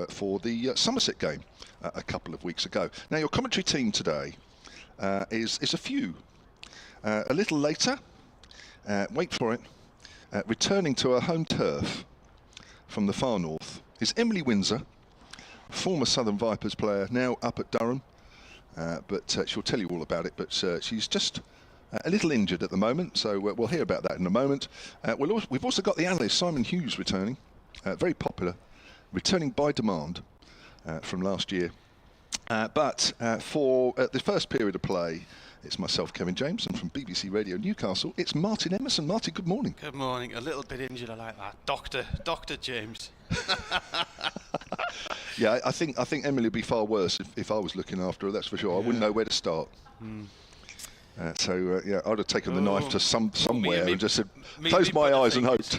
for the Somerset game a couple of weeks ago. Now, your commentary team today is a few. A little later, wait for it, returning to her home turf from the far north is Emily Windsor, former Southern Vipers player, now up at Durham, but she'll tell you all about it. But she's just a little injured at the moment, so we'll hear about that in a moment. We've also got the analyst Simon Hughes returning, very popular, returning by demand from last year. But for the first period of play, it's myself, Kevin James, and from BBC Radio Newcastle, it's Martin Emerson. Martin, good morning. Good morning. A little bit injured, I like that. Dr. James. Yeah, I think Emily would be far worse if I was looking after her, that's for sure. I wouldn't know where to start. So, yeah, I'd have taken the knife to somewhere and just said, closed my eyes and hoped.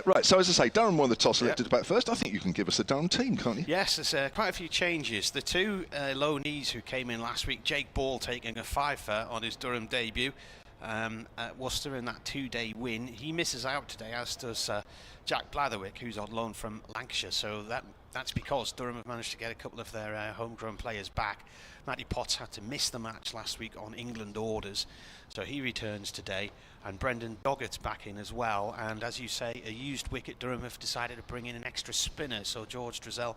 Right, so as I say, Durham won the toss, elected to bat first. I think you can give us the Durham team, can't you? Yes, there's quite a few changes. The two low knees who came in last week, Jake Ball taking a fifer on his Durham debut at Worcester in that 2-day win. He misses out today, as does Jack Blatherwick, who's on loan from Lancashire. So that's because Durham have managed to get a couple of their homegrown players back. Matty Potts had to miss the match last week on England orders, so he returns today. And Brendan Doggett's back in as well. And as you say, a used wicket, Durham have decided to bring in an extra spinner. So George Drizzell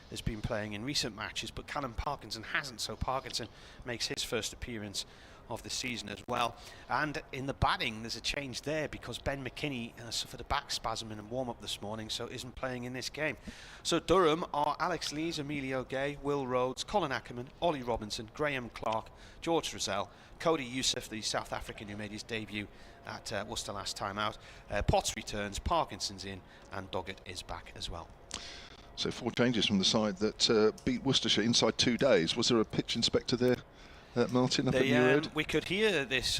has been playing in recent matches, but Callum Parkinson hasn't. So Parkinson makes his first appearance of the season as well. And in the batting, there's a change there because Ben McKinney suffered a back spasm in a warm-up this morning, so isn't playing in this game. So Durham are Alex Lees, Emilio Gay, Will Rhodes, Colin Ackerman, Ollie Robinson, Graham Clark, George Drizzell, Cody Youssef, the South African who made his debut at Worcester last time out. Potts returns, Parkinson's in, and Doggett is back as well. So 4 changes from the side that beat Worcestershire inside 2 days. Was there a pitch inspector there, Martin, up at New Road? We could hear this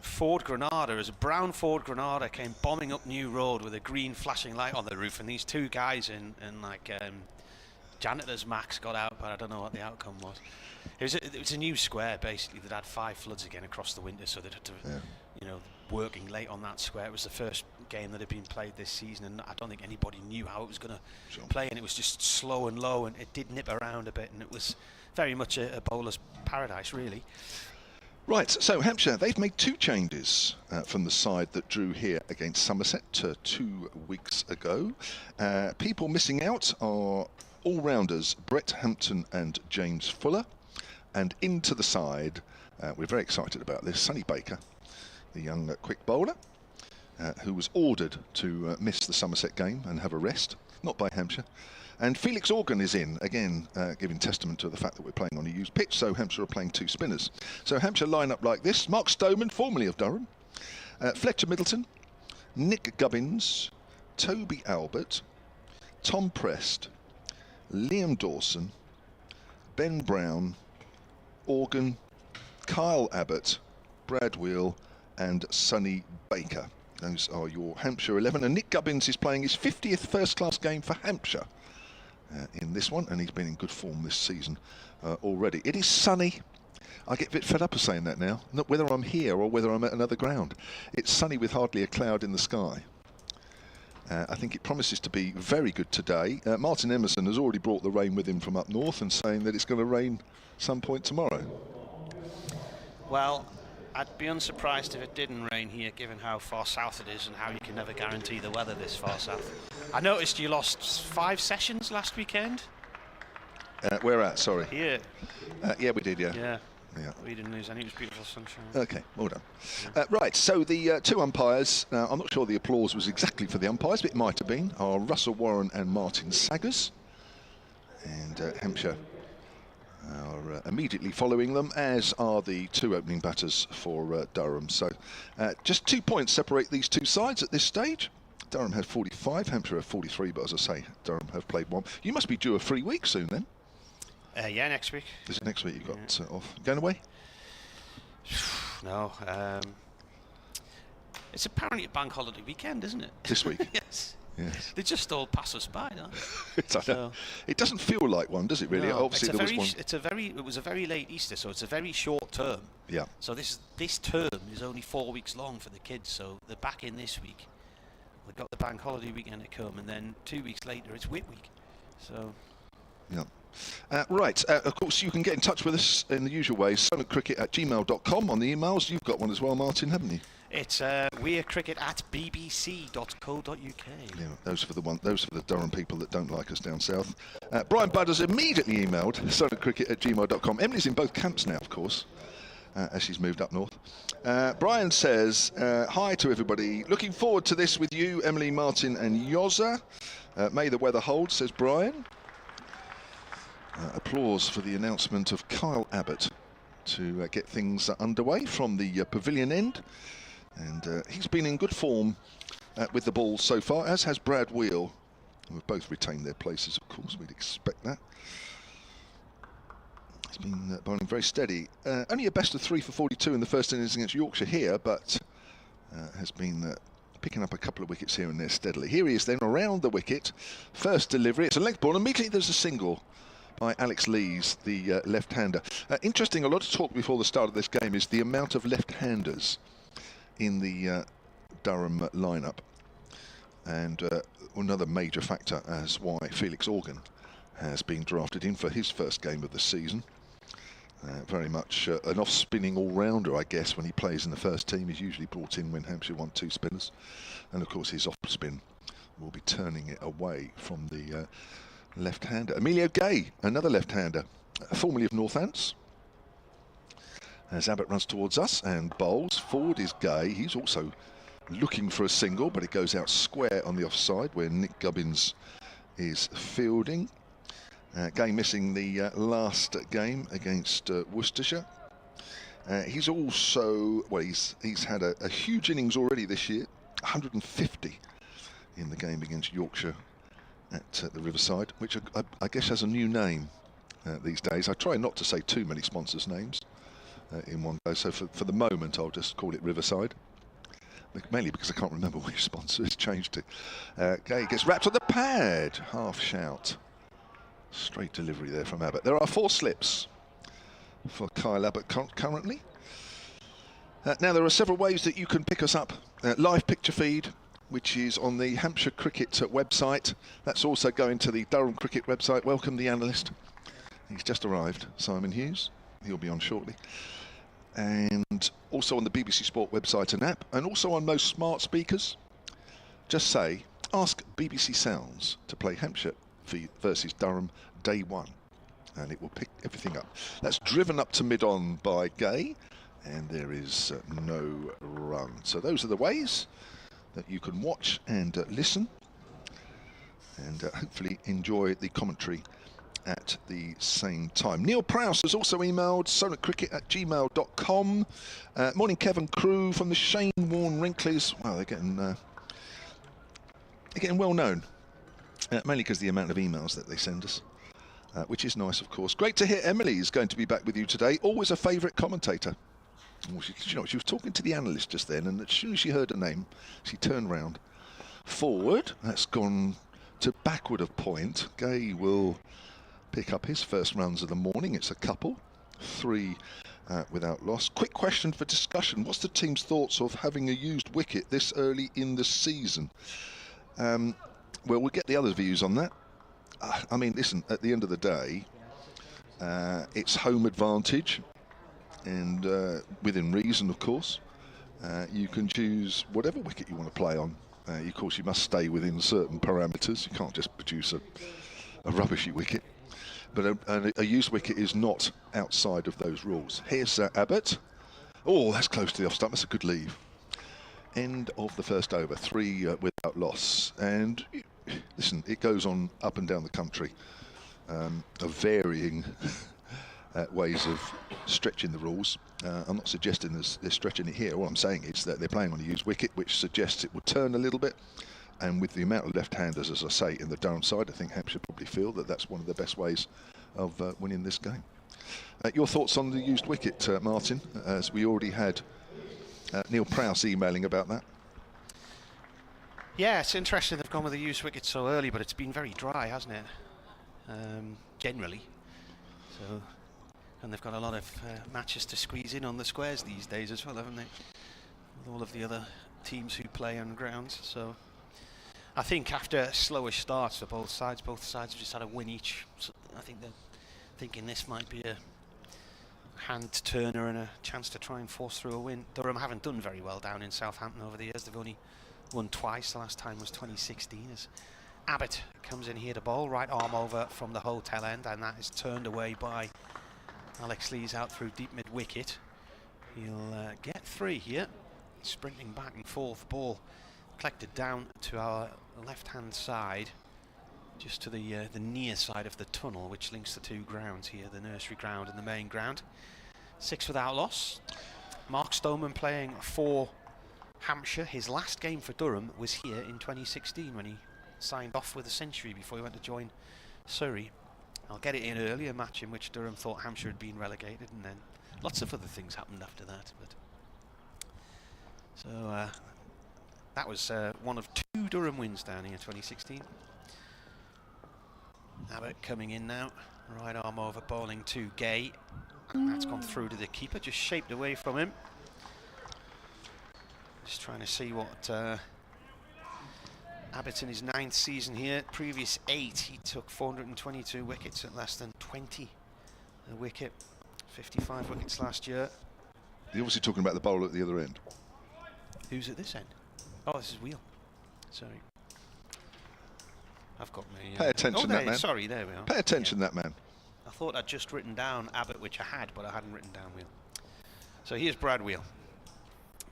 Ford Granada, as a brown Ford Granada came bombing up New Road with a green flashing light on the roof, and these two guys in like janitor's max got out, but I don't know what the outcome was. It was a new square basically that had 5 floods again across the winter, so they'd had to, working late on that square. It was the first game that had been played this season, and I don't think anybody knew how it was going to play, and it was just slow and low, and it did nip around a bit, and it was very much a bowler's paradise, really. Right, so Hampshire, they've made 2 changes from the side that drew here against Somerset 2 weeks ago. People missing out are all-rounders Brett Hampton and James Fuller, and into the side, we're very excited about this, Sonny Baker, the young quick bowler, who was ordered to miss the Somerset game and have a rest, not by Hampshire. And Felix Organ is in, again, giving testament to the fact that we're playing on a used pitch, so Hampshire are playing 2 spinners. So Hampshire line up like this: Mark Stoneman, formerly of Durham, Fletcher Middleton, Nick Gubbins, Toby Albert, Tom Prest, Liam Dawson, Ben Brown, Organ, Kyle Abbott, Brad Wheel, and Sonny Baker. Those are your Hampshire 11, and Nick Gubbins is playing his 50th first-class game for Hampshire in this one, and he's been in good form this season already. It is sunny. I get a bit fed up of saying that now, not whether I'm here or whether I'm at another ground. It's sunny with hardly a cloud in the sky. I think it promises to be very good today. Martin Emerson has already brought the rain with him from up north and saying that it's going to rain some point tomorrow. Well, I'd be unsurprised if it didn't rain here, given how far south it is and how you can never guarantee the weather this far south. I noticed you lost 5 sessions last weekend. Where at? Sorry. Here. Yeah, we did, yeah. Yeah. We didn't lose any. It was beautiful sunshine. Okay, well done. Right, so the 2 umpires, now I'm not sure the applause was exactly for the umpires, but it might have been, are Russell Warren and Martin Saggers. And Hampshire are immediately following them, as are the 2 opening batters for Durham. So just 2 points separate these 2 sides at this stage. Durham had 45, Hampshire have 43, but as I say, Durham have played 1. You must be due a free week soon then. Yeah, next week. Is it next week you've got off? Going away? No. It's apparently a bank holiday weekend, isn't it? This week? Yes. Yes. They just all pass us by, don't they? So, it doesn't feel like one, does it really? No, obviously there was one. It was a very late Easter, so it's a very short term. Yeah. So this term is only 4 weeks long for the kids, so they're back in this week. they've got the bank holiday weekend to come, and then 2 weeks later it's Whit Week. So. Yeah. Right, of course you can get in touch with us in the usual ways, sonatcricket@gmail.com on the emails. You've got one as well, Martin, haven't you? It's wearecricket@bbc.co.uk. Yeah, those are for the Durham people that don't like us down south. Brian Budd has immediately emailed sonatcricket@gmail.com. Emily's in both camps now, of course, as she's moved up north. Brian says, hi to everybody. Looking forward to this with you, Emily, Martin and Yozza. May the weather hold, says Brian. Applause for the announcement of Kyle Abbott to get things underway from the pavilion end. And he's been in good form with the ball so far, as has Brad Wheel, who have both retained their places, of course. We'd expect that. He's been bowling very steady. Only a best of 3 for 42 in the first innings against Yorkshire here, but has been picking up a couple of wickets here and there steadily. Here he is then around the wicket. First delivery, it's a length ball. Immediately there's a single by Alex Lees, the left-hander. Interesting, a lot of talk before the start of this game is the amount of left-handers in the Durham lineup, and another major factor as why Felix Organ has been drafted in for his first game of the season. Very much an off-spinning all-rounder, I guess, when he plays in the first team. He's usually brought in when Hampshire want 2 spinners, and of course his off-spin will be turning it away from the left-hander. Emilio Gay, another left-hander, formerly of Northants. As Abbott runs towards us and bowls, forward is Gay. He's also looking for a single, but it goes out square on the offside where Nick Gubbins is fielding. Gay missing the last game against Worcestershire. He's also, well, he's had a huge innings already this year, 150 in the game against Yorkshire at the Riverside, which I guess has a new name these days. I try not to say too many sponsors' names in one go, so for the moment I'll just call it Riverside, mainly because I can't remember which sponsor it's changed to. Gay gets wrapped on the pad, half shout. Straight delivery there from Abbott. There are 4 slips for Kyle Abbott currently. Now there are several ways that you can pick us up. Live picture feed, which is on the Hampshire Cricket website. That's also going to the Durham Cricket website. Welcome the analyst. He's just arrived, Simon Hughes. He'll be on shortly. And also on the BBC Sport website and app, and also on most smart speakers. Just say, ask BBC Sounds to play Hampshire versus Durham Day 1, and it will pick everything up. That's driven up to mid-on by Gay, and there is no run. So those are the ways that you can watch and listen, and hopefully enjoy the commentary at the same time. Neil Prowse has also emailed sonatcricket@gmail.com. Morning Kevin Crew from the Shane Warne Wrinklies. Wow, they're getting well known, mainly because of the amount of emails that they send us, which is nice, of course. Great to hear Emily is going to be back with you today. Always a favourite commentator. Well, she was talking to the analyst just then, and as soon as she heard her name, she turned round. Forward, that's gone to backward of point. Gay will pick up his first runs of the morning. It's a couple, 3 without loss. Quick question for discussion. What's the team's thoughts of having a used wicket this early in the season? Well, we'll get the other views on that. I mean, listen, at the end of the day, it's home advantage, and within reason, of course. You can choose whatever wicket you want to play on. Of course, you must stay within certain parameters. You can't just produce a rubbishy wicket. But a used wicket is not outside of those rules. Here's Abbott. Oh, that's close to the off stump. That's a good leave. End of the first over, 3 without loss. And listen, it goes on up and down the country, of varying ways of stretching the rules. I'm not suggesting they're stretching it here. All I'm saying is that they're playing on a used wicket, which suggests it will turn a little bit. And with the amount of left-handers, as I say, in the Durham side, I think Hampshire probably feel that that's one of the best ways of winning this game. Your thoughts on the used wicket, Martin, as we already had Neil Prowse emailing about that? Yeah, it's interesting they've gone with the used wicket so early, but it's been very dry, hasn't it? Generally. So, and they've got a lot of matches to squeeze in on the squares these days as well, haven't they? With all of the other teams who play on grounds, so... I think after slower starts for both sides have just had a win each. So I think they're thinking this might be a hand turner and a chance to try and force through a win. Durham haven't done very well down in Southampton over the years. They've only won twice. The last time was 2016 as Abbott comes in here to bowl, right arm over from the hotel end, and that is turned away by Alex Lees out through deep mid wicket. He'll get 3 here, sprinting back and forth. Ball collected down to our left hand side, just to the near side of the tunnel which links the 2 grounds here, the nursery ground and the main ground. 6 without loss. Mark Stoneman playing for Hampshire. His last game for Durham was here in 2016 when he signed off with a century before he went to join Surrey. I'll get it in early, a match in which Durham thought Hampshire had been relegated, and then lots of other things happened after that. But so that was one of 2 Durham wins down here in 2016. Abbott coming in now, right arm over, bowling to Gay, and that's gone through to the keeper, just shaped away from him. Just trying to see what Abbott in his 9th season here, previous 8, he took 422 wickets at less than 20 a wicket, 55 wickets last year. You're obviously talking about the bowler at the other end. Who's at this end? Oh, this is Wheel. Sorry. I've got my... Pay attention, that man. Sorry, there we are. Pay attention, that man. I thought I'd just written down Abbott, which I had, but I hadn't written down Wheel. So here's Brad Wheel.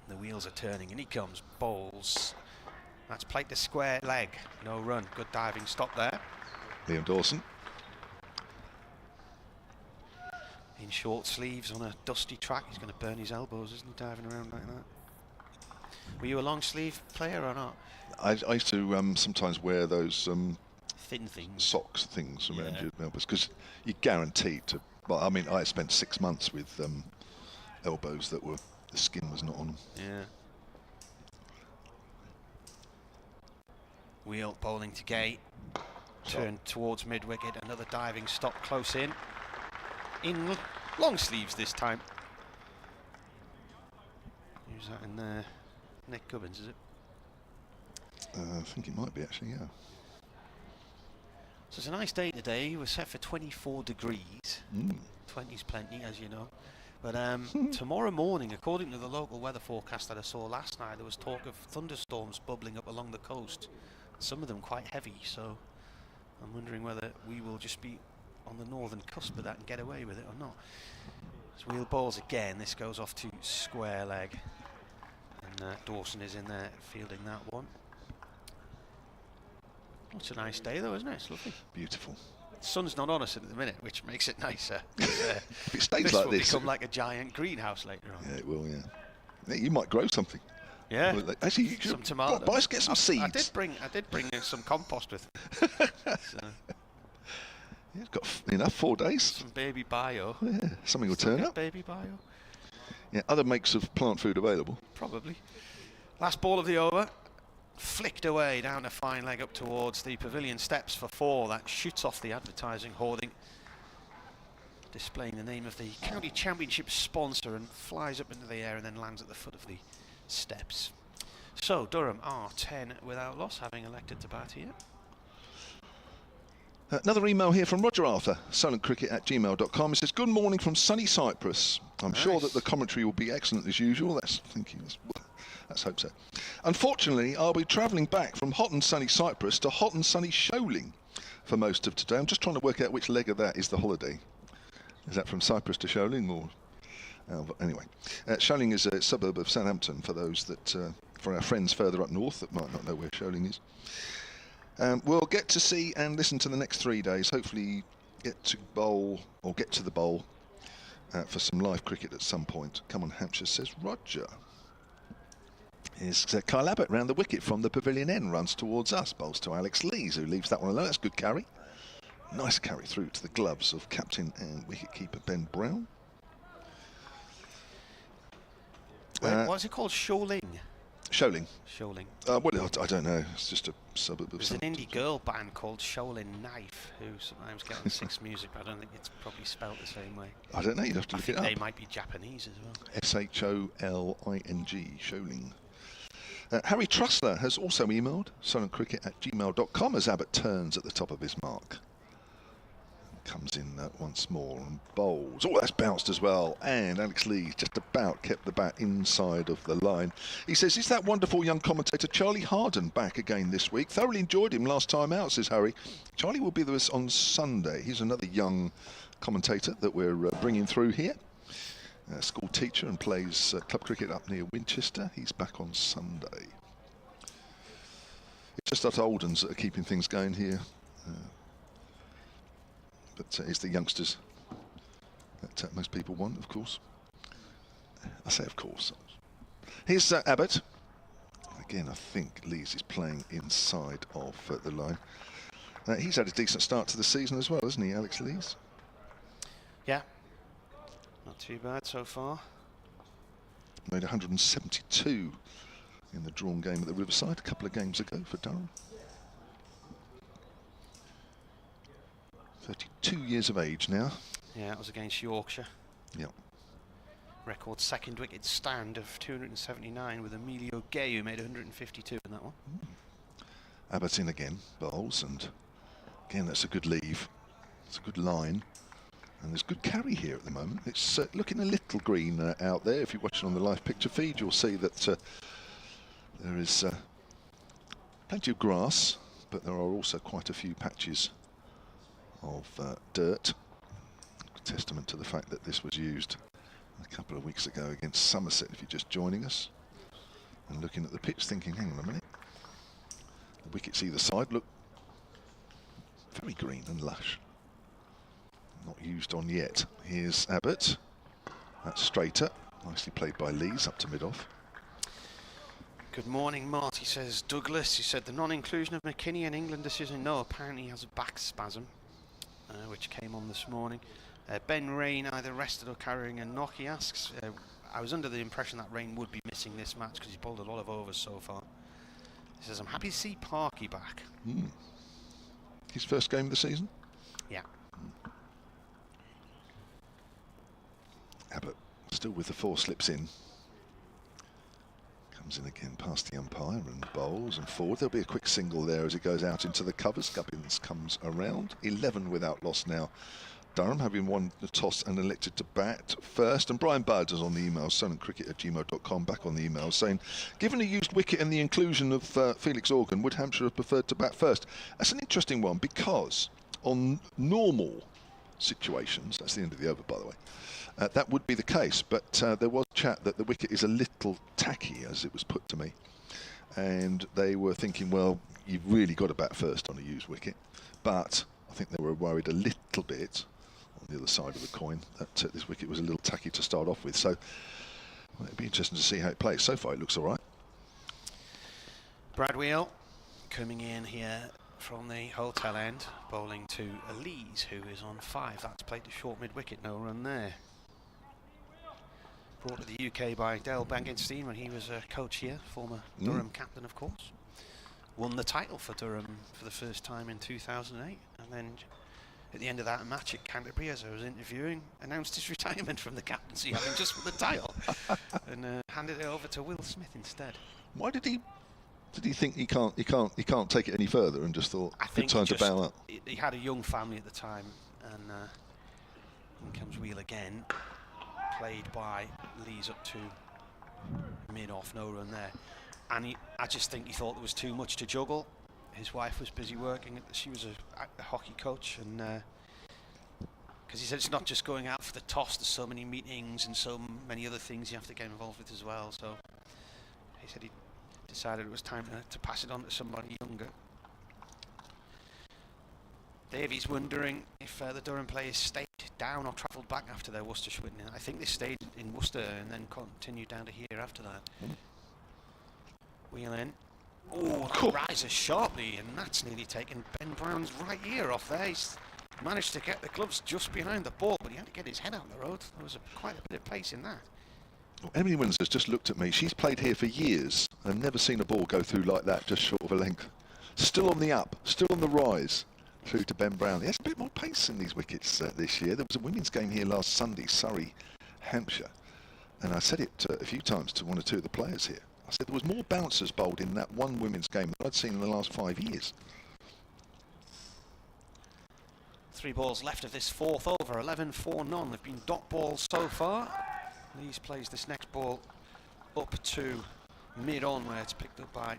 The wheels are turning, and he comes, bowls. That's played to square leg, no run. Good diving stop there. Liam Dawson. In short sleeves on a dusty track. He's going to burn his elbows, isn't he, diving around like that? Were you a long sleeve player or not? I used to sometimes wear those thin things, socks things around your elbows, because you're guaranteed to. Well, I mean, I spent 6 months with elbows that were, the skin was not on them. Yeah. Wheel bowling to Gay. Turn towards mid wicket. Another diving stop close in. In long sleeves this time. Who's that in there? Nick Gubbins, is it? I think it might be, actually, yeah. So it's a nice day today. We're set for 24 degrees. 20's plenty, as you know. But tomorrow morning, according to the local weather forecast that I saw last night, there was talk of thunderstorms bubbling up along the coast. Some of them quite heavy, so I'm wondering whether we will just be on the northern cusp of that and get away with it or not. As Wheel bowls again, this goes off to square leg. And Dawson is in there fielding that one. It's a nice day though, isn't it? It's lovely. Beautiful. The sun's not on us at the minute, which makes it nicer. If it stays this like will this, become like a giant greenhouse later on. Yeah, it will. Yeah, you might grow something. Yeah. Well, actually, you some tomatoes. Buy us, get some seeds. I did bring some compost with me. So. Yeah, it's got enough, 4 days. Some baby bio. Yeah, something will turn up. Baby bio. Yeah, other makes of plant food available. Probably. Last ball of the over. Flicked away down a fine leg up towards the pavilion steps for 4. That shoots off the advertising hoarding, displaying the name of the county championship sponsor, and flies up into the air and then lands at the foot of the steps. So Durham are 10 without loss, having elected to bat here. Another email here from Roger Arthur, silentcricket@gmail.com. He says, good morning from sunny Cyprus. I'm sure that the commentary will be excellent as usual. Let's hope so. Unfortunately, I'll be travelling back from hot and sunny Cyprus to hot and sunny Sholing for most of today. I'm just trying to work out which leg of that is the holiday. Is that from Cyprus to Sholing, or... anyway, Sholing is a suburb of Southampton for those that, for our friends further up north that might not know where Sholing is. We'll get to see and listen to the next 3 days. Hopefully get to the bowl for some live cricket at some point. Come on, Hampshire, says Roger. Here's Kyle Abbott round the wicket from the pavilion end, runs towards us, bowls to Alex Lees, who leaves that one alone. That's good carry. Nice carry through to the gloves of captain and wicketkeeper Ben Brown. What's it called? Sholing? Sholing. Sholing. Well, I don't know. It's just a suburb of There's an indie girl band called Sholin Knife, who sometimes get on 6 Music, but I don't think it's probably spelt the same way. I don't know. You'd have to look it up. They might be Japanese as well. Sholing, Sholing. Harry Trussler has also emailed sunandcricket@gmail.com as Abbott turns at the top of his mark. Comes in once more and bowls. Oh, that's bounced as well. And Alex Lee just about kept the bat inside of the line. He says, is that wonderful young commentator Charlie Harden back again this week? Thoroughly enjoyed him last time out, says Harry. Charlie will be with us on Sunday. He's another young commentator that we're bringing through here. School teacher and plays club cricket up near Winchester. He's back on Sunday. It's just us old uns that are keeping things going here. But it's the youngsters that most people want, of course. I say of course. Here's Abbott. Again, I think Lees is playing inside of the line. He's had a decent start to the season as well, hasn't he, Alex Lees? Yeah. Not too bad so far. Made 172 in the drawn game at the Riverside a couple of games ago for Durham. 32 years of age now. Yeah, it was against Yorkshire. Yeah. Record second wicket stand of 279 with Emilio Gay, who made 152 in that one. Abbott in again, bowls, and again that's a good leave. It's a good line, and there's good carry here at the moment. It's looking a little green out there. If you're watching on the live picture feed, you'll see that there is plenty of grass, but there are also quite a few patches of dirt, testament to the fact that this was used a couple of weeks ago against Somerset. If you're just joining us and looking at the pitch thinking, hang on a minute, the wickets either side look very green and lush. Not used on yet. Here's Abbott. That's straighter, nicely played by Lees up to mid-off. Good morning, Marty, says Douglas. He said the non-inclusion of McKinney in England decision. No, apparently he has a back spasm, which came on this morning. Ben Rain either rested or carrying a knock, he asks. I was under the impression that Rain would be missing this match because he's bowled a lot of overs so far. He says, I'm happy to see Parky back. His first game of the season? Yeah. Abbott still with the 4 slips in. Comes in again past the umpire and bowls and forward. There'll be a quick single there as he goes out into the covers. Gubbins comes around. 11 without loss now. Durham having won the toss and elected to bat first. And Brian Budd is on the email, sunandcricket@gmail.com, back on the email, saying, given a used wicket and the inclusion of Felix Organ, would Hampshire have preferred to bat first? That's an interesting one, because on normal situations, that's the end of the over, by the way, that would be the case. But there was chat that the wicket is a little tacky, as it was put to me. And they were thinking, well, you've really got to bat first on a used wicket. But I think they were worried a little bit on the other side of the coin that this wicket was a little tacky to start off with. So well, it'd be interesting to see how it plays. So far, it looks all right. Brad Wheel coming in here from the hotel end, bowling to Elise, who is on 5. That's played to short mid-wicket, no run there. Brought to the UK by Dale Bangenstein when he was a coach here, former Durham captain, of course. Won the title for Durham for the first time in 2008, and then at the end of that match at Canterbury, as I was interviewing, announced his retirement from the captaincy, having just won the title, and handed it over to Will Smith instead. Why did he think he can't take it any further, and just thought good time to bail out? He had a young family at the time, and in comes Wheel again, played by Lees up to mid-off, no run there. And I just think he thought there was too much to juggle. His wife was busy working. She was a hockey coach, and because he said it's not just going out for the toss. There's so many meetings and so many other things you have to get involved with as well. So he said he decided it was time to pass it on to somebody younger. Davies wondering if the Durham players stayed down or travelled back after their Worcestershire win. I think they stayed in Worcester and then continued down to here after that. Wheel in. Oh, that rises sharply, and that's nearly taken Ben Brown's right ear off there. He's managed to get the gloves just behind the ball, but he had to get his head out the road. There was quite a bit of pace in that. Well, Emily Wins has just looked at me. She's played here for years and never seen a ball go through like that, just short of a length. Still on the up, still on the rise, through to Ben Brown. He has a bit more pace in these wickets this year. There was a women's game here last Sunday, Surrey, Hampshire. And I said it a few times to one or two of the players here. I said there was more bouncers bowled in that one women's game than I'd seen in the last 5 years. 3 balls left of this fourth over, 11 for none. They've been dot balls so far. Lees plays this next ball up to mid-on where it's picked up by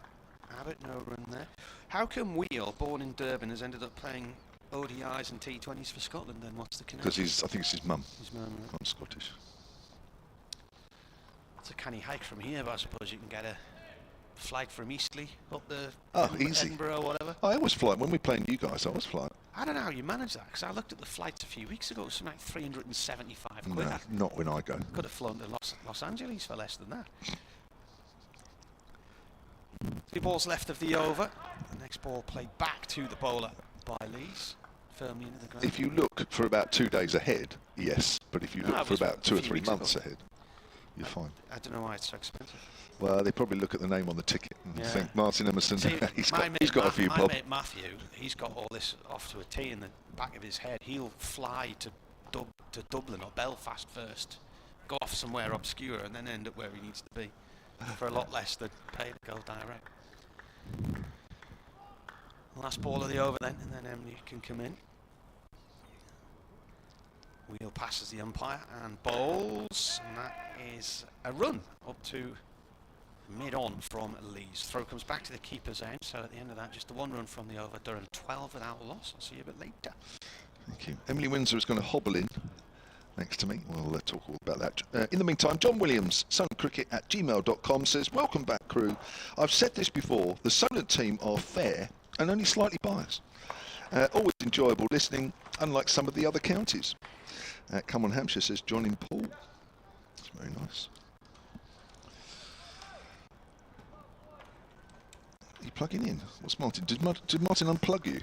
Abbott. No run there. How come Wheel, born in Durham, has ended up playing ODIs and T20s for Scotland then? What's the connection? Because I think it's his mum. His mum, right? Mum's Scottish. It's a canny hike from here, but I suppose you can get a flight from Eastleigh up the easy. Edinburgh or whatever. I always fly. When we play you guys, I always fly. I don't know how you manage that, because I looked at the flights a few weeks ago. It was something like 375 quid. No, not when I go. Could have flown to Los Angeles for less than that. 3 balls left of the over. The next ball played back to the bowler by Lees, firmly into the ground. If you look for about 2 days ahead, yes. But if you look for about 2 or 3 months ahead, you're fine. I don't know why it's so expensive. Well, they probably look at the name on the ticket and think Martin Emerson. See, he's got a few bob. My mate Matthew, he's got all this off to a T in the back of his head. He'll fly to Dublin or Belfast first, go off somewhere obscure, and then end up where he needs to be for a lot less than pay to go direct. Last ball of the over then, and then Emily can come in. Wheel passes the umpire and bowls, and that is a run up to mid-on from Lees. Throw comes back to the keeper's end, so at the end of that, just the 1 run from the over. Durham 12 without loss. I'll see you a bit later. Thank you. Emily Windsor is going to hobble in next to me. We'll talk all about that. In the meantime, John Williams, suncricket@gmail.com, says, welcome back, crew. I've said this before, the Solent team are fair and only slightly biased. Always enjoyable listening, unlike some of the other counties. Come on Hampshire, says John in Paul. That's very nice. Are you plugging in? What's Martin? Did Martin unplug you?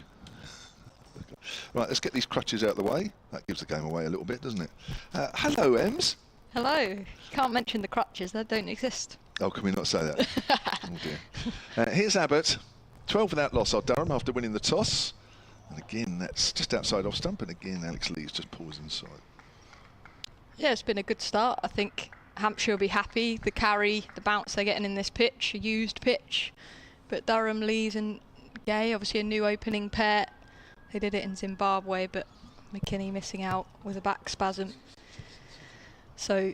Right, let's get these crutches out of the way. That gives the game away a little bit, doesn't it? Hello, Ems. Hello. You can't mention the crutches, they don't exist. Oh, can we not say that? Oh dear. Here's Abbott. 12 without loss are Durham after winning the toss. And again, that's just outside off stump. And again, Alex Lees just pulls inside. Yeah, it's been a good start. I think Hampshire will be happy. The carry, the bounce they're getting in this pitch, a used pitch. But Durham, Lees and Gay, obviously a new opening pair. They did it in Zimbabwe, but McKinney missing out with a back spasm. So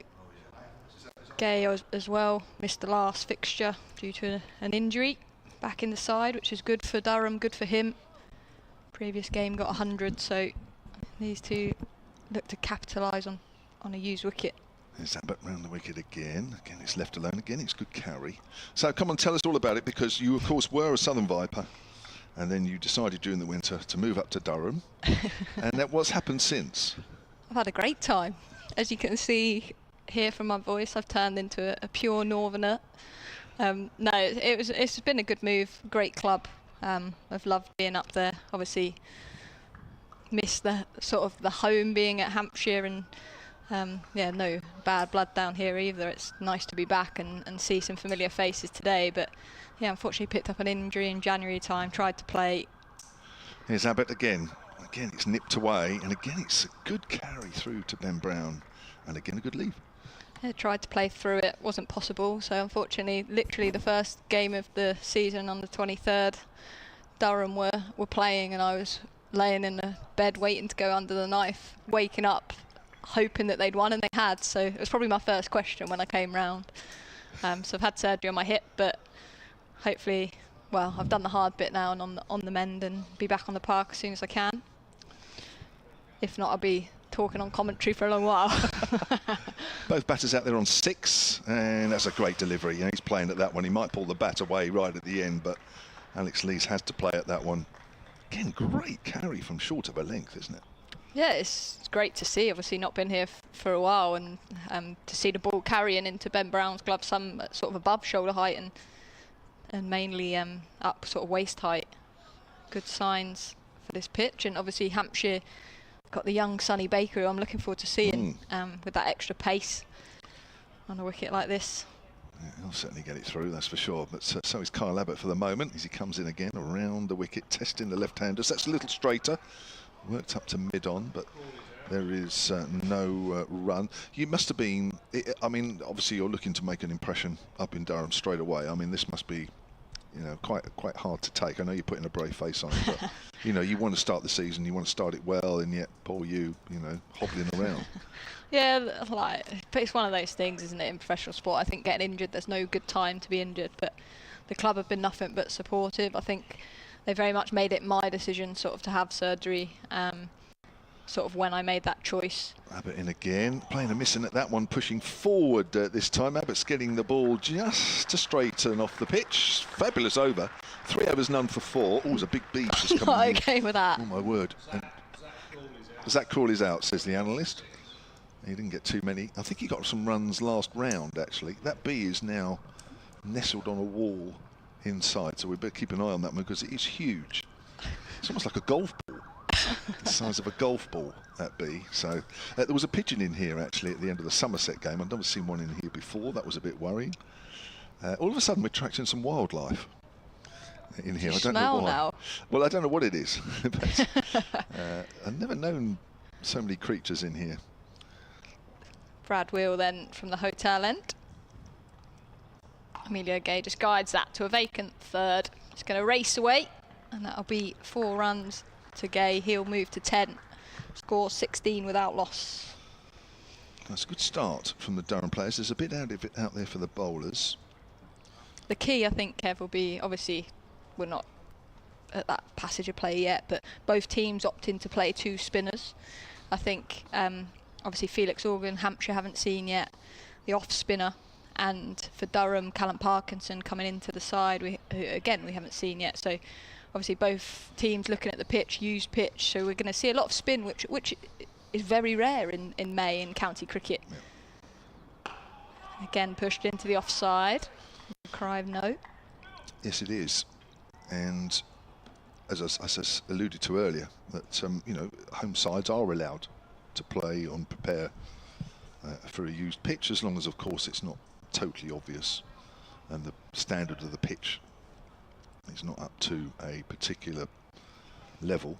Gay as well missed the last fixture due to an injury. Back in the side, which is good for Durham, good for him. Previous game got 100, so these two look to capitalise on a used wicket. There's Abbott round the wicket again. Again, it's left alone. Again, it's good carry. So come on, tell us all about it, because you, of course, were a Southern Viper, and then you decided during the winter to move up to Durham. And what's happened since? I've had a great time. As you can see here from my voice, I've turned into a pure Northerner. No, it's been a good move, great club. I've loved being up there. Obviously, missed the sort of the home being at Hampshire, and yeah, no bad blood down here either. It's nice to be back and see some familiar faces today. But yeah, unfortunately picked up an injury in January time. Tried to play. Here's Abbott again. Again, it's nipped away, and again, it's a good carry through to Ben Brown, and again, a good leave. Yeah, tried to play through it, wasn't possible. So unfortunately, literally the first game of the season on the 23rd, Durham were playing, and I was laying in the bed waiting to go under the knife, waking up, hoping that they'd won, and they had. So it was probably my first question when I came round. So I've had surgery on my hip, but hopefully, well, I've done the hard bit now and on the mend, and be back on the park as soon as I can. If not, I'll be talking on commentary for a long while. Both batters out there on 6, and that's a great delivery. You know, he's playing at that one. He might pull the bat away right at the end, but Alex Lees has to play at that one. Again, great carry from short of a length, isn't it? Yeah, it's great to see. Obviously not been here for a while, and to see the ball carrying into Ben Brown's glove, some sort of above shoulder height and mainly up sort of waist height. Good signs for this pitch, and obviously Hampshire got the young Sonny Baker, who I'm looking forward to seeing with that extra pace on a wicket like this. Yeah, he'll certainly get it through, that's for sure. But so is Kyle Abbott for the moment, as he comes in again around the wicket, testing the left-handers. That's a little straighter. Worked up to mid-on, but There is no run. You must have been, I mean, obviously you're looking to make an impression up in Durham straight away. I mean, this must be, you know, quite hard to take. I know you're putting a brave face on it, but, you know, you want to start the season, you want to start it well, and yet, poor you know, hobbling around. Yeah, like, but it's one of those things, isn't it, in professional sport? I think getting injured, there's no good time to be injured, but the club have been nothing but supportive. I think they very much made it my decision sort of to have surgery, sort of when I made that choice. Abbott in again, playing a missing at that one, pushing forward this time. Abbott's getting the ball just to straighten off the pitch. Fabulous over. 3 overs, none for 4. Oh, it was a big beat just coming Not in. okay with that. Oh, my word. Zach Crawley's out, says the analyst. He didn't get too many. I think he got some runs last round, actually. That bee is now nestled on a wall inside, so we better keep an eye on that one because it is huge. It's almost like a golf ball. The size of a golf ball, that bee. So there was a pigeon in here actually at the end of the Somerset game. I've never seen one in here before. That was a bit worrying. All of a sudden we're attracting some wildlife in here. I don't know why. Now? Well, I don't know what it is, but I've never known so many creatures in here. Brad Wheel then from the hotel end. Emilio Gay just guides that to a vacant third. It's going to race away, and that'll be 4 runs to Gay. He'll move to 10. Score 16 without loss. That's a good start from the Durham players. There's a bit out there for the bowlers. The key, I think, Kev, will be, obviously, we're not at that passage of play yet, but both teams opting to play 2 spinners. I think, obviously, Felix Organ, Hampshire haven't seen yet the off spinner. And for Durham, Callum Parkinson coming into the side, who we haven't seen yet. So obviously both teams looking at the pitch, used pitch. So we're going to see a lot of spin, which is very rare in May in county cricket. Yeah. Again, pushed into the offside. Cry of no. Yes, it is. And as I alluded to earlier, that you know, home sides are allowed to play and prepare for a used pitch, as long as, of course, it's not totally obvious and the standard of the pitch is not up to a particular level.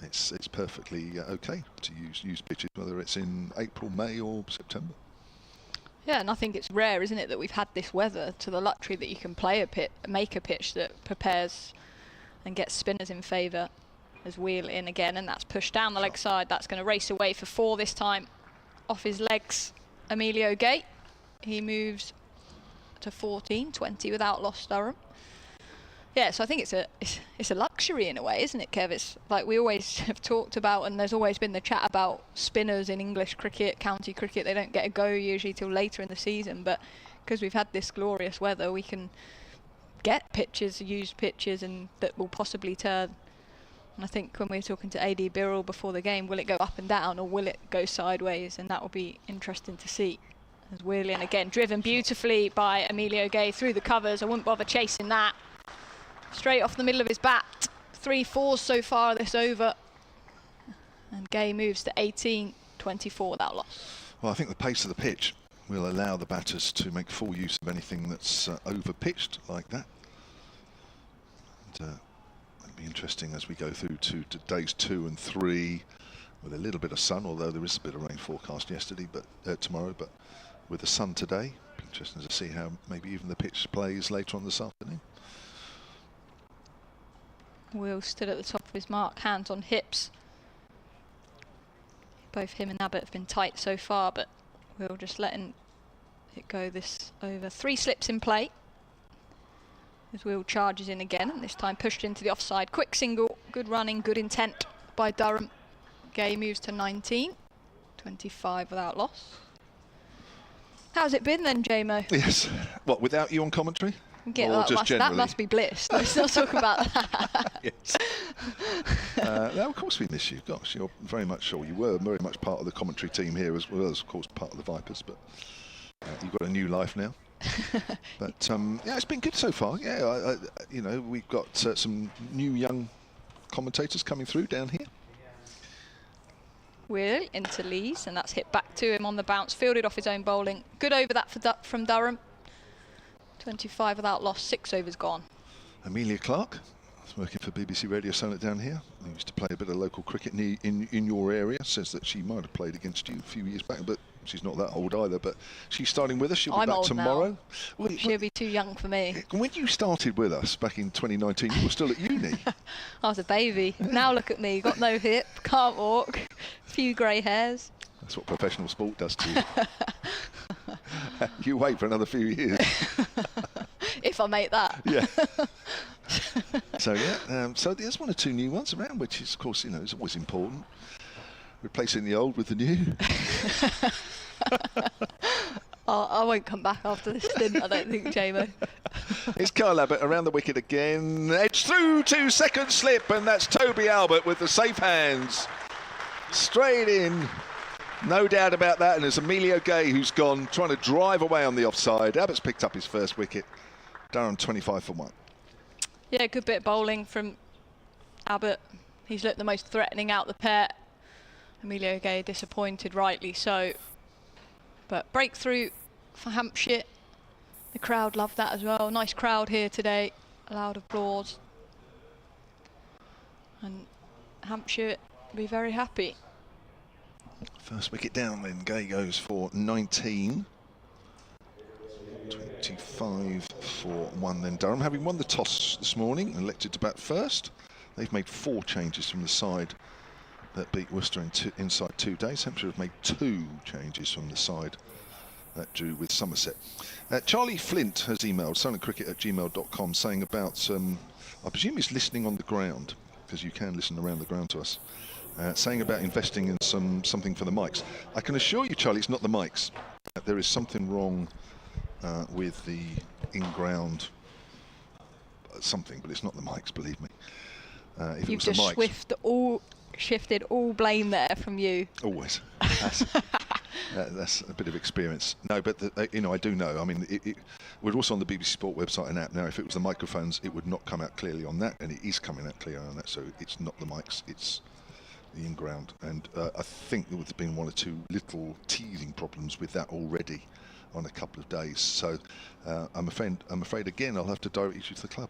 It's perfectly okay to use pitches, whether it's in April, May or September. Yeah, and I think it's rare, isn't it, that we've had this weather to the luxury that you can make a pitch that prepares and gets spinners in favour. As Wheel in again, and that's pushed down the leg side. That's going to race away for 4 this time. Off his legs, Emilio Gay. He moves to 14, 20 without loss, Durham. Yeah, so I think it's a luxury in a way, isn't it, Kev? It's like we always have talked about, and there's always been the chat about spinners in English cricket, county cricket. They don't get a go usually till later in the season, but because we've had this glorious weather, we can get pitches, used pitches, and that will possibly turn. And I think when we were talking to AD Birrell before the game, will it go up and down or will it go sideways? And that will be interesting to see. As Wheeling again, driven beautifully by Emilio Gay through the covers. I wouldn't bother chasing that. Straight off the middle of his bat. 3 4s so far this over. And Gay moves to 18, 24 without loss. Well, I think the pace of the pitch will allow the batters to make full use of anything that's over-pitched like that. And, it'll be interesting as we go through to days 2 and 3 with a little bit of sun, although there is a bit of rain forecast tomorrow, but with the sun today, it'll be interesting to see how maybe even the pitch plays later on this afternoon. Will stood at the top of his mark, hands on hips. Both him and Abbott have been tight so far, but Will just letting it go this over. 3 slips in play. As Will charges in again, and this time pushed into the offside. Quick single, good running, good intent by Durham. Gay moves to 19, 25 without loss. How's it been then, JMO? Yes. What, without you on commentary? That must be bliss. Let's not talk about that. Yes. No, of course we miss you. Gosh, you're very much sure you were very much part of the commentary team here, as well as, of course, part of the Vipers. But you've got a new life now. But yeah, it's been good so far. Yeah, you know, we've got some new young commentators coming through down here. Will into Lees, and that's hit back to him on the bounce, fielded off his own bowling. Good over that from Durham. 25 without loss, 6 overs gone. Amelia Clark, working for BBC Radio Solent down here. I used to play a bit of local cricket in your area. Says that she might have played against you a few years back, but she's not that old either. But she's starting with us. She'll be back tomorrow. Now. Well, she'll be too young for me. When you started with us back in 2019, you were still at uni. I was a baby. Now look at me. Got no hip, can't walk, a few grey hairs. That's what professional sport does to you. You wait for another few years. If I make that. Yeah. So so there's one or two new ones around, which is, of course, is always important. Replacing the old with the new. I won't come back after this stint, I don't think, Jamo. It's Kyle Abbott around the wicket again. Edge through, 2 second slip, and that's Toby Albert with the safe hands. Straight in. No doubt about that, and it's Emilio Gay who's gone, trying to drive away on the offside. Abbott's picked up his first wicket. Durham 25 for 1. Yeah, good bit of bowling from Abbott. He's looked the most threatening out the pair. Emilio Gay disappointed, rightly so. But breakthrough for Hampshire. The crowd loved that as well. Nice crowd here today. A loud applause. And Hampshire will be very happy. First wicket down then. Gay goes for 19. 25 for 1 then. Durham, having won the toss this morning, elected to bat first. They've made 4 changes from the side that beat Worcester inside 2 days. Hampshire have made 2 changes from the side that drew with Somerset. Charlie Flint has emailed solentcricket@gmail.com saying about, I presume he's listening on the ground, because you can listen around the ground to us, saying about investing in something for the mics. I can assure you, Charlie, it's not the mics. There is something wrong with the in-ground something, but it's not the mics, believe me. If You've it was just the mics, shifted all blame there from you. Always. That's a bit of experience. No, but I do know. I mean, we're also on the BBC Sport website and app now. If it was the microphones, it would not come out clearly on that, and it is coming out clearly on that. So it's not the mics, it's the in-ground. And I think there would have been 1 or 2 little teething problems with that already on a couple of days. So I'm afraid again I'll have to direct you to the club.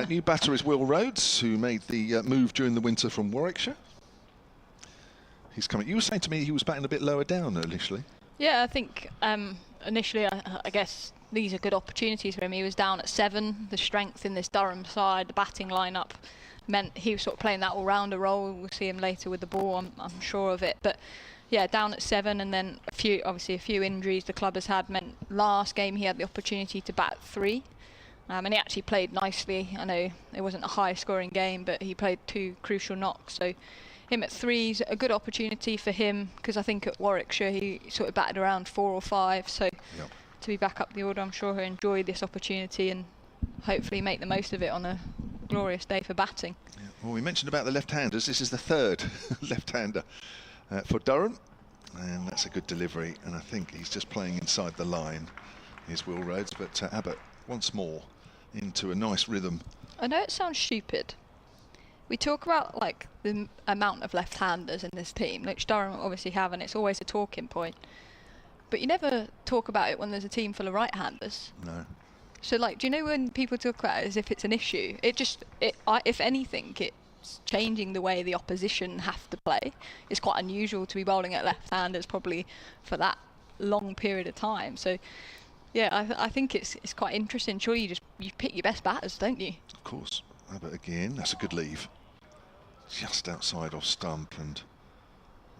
New batter is Will Rhodes, who made the move during the winter from Warwickshire. He's coming. You were saying to me he was batting a bit lower down initially. Yeah, I think initially I guess these are good opportunities for him. He was down at 7. The strength in this Durham side, the batting lineup, meant he was sort of playing that all-rounder role. We'll see him later with the ball, I'm sure of it. But yeah, down at 7, and then a few injuries the club has had meant last game he had the opportunity to bat 3. And he actually played nicely. I know it wasn't a high-scoring game, but he played 2 crucial knocks. So him at 3 is a good opportunity for him, because I think at Warwickshire he sort of batted around 4 or 5. So to be back up the order, I'm sure he'll enjoy this opportunity and hopefully make the most of it on a glorious day for batting. Yeah. Well, we mentioned about the left-handers. This is the 3rd left-hander for Durham, and that's a good delivery. And I think he's just playing inside the line. Here's Will Rhodes, but Abbott once more into a nice rhythm. I know it sounds stupid. We talk about like the amount of left-handers in this team, which Durham obviously have, and it's always a talking point. But you never talk about it when there's a team full of right-handers. No. So, like, do you know when people talk about it as if it's an issue? If anything, it's changing the way the opposition have to play. It's quite unusual to be bowling at left-handers probably for that long period of time. So yeah, I think it's quite interesting. Surely you pick your best batters, don't you? Of course. Abbott again. That's a good leave. Just outside off stump, and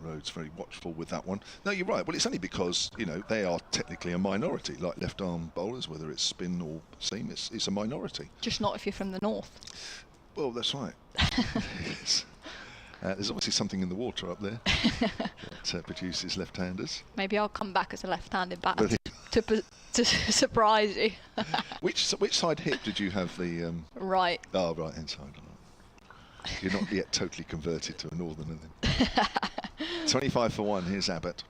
Rhodes very watchful with that one. No, you're right. Well, it's only because they are technically a minority, like left-arm bowlers, whether it's spin or seam. It's a minority. Just not if you're from the north. Well, that's right. Yes. There's obviously something in the water up there that produces left-handers. Maybe I'll come back as a left-handed batter to surprise you. Which side hip did you have the... Right. Oh, right-hand side. You're not yet totally converted to a northerner then. 25 for 1. Here's Abbott.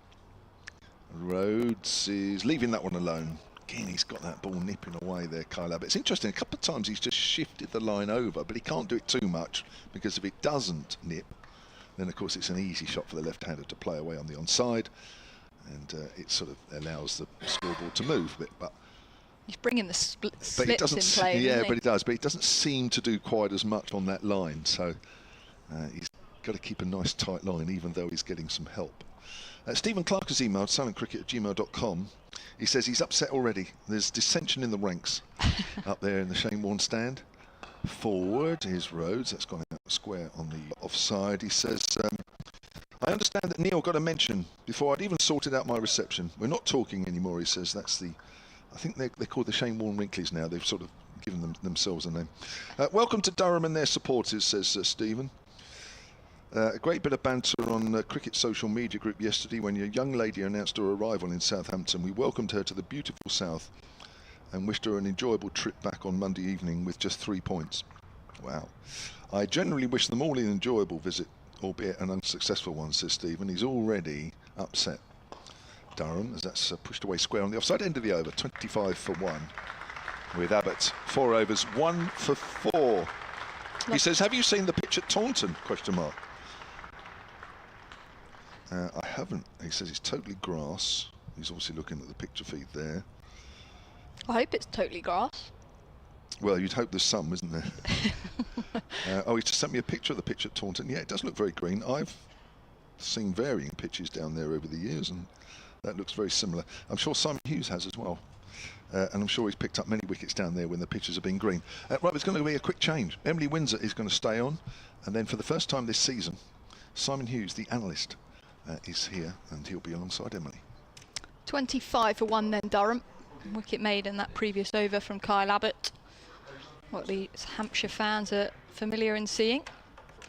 Rhodes is leaving that one alone. Again, he's got that ball nipping away there, Kyle Abbott. It's interesting, a couple of times he's just shifted the line over, but he can't do it too much, because if it doesn't nip, then of course it's an easy shot for the left-hander to play away on the onside, and it sort of allows the scoreboard to move a bit. But He's bringing the slips in doesn't. play. Yeah, doesn't he? but he does. But he doesn't seem to do quite as much on that line. So he's got to keep a nice tight line, even though he's getting some help. Stephen Clark has emailed silentcricket@gmail.com. He says he's upset already. There's dissension in the ranks up there in the Shane Warne stand. Forward is Rhodes. That's gone out square on the offside. He says, I understand that Neil got a mention before I'd even sorted out my reception. We're not talking anymore, he says. That's the, I think they're called the Shane Warne Wrinklies now. They've sort of given themselves a name. Welcome to Durham and their supporters, says Stephen. A great bit of banter on Cricket social media group yesterday when your young lady announced her arrival in Southampton. We welcomed her to the beautiful south and wished her an enjoyable trip back on Monday evening with just 3 points. Wow. I generally wish them all an enjoyable visit, albeit an unsuccessful one, says Stephen. He's already upset Durham as that's pushed away square on the offside end of the over. 25 for 1 with Abbott. 4 overs, 1 for 4. He says, have you seen the pitch at Taunton? Question mark. I haven't. He says it's totally grass. He's obviously looking at the picture feed there. I hope it's totally grass. Well, you'd hope there's some, isn't there? Oh, he's just sent me a picture of the pitch at Taunton. Yeah, it does look very green. I've seen varying pitches down there over the years, and that looks very similar. I'm sure Simon Hughes has as well. And I'm sure he's picked up many wickets down there when the pitches have been green. Right, it's going to be a quick change. Emily Windsor is going to stay on, and then for the first time this season, Simon Hughes, the analyst, is here, and he'll be alongside Emily. 25 for 1 then, Durham. Wicket made in that previous over from Kyle Abbott. What these Hampshire fans are familiar in seeing.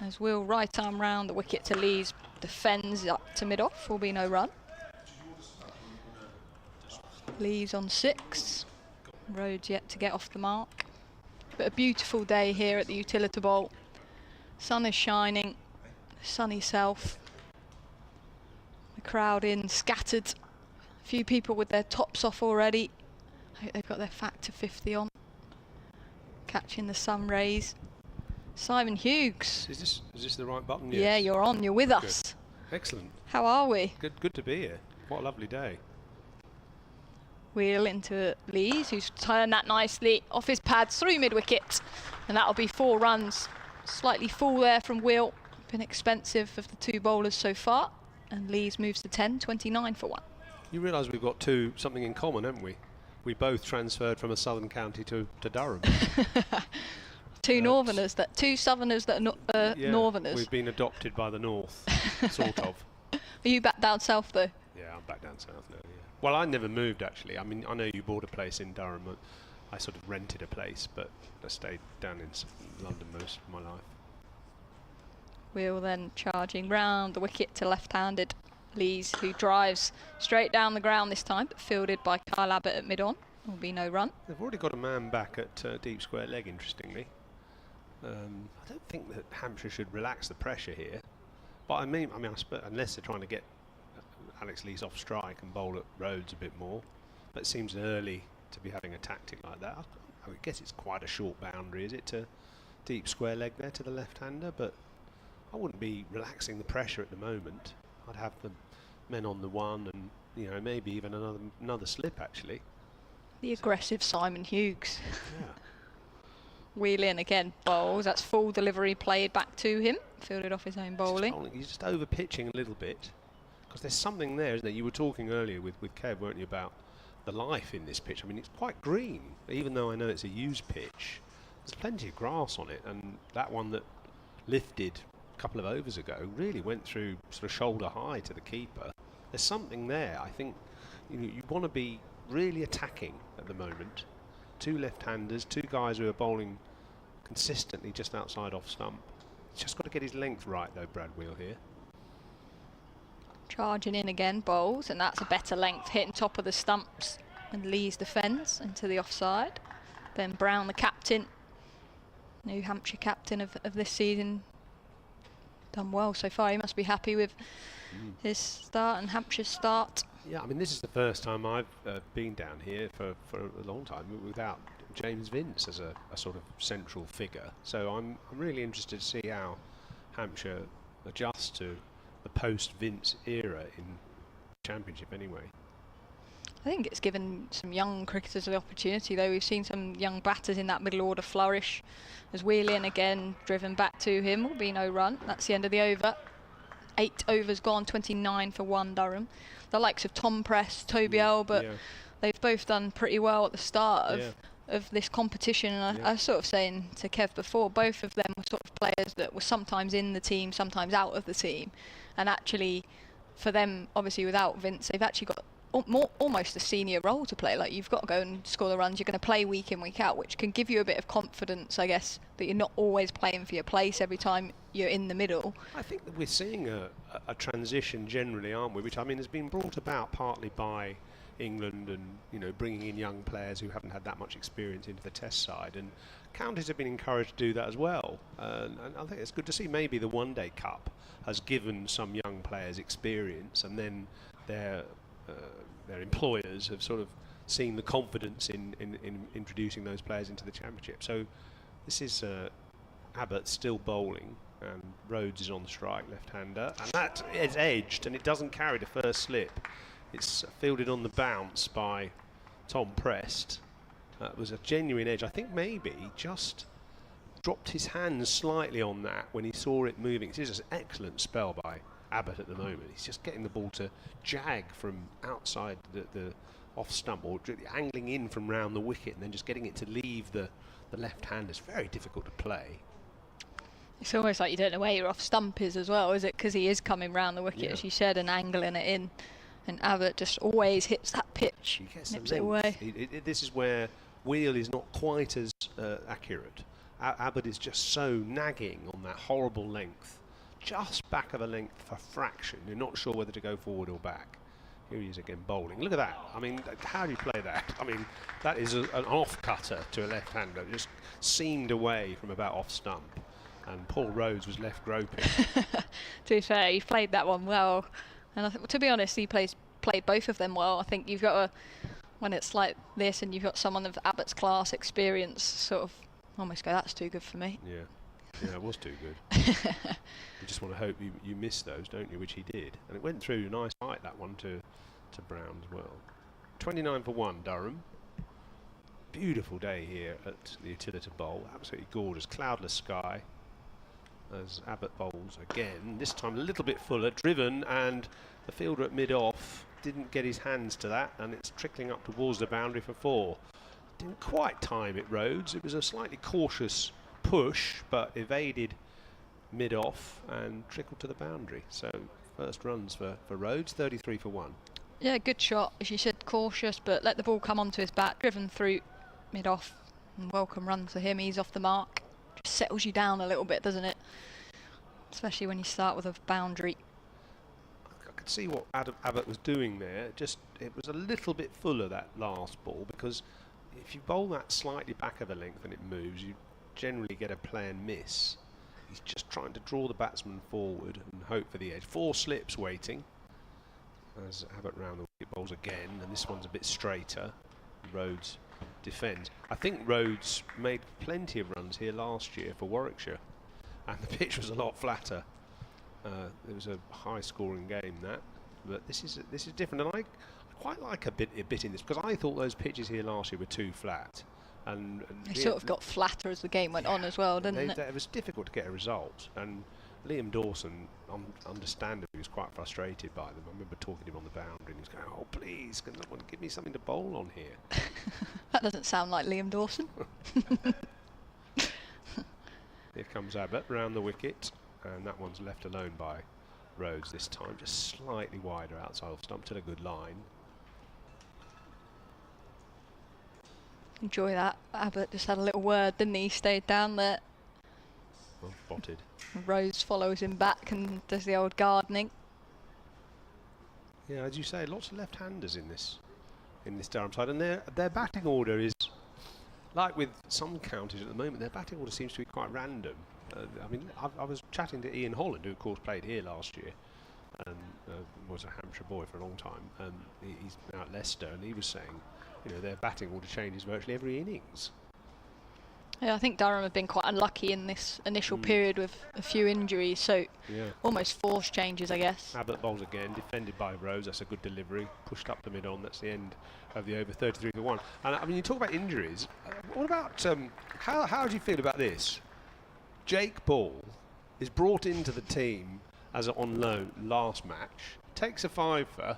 As Will right arm round the wicket to Lees, defends up to mid-off, will be no run. Lees on 6. Rhodes yet to get off the mark. But a beautiful day here at the Utilita Bowl. Sun is shining, sunny south. The crowd in, scattered. A few people with their tops off already. I hope they've got their factor 50 on. Catching the sun rays. Simon Hughes. Is this the right button? Yes. Yeah, you're on. You're with Good. us. Excellent. How are we? Good to be here. What a lovely day. Wheel into Lees, who's turned that nicely off his pads through mid-wicket. And that'll be 4 runs. Slightly full there from Will. Been expensive of the 2 bowlers so far. And Lees moves to 10, 29 for 1. You realise we've got something in common, haven't we? We both transferred from a southern county to Durham. 2 northerners, two southerners that are yeah, northerners. We've been adopted by the north, sort of. Are you back down south though? Yeah, I'm back down south now, yeah. Well, I never moved actually. I mean, I know you bought a place in Durham. I sort of rented a place, but I stayed down in London most of my life. Wheel then charging round the wicket to left-handed Lees, who drives straight down the ground this time, but fielded by Kyle Abbott at mid-on. Will be no run. They've already got a man back at deep square leg, interestingly. I don't think that Hampshire should relax the pressure here. But I mean, unless they're trying to get Alex Lees off strike and bowl at Rhodes a bit more. But it seems early to be having a tactic like that. I guess it's quite a short boundary, is it, to deep square leg there to the left-hander? But I wouldn't be relaxing the pressure at the moment. I'd have the men on the 1 and, maybe even another slip, actually. The aggressive Simon Hughes. Yeah. Wheel in again, bowls. That's full delivery played back to him. Fielded off his own bowling. He's just over pitching a little bit. Because there's something there, isn't there? You were talking earlier with Kev, weren't you, about the life in this pitch. I mean, it's quite green, even though I know it's a used pitch. There's plenty of grass on it, and that one that lifted a couple of overs ago really went through sort of shoulder high to the keeper. There's something there. I think you want to be really attacking at the moment. 2 left-handers, 2 guys who are bowling consistently just outside off stump. He's just got to get his length right though, Brad Wheel here. Charging in again, bowls, and that's a better length, hitting top of the stumps, and Lees defends into the offside. Ben Brown, the captain, new Hampshire captain of this season, done well so far. He must be happy with his start and Hampshire's start. Yeah, I mean, this is the first time I've been down here for a long time without James Vince as a sort of central figure. So I'm really interested to see how Hampshire adjusts to the post-Vince era in Championship anyway. I think it's given some young cricketers the opportunity, though. We've seen some young batters in that middle order flourish. As Whelan again driven back to him, will be no run. That's the end of the over. 8 overs gone, 29 for 1 Durham. The likes of Tom Press, Toby Albert, they've both done pretty well at the start of this competition. And I was sort of saying to Kev before, both of them were sort of players that were sometimes in the team, sometimes out of the team. And actually, for them, obviously without Vince, they've actually got almost a senior role to play. Like, you've got to go and score the runs, you're going to play week in, week out, which can give you a bit of confidence, I guess, that you're not always playing for your place every time you're in the middle. I think that we're seeing a transition generally, aren't we? Which, I mean, has been brought about partly by England and, you know, bringing in young players who haven't had that much experience into the test side, and counties have been encouraged to do that as well. And I think it's good to see. Maybe the One Day Cup has given some young players experience, and then their employers have sort of seen the confidence in introducing those players into the championship. So this is Abbott still bowling, and Rhodes is on the strike, left-hander, and that is edged, and it doesn't carry the first slip. It's fielded on the bounce by Tom Prest. It was a genuine edge. I think maybe he just dropped his hands slightly on that when he saw it moving. It is an excellent spell by Abbott at the moment. He's just getting the ball to jag from outside the off stump, or angling in from round the wicket, and then just getting it to leave the left hand. It's very difficult to play. It's almost like you don't know where your off stump is as well, is it? Because he is coming round the wicket, as you said, and angling it in. And Abbott just always hits that pitch, nips it away. This is where Wheel is not quite as accurate. Abbott is just so nagging on that horrible length, just back of a length for fraction. You're not sure whether to go forward or back. Here he is again bowling. Look at that. I mean, how do you play that? I mean, that is an off-cutter to a left-hander. Just seamed away from about off-stump. And Paul Rhodes was left groping. To be fair, he played that one well. And I think, to be honest, he played both of them well. I think you've got when it's like this and you've got someone of Abbott's class experience, sort of almost go, that's too good for me. Yeah, it was too good. You just want to hope you miss those, don't you? Which he did. And it went through a nice height, that one, to Brown as well. 29 for 1, Durham. Beautiful day here at the Utilita Bowl. Absolutely gorgeous. Cloudless sky as Abbott bowls again. This time a little bit fuller, driven, and the fielder at mid-off didn't get his hands to that, and it's trickling up towards the boundary for 4. Didn't quite time it, Rhodes. It was a slightly cautious push, but evaded mid-off and trickled to the boundary. So first runs for Rhodes, 33 for 1. Yeah, good shot. As you said, cautious, but let the ball come onto his bat, driven through mid-off, and welcome run for him. He's off the mark. Just settles you down a little bit, doesn't it? Especially when you start with a boundary. I could see what Abbott was doing there. Just it was a little bit fuller, that last ball, because if you bowl that slightly back of a length and it moves, you generally get a play and miss. He's just trying to draw the batsman forward and hope for the edge. 4 slips waiting as Abbott round the wicket bowls again, and this one's a bit straighter. Rhodes defends. I think Rhodes made plenty of runs here last year for Warwickshire, and the pitch was a lot flatter. It was a high-scoring game, that, but this is different, and I quite like a bit in this, because I thought those pitches here last year were too flat. And they sort of got flatter as the game went on as well, didn't it? It was difficult to get a result, and Liam Dawson, understandably, was quite frustrated by them. I remember talking to him on the boundary, and he was going, "Oh, please, can someone give me something to bowl on here?" That doesn't sound like Liam Dawson. Here comes Abbott round the wicket, and that one's left alone by Rhodes this time, just slightly wider outside off stump, to a good line. Enjoy that. Abbott just had a little word, didn't he? Stayed down there. Well spotted. Rose follows him back and does the old gardening. Yeah, as you say, lots of left-handers in this Durham side, and their batting order is like with some counties at the moment. Their batting order seems to be quite random. I mean, I was chatting to Ian Holland, who of course played here last year, and was a Hampshire boy for a long time. He's now at Leicester, and he was saying, you know, their batting order changes virtually every innings. Yeah, I think Durham have been quite unlucky in this initial period with a few injuries, so almost forced changes, I guess. Abbott bowls again, defended by Rose. That's a good delivery. Pushed up the mid-on. That's the end of the over, 33-1. And I mean, you talk about injuries. What about how do you feel about this? Jake Ball is brought into the team as on loan last match. Takes a fiver.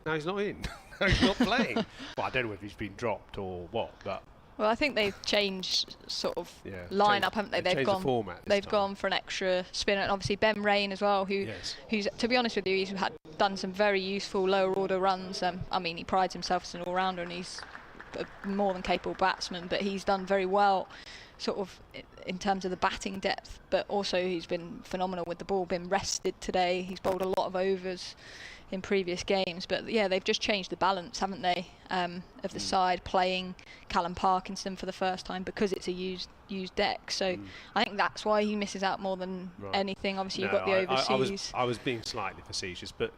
Now he's not in. Now he's not playing. Well, I don't know if he's been dropped or what, but. Well, I think they've changed sort of lineup, haven't they? They've gone. The format they've gone for an extra spinner, and obviously Ben Rain as well, who's, to be honest with you, he's done some very useful lower order runs. I mean, he prides himself as an all-rounder, and he's a more than capable batsman, but he's done very well, sort of in terms of the batting depth. But also, he's been phenomenal with the ball. Been rested today. He's bowled a lot of overs in previous games, but yeah, they've just changed the balance, haven't they, of the side, playing Callum Parkinson for the first time because it's a used deck. So I think that's why he misses out more than anything. Obviously, you've got the overseas. I was being slightly facetious, but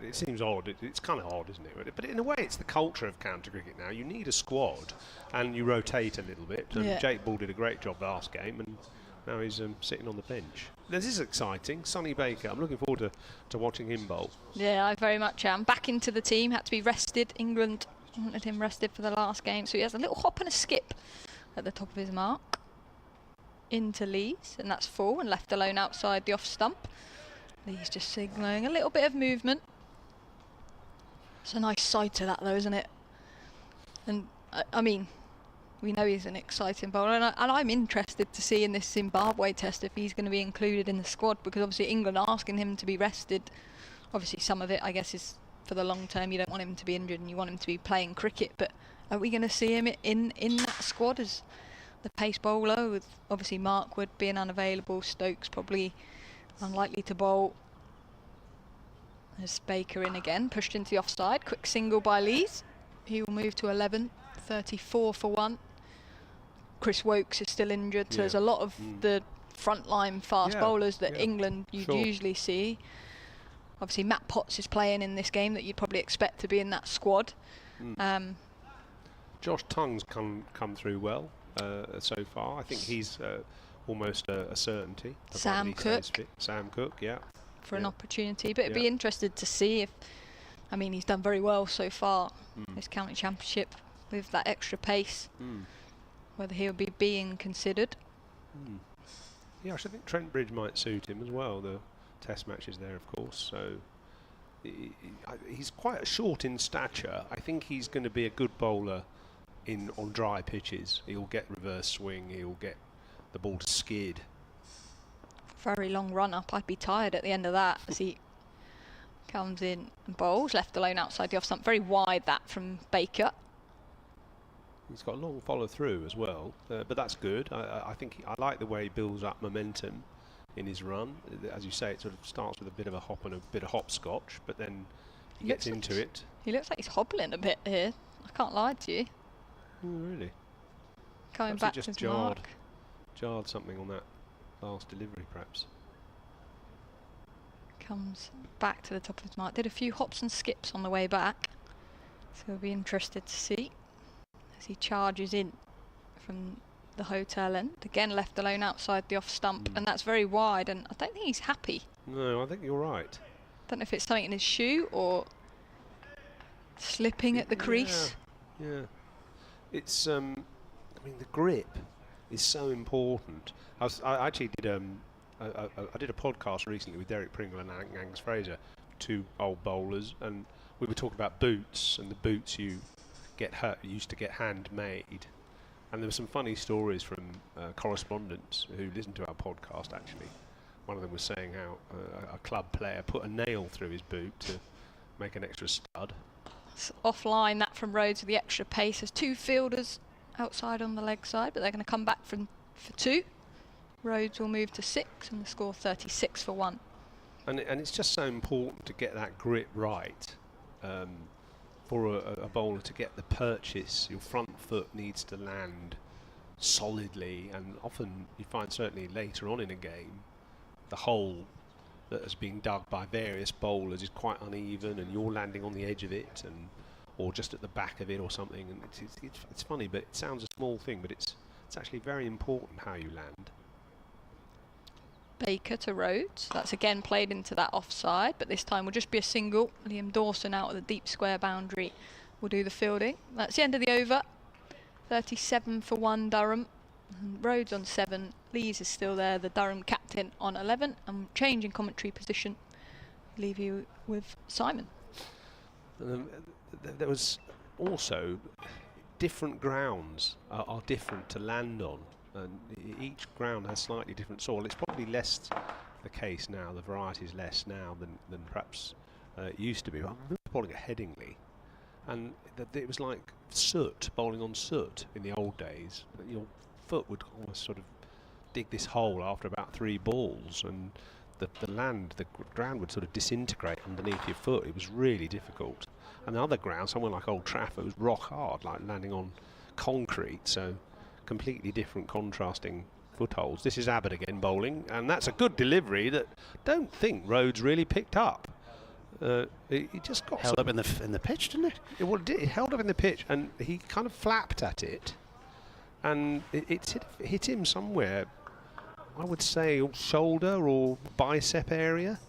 it seems odd. It's kind of odd, isn't it? But in a way, it's the culture of county cricket now. You need a squad, and you rotate a little bit. And Jake Ball did a great job last game, and now he's sitting on the bench. This is exciting. Sonny Baker, I'm looking forward to watching him bowl. Yeah, I very much am. Back into the team, had to be rested. England wanted him rested for the last game, so he has a little hop and a skip at the top of his mark. Into Lees, and that's full, and left alone outside the off stump. Lees just signalling a little bit of movement. It's a nice side to that though, isn't it? And I mean, we know he's an exciting bowler, and I'm interested to see in this Zimbabwe test if he's going to be included in the squad, because obviously England are asking him to be rested. Obviously some of it, I guess, is for the long term. You don't want him to be injured and you want him to be playing cricket, but are we going to see him in that squad as the pace bowler, with obviously Markwood being unavailable, Stokes probably unlikely to bowl? There's Baker in again, pushed into the offside. Quick single by Lees. He will move to 11, 34 for 1. Chris Wokes is still injured, so there's a lot of the frontline fast bowlers that England you'd usually see. Obviously Matt Potts is playing in this game that you'd probably expect to be in that squad. Josh Tongue's come through well so far. I think he's almost a certainty. Sam Cook, for an opportunity, but it'd be interested to see if, I mean, he's done very well so far this county championship with that extra pace. Whether he'll be being considered. Yeah, I should think Trent Bridge might suit him as well. The test matches there, of course. So he's quite short in stature. I think he's going to be a good bowler on dry pitches. He'll get reverse swing. He'll get the ball to skid. Very long run up. I'd be tired at the end of that as he comes in and bowls, left alone outside the off stump. Very wide that from Baker. He's got a long follow through as well, but that's good. I think I like the way he builds up momentum in his run. As you say, it sort of starts with a bit of a hop and a bit of hopscotch, but then he gets into it. He looks like he's hobbling a bit here. I can't lie to you. Really? Coming perhaps back he just to his mark. jarred something on that last delivery, perhaps. Comes back to the top of his mark. Did a few hops and skips on the way back, so we'll be interested to see as he charges in from the hotel end. Again left alone outside the off stump, and that's very wide, and I don't think he's happy. No, I think you're right. Don't know if it's something in his shoe or slipping at the crease. Yeah. It's I mean, the grip is so important. I actually did I did a podcast recently with Derek Pringle and Angus Fraser, two old bowlers, and we were talking about boots, and the boots used to get handmade. And there were some funny stories from correspondents who listened to our podcast, actually. One of them was saying how a club player put a nail through his boot to make an extra stud. It's offline that from Rhodes with the extra pace. There's two fielders outside on the leg side, but they're going to come back for 2. Rhodes will move to 6, and the score 36 for 1. And it's just so important to get that grip right. For a bowler to get the purchase, your front foot needs to land solidly, and often you find, certainly later on in a game, the hole that has been dug by various bowlers is quite uneven, and you're landing on the edge of it, or just at the back of it or something. And it's funny, but it sounds a small thing, but it's It's actually very important how you land. Baker to Rhodes. That's again played into that offside, but this time will just be a single. Liam Dawson out at the deep square boundary will do the fielding. That's the end of the over. 37 for 1 Durham. And Rhodes on 7. Lees is still there, the Durham captain on 11. And changing commentary position. Leave you with Simon. There was also different grounds are different to land on, and each ground has slightly different soil. It's probably less the case now, the variety is less now than perhaps it used to be. I remember bowling at Headingley, and it was like soot, bowling on soot in the old days. Your foot would almost sort of dig this hole after about 3 balls, and the ground would sort of disintegrate underneath your foot. It was really difficult. And the other ground, somewhere like Old Trafford, was rock hard, like landing on concrete, so completely different contrasting footholds. This is Abbott again bowling, and that's a good delivery that don't think Rhodes really picked up. He just got held up in the pitch, didn't it? It held up in the pitch, and he kind of flapped at it, and it hit him somewhere, I would say shoulder or bicep area,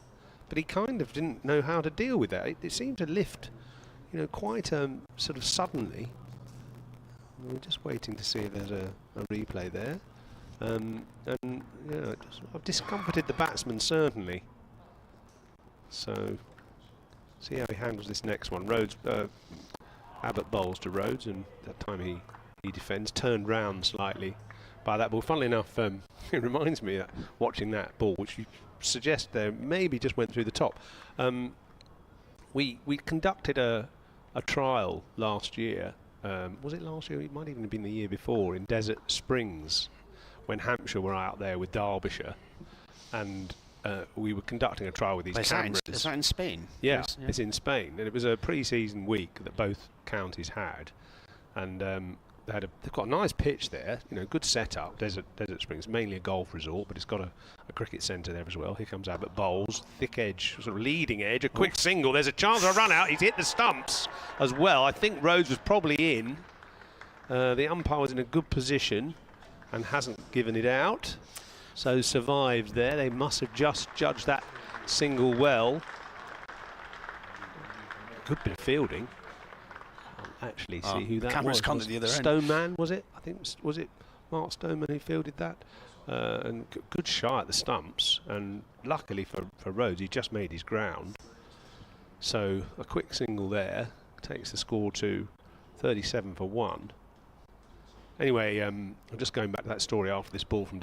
but he kind of didn't know how to deal with that. It seemed to lift, quite sort of suddenly. We're just waiting to see if there's a replay there, and I've discomforted the batsman certainly. So see how he handles this next one. Rhodes, Abbott bowls to Rhodes, and that time he defends, turned round slightly by that ball. Funnily enough, it reminds me that watching that ball, which you suggest there maybe just went through the top. We conducted a trial last year. Was it last year? It might even have been the year before, in Desert Springs, when Hampshire were out there with Derbyshire, and we were conducting a trial with these cameras. Is that in Spain? Yeah, it's in Spain, and it was a pre-season week that both counties had, and they've got a nice pitch there, good setup. Desert Springs, mainly a golf resort, but it's got a cricket centre there as well. Here comes Abbott bowls, thick edge, sort of leading edge, a quick single. There's a chance of a run out. He's hit the stumps as well. I think Rhodes was probably in. The umpire was in a good position and hasn't given it out, so survived there. They must have just judged that single well. Good bit of fielding. Actually see who that was. Gone to the other end. Stoneman, was it? I think was it Mark Stoneman who fielded that, and good shot at the stumps, and luckily for Rhodes, he just made his ground, so a quick single there takes the score to 37 for 1. Anyway, I'm just going back to that story after this ball from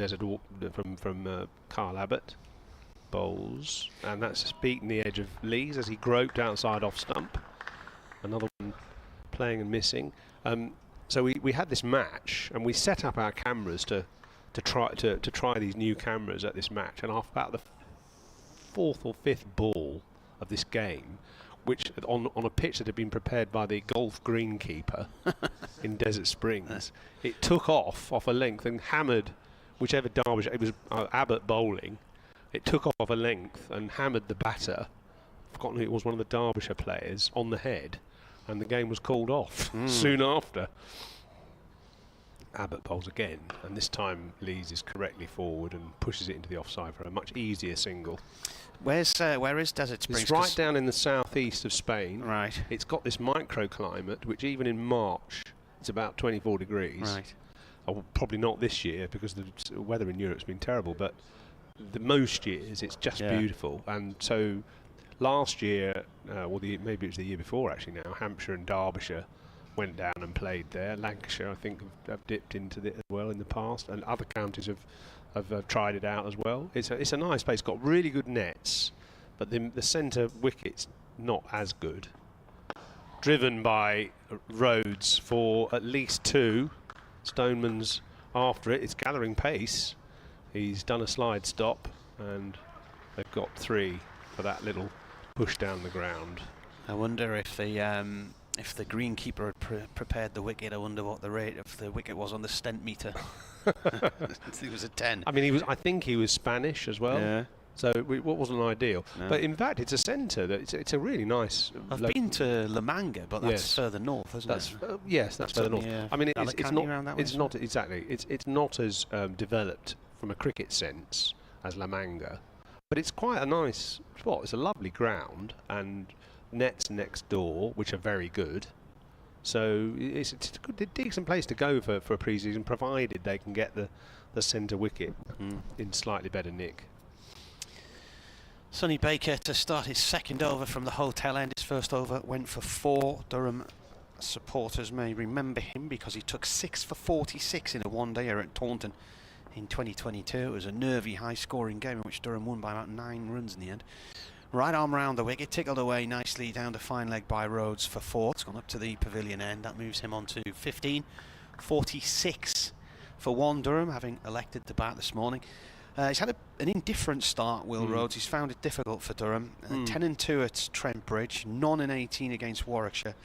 from Carl Abbott bowls, and that's beaten the edge of Lees as he groped outside off stump. Another one playing and missing. So we had this match, and we set up our cameras to try these new cameras at this match, and after about the 4th or 5th ball of this game, which on a pitch that had been prepared by the golf greenkeeper in Desert Springs, it took off a length and hammered whichever Derbyshire, it was Abbott bowling, it took off a length and hammered the batter, I've forgotten who it was, one of the Derbyshire players, on the head, and the game was called off soon after. Abbott bowls again, and this time Lees is correctly forward and pushes it into the offside for a much easier single. Where is Desert Springs? It's right down in the southeast of Spain. Right. It's got this microclimate, which even in March, it's about 24 degrees. Right. Oh, probably not this year because the weather in Europe's been terrible, but most years it's just beautiful. And so last year, maybe it was the year before actually now, Hampshire and Derbyshire went down and played there. Lancashire, I think, have dipped into it as well in the past, and other counties have tried it out as well. It's a nice place, got really good nets, but the centre wicket's not as good. Driven by Rhodes for at least 2. Stoneman's after it. It's gathering pace. He's done a slide stop, and they've got 3 for that little push down the ground. I wonder if the greenkeeper had prepared the wicket. I wonder what the rate of the wicket was on the stent meter. It was a 10. I mean, I think he was Spanish as well. Yeah. So what wasn't ideal. No. But in fact, it's a centre. It's a really nice... I've been to La Manga, but that's further north, isn't it? Yes, that's further north. Yeah. I mean, it's not not exactly. It's not as developed from a cricket sense as La Manga, but it's quite a nice spot. It's a lovely ground and nets next door, which are very good. So it's a good, decent place to go for a pre-season, provided they can get the centre wicket in slightly better nick. Sonny Baker to start his second over from the hotel end. His first over went for 4. Durham supporters may remember him because he took 6 for 46 in a one-dayer at Taunton in 2022. It was a nervy, high-scoring game in which Durham won by about 9 runs in the end. Right arm round the wicket, tickled away nicely down to fine leg by Rhodes for 4. It's gone up to the pavilion end. That moves him on to 15. 46 for 1. Durham, having elected to bat this morning. He's had an indifferent start, Will Rhodes. He's found it difficult for Durham. 10 and 2 at Trent Bridge, none in 18 against Warwickshire,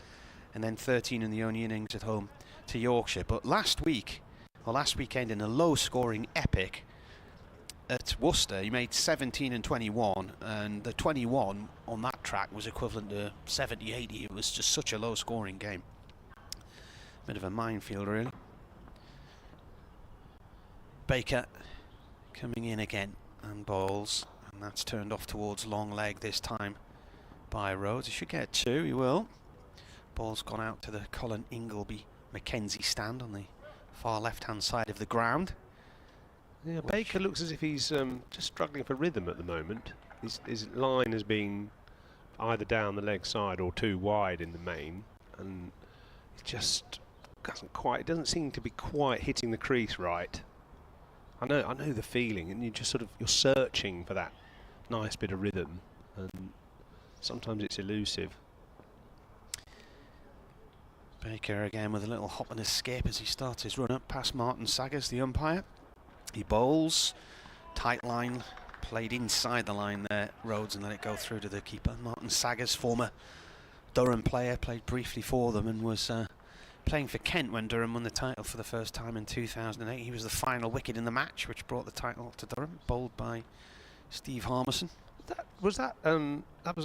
and then 13 in the only innings at home to Yorkshire. But last weekend in a low-scoring epic at Worcester, he made 17 and 21, and the 21 on that track was equivalent to 70, 80. It was just such a low-scoring game. Bit of a minefield, really. Baker coming in again and bowls, and that's turned off towards long leg this time by Rhodes. He should get 2, he will. Ball's gone out to the Colin Ingleby Mackenzie stand on the far left-hand side of the ground. Yeah, Baker looks as if he's just struggling for rhythm at the moment. His line has been either down the leg side or too wide in the main, and it just doesn't seem to be quite hitting the crease right. I know the feeling, and you're searching for that nice bit of rhythm, and sometimes it's elusive. Baker again with a little hop and escape as he starts his run up past Martin Saggers, the umpire. He bowls, tight line, played inside the line there, Rhodes, and let it go through to the keeper. Martin Saggers, former Durham player, played briefly for them and was playing for Kent when Durham won the title for the first time in 2008. He was the final wicket in the match which brought the title to Durham, bowled by Steve Harmison. That was at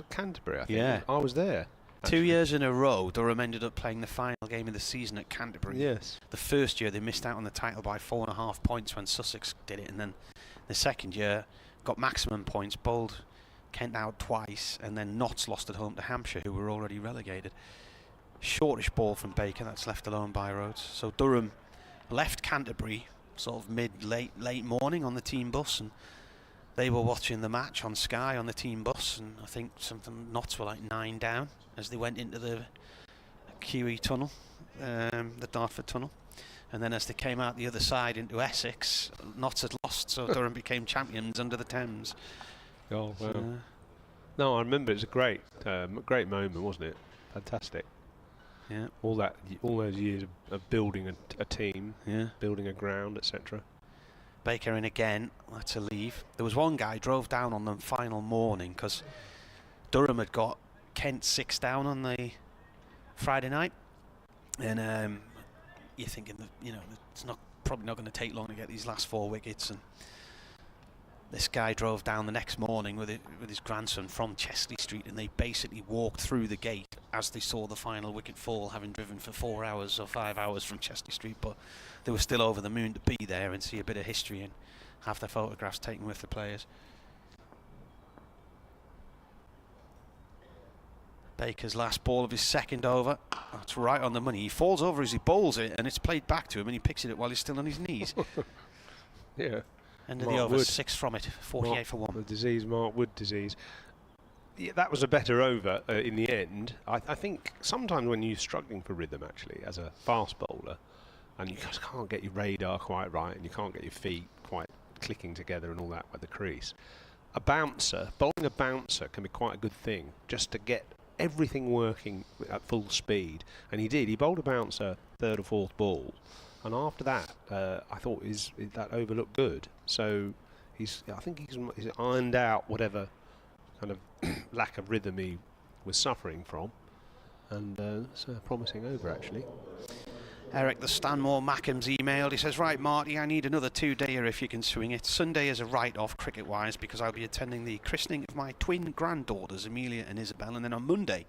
Canterbury, I think. Yeah. I was there. 2 years in a row, Durham ended up playing the final game of the season at Canterbury. Yes. The first year they missed out on the title by 4.5 points when Sussex did it, and then the second year got maximum points, bowled Kent out twice, and then Notts lost at home to Hampshire, who were already relegated. Shortish ball from Baker, that's left alone by Rhodes. So Durham left Canterbury sort of late morning on the team bus, and they were watching the match on Sky on the team bus, and I think Notts were like 9 down as they went into the QE tunnel, the Dartford tunnel, and then as they came out the other side into Essex, Notts had lost, so Durham became champions under the Thames. Oh, wow. No, I remember it was a great moment, wasn't it? Fantastic. Yeah. All those years of building a team, building a ground, etc. Baker in again, that's a leave. There was one guy drove down on the final morning because Durham had got Kent 6 down on the Friday night, and you're thinking that it's probably not going to take long to get these last 4 wickets, and this guy drove down the next morning with his grandson from Chesley Street, and they basically walked through the gate as they saw the final wicket fall, having driven for 4 hours or 5 hours from Chesley Street, but they were still over the moon to be there and see a bit of history and have their photographs taken with the players. Baker's last ball of his second over. That's right on the money. He falls over as he bowls it, and it's played back to him, and he picks it up while he's still on his knees. Yeah. End of the over, 6 from it, 48 for 1. The disease, Mark Wood disease. Yeah, that was a better over in the end. I think sometimes when you're struggling for rhythm, actually, as a fast bowler, and you just can't get your radar quite right, and you can't get your feet quite clicking together and all that with the crease, bowling a bouncer can be quite a good thing, just to get everything working at full speed. And he did. He bowled a bouncer, 3rd or 4th ball, and after that, I thought that over looked good. So I think he's ironed out whatever kind of lack of rhythm he was suffering from, and it's a promising over, actually. Eric the Stanmore Mackham's emailed. He says, right, Marty, I need another 2-dayer if you can swing it. Sunday is a write-off cricket-wise because I'll be attending the christening of my twin granddaughters, Amelia and Isabel, and then on Monday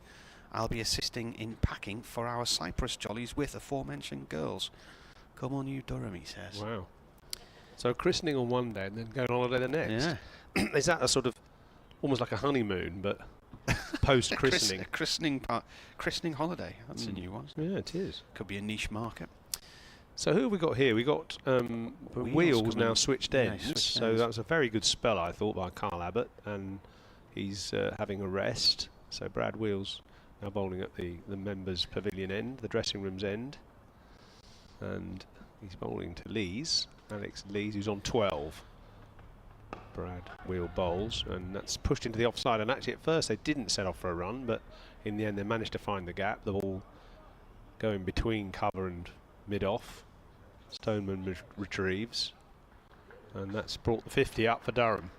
I'll be assisting in packing for our Cyprus jollies with aforementioned girls. Come on, you Durham, he says. Wow. So christening on one day and then go on holiday the next. Yeah. Is that a sort of almost like a honeymoon, but post-christening? Christening holiday. That's a new one. Yeah, it is. Could be a niche market. So who have we got here? We got Wheels now switched ends. Yeah, that was a very good spell, I thought, by Carl Abbott, and he's having a rest. So Brad Wheels now bowling at the members' pavilion end, the dressing room's end, and he's bowling to Lees, Alex Lees, who's on 12. Brad Wheel bowls, and that's pushed into the offside. And actually, at first they didn't set off for a run, but in the end they managed to find the gap. The ball going between cover and mid-off. Stoneman retrieves, and that's brought the 50 up for Durham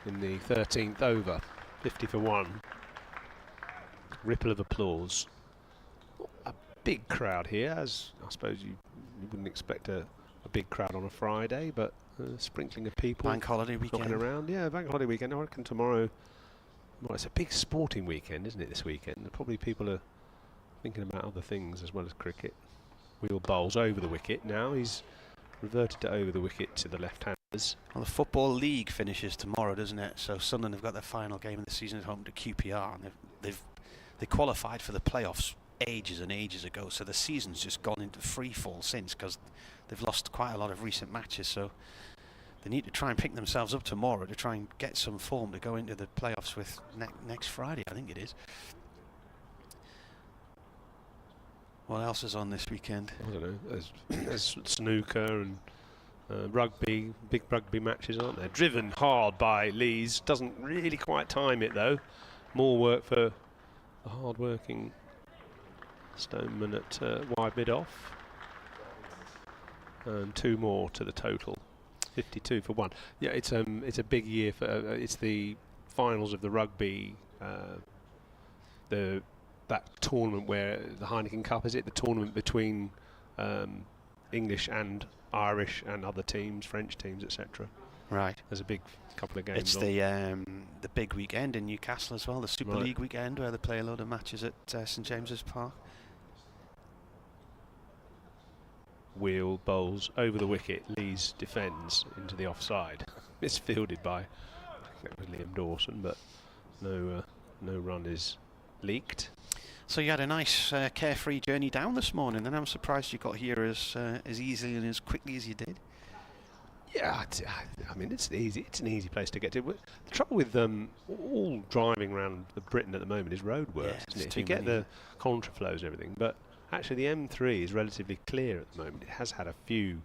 in the 13th over. 50 for 1. Ripple of applause. A big crowd here, as I suppose you wouldn't expect a big crowd on a Friday, but sprinkling of people. Bank holiday weekend. Knocking around. Yeah, bank holiday weekend. I reckon tomorrow. Well, it's a big sporting weekend, isn't it, this weekend? Probably people are thinking about other things as well as cricket. Wheel bowls over the wicket now. He's reverted to over the wicket to the left-handers. Well, the Football League finishes tomorrow, doesn't it? So Sunderland have got their final game of the season at home to QPR, and they qualified for the playoffs ages and ages ago. So the season's just gone into free fall since, because they've lost quite a lot of recent matches. So they need to try and pick themselves up tomorrow to try and get some form to go into the playoffs with next Friday, I think it is. What else is on this weekend? I don't know. There's snooker and rugby, big rugby matches, aren't there? Driven hard by Lees. Doesn't really quite time it though. More work for the hard-working Stoneman at wide mid-off. And 2 more to the total. 52 for 1. Yeah, it's a big year for. It's the finals of the rugby. That tournament where the Heineken Cup, is it? The tournament between English and Irish and other teams, French teams, etc. Right. There's a big couple of games. It's the big weekend in Newcastle as well, the Super League weekend, where they play a load of matches at St James's Park. Wheel bowls over the wicket. Lees defends into the offside. It's fielded by, I think that was Liam Dawson, but no run is leaked. So you had a nice carefree journey down this morning, and I'm surprised you got here as easily and as quickly as you did. Yeah, I mean it's easy. It's an easy place to get to. The trouble with all driving around Britain at the moment is roadworks, isn't it? You get the contraflows and everything, but actually the M3 is relatively clear at the moment. It has had a few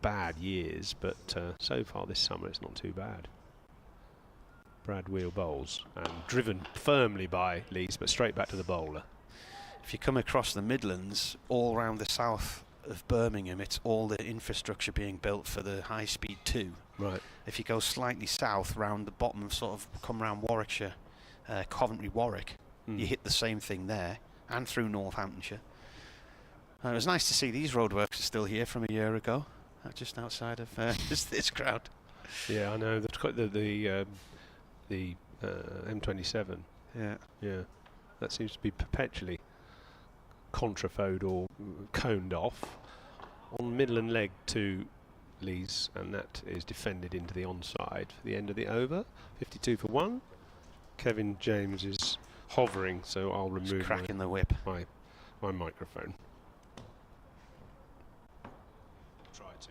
bad years, but so far this summer it's not too bad. Brad Wheel bowls and driven firmly by Lees, but straight back to the bowler. If you come across the Midlands, all around the south of Birmingham, it's all the infrastructure being built for the high speed 2. Right. If you go slightly south round the bottom, sort of come round Warwickshire, Coventry, Warwick, you hit the same thing there, and through Northamptonshire. It was nice to see these roadworks are still here from a year ago, just outside of this crowd. Yeah, I know. The M27. Yeah. That seems to be perpetually contrafoed or coned off. On Midland leg to Lees, and that is defended into the onside for the end of the over. 52 for 1. Kevin James is hovering, so I'll remove cracking the whip. my microphone. Try to.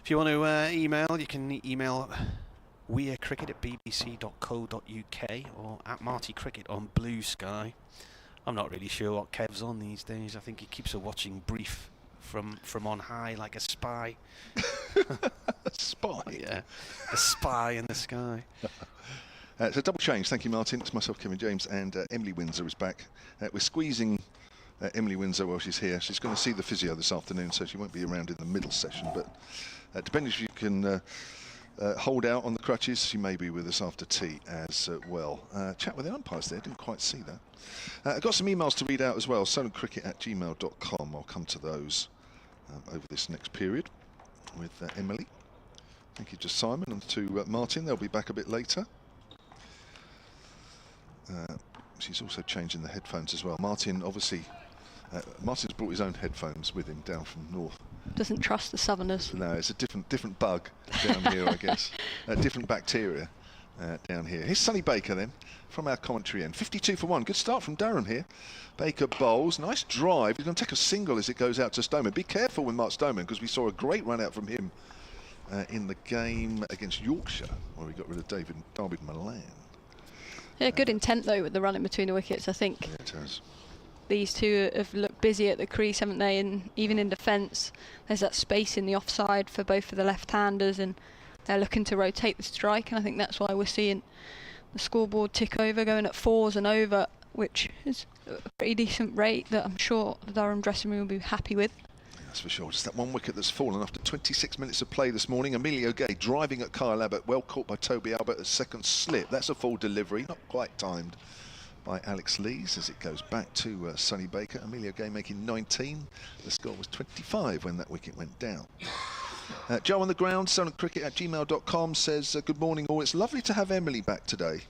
If you want to email, you can email wearecricket@bbc.co.uk or at Marty Cricket on Blue Sky. I'm not really sure what Kev's on these days. I think he keeps a watching brief from on high like a spy. A spy? Yeah, a spy in the sky. So double change. Thank you, Martin. It's myself, Kevin James, and Emily Windsor is back. We're squeezing Emily Windsor while she's here. She's going to see the physio this afternoon, so she won't be around in the middle session, but depending if you can hold out on the crutches. She may be with us after tea as well. Chat with the umpires there, didn't quite see that. I've got some emails to read out as well. solentcricket@gmail.com. I'll come to those over this next period with Emily. Thank you to Simon and to Martin. They'll be back a bit later. She's also changing the headphones as well. Martin, obviously, Martin's brought his own headphones with him down from north. Doesn't trust the Southerners. No, it's a different bug down here, I guess. Different bacteria down here. Here's Sonny Baker then, from our commentary end. 52 for 1. Good start from Durham here. Baker bowls. Nice drive. He's going to take a single as it goes out to Stoneman. Be careful with Mark Stoneman, because we saw a great run out from him in the game against Yorkshire, where we got rid of David Milan. Yeah, good intent though with the run in between the wickets. I think Yeah, it has. these two have looked busy at the crease, haven't they? And even in defence, there's that space in the offside for both of the left-handers, and they're looking to rotate the strike. And I think that's why we're seeing the scoreboard tick over, going at 4s and over, which is a pretty decent rate that I'm sure the Durham dressing room will be happy with. That's for sure. Just that one wicket that's fallen after 26 minutes of play this morning. Emilio Gay driving at Kyle Abbott, well caught by Toby Albert at second slip. That's a full delivery, not quite timed by Alex Lees as it goes back to Sonny Baker. Emilio Gay making 19. The score was 25 when that wicket went down. Joe on the ground, solentcricket@gmail.com says, good morning all. It's lovely to have Emily back today.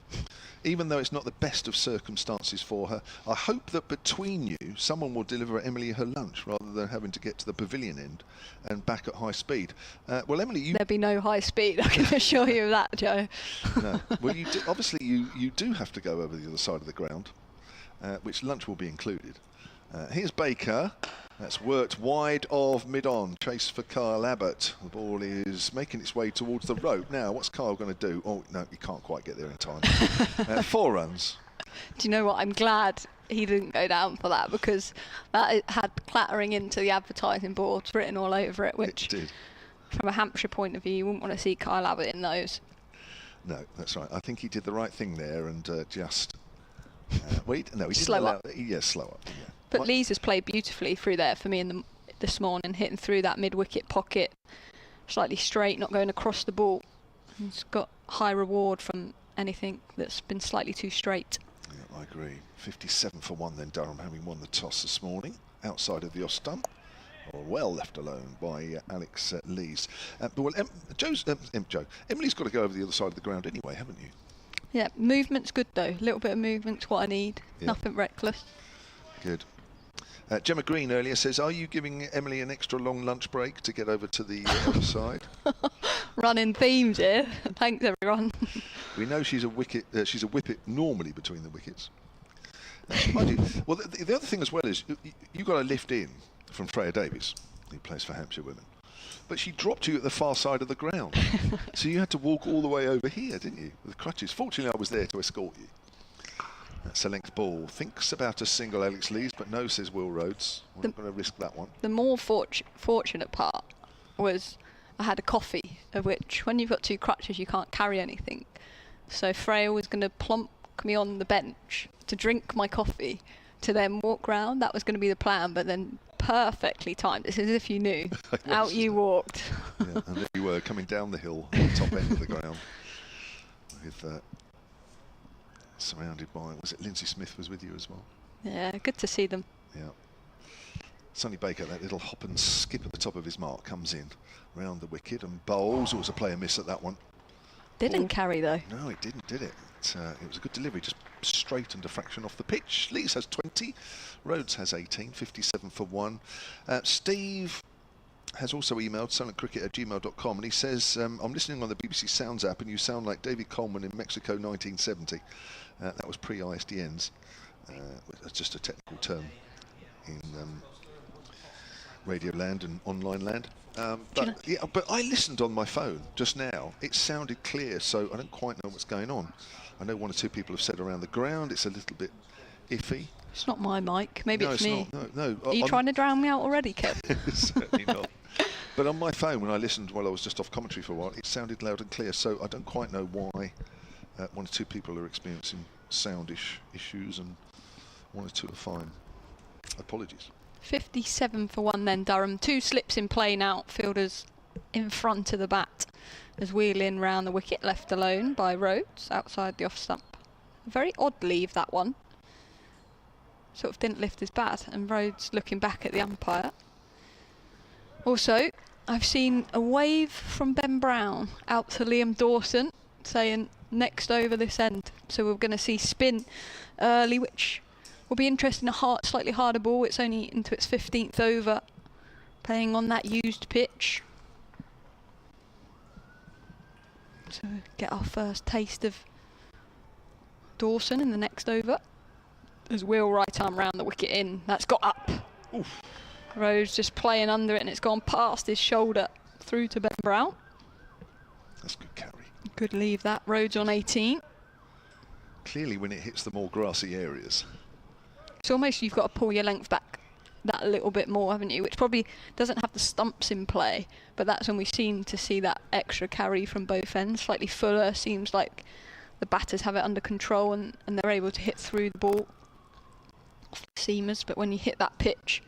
Even though it's not the best of circumstances for her, I hope that between you, someone will deliver Emily her lunch rather than having to get to the pavilion end and back at high speed. Well, Emily, you... There'll be no high speed, I can assure you of that, Joe. No. Well, obviously you do have to go over the other side of the ground, which lunch will be included. Here's Baker. That's worked wide of mid-on. Chase for Kyle Abbott. The ball is making its way towards the rope. Now, what's Kyle going to do? Oh, no, he can't quite get there in time. 4 runs. Do you know what? I'm glad he didn't go down for that, because that had clattering into the advertising boards written all over it, which, It did. from a Hampshire point of view, you wouldn't want to see Kyle Abbott in those. No, that's right. I think he did the right thing there and just... wait, no, he didn't Slow allow... up. Yeah, slow up. Yeah. But What? Lees has played beautifully through there for me this morning, hitting through that mid-wicket pocket, slightly straight, not going across the ball. He's got high reward from anything that's been slightly too straight. Yeah, I agree. 57 for 1 then, Durham having won the toss this morning, outside of the off stump. Or well left alone by Alex Lees. But well, Joe, Emily's got to go over the other side of the ground anyway, haven't you? Yeah, movement's good though. A little bit of movement's what I need. Yeah. Nothing reckless. Good. Gemma Green earlier says, are you giving Emily an extra long lunch break to get over to the other side? Running themes here. Thanks everyone. We know she's a whippet normally between the wickets. Mind you, well, the other thing as well is you got a lift in from Freya Davies, who plays for Hampshire Women. But she dropped you at the far side of the ground. So you had to walk all the way over here, didn't you, with crutches. Fortunately, I was there to escort you. That's a length ball. Thinks about a single, Alex Lees, but no, says Will Rhodes. I'm not going to risk that one. The more fortunate part was I had a coffee, of which when you've got 2 crutches you can't carry anything. So Freya was going to plonk me on the bench to drink my coffee, to then walk round. That was going to be the plan, but then perfectly timed. It's as if you knew. Out you walked. Yeah, and there you were coming down the hill at the top end of the ground with surrounded by, was it Lindsay Smith was with you as well? Yeah, good to see them. Yeah. Sonny Baker, that little hop and skip at the top of his mark, comes in round the wicket and bowls. Also play a miss at that one. Didn't carry though. No, it didn't, did it? It was a good delivery, just straight and a fraction off the pitch. Lees has 20, Rhodes has 18, 57 for 1. Steve has also emailed solentcricket@gmail.com, and he says, I'm listening on the BBC Sounds app and you sound like David Coleman in Mexico 1970. That was pre-ISDNs. That's just a technical term in radio land and online land. But I listened on my phone just now. It sounded clear, so I don't quite know what's going on. I know 1 or 2 people have said around the ground it's a little bit iffy. It's not my mic. Maybe it's me. No. Are you trying to drown me out already, Kev? Certainly not. But on my phone, when I listened while I was just off commentary for a while, it sounded loud and clear. So I don't quite know why 1 or 2 people are experiencing soundish issues, and 1 or 2 are fine. Apologies. 57 for 1 then, Durham. 2 slips in play now. Fielders in front of the bat. as wheel in round the wicket, left alone by Rhodes outside the off stump. A very odd leave, that one. Sort of didn't lift his bat, and Rhodes looking back at the umpire. Also, I've seen a wave from Ben Brown out to Liam Dawson saying next over this end. So we're going to see spin early, which will be interesting. A slightly harder ball. It's only into its 15th over, playing on that used pitch. So get our first taste of Dawson in the next over. As Will right arm round the wicket in. That's got up. Oof. Rhodes just playing under it, and it's gone past his shoulder through to Ben Brown. That's good carry. Good leave that. Rhodes on 18. Clearly when it hits the more grassy areas. It's almost you've got to pull your length back that a little bit more, haven't you? Which probably doesn't have the stumps in play, but that's when we seem to see that extra carry from both ends. Slightly fuller, seems like the batters have it under control and they're able to hit through the ball off the seamers. But when you hit that pitch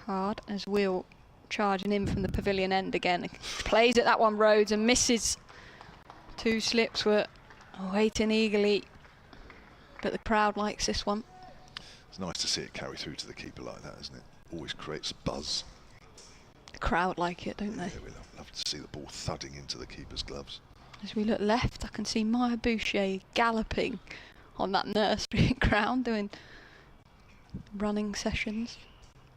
hard, as Will charging in from the pavilion end again, plays at that one, Rhodes, and misses. Two slips were waiting eagerly, but the crowd likes this one. It's nice to see it carry through to the keeper like that, isn't it? Always creates buzz. The crowd like it, don't they? Yeah, we love to see the ball thudding into the keeper's gloves. As we look left, I can see Maya Boucher galloping on that nursery ground, doing running sessions.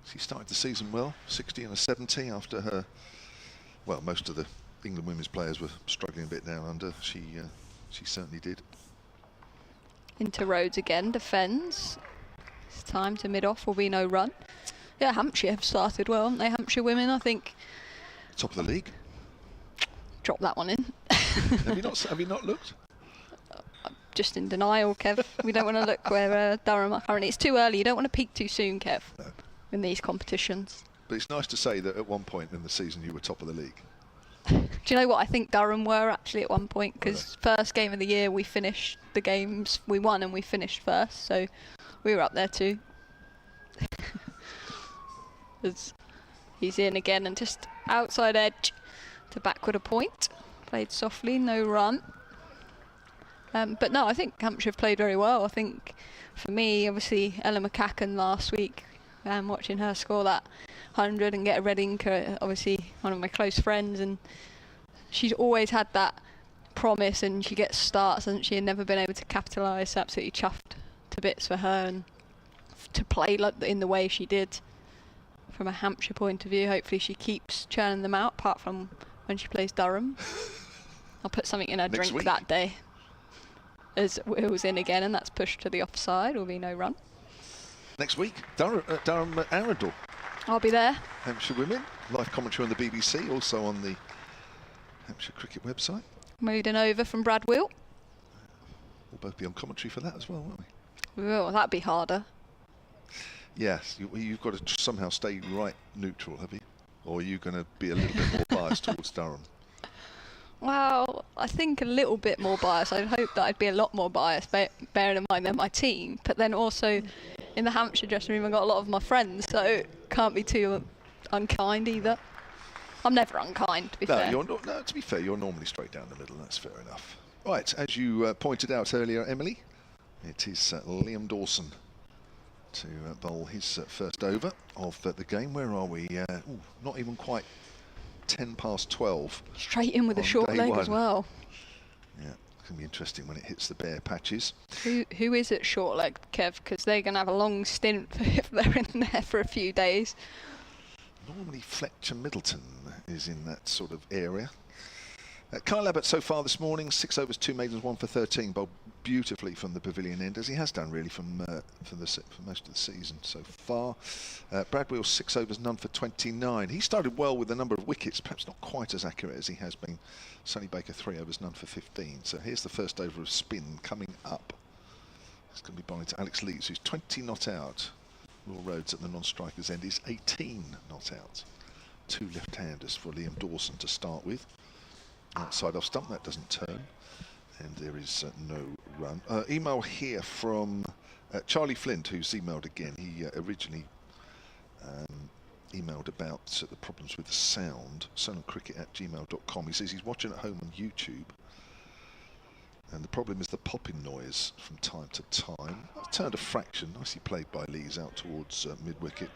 She started the season well, 60 and a 70 after her. Well, most of the England women's players were struggling a bit down under. She certainly did. Into Rhodes again, defends. This time to mid-off will be no run. Yeah, Hampshire have started well, haven't they? Hampshire women, I think. Top of the league. Drop that one in. Have you not looked? Just in denial, Kev. We don't want to look where Durham are currently. It's too early. You don't want to peak too soon, Kev, No. in these competitions. But it's nice to say that at one point in the season you were top of the league. Do you know what? I think Durham were actually at one point, because first game of the year we finished the games, we won and we finished first, so we were up there too. As he's in again and just outside edge to backward a point. Played softly, no run. But no, I think Hampshire have played very well. I think for me, obviously, Ella McCacken last week, watching her score that 100 and get a red inker, obviously one of my close friends, and she's always had that promise and she gets starts, hasn't she, and never been able to capitalise. Absolutely chuffed to bits for her, and to play like in the way she did from a Hampshire point of view. Hopefully she keeps churning them out, apart from when she plays Durham. I'll put something in her drink week. that day. As Will's in again, and that's pushed to the offside, will be no run. Next week, Durham Arundel. I'll be there. Hampshire women, live commentary on the BBC, also on the Hampshire Cricket website. Moving over from Brad Will. We'll both be on commentary for that as well, won't we? Oh, that'd be harder. Yes, you've got to somehow stay right neutral, have you? Or are you going to be a little bit more biased towards Durham? Well, I think a little bit more biased. I'd hope that I'd be a lot more biased, bearing in mind they're my team. But then also, in the Hampshire dressing room, I've got a lot of my friends, so can't be too unkind either. I'm never unkind, to be fair. No, to be fair, you're normally straight down the middle. That's fair enough. Right, as you pointed out earlier, Emily, it is Liam Dawson to bowl his first over of the game. Where are we? Not even quite 10 past 12. Straight in with a short leg as well. Yeah, it's going to be interesting when it hits the bare patches. Who is at short leg, Kev? Because they're going to have a long stint if they're in there for a few days. Normally Fletcher Middleton is in that sort of area. Kyle Abbott so far this morning, 6 overs, 2 maidens, 1 for 13, bowled beautifully from the pavilion end, as he has done really for most of the season so far. Brad Wheels, 6 overs, none for 29. He started well with a number of wickets, perhaps not quite as accurate as he has been. Sonny Baker, 3 overs, none for 15. So here's the first over of spin coming up. It's going to be bowling to Alex Lees, who's 20 not out. Will Rhodes at the non-strikers end is 18 not out. 2 left-handers for Liam Dawson to start with. Outside off stump, that doesn't turn, and there is no run. Email here from Charlie Flint, who's emailed again. He originally emailed about the problems with the sound. sonancricket@gmail.com. He says he's watching at home on YouTube, and the problem is the popping noise from time to time. Turned a fraction, nicely played by Lees out towards mid-wicket,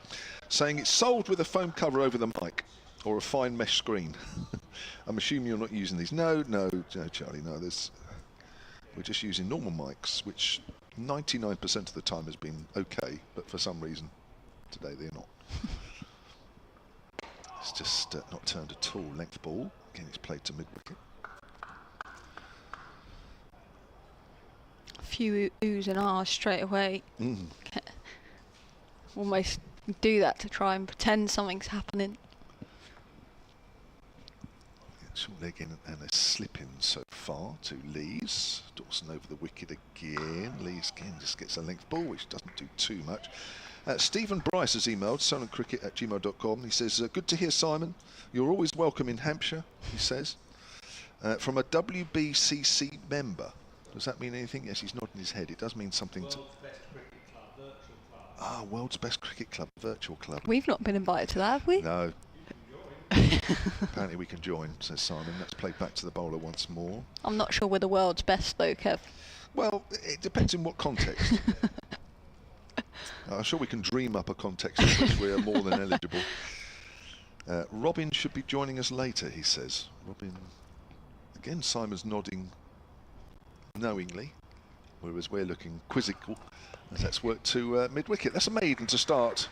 saying it's solved with a foam cover over the mic or a fine mesh screen. I'm assuming you're not using these. No, Charlie, no. We're just using normal mics, which 99% of the time has been okay, but for some reason today they're not. It's just not turned at all. Length ball. Again, it's played to mid-wicket. A few oohs and ahs straight away. Almost do that to try and pretend something's happening. Short leg in and a slip in so far to Lees. Dawson over the wicket again. Lees again just gets a length ball, which doesn't do too much. Stephen Bryce has emailed sonancricket@gmail.com. He says, good to hear, Simon. You're always welcome in Hampshire, he says. From a WBCC member. Does that mean anything? Yes, he's nodding his head. It does mean something to... World's Best Cricket Club, virtual club. We've not been invited to that, have we? No. Apparently we can join, says Simon. Let's play back to the bowler once more. I'm not sure we're the world's best though, Kev. Well, it depends in what context. I'm sure we can dream up a context in which we are more than eligible. Robin should be joining us later, he says. Robin, again, Simon's nodding knowingly, whereas we're looking quizzical as that's worked to mid-wicket. That's a maiden to start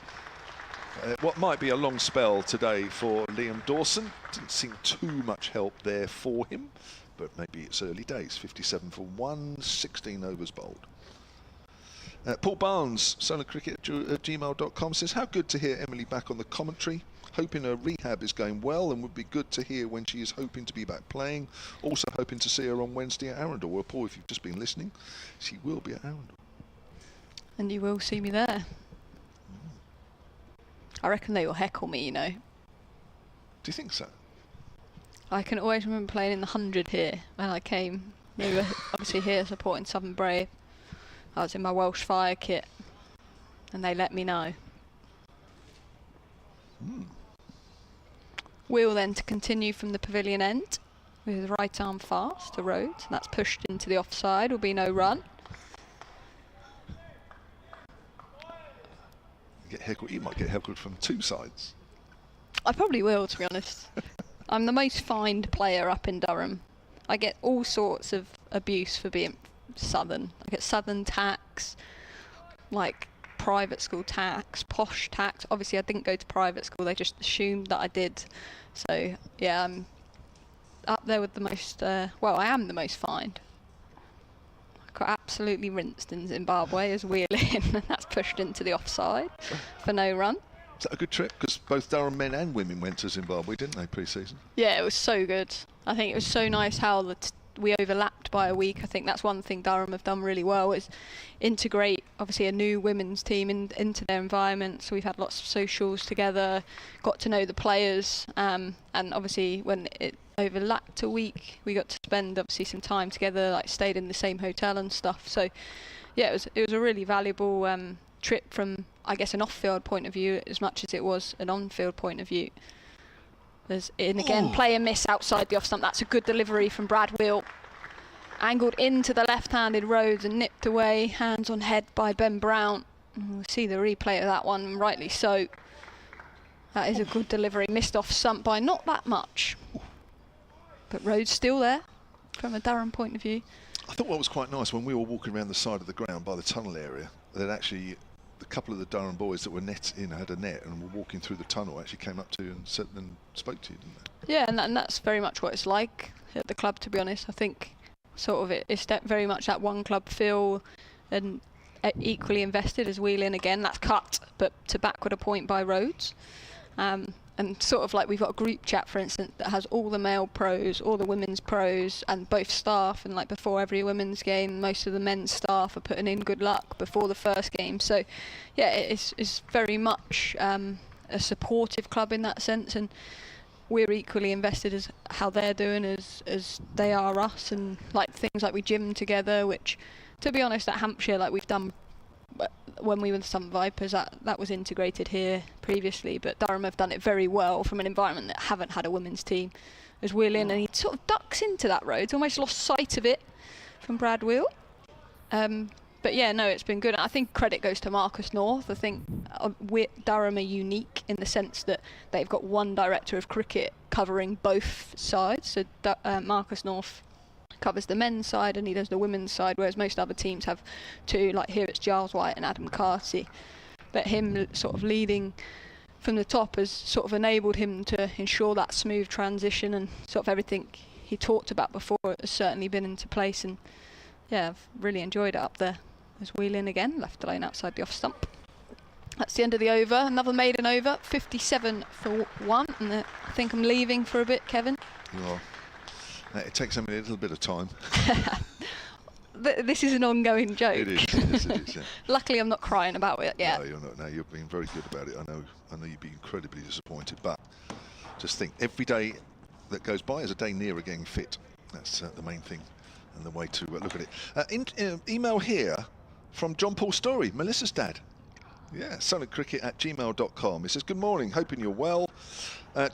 what might be a long spell today for Liam Dawson. Didn't seem too much help there for him, but maybe it's early days. 57 for 1, 16 overs bowled. Paul Barnes, sonancricket@gmail.com, says, how good to hear Emily back on the commentary. Hoping her rehab is going well, and would be good to hear when she is hoping to be back playing. Also hoping to see her on Wednesday at Arundel. Well, Paul, if you've just been listening, she will be at Arundel. And you will see me there. I reckon they will heckle me, you know. Do you think so? I can always remember playing in the 100 here when I came. We were obviously here supporting Southern Brave. I was in my Welsh Fire kit, and they let me know. Wheel then to continue from the pavilion end with his right arm fast to Rhodes, and that's pushed into the offside. Will be no run. Get heckled. You might get heckled from two sides. I probably will, to be honest. I'm the most fined player up in Durham. I get all sorts of abuse for being Southern. I get Southern tax, like private school tax, posh tax. Obviously I didn't go to private school, they just assumed that I did. So yeah, I'm up there with the most, well, I am the most fined. I got absolutely rinsed in Zimbabwe as wheeling, and that's pushed into the offside for no run. Is that a good trip? Because both Durham men and women went to Zimbabwe, didn't they, pre-season? Yeah, it was so good. I think it was so nice how we overlapped by a week. I think that's one thing Durham have done really well, is integrate obviously a new women's team into their environment. So we've had lots of socials together, got to know the players, and obviously when it overlapped a week, we got to spend obviously some time together, like stayed in the same hotel and stuff. So yeah, it was a really valuable trip from, I guess, an off-field point of view as much as it was an on-field point of view. Player miss outside the off-stump. That's a good delivery from Brad Wheel. Angled into the left-handed Rhodes and nipped away, hands on head by Ben Brown. We'll see the replay of that one, and rightly so. That is a good delivery. Missed off stump by not that much. But Rhodes still there from a Durham point of view. I thought what was quite nice when we were walking around the side of the ground by the tunnel area, that actually a couple of the Durham boys that were had a net and were walking through the tunnel actually came up to you and spoke to you, didn't they? Yeah, and that's very much what it's like at the club, to be honest. I think sort of it's very much that one club feel, and equally invested as Wheeling again. That's cut, but to backward a point by Rhodes. And sort of like we've got a group chat, for instance, that has all the male pros, all the women's pros, and both staff. And like before every women's game, most of the men's staff are putting in good luck before the first game. So yeah, it's very much a supportive club in that sense, and we're equally invested as how they're doing as they are us. And like things like we gym together, which to be honest at Hampshire, like we've done when we were the Sun Vipers, that was integrated here previously, but Durham have done it very well from an environment that haven't had a women's team. As Wheel in, and he sort of ducks into that road, almost lost sight of it from Brad Wheel. But yeah, no, it's been good. I think credit goes to Marcus North. I think Durham are unique in the sense that they've got one director of cricket covering both sides. So Marcus North covers the men's side and he does the women's side, whereas most other teams have two, like here it's Giles White and Adam Carty. But him sort of leading from the top has sort of enabled him to ensure that smooth transition, and sort of everything he talked about before has certainly been into place. And yeah, I've really enjoyed it up there. There's Wheeling again, left alone outside the off stump. That's the end of the over. Another maiden over, 57 for 1. And I think I'm leaving for a bit, Kevin. Well, it takes somebody a little bit of time. This is an ongoing joke. It is. Yes, it is, yeah. Luckily, I'm not crying about it yet. No, you're not. No, you're being very good about it. I know you'd be incredibly disappointed, but just think every day that goes by is a day nearer getting fit. That's the main thing, and the way to look at it. Email here from John Paul Story, Melissa's dad. Yeah, solidcricket@gmail.com. He says, good morning, hoping you're well.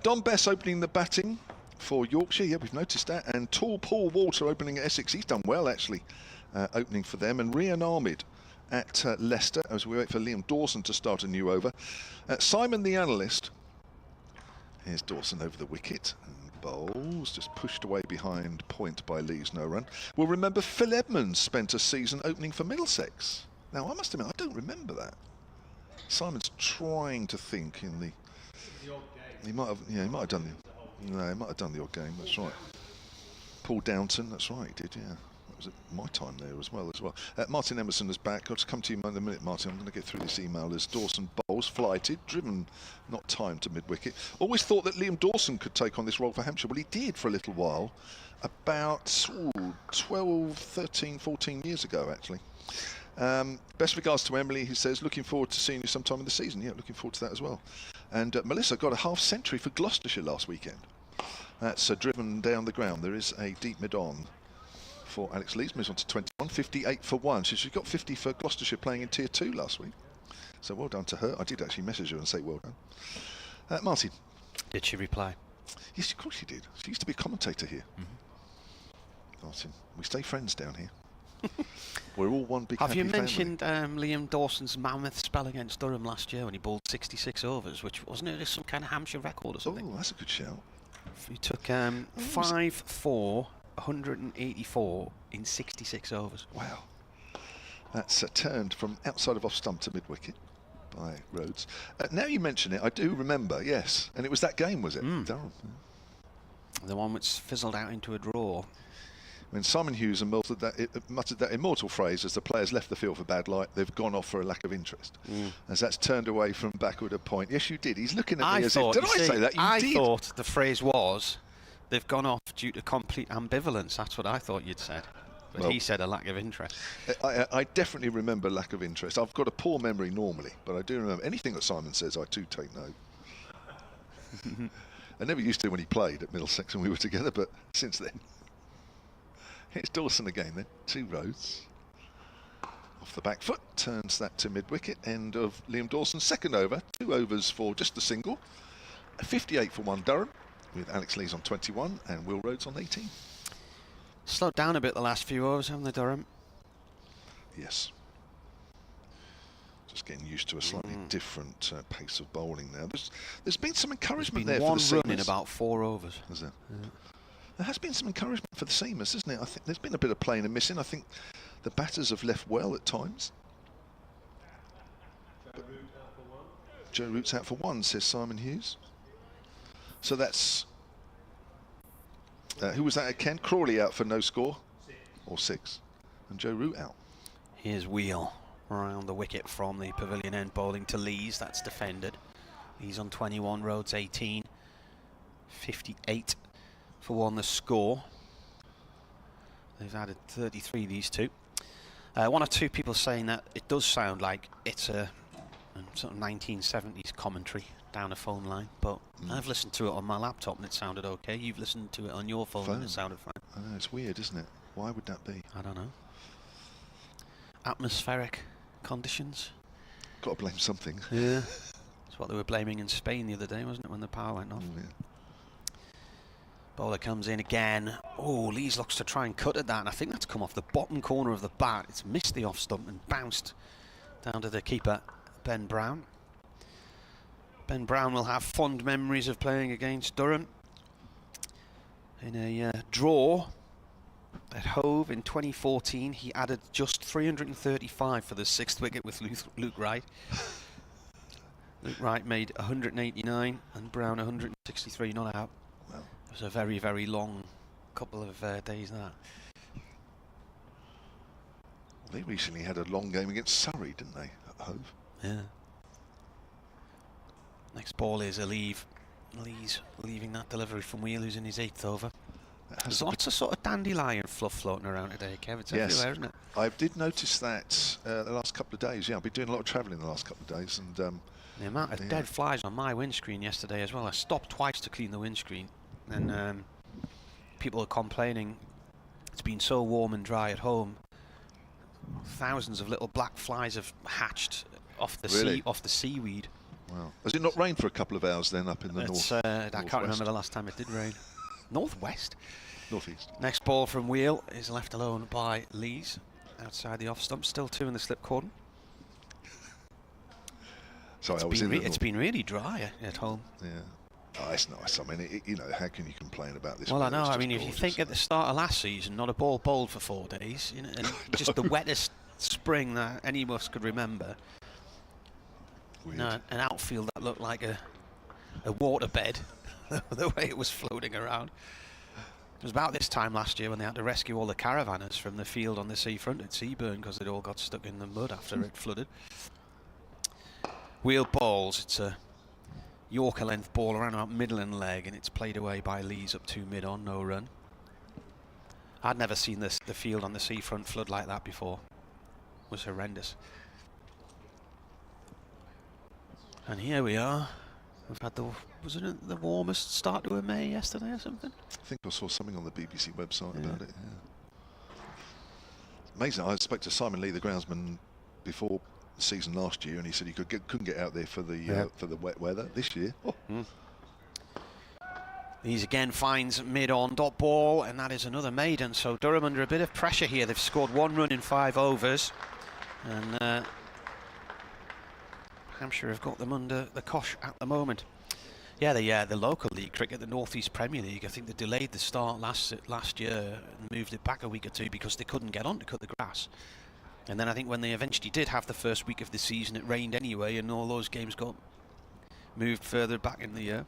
Don Bess opening the batting for Yorkshire. Yeah, we've noticed that. And tall Paul Walter opening at Essex. He's done well, actually, opening for them. And Rian Ahmed at Leicester, as we wait for Liam Dawson to start a new over. Simon the analyst. Here's Dawson over the wicket. And bowls just pushed away behind point by Lee's no run. We'll remember Phil Edmonds spent a season opening for Middlesex. Now, I must admit, I don't remember that. Simon's trying to think in the... He might have, yeah, he might have done the... No, he might have done the odd game, that's right. Paul Downton, that's right, he did, yeah. That was at my time there as well. Martin Emerson is back. I'll just come to you in a minute, Martin. I'm going to get through this email. As Dawson bowls, flighted, driven, not timed to mid-wicket. Always thought that Liam Dawson could take on this role for Hampshire. Well, he did for a little while, about 12, 13, 14 years ago, actually. Best regards to Emily, he says, looking forward to seeing you sometime in the season. Yeah, looking forward to that as well. And Melissa got a half century for Gloucestershire last weekend. That's driven down the ground. There is a deep mid-on for Alex Lees, moves on to 21, 58 for 1. So she got 50 for Gloucestershire playing in Tier 2 last week. So well done to her. I did actually message her and say well done. Martin. Did she reply? Yes, of course she did. She used to be a commentator here. Mm-hmm. Martin, we stay friends down here. We're all one big happy family. Have you mentioned Liam Dawson's mammoth spell against Durham last year when he bowled 66 overs, which wasn't it some kind of Hampshire record or something? Oh, that's a good shout. He took 5 for 184 in 66 overs. Wow. That's turned from outside of off stump to mid-wicket by Rhodes. Now you mention it, I do remember, yes. And it was that game, was it? Durham. The one which fizzled out into a draw. When Simon Hughes muttered that immortal phrase, as the players left the field for bad light, they've gone off for a lack of interest. As that's turned away from backward a point. Yes, you did. He's looking at me as if, did I say that? You did. I thought the phrase was, they've gone off due to complete ambivalence. That's what I thought you'd said. But well, he said a lack of interest. I definitely remember lack of interest. I've got a poor memory normally, but I do remember anything that Simon says, I do take note. I never used to when he played at Middlesex and we were together, but since then. It's Dawson again then, 2 Rhodes. Off the back foot, turns that to mid-wicket. End of Liam Dawson's second over. 2 overs for just the single. 58 for 1 Durham, with Alex Lees on 21 and Will Rhodes on 18. Slowed down a bit the last few overs, haven't they, Durham? Yes. Just getting used to a slightly different pace of bowling now. There's been some encouragement there for the seamers. One run in about 4 overs. Is there? Yeah. There has been some encouragement for the seamers, isn't it? I think there's been a bit of playing and missing. I think the batters have left well at times. Joe Root's out for 1, says Simon Hughes. So that's... who was that, Ken? Crawley out for no score? 6. Or 6. And Joe Root out. Here's Wheel around the wicket from the pavilion end, bowling to Lees. That's defended. Lees on 21, Rhodes 18. 58 for 1 the score. They've added 33, these two. 1 or 2 people saying that it does sound like it's a sort of 1970s commentary down a phone line, but I've listened to it on my laptop and it sounded okay. You've listened to it on your phone and it sounded fine. I know, it's weird, isn't it? Why would that be? I don't know. Atmospheric conditions. Got to blame something. Yeah. That's what they were blaming in Spain the other day, wasn't it, when the power went off? Yeah. Bowler comes in again. Oh, Lees looks to try and cut at that, and I think that's come off the bottom corner of the bat. It's missed the off stump and bounced down to the keeper, Ben Brown. Ben Brown will have fond memories of playing against Durham in a draw at Hove in 2014. He added just 335 for the 6th wicket with Luke Wright. Luke Wright made 189 and Brown 163 not out. Wow. It was a very, very long couple of days that. They recently had a long game against Surrey, didn't they, at Hove? Yeah. Next ball is a leave. Lee's leaving that delivery from Wheel, who's in his 8th over. There's lots of sort of dandelion fluff floating around today, Kev. It's everywhere, isn't it? I did notice that the last couple of days. Yeah, I've been doing a lot of travelling the last couple of days, and the amount of dead flies on my windscreen yesterday as well. I stopped twice to clean the windscreen, and people are complaining it's been so warm and dry at home. Thousands of little black flies have hatched off the off the seaweed. Wow. Has it not rained for a couple of hours then up in the north? I can't remember the last time it did rain. Northwest? Northeast. Next ball from Wheel is left alone by Lees outside the off stump. Still 2 in the slip cordon. Sorry, it's been really dry at home. Yeah. Oh, it's nice. I mean, you know, how can you complain about this? Well, I know. I mean, if you think at the start of last season, not a ball bowled for 4 days, you know, and just the wettest spring that any of us could remember. Weird. No, an outfield that looked like a waterbed, the way it was floating around. It was about this time last year when they had to rescue all the caravanners from the field on the seafront at Seaburn because they'd all got stuck in the mud after it flooded. Wheel balls. It's a Yorker length ball around about middle and leg, and it's played away by Lees up to mid-on, no run. I'd never seen the field on the seafront flood like that before. It was horrendous. And here we are. We've had was it the warmest start to a May yesterday or something? I think I saw something on the BBC website about it. Yeah. Amazing. I spoke to Simon Lee, the groundsman, before the season last year, and he said he couldn't get out there for the wet weather this year. Oh. These again finds mid-on dot ball, and that is another maiden. So Durham under a bit of pressure here. They've scored 1 run in 5 overs, and Hampshire have got them under the cosh at the moment. Yeah, the local league cricket, the North East Premier League, I think they delayed the start last year and moved it back a week or 2 because they couldn't get on to cut the grass. And then I think when they eventually did have the first week of the season, it rained anyway, and all those games got moved further back in the year.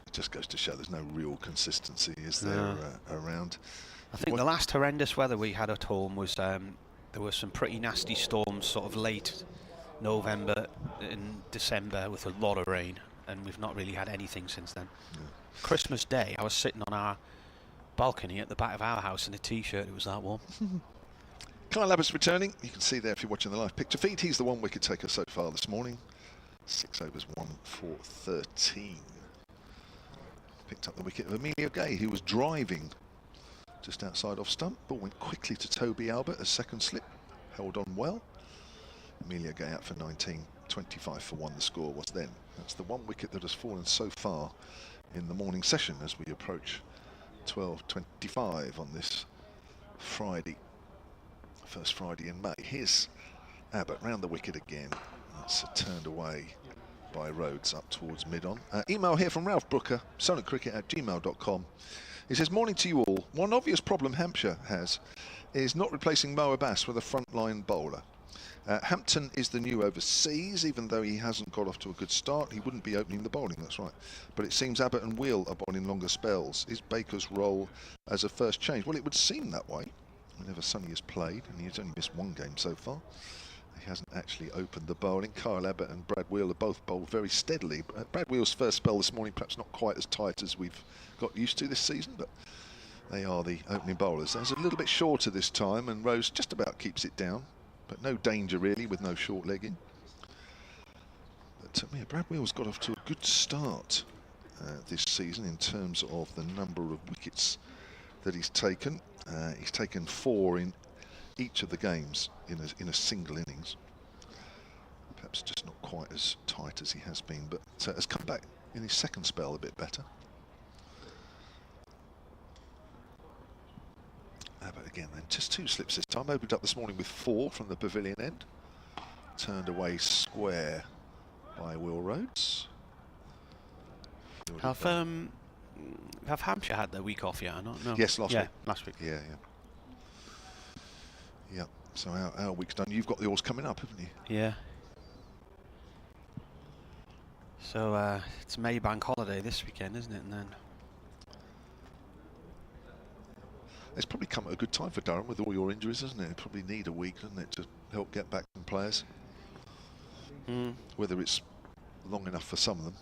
It just goes to show there's no real consistency, is there, around? I think the last horrendous weather we had at home was there were some pretty nasty storms sort of late November and December with a lot of rain, and we've not really had anything since then. Yeah. Christmas Day, I was sitting on our balcony at the back of our house in a t-shirt. It was that warm. Kyle Abbott's returning. You can see there if you're watching the live picture feed. He's the 1 wicket taker so far this morning. 6 overs, 1 for 13. Picked up the wicket of Emilio Gay, who was driving just outside off stump. Ball went quickly to Toby Albert as second slip. Held on well. Emilio Gay out for 19. 25 for 1 the score was then. That's the 1 wicket that has fallen so far in the morning session as we approach 12:25 on this Friday. First Friday in May. Here's Abbott round the wicket again. It's turned away by Rhodes up towards mid-on. Email here from Ralph Brooker, soniccricket@gmail.com. He says, morning to you all. One obvious problem Hampshire has is not replacing Mo Abbas with a frontline bowler. Hampton is the new overseas, even though he hasn't got off to a good start. He wouldn't be opening the bowling, that's right. But it seems Abbott and Wheel are bowling longer spells. Is Baker's role as a first change? Well, it would seem that way whenever Sonny has played, and he's only missed 1 game so far. He hasn't actually opened the bowling. Kyle Abbott and Brad Wheel are both bowled very steadily. Brad Wheel's first spell this morning, perhaps not quite as tight as we've got used to this season, but they are the opening bowlers. There's a little bit shorter this time, and Rose just about keeps it down. But no danger really with no short legging. But yeah, Brad Wheel's got off to a good start this season in terms of the number of wickets that he's taken. He's taken 4 in each of the games in a single innings. Perhaps just not quite as tight as he has been, but has come back in his second spell a bit better. But again, then just 2 slips this time. Opened up this morning with 4 from the pavilion end. Turned away square by Will Rhodes. Have Hampshire had their week off yet? I don't know. Yes, last week. Last week. Yeah. So our week's done. You've got yours coming up, haven't you? Yeah. So it's May Bank holiday this weekend, isn't it? And then it's probably come at a good time for Durham with all your injuries, doesn't it? You probably need a week, doesn't it, to help get back some players. Whether it's long enough for some of them.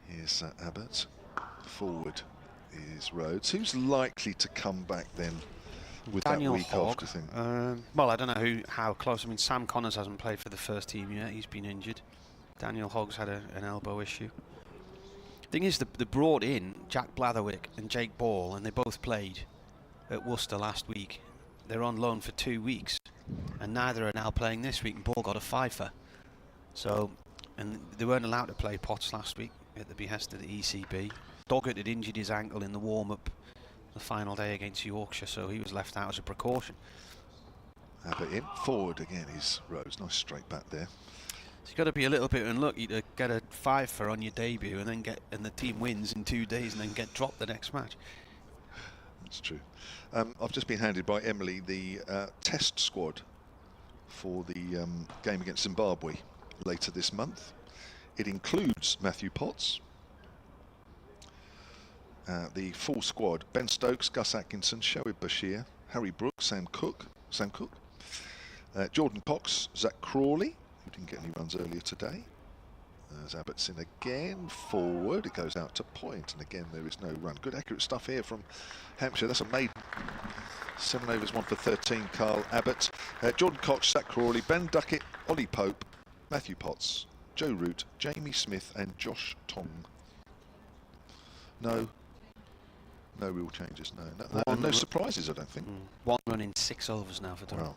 Here's Abbott. Forward is Rhodes. Who's likely to come back then with Daniel that week Hogg, off, do you think? well, I don't know how close. I mean, Sam Connors hasn't played for the first team yet. He's been injured. Daniel Hogg's had an elbow issue. Thing is, they brought in Jack Blatherwick and Jake Ball, and they both played at Worcester last week. They're on loan for 2 weeks, and neither are now playing this week, and Ball got a fifer. So, and they weren't allowed to play Potts last week at the behest of the ECB. Doggett had injured his ankle in the warm-up the final day against Yorkshire, so he was left out as a precaution. Abbott in. Forward again is Rhodes. Nice straight back there. So you've got to be a little bit unlucky to get a fifer on your debut and then the team wins in 2 days and then get dropped the next match. That's true. I've just been handed by Emily the test squad for the game against Zimbabwe later this month. It includes Matthew Potts, the full squad: Ben Stokes, Gus Atkinson, Shoaib Bashir, Harry Brooks, Sam Cook, Jordan Cox, Zach Crawley, who didn't get any runs earlier today. There's Abbott's in again. Forward, it goes out to point, and again there is no run. Good accurate stuff here from Hampshire. That's a maiden. 7 overs, 1 for 13. Carl Abbott, Jordan Cox, Zach Crawley, Ben Duckett, Ollie Pope, Matthew Potts, Joe Root, Jamie Smith, and Josh Tong. No real changes. No surprises, I don't think. 1 run in 6 overs now for Durham. Wow.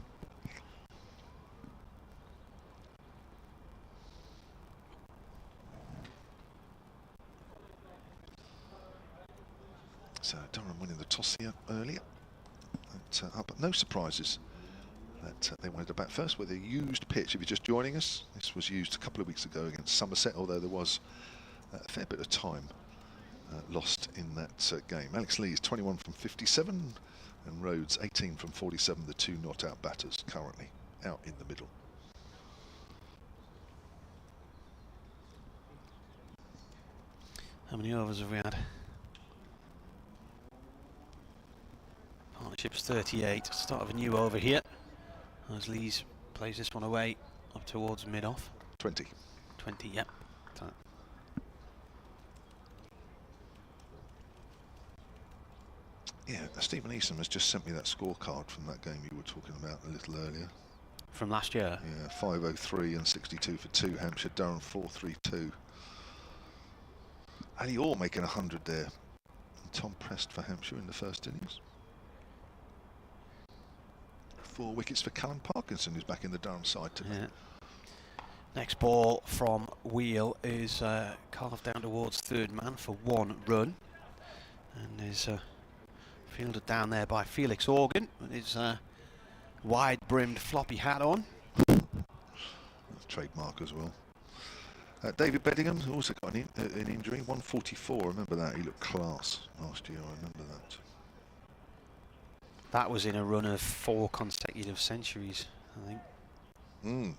So Durham winning the toss here earlier. But no surprises that they wanted to bat first with a used pitch. If you're just joining us, this was used a couple of weeks ago against Somerset, although there was a fair bit of time lost in that game. Alex Lee is 21 from 57 and Rhodes 18 from 47, the 2 not out batters currently out in the middle. How many overs have we had? Partnership's 38. Start of a new over here as Lees plays this one away up towards mid-off. 20. 20, yep. Yeah, Stephen Easton has just sent me that scorecard from that game you were talking about a little earlier. From last year? Yeah, 503 and 62 for 2 Hampshire, Durham 432. Ali Orr making 100 there. And Tom Prest for Hampshire in the first innings. 4 wickets for Callum Parkinson, who's back in the Durham side today. Yeah. Next ball from Wheel is carved down towards third man for 1 run. And is fielded down there by Felix Organ with his wide-brimmed floppy hat on. Trademark as well. David Beddingham also got an injury, 144. Remember that? He looked class last year. I remember that. That was in a run of 4 consecutive centuries, I think.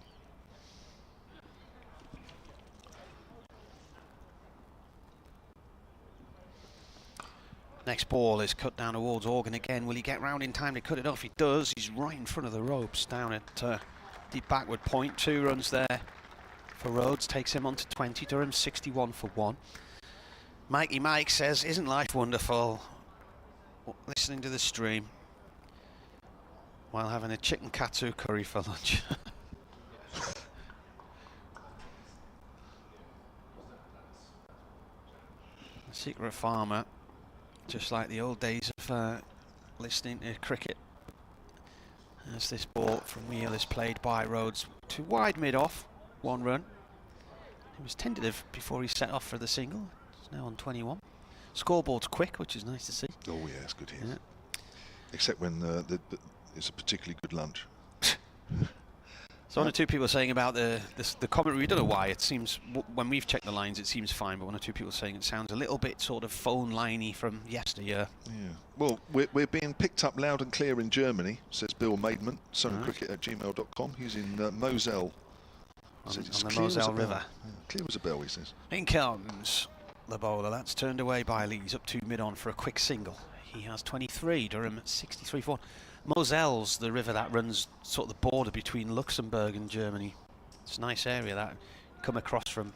Next ball is cut down towards Organ again. Will he get round in time to cut it off? He does. He's right in front of the ropes down at deep backward point. 2 runs there for Rhodes. Takes him on to 20. Durham 61 for 1. Mikey Mike says, isn't life wonderful? Listening to the stream while having a chicken katsu curry for lunch. Secret Farmer. Just like the old days of listening to cricket As this ball from Wheel is played by Rhodes to wide mid-off, 1 run. He was tentative before he set off for the single. It's now on 21. Scoreboard's quick, which is nice to see. Oh yeah, it's good here. Yeah. Except when it's a particularly good lunch. So one or two people saying about the commentary, we don't know why, it seems, when we've checked the lines it seems fine, but one or two people saying it sounds a little bit sort of phone liney from yesteryear. Yeah. Well, we're being picked up loud and clear in Germany, says Bill Maidman, suncricket@gmail.com. He's in Moselle. On Says it's the clear as a Moselle bell. River. Yeah, clear as a bell, he says. In comes the bowler. That's turned away by Lees, up to mid-on for a quick single. He has 23, Durham 63 for 1. Moselle's the river that runs sort of the border between Luxembourg and Germany. It's a nice area that you come across from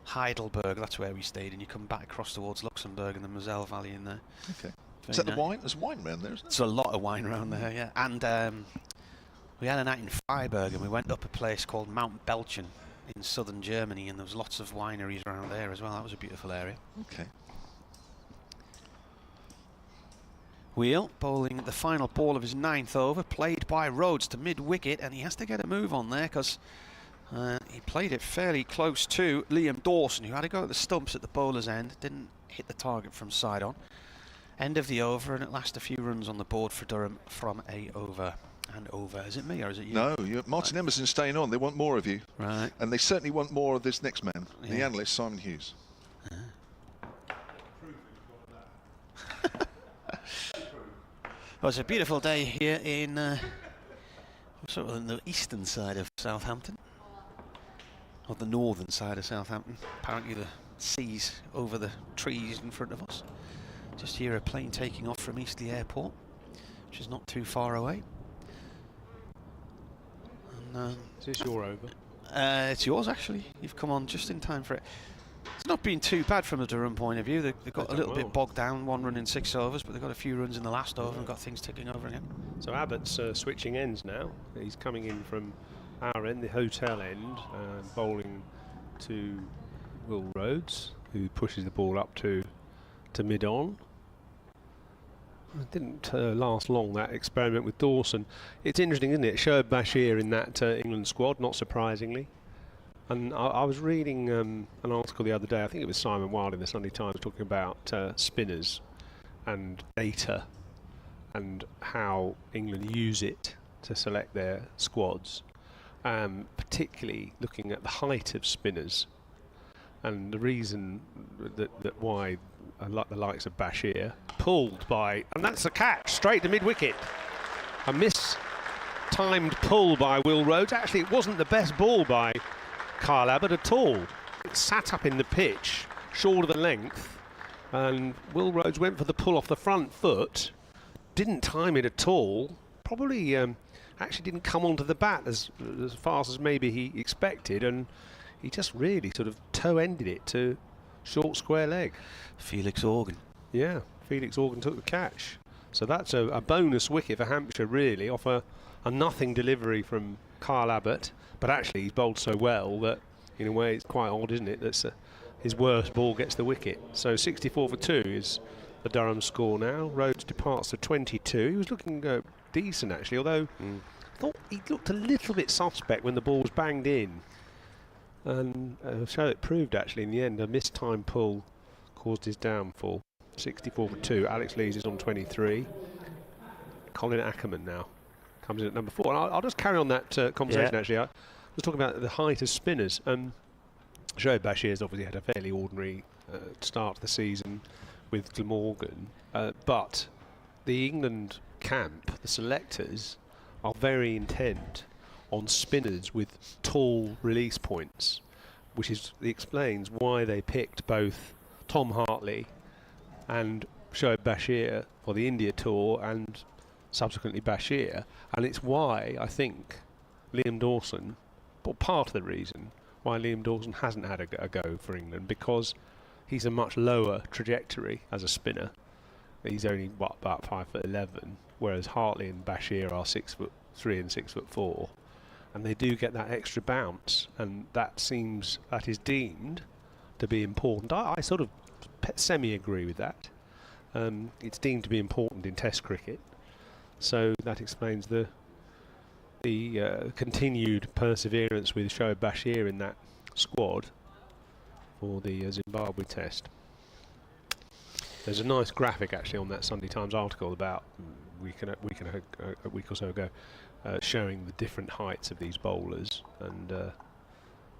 Heidelberg, that's where we stayed, and you come back across towards Luxembourg and the Moselle Valley in there. Okay. Very Is that the nice. wine? There's wine around there, isn't There's a lot of wine around there, yeah. And we had a night in Freiburg and we went up a place called Mount Belchen in southern Germany, and there was lots of wineries around there as well. That was a beautiful area. Okay. Wheel bowling the final ball of his 9th over, played by Rhodes to mid-wicket, and he has to get a move on there because he played it fairly close to Liam Dawson, who had to go at the stumps at the bowler's end, didn't hit the target from side on. End of the over, and at last a few runs on the board for Durham from a over. And over. Is it me or is it you? No, Martin Emerson's staying on. They want more of you. Right. And they certainly want more of this next man, the Yeah. analyst, Simon Hughes. Well, it's a beautiful day here in sort of on the eastern side of Southampton, or the northern side of Southampton. Apparently the sea's over the trees in front of us. Just hear a plane taking off from Eastleigh Airport, which is not too far away. And, Is this your over? it's yours actually. You've come on just in time for it. It's not been too bad from a Durham point of view. They got a little bit bogged down, 1 run in 6 overs, but they got a few runs in the last over and got things ticking over again. So Abbott's switching ends now. He's coming in from our end, the hotel end, bowling to Will Rhodes, who pushes the ball up to mid-on. It didn't last long, that experiment with Dawson. It's interesting, isn't it? Shoaib Bashir in that England squad, not surprisingly. And I was reading an article the other day, I think it was Simon Wilde in the Sunday Times, talking about spinners and data and how England use it to select their squads, particularly looking at the height of spinners. And the reason that why the likes of Bashir pulled by, and that's a catch straight to mid-wicket. A mistimed pull by Will Rhodes. Actually, it wasn't the best ball by Kyle Abbott at all. It sat up in the pitch, short of the length, and Will Rhodes went for the pull off the front foot, didn't time it at all, probably actually didn't come onto the bat as fast as maybe he expected, and he just really sort of toe-ended it to short square leg. Felix Organ. Yeah, Felix Organ took the catch. So that's a bonus wicket for Hampshire, really, off a nothing delivery from Kyle Abbott. But actually, he's bowled so well that, in a way, it's quite odd, isn't it? That's his worst ball gets the wicket. So 64 for 2 is the Durham score now. Rhodes departs to 22. He was looking decent, actually, although I thought he looked a little bit suspect when the ball was banged in. And so it proved, actually, in the end, a mistimed pull caused his downfall. 64 for 2. Alex Lees is on 23. Colin Ackerman now comes in at number 4. And I'll just carry on that conversation, actually. I was talking about the height of spinners. Shoaib Bashir's obviously had a fairly ordinary start to the season with Glamorgan. But the England camp, the selectors, are very intent on spinners with tall release points, which explains why they picked both Tom Hartley and Shoaib Bashir for the India tour and subsequently Bashir, and it's why I think Liam Dawson, but part of the reason why Liam Dawson hasn't had a go for England, because he's a much lower trajectory as a spinner. He's only about 5'11", whereas Hartley and Bashir are 6'3" and 6'4", and they do get that extra bounce, and that is deemed to be important. I sort of semi-agree with that. It's deemed to be important in Test cricket. So that explains the continued perseverance with Shoaib Bashir in that squad for the Zimbabwe test. There's a nice graphic actually on that Sunday Times article about a week or so ago, showing the different heights of these bowlers, and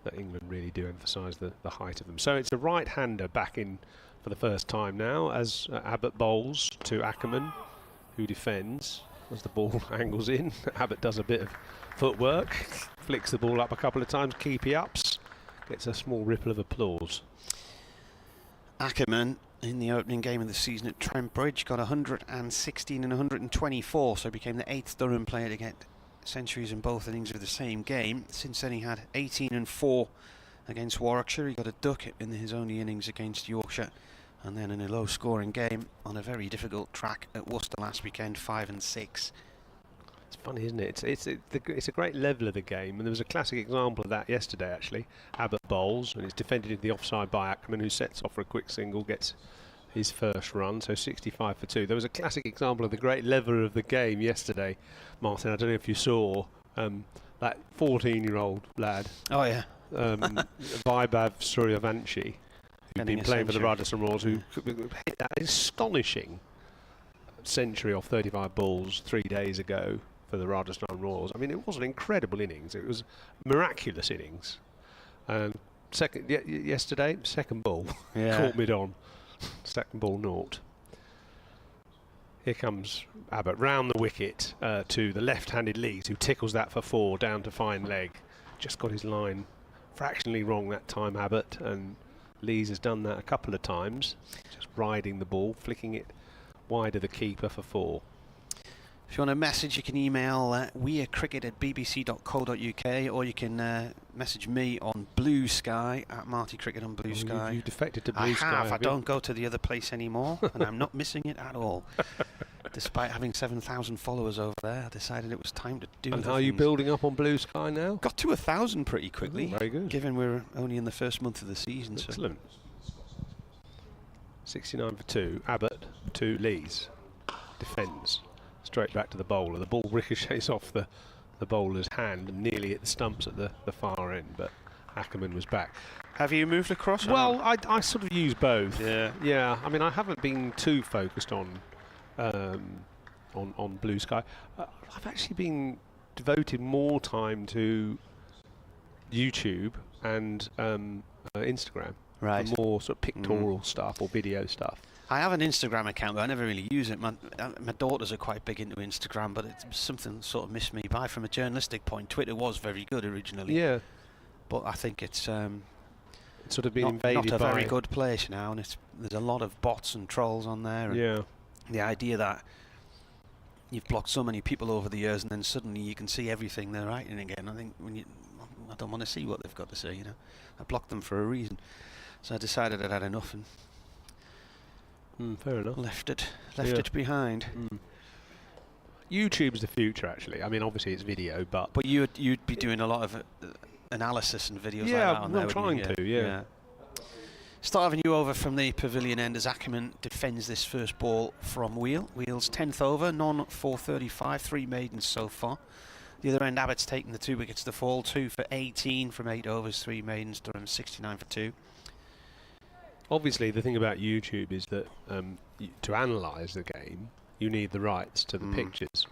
that England really do emphasise the height of them. So it's a right-hander back in for the first time now as Abbott bowls to Ackerman, who defends as the ball angles in. Abbott does a bit of footwork, flicks the ball up a couple of times, keepy-ups, gets a small ripple of applause. Ackerman, in the opening game of the season at Trent Bridge, got 116 and 124, so became the 8th Durham player to get centuries in both innings of the same game. Since then he had 18 and 4 against Warwickshire. He got a duck in his only innings against Yorkshire, and then in a low scoring game on a very difficult track at Worcester last weekend, 5 and 6. It's funny, isn't it? It's a great level of the game, and there was a classic example of that yesterday actually. Abbott bowls, and it's defended into the offside by Ackerman, who sets off for a quick single, gets his first run, so 65 for 2. There was a classic example of the great level of the game yesterday, Martin. I don't know if you saw that 14-year-old lad. Oh yeah. Vaibhav Suryavanshi, who'd been playing for the Rothesay Royals, who hit that astonishing century off 35 balls 3 days ago for the Rothesay Royals. I mean, it was an incredible innings. It was miraculous innings. And yesterday, second ball, caught mid-on. Second ball, naught. Here comes Abbott round the wicket to the left-handed Lees, who tickles that for 4 down to fine leg. Just got his line fractionally wrong that time, Abbott, and Lees has done that a couple of times, just riding the ball, flicking it wide of the keeper for 4. If you want a message, you can email wearecricket@bbc.co.uk, or you can message me on Blue Sky at Marty Cricket on Blue Sky. You defected to Blue Sky. I don't go to the other place anymore, and I'm not missing it at all. Despite having 7,000 followers over there, I decided it was time to do. And how are you building up on Blue Sky now? Got to 1,000 pretty quickly. Very good. Given we're only in the first month of the season. Excellent. 69 for 2. Abbott to Lees. Defends. Straight back to the bowler. The ball ricochets off the bowler's hand and nearly hit the stumps at the far end, but Ackerman was back. Have you moved across? Well, I sort of use both. Yeah. Yeah. I mean, I haven't been too focused on Blue Sky. I've actually been devoted more time to YouTube and Instagram. Right. For more sort of pictorial stuff or video stuff. I have an Instagram account, but I never really use it. My daughters are quite big into Instagram, but it's something sort of missed me by. From a journalistic point, Twitter was very good originally. Yeah. But I think it's sort of been invaded not a by very good place now, and there's a lot of bots and trolls on there. And yeah. The idea that you've blocked so many people over the years, and then suddenly you can see everything they're writing again. I think I don't want to see what they've got to say. You know, I blocked them for a reason. So I decided I'd had enough and fair enough. left it behind. YouTube's the future, actually. I mean, obviously it's video, but you'd be doing a lot of analysis and videos like that on there. I'm trying to. Yeah. Start of a new over from the pavilion end as Ackerman defends this first ball from Wheel. Wheel's 10th over, none 435, 3 maidens so far. The other end, Abbott's taken the 2 wickets to fall, 2 for 18 from 8 overs, 3 maidens. Durham 69 for 2. Obviously, the thing about YouTube is that to analyse the game, you need the rights to the pictures,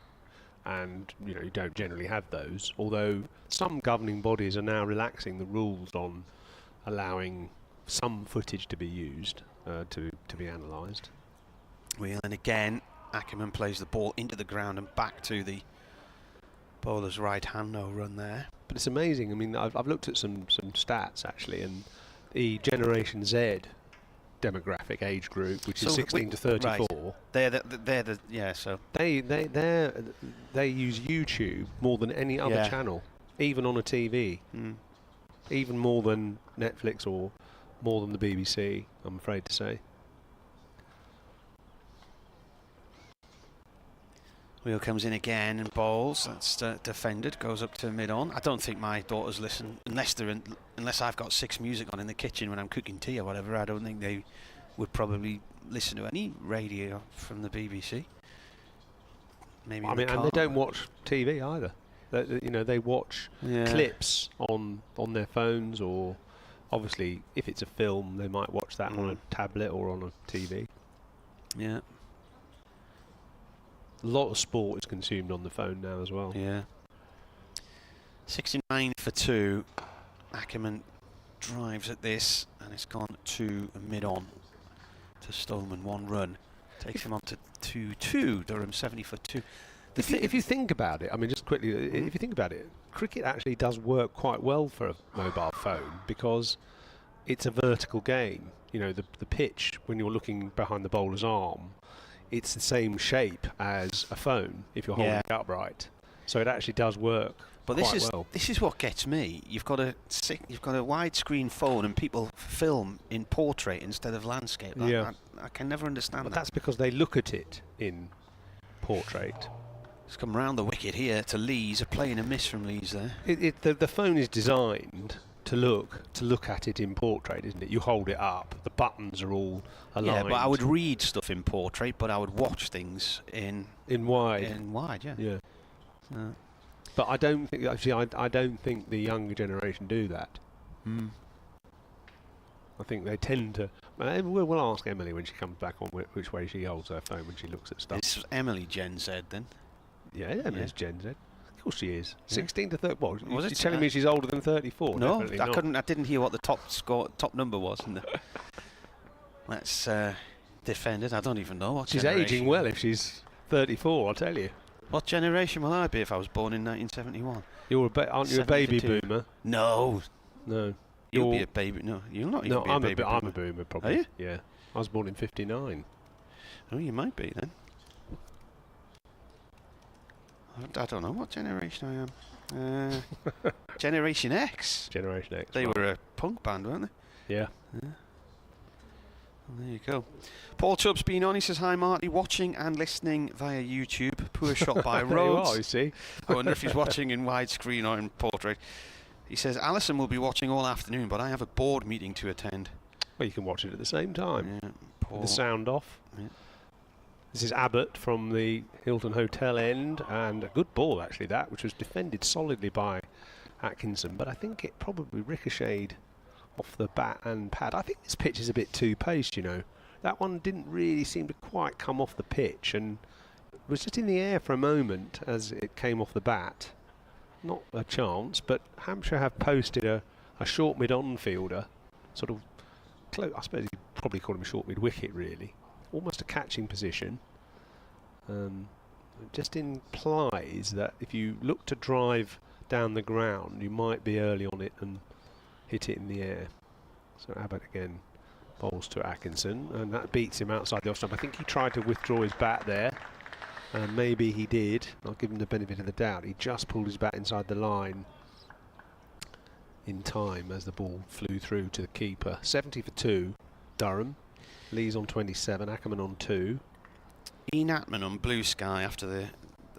and you don't generally have those. Although some governing bodies are now relaxing the rules on allowing some footage to be used to be analysed. Wheel, and again, Ackerman plays the ball into the ground and back to the bowler's right hand. No run there. But it's amazing. I mean, I've looked at some stats actually, and the Generation Z demographic age group, which is 16 to 34. Right. So they use YouTube more than any other channel, even on a TV, even more than Netflix or more than the BBC, I'm afraid to say. Wheel comes in again and bowls. That's defended. Goes up to mid-on. I don't think my daughters listen unless I've got 6 music on in the kitchen when I'm cooking tea or whatever. I don't think they would probably listen to any radio from the BBC. maybe. I in mean, the and they car. don't watch TV either. They watch clips on their phones, or obviously if it's a film, they might watch that on a tablet or on a TV. Yeah. A lot of sport is consumed on the phone now as well. Yeah. 69 for 2. Ackerman drives at this, and it's gone to mid-on to Stoneman. 1 run. Takes him on to 2-2. Durham 70 for 2. If you think about it, I mean, just quickly, if you think about it, cricket actually does work quite well for a mobile phone because it's a vertical game. You know, the pitch, when you're looking behind the bowler's arm, it's the same shape as a phone if you're holding it upright. So it actually does work. But this is what gets me. You've got a widescreen phone and people film in portrait instead of landscape. I can never understand that. That's because they look at it in portrait. It's come round the wicket here to Lees. A play and a miss from Lees there. The phone is designed to look at it in portrait, isn't it? You hold it up. The buttons are all aligned. Yeah, but I would read stuff in portrait, but I would watch things in wide. In wide, yeah. But I don't think I don't think the younger generation do that. I think they tend to. We'll ask Emily when she comes back on which way she holds her phone when she looks at stuff. It's Emily Gen Z then. Yeah, Emily's Gen Z. Of course she is. Yeah. 16 to 30. What? Was You're it telling me she's older than 34? No, Definitely I not. couldn't. I didn't hear what the top number was. Let's defend it. I don't even know what. She's generation. aging well if she's 34. I'll tell you. What generation will I be if I was born in 1971? Aren't you a baby 72. boomer? No. You'll be a baby. No, you'll not. No, I'm a baby. I'm a boomer probably. Are you? Yeah. I was born in 59. Oh, you might be then. I don't know what generation I am. Generation X. Generation X. They were a punk band, weren't they? Yeah. Well, there you go. Paul Chubb's been on. He says, hi, Marty. Watching and listening via YouTube. Poor shot by There you Rhodes. are, you see. I wonder if he's watching in widescreen or in portrait. He says, Alison will be watching all afternoon, but I have a board meeting to attend. Well, you can watch it at the same time. Yeah, With the sound off. Yeah. This is Abbott from the Hilton Hotel end, and a good ball actually that, which was defended solidly by Atkinson, but I think it probably ricocheted off the bat and pad. I think this pitch is a bit too paced, you know. That one didn't really seem to quite come off the pitch, and it was just in the air for a moment as it came off the bat. Not a chance, but Hampshire have posted a short mid-on fielder, sort of close. I suppose you'd probably call him a short mid-wicket, really. Almost a catching position. It just implies that if you look to drive down the ground, you might be early on it and hit it in the air. So Abbott again bowls to Atkinson, and that beats him outside the off stump. I think he tried to withdraw his bat there, and maybe he did. I'll give him the benefit of the doubt. He just pulled his bat inside the line in time as the ball flew through to the keeper. 70 for 2, Durham. Lee's on 27, Ackerman on 2. Ian Atman on Blue Sky after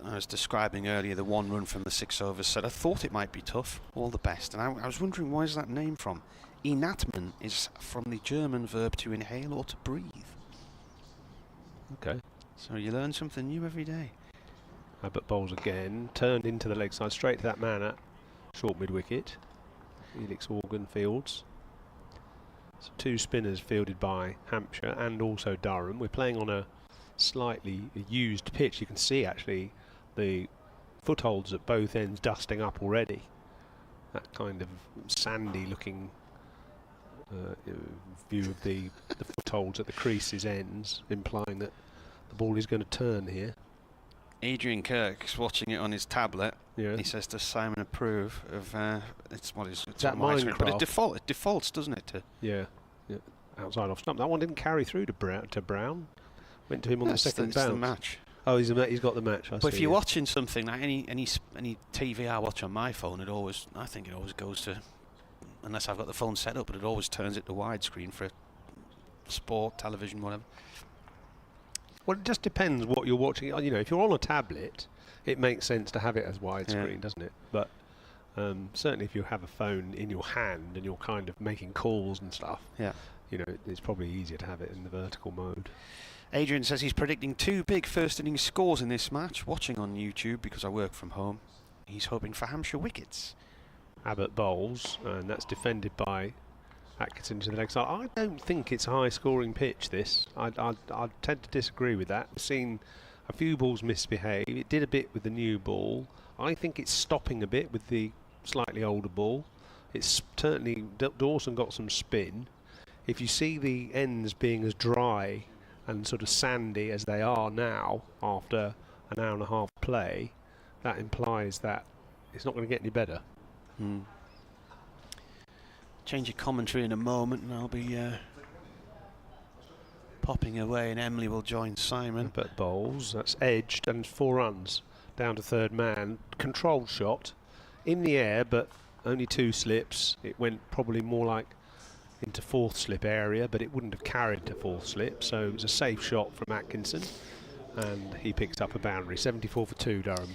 I was describing earlier the 1 run from the 6 overs said, I thought it might be tough, all the best. And I was wondering, where is that name from? Ian Atman is from the German verb to inhale or to breathe. Okay. So you learn something new every day. Abbott bowls again, turned into the leg side, straight to that man at short mid-wicket. Felix Organ fields. So 2 spinners fielded by Hampshire and also Durham. We're playing on a slightly used pitch. You can see actually the footholds at both ends dusting up already. That kind of sandy looking view of the footholds at the creases ends, implying that the ball is going to turn here. Adrian Kirk's watching it on his tablet. Yeah. He says, does Simon approve of it's that on my screen, but Minecraft? it defaults, doesn't it? Yeah. Outside off stump. That one didn't carry through to Brown. Went to him on the second bounce. The match. Oh, he's got the match. But if you're watching something like any TV I watch on my phone, I think it always goes to, unless I've got the phone set up, but it always turns it to widescreen for sport, television, whatever. Well, it just depends what you're watching. You know, if you're on a tablet, it makes sense to have it as widescreen, doesn't it? But certainly if you have a phone in your hand and you're kind of making calls and stuff, you know, it's probably easier to have it in the vertical mode. Adrian says he's predicting 2 big first innings scores in this match. Watching on YouTube because I work from home. He's hoping for Hampshire wickets. Abbott bowls, and that's defended by Atkinson to the leg side. I don't think it's a high-scoring pitch, this. I tend to disagree with that. We've seen a few balls misbehave. It did a bit with the new ball. I think it's stopping a bit with the slightly older ball. It's certainly... Dawson got some spin. If you see the ends being as dry and sort of sandy as they are now after an hour and a half play, that implies that it's not going to get any better. Change of commentary in a moment, and I'll be popping away, and Emily will join Simon. But bowls, that's edged, and 4 runs down to third man. Controlled shot in the air, but only 2 slips. It went probably more like into 4th slip area, but it wouldn't have carried to 4th slip, so it was a safe shot from Atkinson, and he picks up a boundary. 74 for 2, Durham.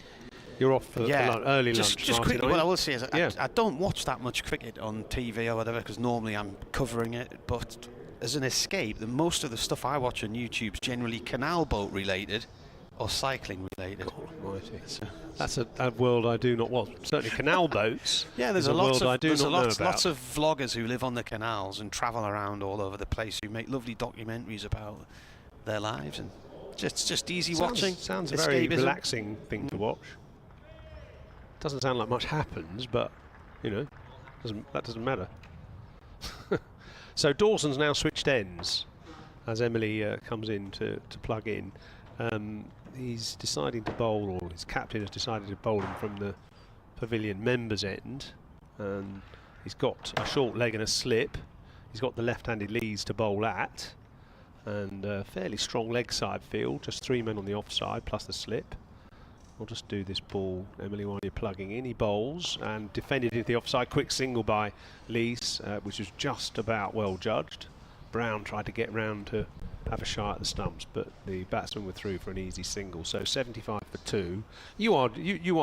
You're off for early lunch, just Martin, quickly, what I will say is I don't watch that much cricket on TV or whatever, because normally I'm covering it, but as an escape, most of the stuff I watch on YouTube is generally canal boat related or cycling related. God almighty. That's a world I do not watch. Certainly canal boats. Yeah, there's a world I do not know lots about. of vloggers who live on the canals and travel around all over the place, who make lovely documentaries about their lives, and just easy watching. Sounds a very relaxing thing to watch. Doesn't sound like much happens, but you know, that doesn't matter. So Dawson's now switched ends as Emily comes in to plug in. He's deciding to bowl, or his captain has decided to bowl him from the pavilion members end. He's got a short leg and a slip. He's got the left-handed leads to bowl at, and a fairly strong leg side field. Just 3 men on the offside plus the slip. We'll just do this ball, Emily, while you're plugging in. He bowls and defended into the offside. Quick single by Lees, which was just about well judged. Brown tried to get round to have a shot at the stumps, but the batsmen were through for an easy single. So 75 for 2. You are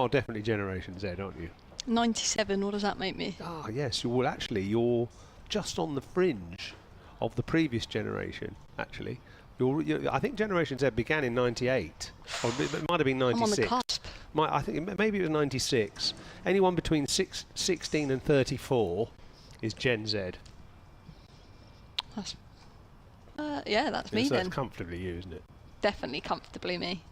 definitely Generation Z, aren't you? 97. What does that make me? Ah, yes. Well, actually, you're just on the fringe of the previous generation. Actually. I think Generation Z began in 98, or it might have been 96. I'm on the cusp. I think maybe it was 96. Anyone between 16 and 34 is Gen Z. That's, that's me so then. That's comfortably you, isn't it? Definitely comfortably me.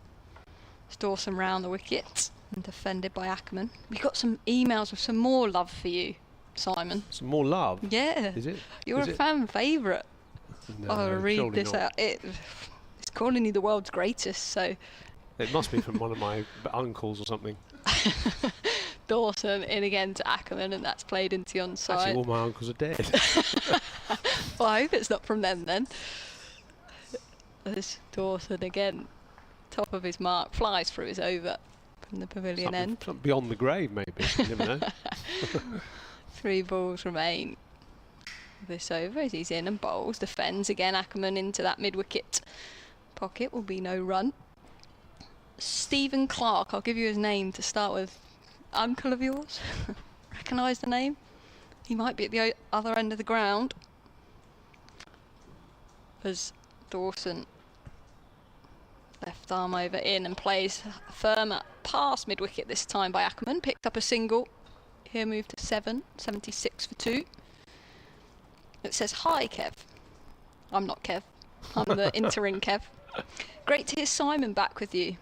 It's Dawson round the wicket and defended by Ackerman. We got some emails with some more love for you, Simon. Some more love? Yeah. Is it? You're a fan favourite. No, I'll read this not. out. It's calling you the world's greatest, so... It must be from one of my uncles or something. Dawson in again to Ackerman, and that's played into the onside. Actually, all my uncles are dead. Well, I hope it's not from them then. There's Dawson again, top of his mark, flies through his over from the pavilion end. Something beyond the grave, maybe. You never know. 3 balls remain. This over as he's in and bowls, defends again. Ackerman into that mid-wicket pocket, will be no run. Stephen Clark, I'll give you his name to start with. Uncle of yours? Recognise the name? He might be at the other end of the ground. As Dawson left arm over in and plays firmer past mid-wicket this time by Ackerman. Picked up a single. Here moved to 7, 76 for 2. It says, "Hi, Kev." I'm not Kev. I'm the interim Kev. Great to hear Simon back with you.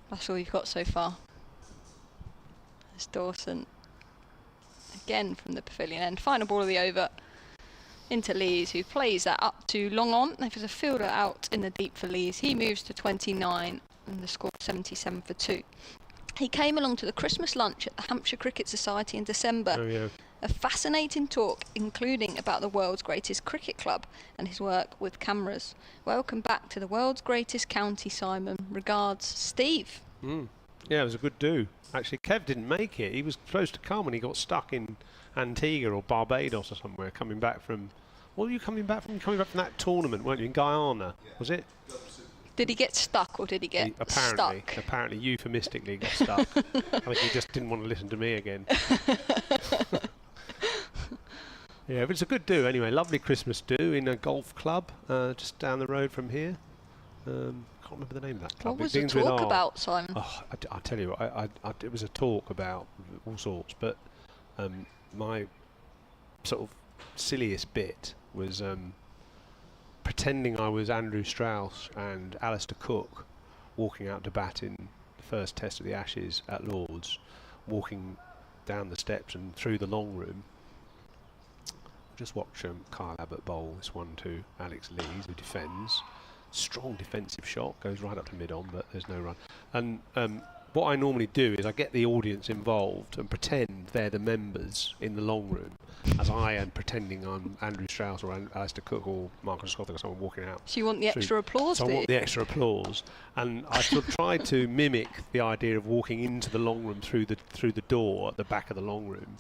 That's all you've got so far. There's Dawson again from the pavilion end. Final ball of the over into Lees, who plays that up to long on. There's a fielder out in the deep for Lees. He moves to 29 and the score 77 for 2. He came along to the Christmas lunch at the Hampshire Cricket Society in December. Oh, yeah. A fascinating talk, including about the world's greatest cricket club and his work with cameras. Welcome back to the world's greatest county, Simon. Regards, Steve. Yeah, it was a good do. Actually, Kev didn't make it. He was supposed to come and he got stuck in Antigua or Barbados or somewhere, coming back from... What were you coming back from? Coming back from that tournament, weren't you, in Guyana? Was it? Did he get stuck or did he get stuck? Apparently, euphemistically got stuck. I think he just didn't want to listen to me again. Yeah, but it's a good do anyway. Lovely Christmas do in a golf club just down the road from here. Can't remember the name of that club. What was the talk about, Simon? Oh, I'll tell you what, it was a talk about all sorts, but my sort of silliest bit was pretending I was Andrew Strauss and Alistair Cook walking out to bat in the first test of the Ashes at Lord's, walking down the steps and through the long room. Just watch Kyle Abbott bowl this one to Alex Lees, who defends. Strong defensive shot, goes right up to mid-on, but there's no run. And what I normally do is I get the audience involved and pretend they're the members in the long room, as I am pretending I'm Andrew Strauss or Alistair Cook or Marcus Scott or someone walking out. So you want the extra applause? So I want the extra applause, and I sort of tried to mimic the idea of walking into the long room through the door at the back of the long room.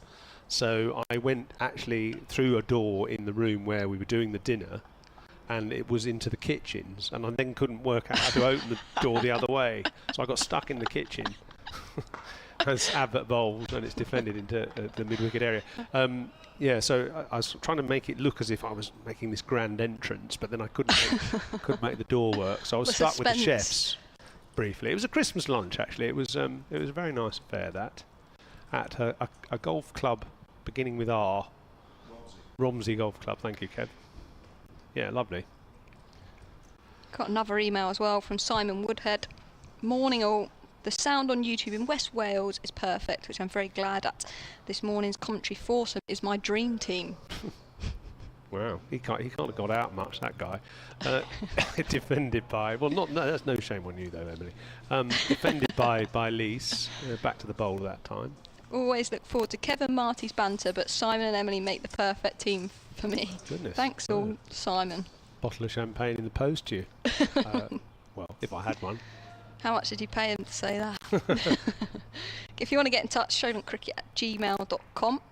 So I went actually through a door in the room where we were doing the dinner, and it was into the kitchens, and I then couldn't work out how to open the door the other way, so I got stuck in the kitchen as Abbott bowls, and it's defended into the mid-wicket area. Yeah, so I was trying to make it look as if I was making this grand entrance, but then I couldn't make the door work, so I was stuck with the chefs briefly. It was a Christmas lunch actually. It was a very nice affair that at a golf club beginning with R. Romsey Golf Club. Thank you, Kev. Yeah, lovely. Got another email as well from Simon Woodhead. Morning all. The sound on YouTube in West Wales is perfect, which I'm very glad at. This morning's commentary foursome is my dream team. Wow, he can't have got out much, that guy. Defended by, no, that's no shame on you though, Emily. Defended by Lise, back to the bowl at that time. Always look forward to Kevin Marty's banter, but Simon and Emily make the perfect team for me. Goodness. Thanks all, Simon. Bottle of champagne in the post to you. Well, if I had one. How much did you pay him to say that? If you want to get in touch, showdowncricket@gmail.com.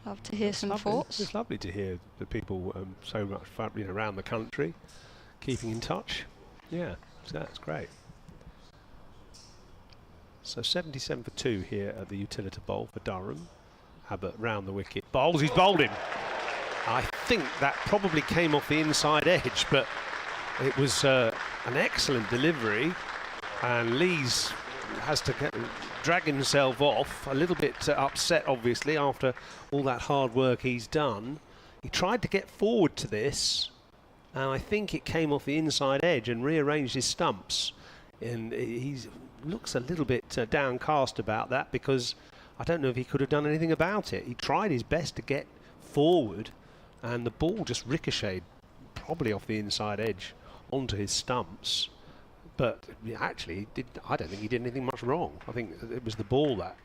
Love to hear some thoughts. It's lovely to hear the people so much fun, around the country, keeping in touch. Yeah, so that's great. So 77 for 2 here at the Utilita Bowl for Durham. Abbott round the wicket. Bowls, he's bowled him. I think that probably came off the inside edge, but it was an excellent delivery. And Lees has to drag himself off, a little bit upset obviously after all that hard work he's done. He tried to get forward to this, and I think it came off the inside edge and rearranged his stumps. And he looks a little bit downcast about that, because I don't know if he could have done anything about it. He tried his best to get forward, and the ball just ricocheted probably off the inside edge onto his stumps. But actually, I don't think he did anything much wrong. I think it was the ball that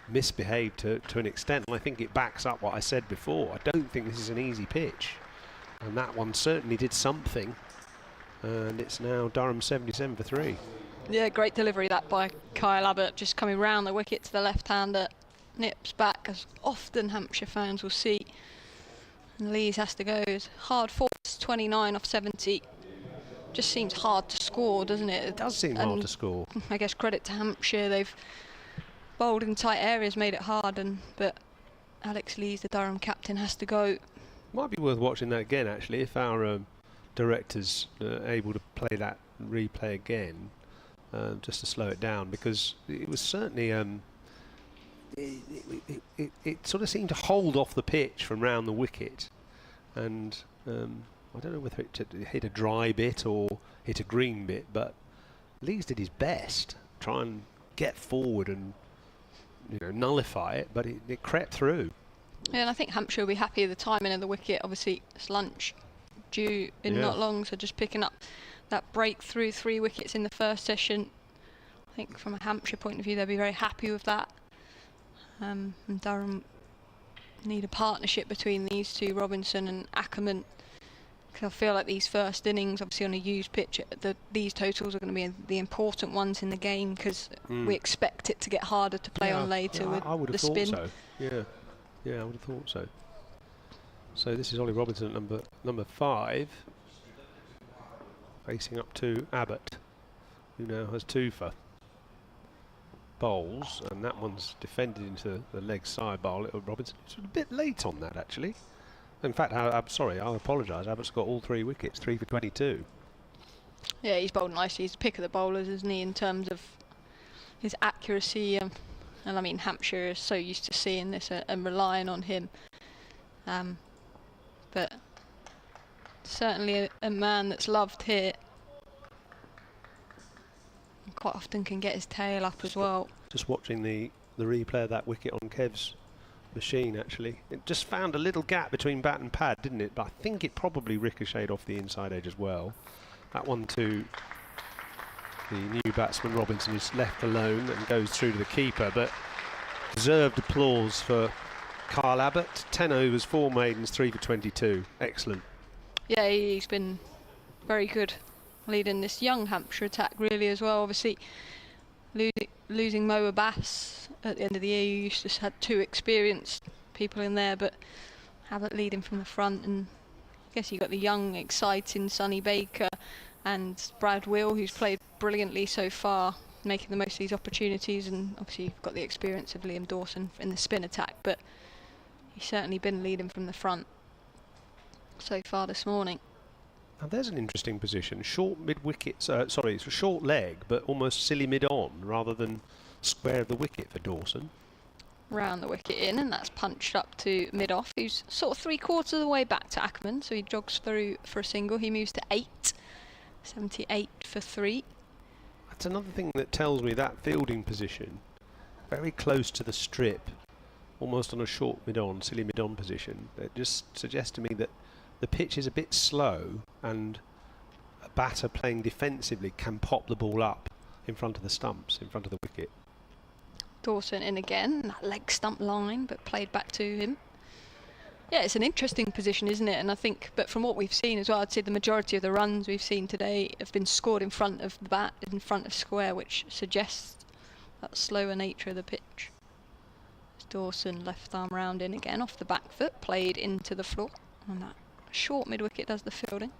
misbehaved to an extent, and I think it backs up what I said before. I don't think this is an easy pitch, and that one certainly did something. And it's now Durham 77 for 3. Yeah, great delivery that by Kyle Abbott, just coming round the wicket to the left-hander, nips back, as often Hampshire fans will see. And Lees has to go. Hard force, 29 off 70. Just seems hard to score, doesn't it? It does seem hard to score. I guess credit to Hampshire, they've bowled in tight areas, made it hard, but Alex Lees, the Durham captain, has to go. Might be worth watching that again actually, if our directors are able to play that replay again, just to slow it down, because it was certainly it sort of seemed to hold off the pitch from round the wicket, and I don't know whether it hit a dry bit or hit a green bit, but Lees did his best try and get forward and nullify it, but it crept through. Yeah, and I think Hampshire will be happy with the timing of the wicket. Obviously it's lunch due in not long, so just picking up that breakthrough 3 wickets in the first session, I think from a Hampshire point of view they'll be very happy with that. And Durham need a partnership between these two, Robinson and Ackerman, because I feel like these first innings, obviously on a used pitch, these totals are going to be the important ones in the game, because we expect it to get harder to play on later with I would have the spin. thought so. Yeah, I would have thought so. So this is Ollie Robinson at number 5, facing up to Abbott, who now has 2 for. bowls, and that one's defended into the leg side by little Robinson. It's a bit late on that, actually. In fact, I'm sorry, I apologise. Abbott's got all 3 wickets, 3 for 22. Yeah, he's bowled nicely. He's the pick of the bowlers, isn't he, in terms of his accuracy. And I mean, Hampshire is so used to seeing this and relying on him. But certainly a man that's loved here. And quite often can get his tail up as well. Just watching the replay of that wicket on Kev's machine, actually. It just found a little gap between bat and pad, didn't it? But I think it probably ricocheted off the inside edge as well. That one to the new batsman Robinson is left alone and goes through to the keeper, but deserved applause for Kyle Abbott. 10 overs, 4 maidens, 3 for 22. Excellent. Yeah, he's been very good leading this young Hampshire attack really as well. Obviously losing Mo Abbas at the end of the year, you used to had 2 experienced people in there, but Abbott leading from the front, and I guess you got the young, exciting Sonny Baker and Brad Will, who's played brilliantly so far, making the most of these opportunities, and obviously you've got the experience of Liam Dawson in the spin attack, but he's certainly been leading from the front so far this morning. Now there's an interesting position. Short mid-wicket, sorry, it's a short leg, but almost silly mid-on rather than square of the wicket for Dawson. Round the wicket in, and that's punched up to mid-off, who's sort of 3/4 of the way back to Ackerman, so he jogs through for a single. He moves to 8, 78 for 3. That's another thing that tells me that fielding position, very close to the strip, almost on a short mid-on, silly mid-on position. It just suggests to me that the pitch is a bit slow, and a batter playing defensively can pop the ball up in front of the stumps, in front of the wicket. Dawson in again, that leg stump line, but played back to him. Yeah, it's an interesting position, isn't it? And I think, but from what we've seen as well, I'd say the majority of the runs we've seen today have been scored in front of the bat, in front of square, which suggests that slower nature of the pitch. Dawson left arm round in again, off the back foot, played into the floor, and that short mid-wicket does the fielding.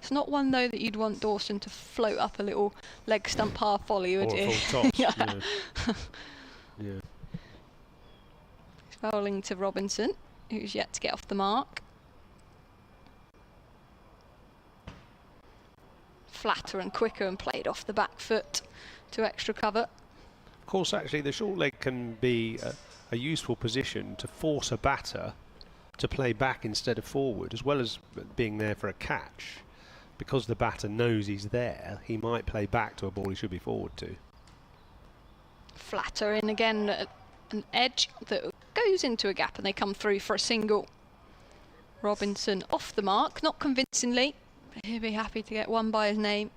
It's not one, though, that you'd want Dawson to float up a little leg stump half volley, would you? Or a full toss. Yeah. Yeah. Yeah. He's bowling to Robinson, who's yet to get off the mark. Flatter and quicker, and played off the back foot to extra cover. Of course, actually, the short leg can be a useful position to force a batter to play back instead of forward, as well as being there for a catch. Because the batter knows he's there, he might play back to a ball he should be forward to. Flatter in again, an edge that goes into a gap, and they come through for a single. Robinson off the mark, not convincingly, but he'll be happy to get one by his name.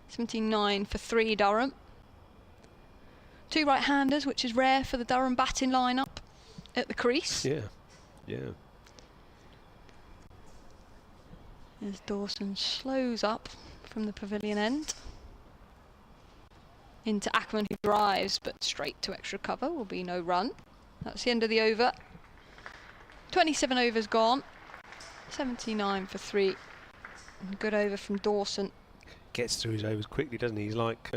79 for 3, Durham. 2 right-handers, which is rare for the Durham batting lineup at the crease. Yeah, yeah. As Dawson slows up from the pavilion end. Into Ackerman, who drives, but straight to extra cover. Will be no run. That's the end of the over. 27 overs gone. 79 for 3. And good over from Dawson. Gets through his overs quickly, doesn't he? He's like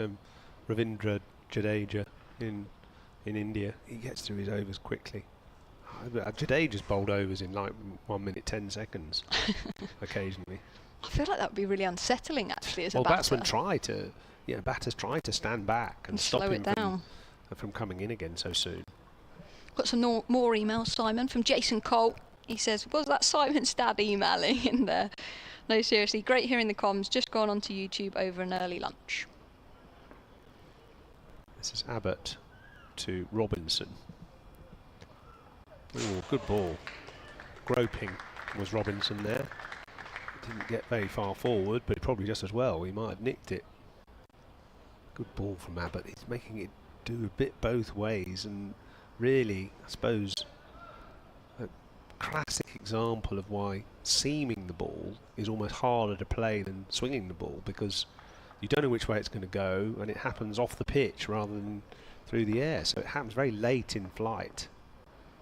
Ravindra Jadeja in India. He gets through his overs quickly. Jadeja's bowled overs in like 1 minute 10 seconds occasionally. I feel like that would be really unsettling, actually, as a batter. Batsmen try to, batters try to stand back and stop slow him it down from coming in again so soon. Got some more emails, Simon, from Jason Cole. He says, was that Simon's dad emailing in there? No, seriously, great hearing the comms. Just gone onto YouTube over an early lunch. This is Abbott to Robinson. Oh, good ball. Groping was Robinson there. Didn't get very far forward, but probably just as well. He might have nicked it. Good ball from Abbott. He's making it do a bit both ways, and really, I suppose, a classic example of why seaming the ball is almost harder to play than swinging the ball, because you don't know which way it's going to go, and it happens off the pitch rather than through the air. So it happens very late in flight,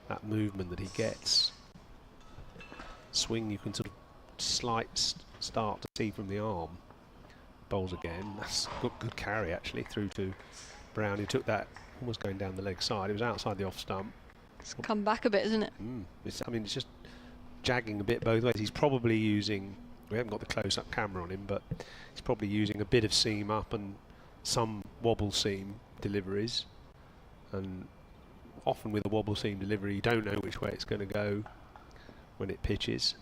that movement that he gets. Swing, you can sort of start to see from the arm. Bowls again. That's good carry actually through to Brown. He took that almost going down the leg side. It was outside the off stump. It's come back a bit, isn't it? I mean, it's just jagging a bit both ways. He's probably using, we haven't got the close-up camera on him, but he's probably using a bit of seam up and some wobble seam deliveries. And often with a wobble seam delivery, you don't know which way it's going to go when it pitches.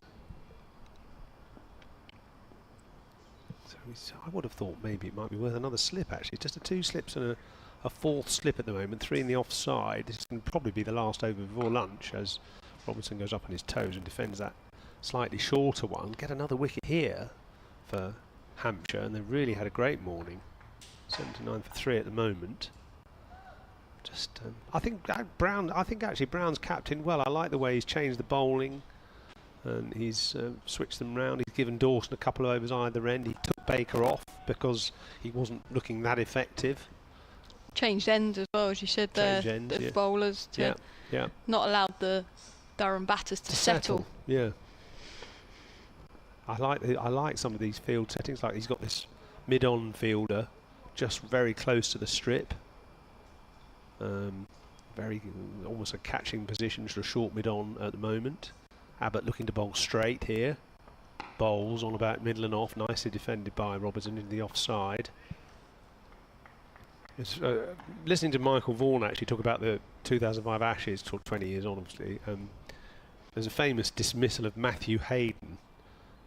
So I would have thought maybe it might be worth another slip, actually. Just a 2 slips and a 4th slip at the moment, 3 in the offside. It's going to probably be the last over before lunch as Robinson goes up on his toes and defends that slightly shorter one. Get another wicket here for Hampshire, and they've really had a great morning. 79 for 3 at the moment. Just, I think actually Brown's captained well. I like the way he's changed the bowling, and he's switched them round. He's given Dawson a couple of overs either end. He took Baker off because he wasn't looking that effective. Changed ends as well, as you said there. The bowlers to not allowed the Durham batters to settle. Yeah. I like some of these field settings. Like he's got this mid-on fielder just very close to the strip. Very almost a catching position for a short mid-on at the moment. Abbott looking to bowl straight here. Bowls on about middle and off, nicely defended by Robertson into the offside. It's, listening to Michael Vaughan actually talk about the 2005 Ashes, 20 years on obviously. There's a famous dismissal of Matthew Hayden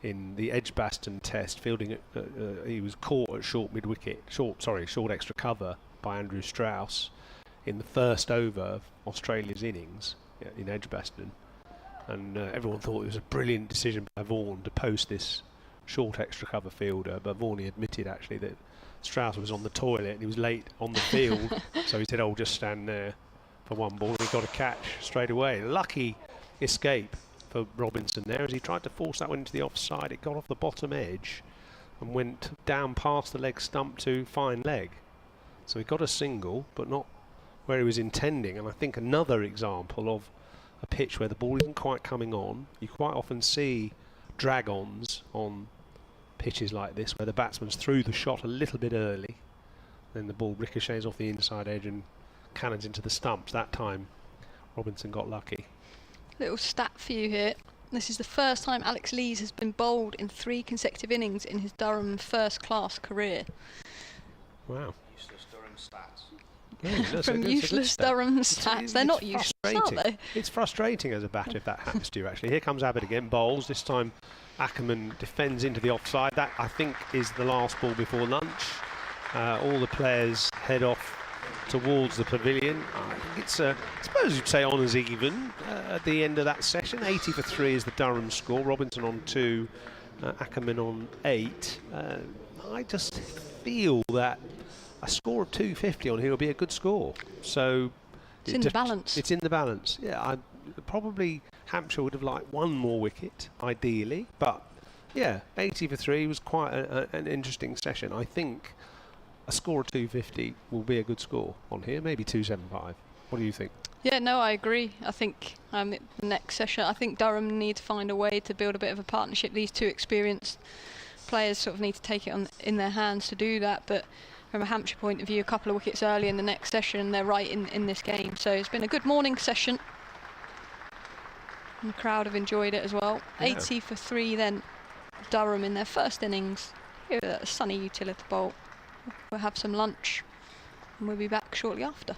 in the Edgbaston Test, fielding he was caught at short extra cover by Andrew Strauss in the first over of Australia's innings in Edgbaston, and everyone thought it was a brilliant decision by Vaughan to post this short extra cover fielder, but Vaughan admitted actually that Strauss was on the toilet and he was late on the field, so he said, "Oh, just stand there for one ball," and he got a catch straight away. Lucky escape for Robinson there as he tried to force that one into the offside. It got off the bottom edge and went down past the leg stump to fine leg, so he got a single but not where he was intending. And I think another example of a pitch where the ball isn't quite coming on. You quite often see drag-ons on pitches like this where the batsman's threw the shot a little bit early, then the ball ricochets off the inside edge and cannons into the stumps. That time Robinson got lucky. Little stat for you here. This is the first time Alex Lees has been bowled in 3 consecutive innings in his Durham first-class career. Wow. Useless Durham stats. Yeah, From useless Durham stats. They're not useless, are they? It's frustrating as a batter if that happens to you, actually. Here comes Abbott again, bowls. This time Ackerman defends into the offside. That, I think, is the last ball before lunch. All the players head off towards the pavilion. I think it's, I suppose you'd say, honours even at the end of that session. 80 for 3 is the Durham score. Robinson on 2, Ackerman on 8. I just feel that a score of 250 on here will be a good score. So it's in the balance. It's in the balance. Yeah, probably Hampshire would have liked one more wicket, ideally. But yeah, 80 for 3 was quite an interesting session. I think a score of 250 will be a good score on here, maybe 275. What do you think? Yeah, no, I agree. I think the next session, I think Durham need to find a way to build a bit of a partnership. These two experienced players sort of need to take it in their hands to do that. But from a Hampshire point of view, a couple of wickets early in the next session, they're right in this game. So it's been a good morning session. And the crowd have enjoyed it as well. Yeah. 80 for 3 then, Durham in their first innings here at the sunny Utilita Bowl. We'll have some lunch and we'll be back shortly after.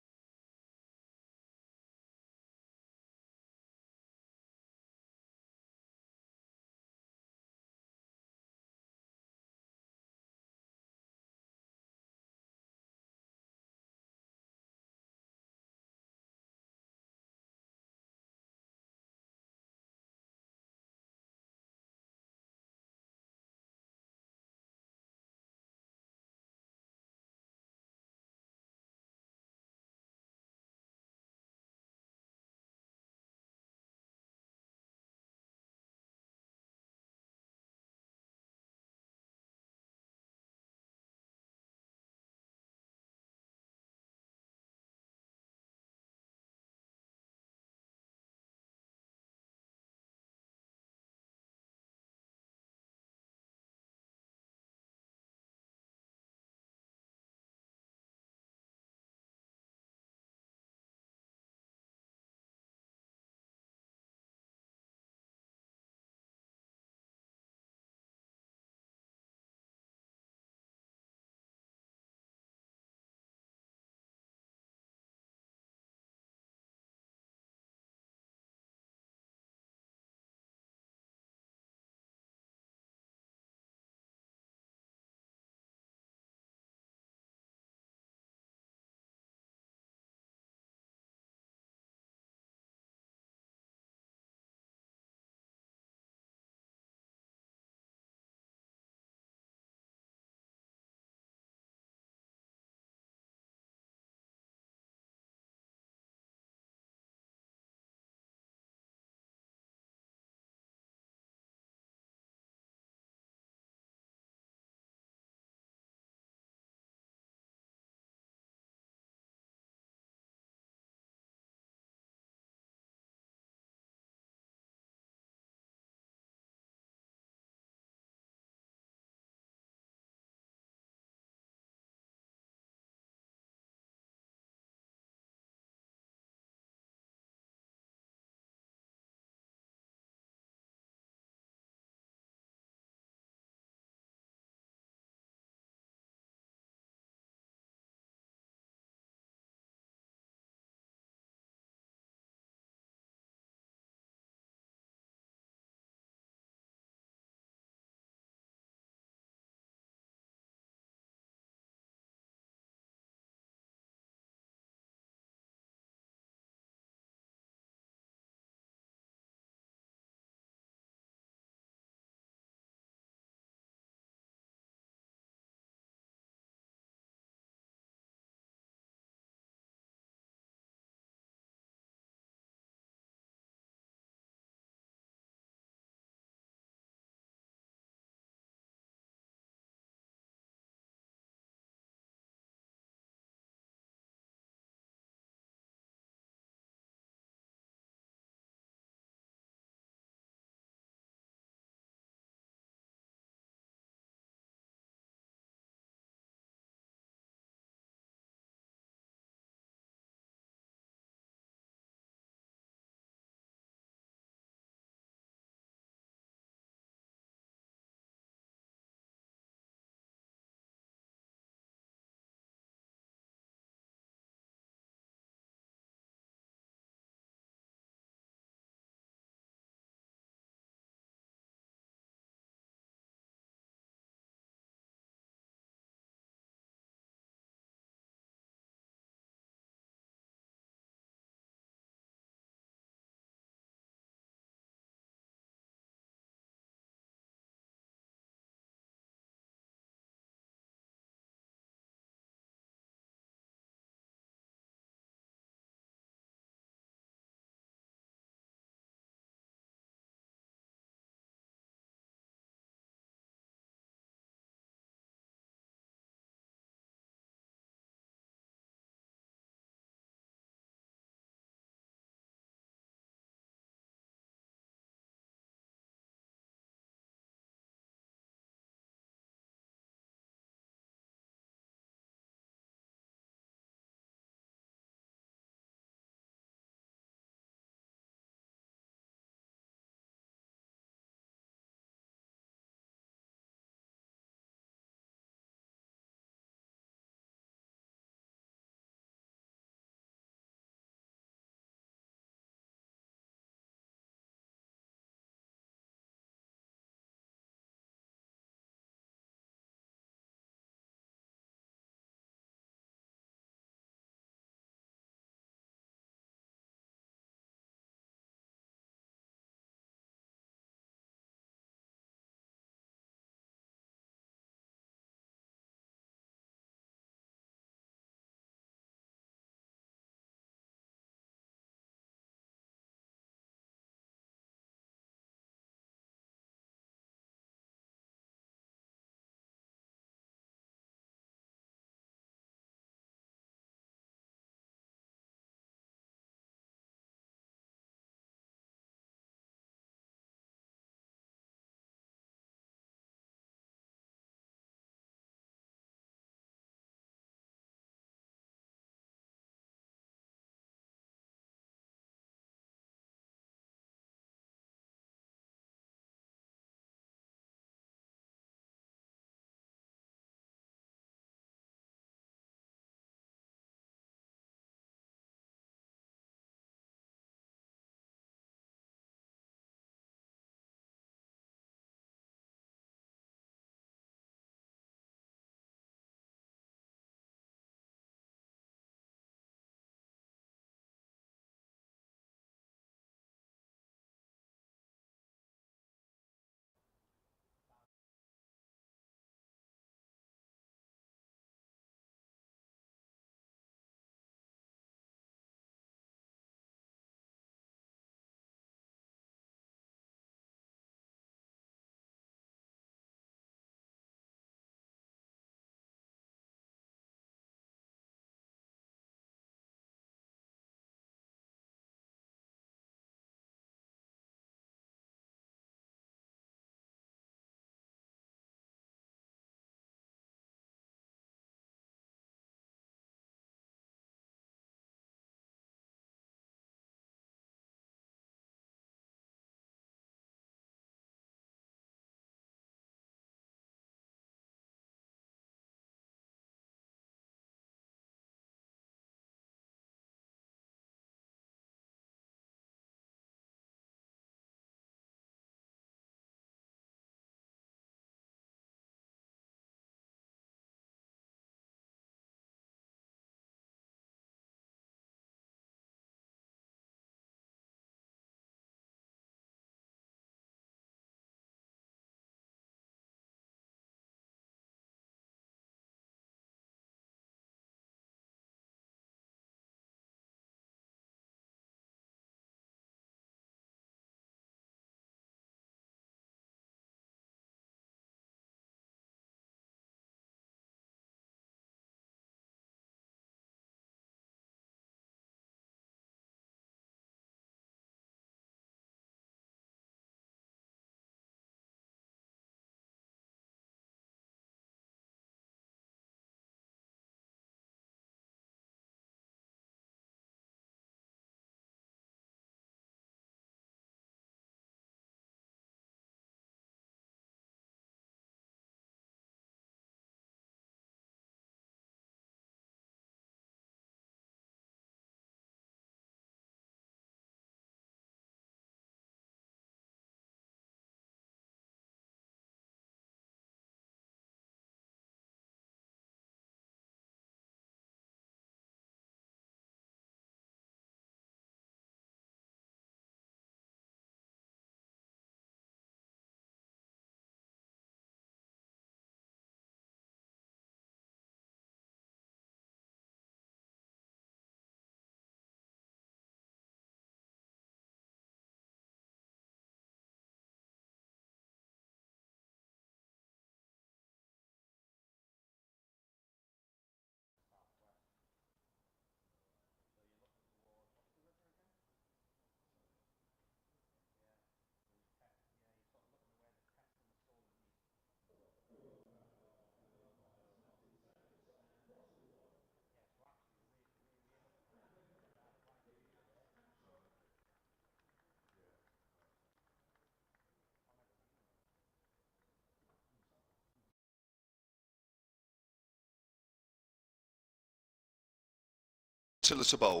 Utilita Bowl,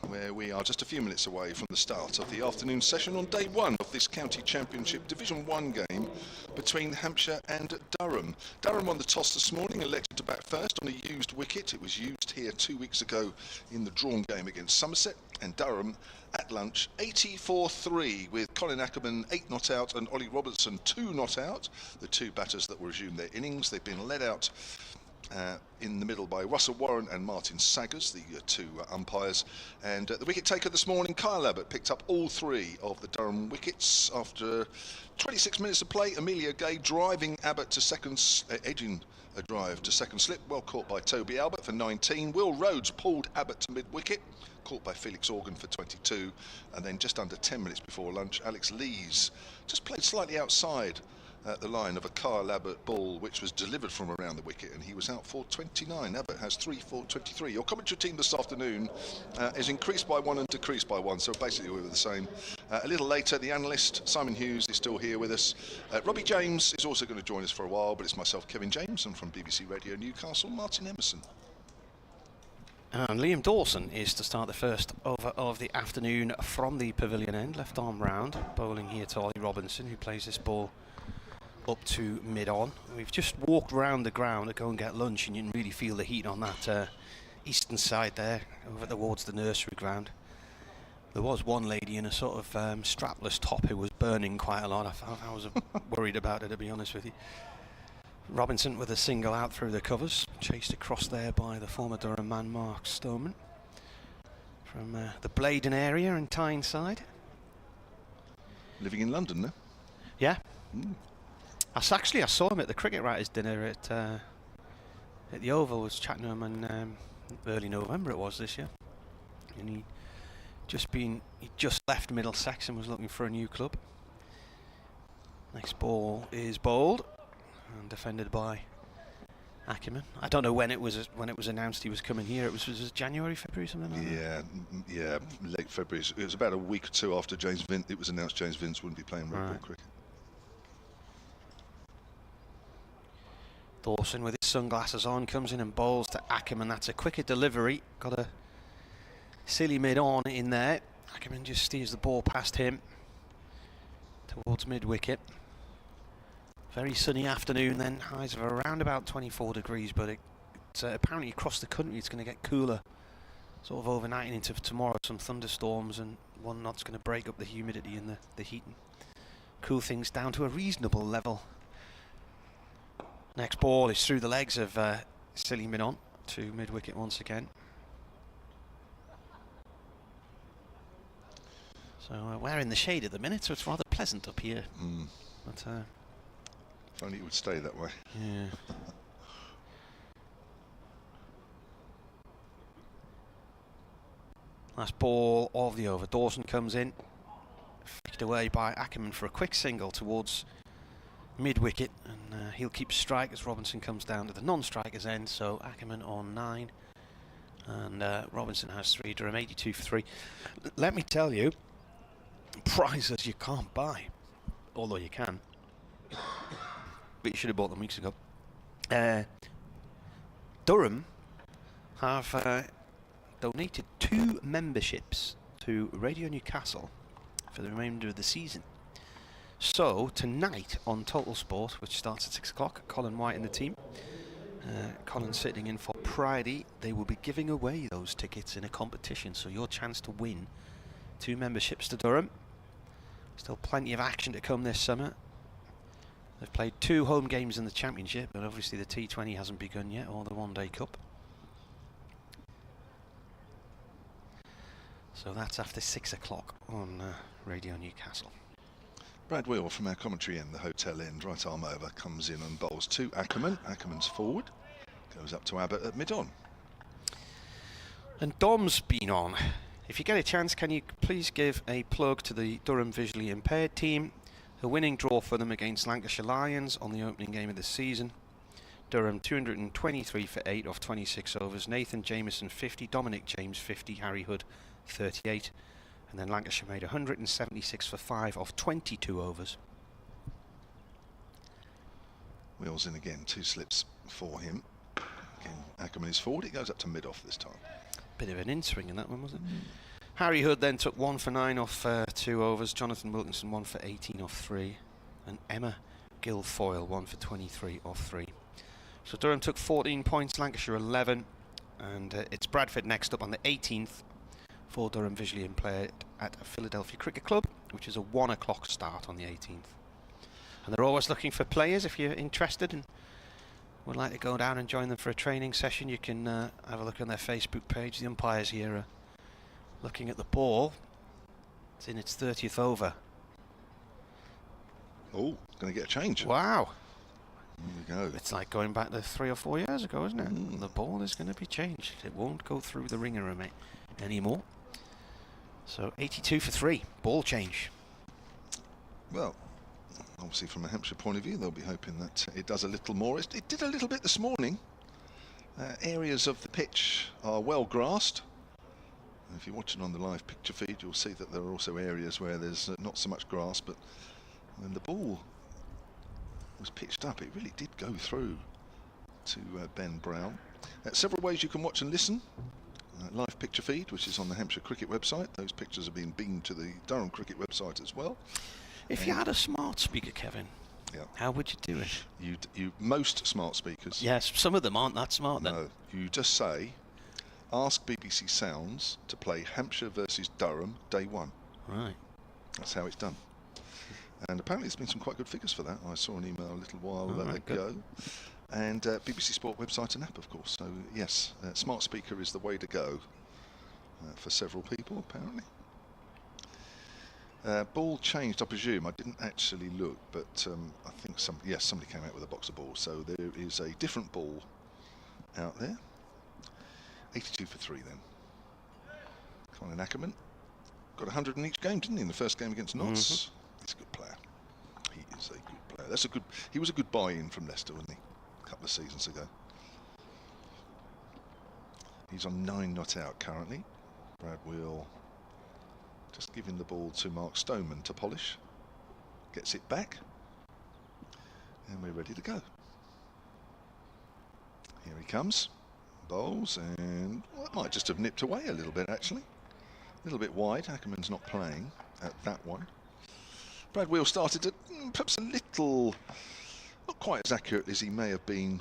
where we are just a few minutes away from the start of the afternoon session on day one of this County Championship Division 1 game between Hampshire and Durham. Durham won the toss this morning, elected to bat first on a used wicket. It was used here 2 weeks ago in the drawn game against Somerset, and Durham at lunch 84-3 with Colin Ackerman 8 not out and Ollie Robertson 2 not out, the two batters that will resume their innings. They've been led out in the middle by Russell Warren and Martin Saggers, the two umpires. And the wicket taker this morning, Kyle Abbott, picked up all 3 of the Durham wickets. After 26 minutes of play, Amelia Gay driving Abbott to second, edging a drive to second slip, well caught by Toby Albert for 19. Will Rhodes pulled Abbott to mid-wicket, caught by Felix Organ for 22. And then just under 10 minutes before lunch, Alex Lees just played slightly outside the line of a Kyle Abbott ball, which was delivered from around the wicket, and he was out for 29. Abbott has 3 for 23. Your commentary team this afternoon is increased by 1 and decreased by 1, so basically we were the same. A little later, the analyst Simon Hughes is still here with us. Robbie James is also going to join us for a while, but it's myself, Kevin James, and from BBC Radio Newcastle, Martin Emerson. And Liam Dawson is to start the first over of the afternoon from the pavilion end, left arm round, bowling here to Ollie Robinson, who plays this ball up to mid-on. We've just walked round the ground to go and get lunch, and you can really feel the heat on that eastern side there, over towards the nursery ground. There was one lady in a sort of strapless top who was burning quite a lot. I was worried about it, to be honest with you. Robinson with a single out through the covers, chased across there by the former Durham man Mark Stoneman from the Bladen area in Tyneside. Living in London now? Yeah. I saw him at the cricket writers' dinner at the Oval. Was chatting to him in early November it was this year, and he just left Middlesex and was looking for a new club. Next ball is bowled and defended by Ackerman. I don't know when it was announced he was coming here. Was it January, February, something like that? Yeah, late February. It was about a week or two after it was announced James Vince wouldn't be playing red ball cricket. Dawson with his sunglasses on comes in and bowls to Ackerman. That's a quicker delivery. Got a silly mid-on in there. Ackerman just steers the ball past him towards mid-wicket. Very sunny afternoon then. Highs of around about 24 degrees, but it's apparently across the country it's going to get cooler. Sort of overnighting into tomorrow, some thunderstorms, and one that's going to break up the humidity and the heat and cool things down to a reasonable level. Next ball is through the legs of Silly Minon to mid-wicket once again. So we're in the shade at the minute, so it's rather pleasant up here. But, if only it would stay that way. Yeah. Last ball of the over. Dawson comes in, flicked away by Ackerman for a quick single towards mid-wicket, and he'll keep strike as Robinson comes down to the non-strikers end. So Ackerman on 9 and Robinson has 3. Durham 82 for 3. Let me tell you, prizes you can't buy, although you can, but you should have bought them weeks ago. Durham have donated 2 memberships to Radio Newcastle for the remainder of the season. So tonight on Total Sport, which starts at 6 o'clock, Colin White and the team, Colin sitting in for Pridey, they will be giving away those tickets in a competition. So your chance to win 2 memberships to Durham. Still plenty of action to come this summer. They've played 2 home games in the Championship, but obviously the T20 hasn't begun yet, or the One Day Cup. So that's after 6 o'clock on Radio Newcastle. Brad Wheel from our commentary end, the hotel end, right arm over, comes in and bowls to Ackerman. Ackerman's forward, goes up to Abbott at mid-on. And Dom's been on. If you get a chance, can you please give a plug to the Durham visually impaired team? A winning draw for them against Lancashire Lions on the opening game of the season. Durham 223 for 8 off 26 overs. Nathan Jameson 50, Dominic James 50, Harry Hood 38. And then Lancashire made 176 for 5 off 22 overs. Wheels in again, 2 slips for him. Again, Ackerman is forward, it goes up to mid-off this time. Bit of an in-swing in that one, wasn't it? Harry Hood then took 1 for 9 off 2 overs. Jonathan Wilkinson 1 for 18 off 3. And Emma Guilfoyle 1 for 23 off 3. So Durham took 14 points, Lancashire 11. And it's Bradford next up on the 18th for Durham visually impaired at Philadelphia Cricket Club, which is a 1 o'clock start on the 18th. And they're always looking for players. If you're interested and would like to go down and join them for a training session, you can have a look on their Facebook page. The umpires here are looking at the ball. It's in its 30th over. Oh, going to get a change. Wow. There we go. It's like going back to 3 or 4 years ago, isn't it? The ball is going to be changed. It won't go through the ringer anymore. So 82 for 3. Ball change. Well, obviously from a Hampshire point of view, they'll be hoping that it does a little more. It did a little bit this morning. Areas of the pitch are well grassed. If you're watching on the live picture feed, you'll see that there are also areas where there's not so much grass, but when the ball was pitched up, it really did go through to Ben Brown. Several ways you can watch and listen. Live picture feed, which is on the Hampshire Cricket website. Those pictures are being beamed to the Durham Cricket website as well. If you had a smart speaker, Kevin, how would you do it? Most smart speakers. Yes, some of them aren't that smart then. No, you just say, ask BBC Sounds to play Hampshire versus Durham Day 1. Right. That's how it's done. And apparently there's been some quite good figures for that. I saw an email a little while ago. And BBC Sport website and app, of course. So yes, smart speaker is the way to go for several people, apparently. Ball changed, I presume. I didn't actually look, but I think somebody came out with a box of balls. So there is a different ball out there. 82 for 3 then. Colin Ackerman got 100 in each game, didn't he? In the first game against Notts. He's a good player. He is a good player. He was a good buy-in from Leicester, wasn't he? A couple of seasons ago. He's on 9 not out currently. Brad Wheel just giving the ball to Mark Stoneman to polish. Gets it back. And we're ready to go. Here he comes. Bowls, and well, it might just have nipped away a little bit actually. A little bit wide. Ackerman's not playing at that one. Brad Wheel started it perhaps a little, not quite as accurate as he may have been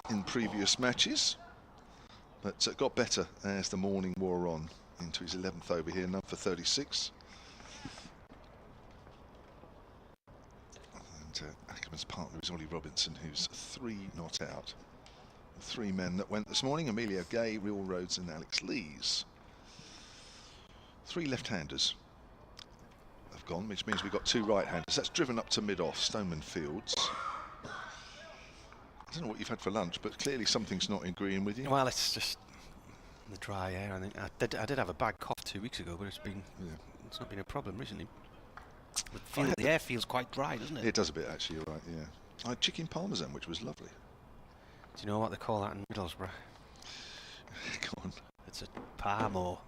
in previous matches, but got better as the morning wore on into his 11th over here, none for 36. And Ackerman's partner is Ollie Robinson, who's 3 not out. The 3 men that went this morning: Emilio Gay, Real Rhodes and Alex Lees. 3 left-handers have gone, which means we've got 2 right-handers. That's driven up to mid-off. Stoneman Fields. I don't know what you've had for lunch, but clearly something's not agreeing with you. Well, it's just the dry air. I think I did have a bad cough 2 weeks ago, but it's not been a problem recently. The air feels quite dry, doesn't it? It does a bit actually. You're right. Yeah. I had chicken parmesan, which was lovely. Do you know what they call that in Middlesbrough? Go on. It's a parmo.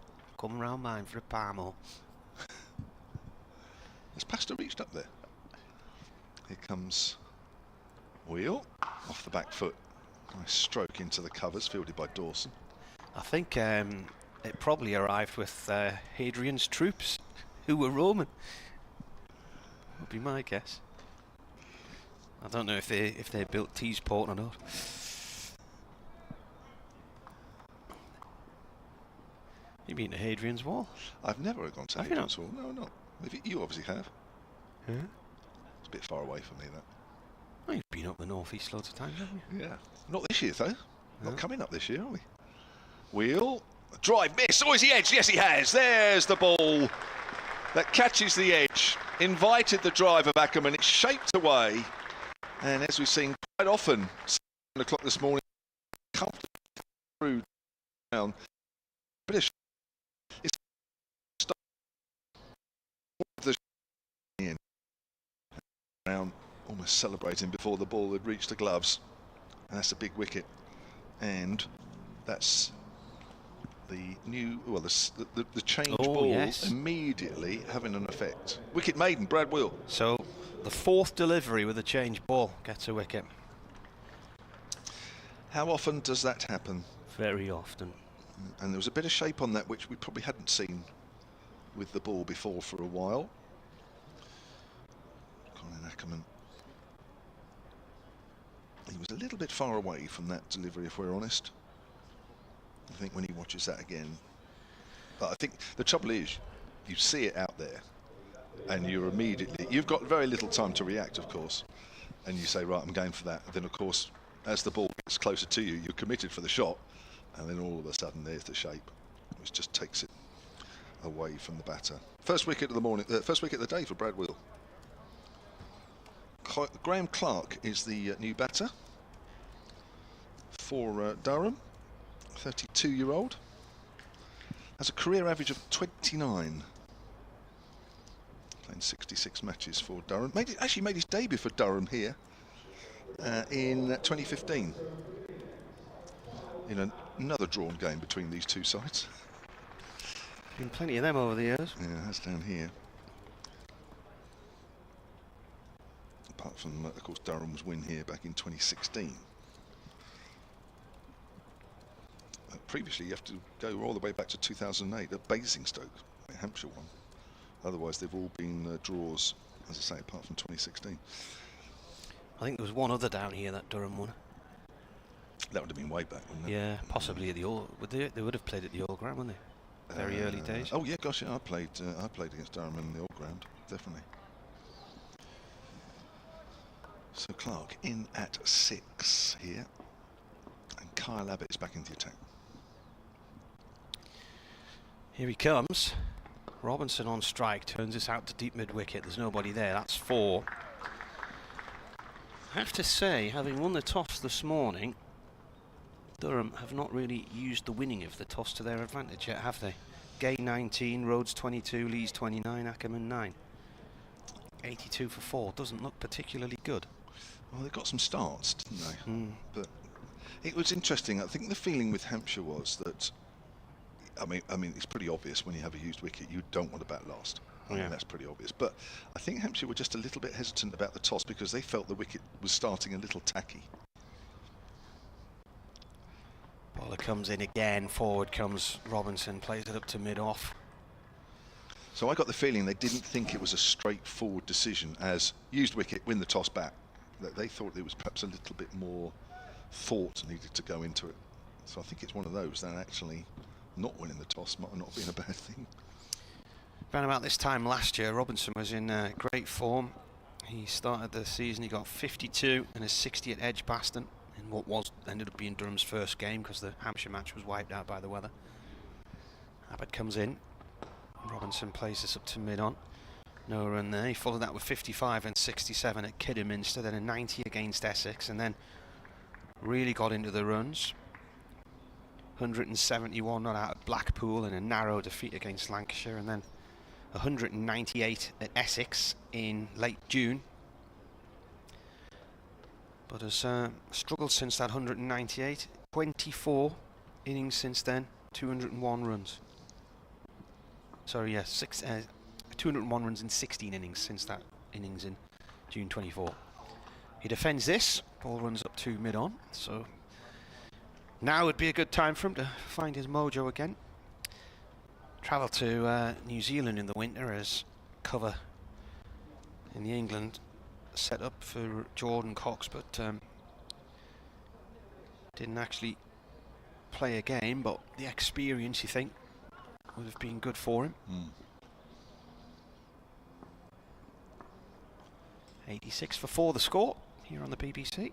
Come round mine for a parmo. Has Pastor reached up there? Here comes Wheel off the back foot. Nice stroke into the covers, fielded by Dawson. I think it probably arrived with Hadrian's troops, who were Roman. Would be my guess. I don't know if they built Teesport or not. You been to Hadrian's Wall? I've never gone to Hadrian's Wall. No, not. You obviously have. Yeah. It's a bit far away from me, that. Well, you've been up the northeast loads of times, haven't you? Yeah. Not this year, though. Not coming up this year, are we? Wheel. Drive miss. Oh, is he edged? Yes, he has. There's the ball that catches the edge. Invited the drive of Ackerman. It's shaped away. And as we've seen quite often, 7 o'clock this morning, comfortably through down. British. Brown almost celebrating before the ball had reached the gloves, and that's a big wicket, and that's the new, well, the change ball immediately having an effect. Wicket maiden, Brad Wheel. So the 4th delivery with a change ball gets a wicket. How often does that happen? Very often. And there was a bit of shape on that which we probably hadn't seen with the ball before for a while. Colin Ackerman. He was a little bit far away from that delivery, if we're honest. I think when he watches that again. But I think the trouble is, you see it out there, and you've got very little time to react, of course. And you say, right, I'm going for that. And then, of course, as the ball gets closer to you, you're committed for the shot. And then all of a sudden, there's the shape, which just takes it away from the batter. First wicket of the morning, first wicket of the day for Brad Wheel. Graham Clark is the new batter for Durham, 32-year-old. Has a career average of 29. Playing 66 matches for Durham. Actually made his debut for Durham here in 2015. In another drawn game between these two sides. Been plenty of them over the years. Yeah, that's down here. Apart from, of course, Durham's win here back in 2016. Previously, you have to go all the way back to 2008 at Basingstoke, Hampshire won. Otherwise, they've all been draws, as I say, apart from 2016. I think there was one other down here that Durham won. That would have been way back, wouldn't it? Yeah, possibly at the All. They would have played at the All Ground, wouldn't they? Very early days. Oh yeah, gosh, yeah, I played against Durham in the All Ground, definitely. So Clark in at 6 here, and Kyle Abbott is back into the attack. Here he comes. Robinson on strike, turns this out to deep mid-wicket. There's nobody there. That's 4. I have to say, having won the toss this morning, Durham have not really used the winning of the toss to their advantage yet, have they? Gay 19, Rhodes 22, Lees 29, Ackerman 9. 82 for 4. Doesn't look particularly good. Well, they got some starts, didn't they? But it was interesting. I think the feeling with Hampshire was that, I mean, it's pretty obvious when you have a used wicket, you don't want to bat last. I mean, that's pretty obvious. But I think Hampshire were just a little bit hesitant about the toss because they felt the wicket was starting a little tacky. Bowler comes in again. Forward comes Robinson, plays it up to mid-off. So I got the feeling they didn't think it was a straightforward decision as used wicket, win the toss, bat. That they thought there was perhaps a little bit more thought needed to go into it. So I think it's one of those that actually not winning the toss might not have been a bad thing. Around about this time last year, Robinson was in great form. He started the season, he got 52 and a 60 at Edgbaston in what ended up being Durham's first game because the Hampshire match was wiped out by the weather. Abbott comes in. Robinson plays this up to mid-on. No run there. He followed that with 55 and 67 at Kidderminster, then a 90 against Essex, and then really got into the runs. 171 not out at Blackpool in a narrow defeat against Lancashire, and then 198 at Essex in late June. But has struggled since that 198. 24 innings since then, 201 runs. Sorry, yes, 201 runs in 16 innings since that innings in June 24. He defends this, ball runs up to mid-on, so now would be a good time for him to find his mojo again. Travel to New Zealand in the winter as cover in the England set up for Jordan Cox, but didn't actually play a game, but the experience, you think, would have been good for him. 86 for 4 the score here on the BBC.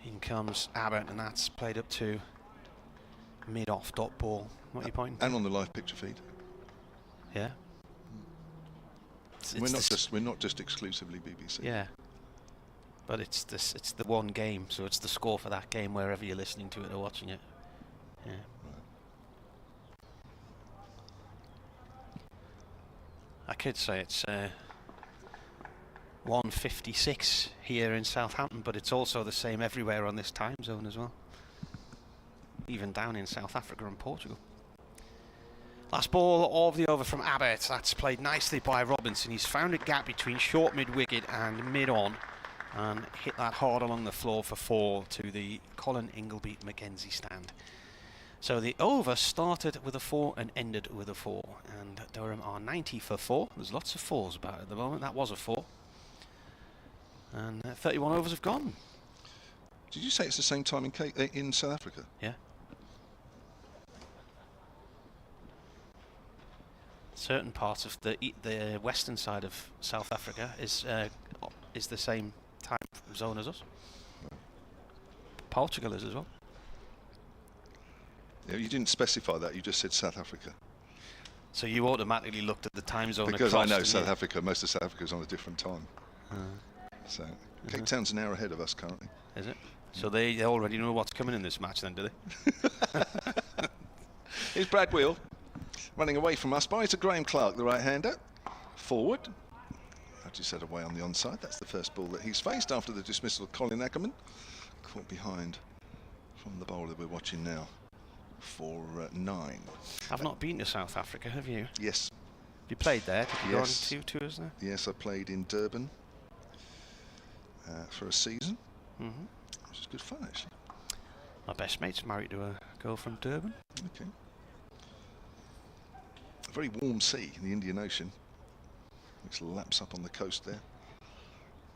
In comes Abbott, and that's played up to mid-off dot ball. What are you pointing to? And on the live picture feed. Yeah. We're not just exclusively BBC. Yeah. But it's the one game, so it's the score for that game wherever you're listening to it or watching it. Yeah. I could say it's 1:56 here in Southampton, but it's also the same everywhere on this time zone as well. Even down in South Africa and Portugal. Last ball of the over from Abbott. That's played nicely by Robinson. He's found a gap between short mid-wicket and mid-on. and hit that hard along the floor for 4 to the Colin Ingleby Mackenzie stand. So the over started with a 4 and ended with a 4, and Durham are 90 for 4. There's lots of 4s about at the moment. That was a 4, and 31 overs have gone. Did you say it's the same time in South Africa? Yeah. Certain parts of the western side of South Africa is the same time zone as us. Portugal is as well. Yeah, you didn't specify that. You just said South Africa. So you automatically looked at the time zone because across, I know South Africa. Most of South Africa is on a different time. So Cape Town's an hour ahead of us currently. Is it? So they already know what's coming in this match then, do they? Here's Brad Wheel running away from us. By to Graham Clark, the right-hander. Forward. I just said away on the onside. That's the first ball that he's faced after the dismissal of Colin Ackerman. Caught behind from the bowler we're watching now for 9. I've not been to South Africa, have you? Yes. You played there? Did you Yes. go on 2 tours there? Yes, I played in Durham for a season. Which is good fun, actually. My best mate's married to a girl from Durban. Okay. A very warm sea in the Indian Ocean, which laps up on the coast there.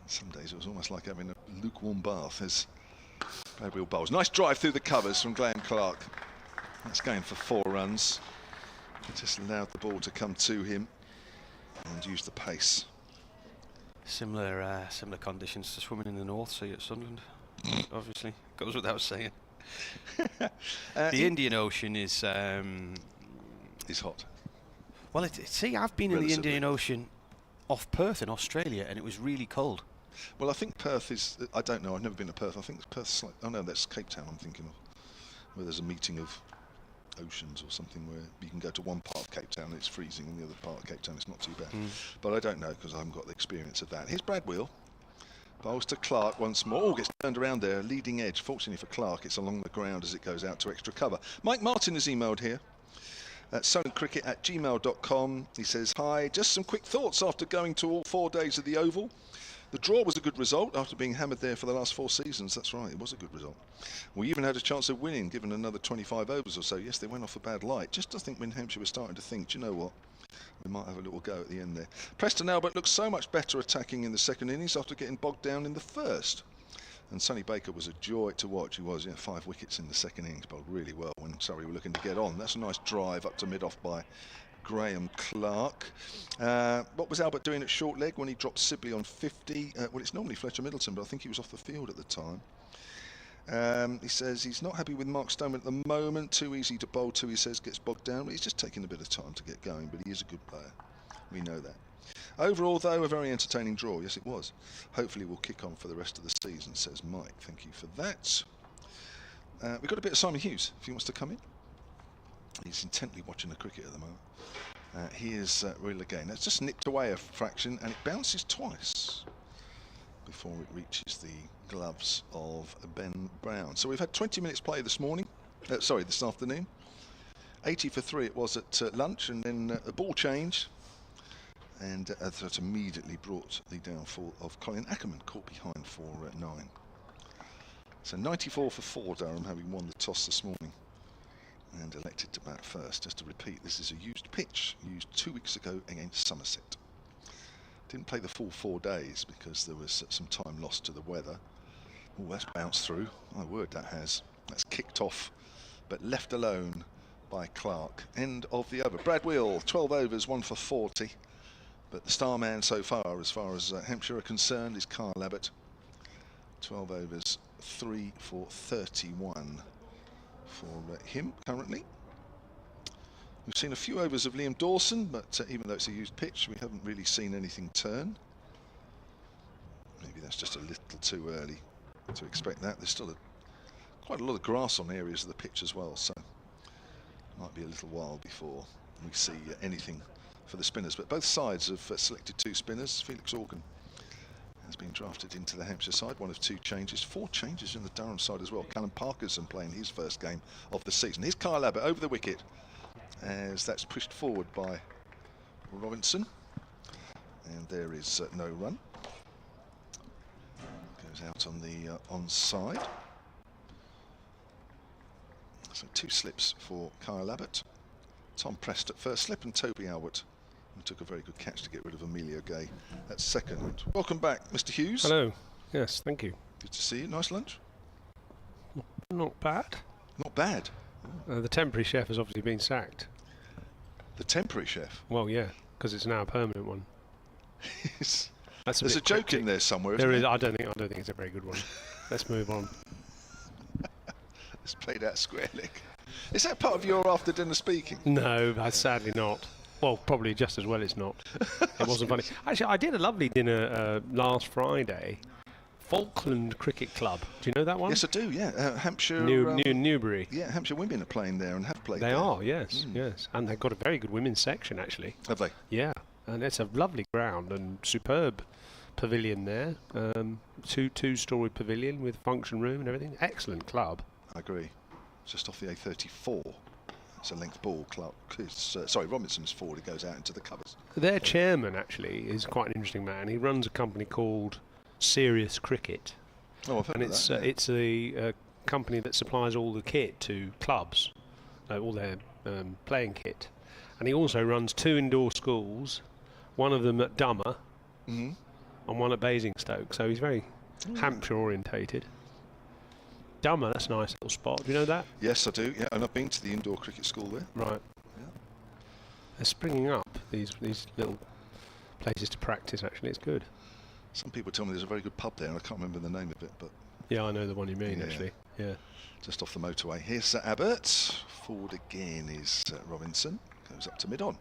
Some days it was almost like having a lukewarm bath as Brad Wheel bowls. Nice drive through the covers from Graham Clark. That's going for 4 runs. Just allowed the ball to come to him and use the pace. Similar conditions to swimming in the North Sea at Sunderland. Obviously, goes without saying. The Indian Ocean is hot. Well, see, I've been in the Indian Ocean off Perth in Australia, and it was really cold. Well, I think Perth is. I don't know. I've never been to Perth. I think Perth's like. Oh no, that's Cape Town. I'm thinking of, where there's a meeting of oceans or something where you can go to one part of Cape Town and it's freezing, and the other part of Cape Town it's not too bad. But I don't know because I haven't got the experience of that. Here's Brad Wheel. Bowls to Clark once more. Oh, gets turned around there. Leading edge. Fortunately for Clark, it's along the ground as it goes out to extra cover. Mike Martin has emailed here. solentcricket@gmail.com. He says, hi, just some quick thoughts after going to all 4 days of the Oval. The draw was a good result after being hammered there for the last 4 seasons. That's right, it was a good result. We even had a chance of winning, given another 25 overs or so. Yes, they went off a bad light. Just I think when Hampshire was starting to think, do you know what? We might have a little go at the end there. Preston Albert looks so much better attacking in the second innings after getting bogged down in the first. And Sonny Baker was a joy to watch. He was, 5 wickets in the second innings, bowled really well when Surrey were looking to get on. That's a nice drive up to mid-off by Graham Clark. What was Albert doing at short leg when he dropped Sibley on 50? Well, it's normally Fletcher Middleton, but I think he was off the field at the time. He says he's not happy with Mark Stoneman at the moment. Too easy to bowl to, he says, gets bogged down. But he's just taking a bit of time to get going, but he is a good player. We know that. Overall, though, a very entertaining draw. Yes, it was. Hopefully we'll kick on for the rest of the season, says Mike. Thank you for that. We've got a bit of Simon Hughes, if he wants to come in. He's intently watching the cricket at the moment. Here's Reel again. That's just nipped away a fraction, and it bounces twice before it reaches the gloves of Ben Brown. So we've had 20 minutes play this morning. This afternoon. 80 for 3 it was at lunch, and then a ball change. And that immediately brought the downfall of Colin Ackerman, caught behind for 9. So 94 for 4, Durham, having won the toss this morning and elected to bat first. Just to repeat, this is a used pitch, used 2 weeks ago against Somerset. Didn't play the full 4 days because there was some time lost to the weather. Oh, that's bounced through. My word, that has. That's kicked off, but left alone by Clark. End of the over. Brad Wheel, 12 overs, 1 for 40. But the star man so far as Hampshire are concerned, is Kyle Abbott. 12 overs, 3 for 31 for him currently. We've seen a few overs of Liam Dawson, but even though it's a used pitch, we haven't really seen anything turn. Maybe that's just a little too early to expect that. There's still quite a lot of grass on areas of the pitch as well, so it might be a little while before we see anything for the spinners. But both sides have selected 2 spinners. Felix Organ has been drafted into the Hampshire side, 1 of 2 changes. 4 changes in the Durham side as well. Callum Parkinson playing his first game of the season. Here's Kyle Abbott over the wicket as that's pushed forward by Robinson, and there is no run. Goes out on the onside. So 2 slips for Kyle Abbott. Tom Prest at first slip and Toby Albert, who took a very good catch to get rid of Emilio Gay at second. Welcome back, Mr. Hughes. Hello. Yes, thank you. Good to see you. Nice lunch? Not bad. Not bad. The temporary chef has obviously been sacked. The temporary chef? Well, yeah, because it's now a permanent one. There's a joke in there somewhere, isn't there is. there? I don't think it's a very good one. Let's move on. It's played out squarely. Is that part of your after dinner speaking? No, sadly not. Well, probably just as well it's not. It wasn't funny. Actually, I did a lovely dinner last Friday. Falkland Cricket Club. Do you know that one? Yes, I do, yeah. Hampshire... Newbury. Yeah, Hampshire women are playing there and have played They there. are, yes, yes. And they've got a very good women's section, actually. Have they? Yeah, and it's a lovely ground and superb pavilion there. Two-story pavilion with function room and everything. Excellent club. I agree. Just off the A34. It's a length ball club. Robinson's forward. It goes out into the covers. Their chairman, actually, is quite an interesting man. He runs a company called Serious Cricket. Oh, I've heard and of that. It's a company that supplies all the kit to clubs, all their playing kit. And he also runs 2 indoor schools, one of them at Dummer and one at Basingstoke. So he's very Hampshire orientated. Dummer, that's a nice little spot. Do you know that? Yes, I do. Yeah, and I've been to the indoor cricket school there. Right. Yeah. They're springing up, these little places to practice, actually. It's good. Some people tell me there's a very good pub there, and I can't remember the name of it, but... Yeah, I know the one you mean, Yeah. actually. Yeah. Just off the motorway. Here's Abbott. Forward again is Robinson. Goes up to mid-on.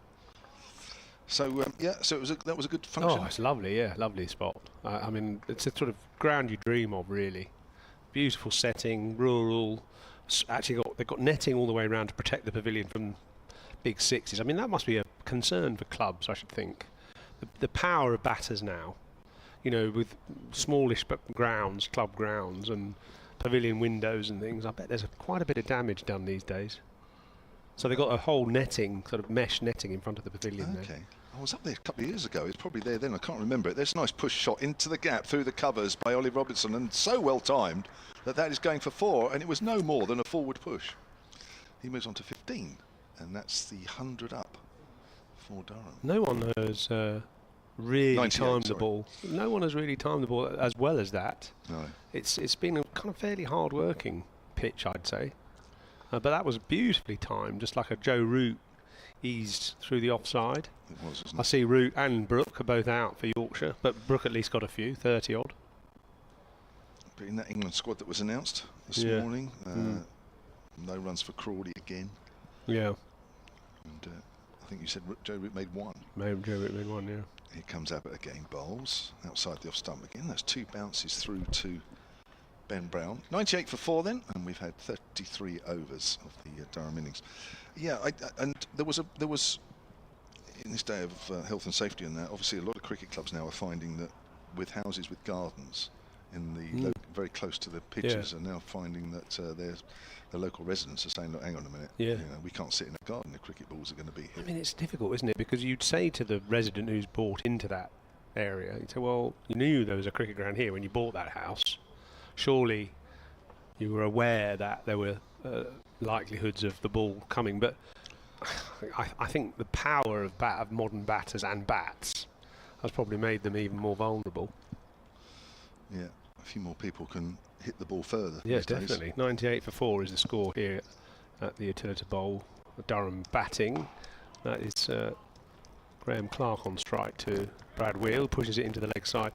So, so that was a good function. Oh, it's lovely, yeah. Lovely spot. I mean, it's a sort of ground you dream of, really. Beautiful setting, rural. Actually, they've got netting all the way around to protect the pavilion from big sixes. I mean, that must be a concern for clubs, I should think. The power of batters now, you know, with smallish grounds, club grounds, and pavilion windows and things. I bet there's quite a bit of damage done these days. So they've got a whole netting, sort of mesh netting in front of the pavilion there. Okay. I was up there a couple of years ago. It's probably there then. I can't remember it. There's a nice push shot into the gap through the covers by Ollie Robinson, and so well timed that is going for 4, and it was no more than a forward push. He moves on to 15, and that's the 100 up for Durham. No one has really timed the sorry. ball. No one has really timed the ball as well as that. No. It's been a kind of fairly hard-working pitch, I'd say. But that was beautifully timed, just like a Joe Root eased through the offside. It was, wasn't I it? see Root and Brooke are both out for Yorkshire, but Brooke at least got a few, 30 odd. But in that England squad that was announced this Yeah. morning, no runs for Crawley again. Yeah, And I think you said Joe Root made 1. maybe Joe Root made one, yeah. Here comes Abbott again, bowls outside the off stump again. That's 2 bounces through to Ben Brown. 98 for 4 then, and we've had 33 overs of the Durham innings. Yeah, and there was in this day of health and safety and that, obviously a lot of cricket clubs now are finding that with houses with gardens in the very close to the pitches, are now finding that the local residents are saying, look, hang on a minute, Yeah. you know, we can't sit in a garden if cricket balls are going to be here. I mean, it's difficult, isn't it? Because you'd say to the resident who's bought into that area, you'd say, well, you knew there was a cricket ground here when you bought that house. Surely you were aware that there were likelihoods of the ball coming, but I think the power of modern batters and bats has probably made them even more vulnerable. Yeah, a few more people can hit the ball further. Yeah, these days. definitely. 98 for 4 is the score here at the Utilita Bowl. Durham batting. That is Graham Clark on strike to Brad Wheel, pushes it into the leg side.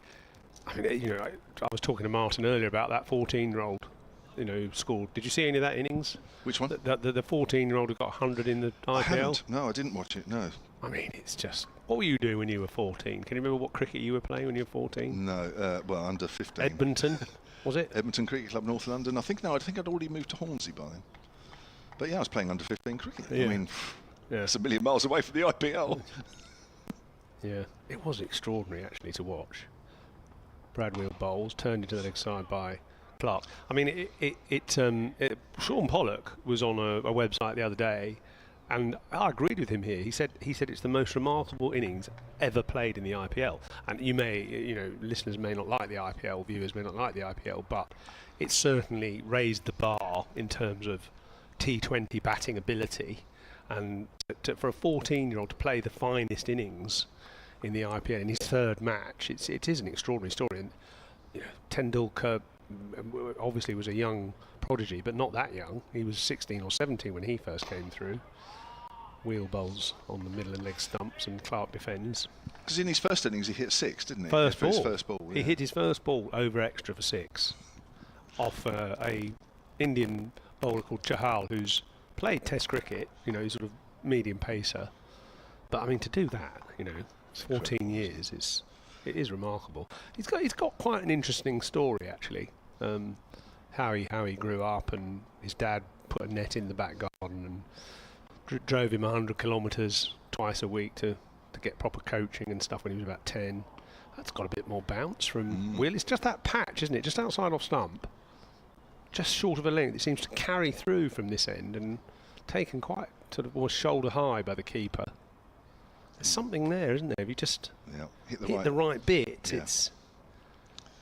I mean, you know, I was talking to Martin earlier about that 14-year-old, you know, who scored. Did you see any of that innings? Which one? The 14-year-old who got 100 in the IPL. I haven't. No, I didn't watch it. No. I mean, it's just... What were you doing when you were 14? Can you remember what cricket you were playing when you were 14? No. Well, under 15. Edmonton, was it? Edmonton Cricket Club, North London. I think I'd already moved to Hornsey by then. But yeah, I was playing under 15 cricket. Yeah. I mean, Yeah. it's a million miles away from the IPL. Yeah, it was extraordinary actually to watch. Brad Wheel bowls, turned into the leg side by Clark. I mean, Sean Pollock was on a website the other day And I agreed with him here. He said it's the most remarkable innings ever played in the IPL. And listeners may not like the IPL, viewers may not like the IPL, but it certainly raised the bar in terms of T20 batting ability. And for a 14-year-old to play the finest innings in the IPL in his third match, it is an extraordinary story. And Tendulkar obviously was a young prodigy, but not that young. He was 16 or 17 when he first came through. Wheel bowls on the middle and leg stumps, and Clark defends. Because in his first innings he hit 6, didn't he? First ball. His first ball. He hit his first ball over extra for 6 off a Indian bowler called Chahal, who's played Test cricket. He's sort of medium pacer. But I mean, to do that, it's 14 years. It is remarkable. He's got quite an interesting story actually. How he grew up, and his dad put a net in the back garden and drove him 100 kilometres twice a week to get proper coaching and stuff when he was about 10. That's got a bit more bounce from Will. It's just that patch, isn't it? Just outside off stump, just short of a length. It seems to carry through from this end and taken quite sort of almost shoulder high by the keeper. There's something there, isn't there? If you just hit the right bit, it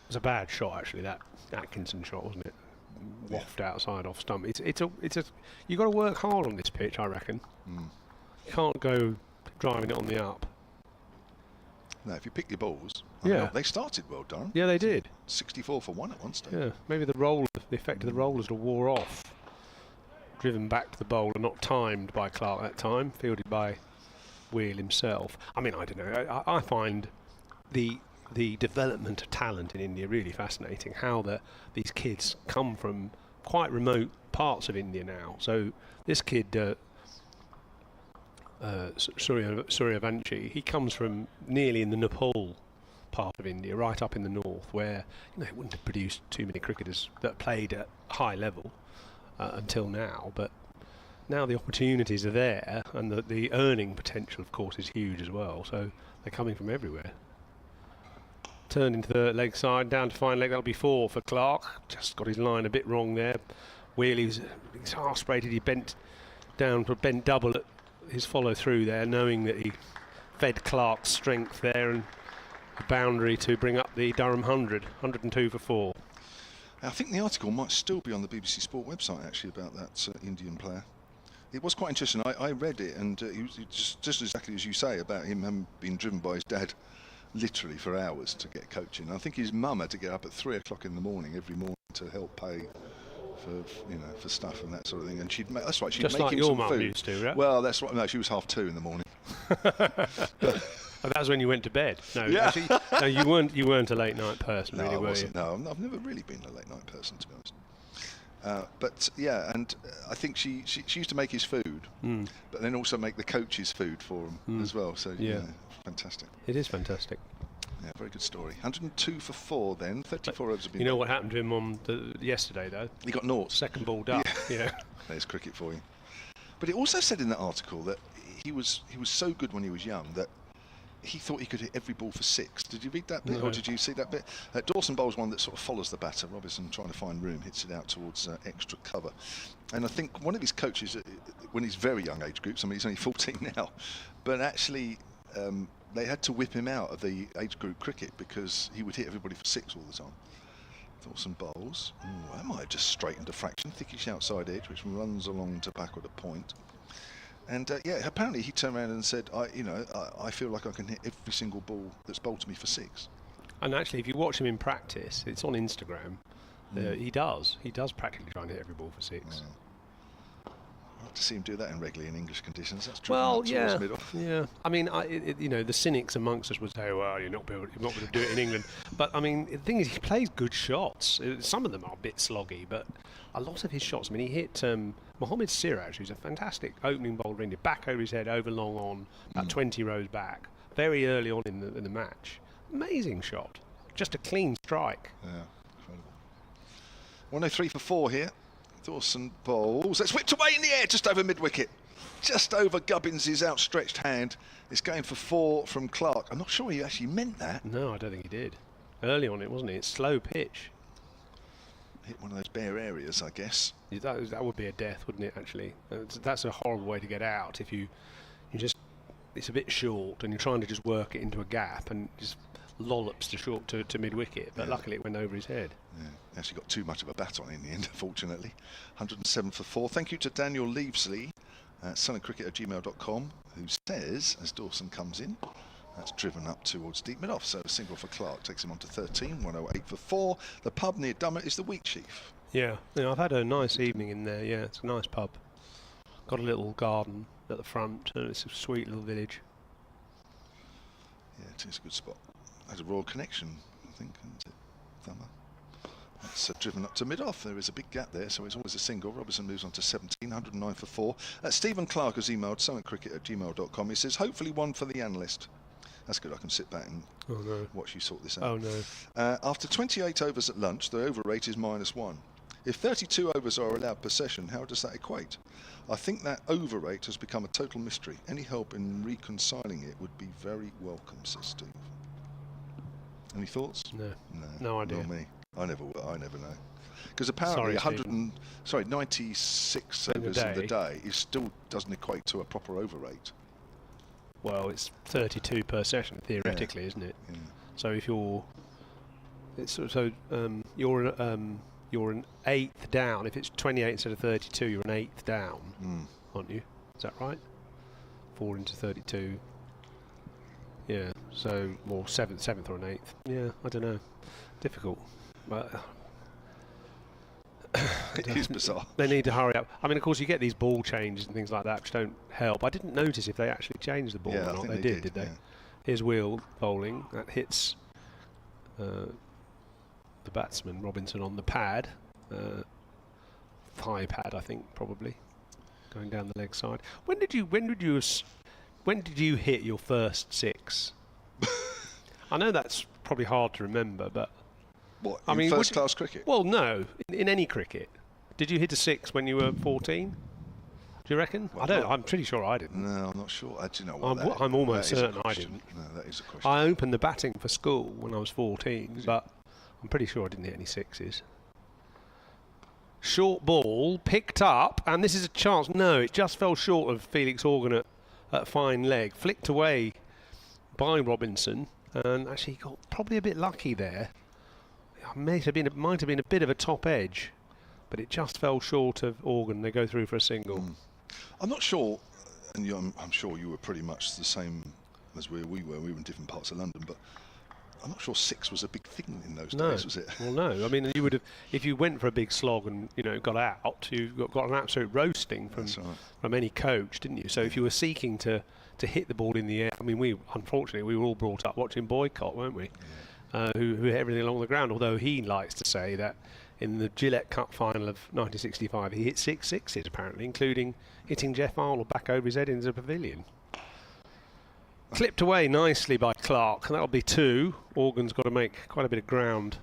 was a bad shot actually. That Atkinson shot, wasn't it? Waft outside off stump. You've got to work hard on this pitch, I reckon. You can't go driving it on the up. No, if you pick your balls. They started well, Durham. Yeah, they did. 64 for 1 at one stage. Yeah, maybe the effect of the rollers wore off. Driven back to the bowler, not timed by Clark that time, fielded by Wheel himself. I mean, I don't know. I find the development of talent in India really fascinating. How these kids come from quite remote parts of India now. So this kid, Suryavanshi, he comes from nearly in the Nepal part of India, right up in the north, where it wouldn't have produced too many cricketers that played at high level until now. But now the opportunities are there, and the earning potential, of course, is huge as well. So they're coming from everywhere. Turned into the leg side, down to fine leg. That'll be 4 for Clark. Just got his line a bit wrong there. He's half sprayed. He bent down for a bent double at his follow through there, knowing that he fed Clark's strength there, and a boundary to bring up the Durham 102 for 4. I think the article might still be on the BBC Sport website actually about that Indian player. It was quite interesting. I read it, and he was just exactly as you say about him having been driven by his dad literally for hours to get coaching. I think his mum had to get up at 3 o'clock in the morning every morning to help pay for stuff and that sort of thing. And that's right, she'd just make like him your some mum food. used to, right? Well, that's right. No, she was 2:30 in the morning. And that was when you went to bed. No, Yeah. actually, no, you weren't a late night person, No, really, I were wasn't. you? No, I've never really been a late night person, to be honest. But yeah, and I think she used to make his food, but then also make the coach's food for him as well. So yeah, fantastic. It is fantastic. Yeah, very good story. 102 for 4 then. 34 overs have been. You know what happened to him on yesterday though? He got naught. Second ball duck. Yeah. There's cricket for you. But it also said in that article that he was so good when he was young that he thought he could hit every ball for 6. Did you read that bit, or did you see that bit? Dawson bowls one that sort of follows the batter. Robinson trying to find room, hits it out towards extra cover. And I think one of his coaches, when he's very young age groups, I mean he's only 14 now, but actually they had to whip him out of the age group cricket because he would hit everybody for 6 all the time. Dawson bowls. Ooh, that might have just straightened a fraction. Thickish outside edge, which runs along to backward a point. And yeah, apparently he turned around and said, I feel like I can hit every single ball that's bowled to me for 6. And actually, if you watch him in practice, it's on Instagram. He does practically try and hit every ball for 6. I'd like to see him do that regularly in English conditions. That's true. Well, yeah, yeah. I mean, the cynics amongst us would say, well, you're not able to do it in England. But I mean, the thing is, he plays good shots. Some of them are a bit sloggy, but a lot of his shots. I mean, he hit Mohammed Siraj, who's a fantastic opening bowler, India, back over his head, over long on, about 20 rows back, very early on in the match. Amazing shot, just a clean strike. Yeah, incredible. 103 for 4 here. Dawson bowls. That's whipped away in the air, just over mid-wicket. Just over Gubbins' outstretched hand. It's going for 4 from Clark. I'm not sure he actually meant that. No, I don't think he did. Early on it, wasn't it? It's slow pitch. hit one of those bare areas, I guess. That would be a death, wouldn't it, actually? That's a horrible way to get out. If you just, it's a bit short and you're trying to just work it into a gap and just lollops to mid-wicket, but luckily it went over his head. Yeah, actually got too much of a bat on in the end, unfortunately. 107 for 4. Thank you to Daniel Leavesley at sunandcricket@gmail.com, who says, as Dawson comes in, that's driven up towards deep mid-off, so a single for Clark takes him on to 13, 108 for 4. The pub near Dummett is the Wheat Chief. Yeah, I've had a nice evening in there, yeah, it's a nice pub. Got a little garden at the front, and it's a sweet little village. Yeah, it is a good spot. Has a Royal connection, I think, isn't it? Thummer. That's driven up to mid-off. There is a big gap there, so it's always a single. Robertson moves on to 17, 109 for 4. Stephen Clark has emailed sunandcricket@gmail.com. He says, hopefully one for the analyst. That's good, I can sit back and watch you sort this out. Oh no. After 28 overs at lunch, the over rate is -1. If 32 overs are allowed per session, how does that equate? I think that over rate has become a total mystery. Any help in reconciling it would be very welcome, says Steve. Any thoughts? No idea. Not me. I never know. Because apparently 96 overs in the day still doesn't equate to a proper over rate. Well, it's 32 per session theoretically, isn't it? Yeah. So if you're you're an eighth down. If it's 28 instead of 32, you're an eighth down, aren't you? Is that right? 4 into 32. Yeah. So, well, seventh or an eighth. Yeah, I don't know. Difficult. But it is bizarre. They need to hurry up. I mean, of course, you get these ball changes and things like that, which don't help. I didn't notice if they actually changed the ball or not. They did they? Yeah. Here's Wheel bowling. That hits the batsman, Robinson, on the pad. Thigh pad, I think, probably. Going down the leg side. When did you hit your first 6? I know that's probably hard to remember, but... What, I mean, first-class cricket? Well, no, in any cricket. Did you hit a 6 when you were 14? Do you reckon? Well, I'm pretty sure I didn't. No, I'm not sure. Do you know what? I'm almost certain I didn't. No, that is a question. I opened the batting for school when I was 14, but I'm pretty sure I didn't hit any 6s. Short ball, picked up, and this is a chance. No, it just fell short of Felix Organ at fine leg. Flicked away by Robinson, and actually got probably a bit lucky there. Might have been a bit of a top edge, but it just fell short of Organ. They go through for a single. I'm not sure, and I'm sure you were pretty much the same as we were. We were in different parts of London, but I'm not sure 6 was a big thing in those days, was it? Well, no. I mean, you would have, if you went for a big slog and got out, you got an absolute roasting from any coach, didn't you? So if you were seeking to hit the ball in the air, I mean, unfortunately we were all brought up watching Boycott, weren't we? Yeah. Who hit everything along the ground. Although he likes to say that in the Gillette Cup final of 1965, he hit 6 sixes apparently, including hitting Jeff Arnold back over his head into the pavilion. Clipped away nicely by Clark, and that'll be 2. Organ's got to make quite a bit of ground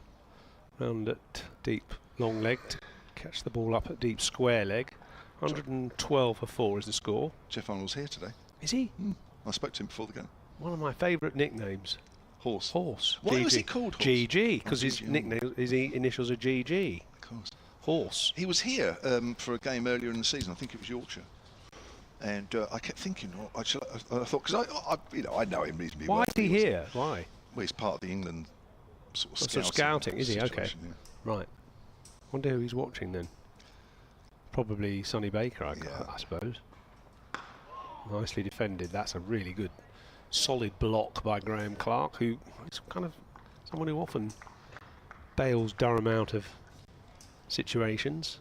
round at deep long leg to catch the ball up at deep square leg. 112 for 4 is the score. Jeff Arnold's here today. Is he? I spoke to him before the game. One of my favourite nicknames. Horse. Why was he called Horse? GG, because his nickname, his initials are GG. Of course. Horse. He was here for a game earlier in the season. I think it was Yorkshire. And I kept thinking, I thought, because I know him reasonably well. Why is he here? Why? Well, he's part of the England sort of scouting, is he? Okay. Yeah. Right. Wonder who he's watching then. Probably Sonny Baker, I suppose. Nicely defended. That's a really good, solid block by Graham Clark, who is kind of someone who often bails Durham out of situations.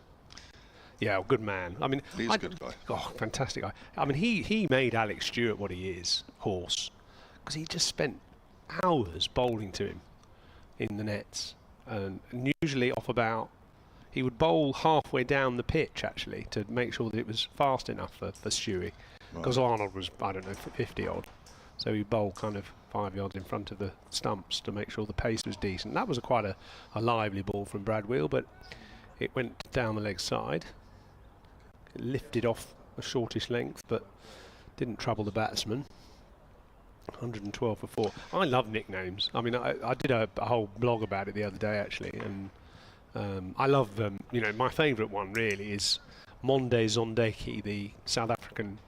Yeah, good man. I mean, he's a good guy. Oh, fantastic guy. I mean, he made Alex Stewart what he is, Horse, because he just spent hours bowling to him in the nets, and usually off about. He would bowl halfway down the pitch actually to make sure that it was fast enough for Stewie, because Arnold was 50 odd, so he bowled kind of 5 yards in front of the stumps to make sure the pace was decent. That was quite a lively ball from Brad Wheel, but it went down the leg side. It lifted off a shortish length, but didn't trouble the batsman. 112 for 4. I love nicknames. I mean, I did a whole blog about it the other day, actually, and I love, you know, my favourite one really is Monde Zondeki, the South African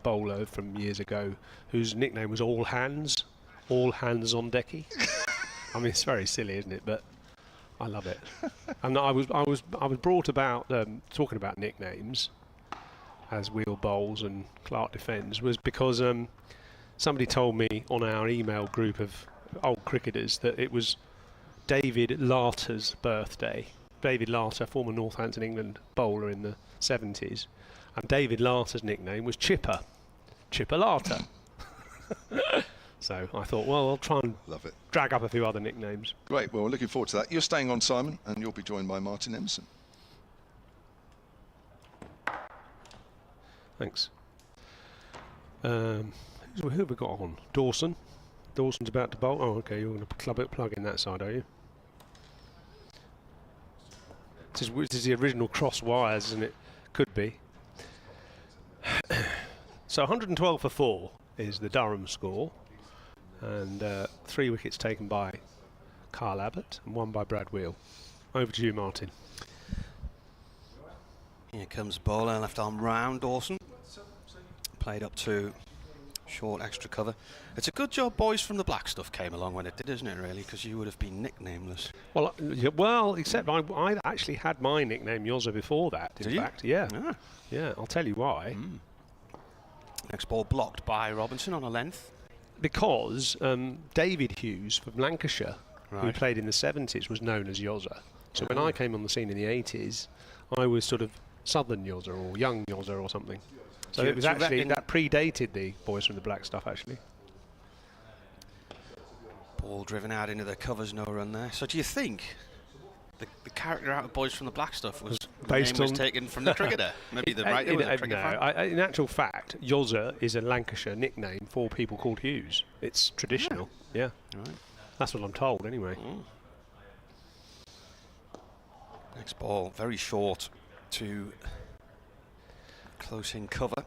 bowler from years ago, whose nickname was All Hands Zondeki. I mean, it's very silly, isn't it? But I love it. And I was brought about talking about nicknames as Wheel bowls and Clark defends was because somebody told me on our email group of old cricketers that it was David Larter's birthday. David Larter, former Northampton, England bowler in the 70s, and David Larter's nickname was Chipper Larter. So I thought, well, I'll try and drag up a few other nicknames. Great. Well, we're looking forward to that. You're staying on, Simon, and you'll be joined by Martin Emerson. Thanks. Who have we got on? Dawson. Dawson's about to bowl. Oh, okay. You're going to plug in that side, are you? This is the original cross wires, isn't it? Could be. So 112 for 4 is the Durham score, and 3 wickets taken by Carl Abbott and 1 by Brad Wheel. Over to you, Martin. Here comes bowler, left arm round, Dawson. Played up to short extra cover. It's a good job boys from the black stuff came along when it did, isn't it, really? Because you would have been nicknameless. Well, except I actually had my nickname Yozza before that, in fact. Yeah. Yeah, I'll tell you why. Next ball blocked by Robinson on a length. Because David Hughes from Lancashire, who played in the 70s, was known as Yozza. So when I came on the scene in the 80s, I was sort of Southern Yozza or Young Yozza or something. So it was actually, that predated the boys from the black stuff, actually. Ball driven out into the covers, no run there. So do you think the character out of boys from the black stuff was based on taken from the cricketer? Maybe the right in actual fact, Yozza is a Lancashire nickname for people called Hughes. It's traditional. Yeah. Right. That's what I'm told, anyway. Next ball, very short to close in cover.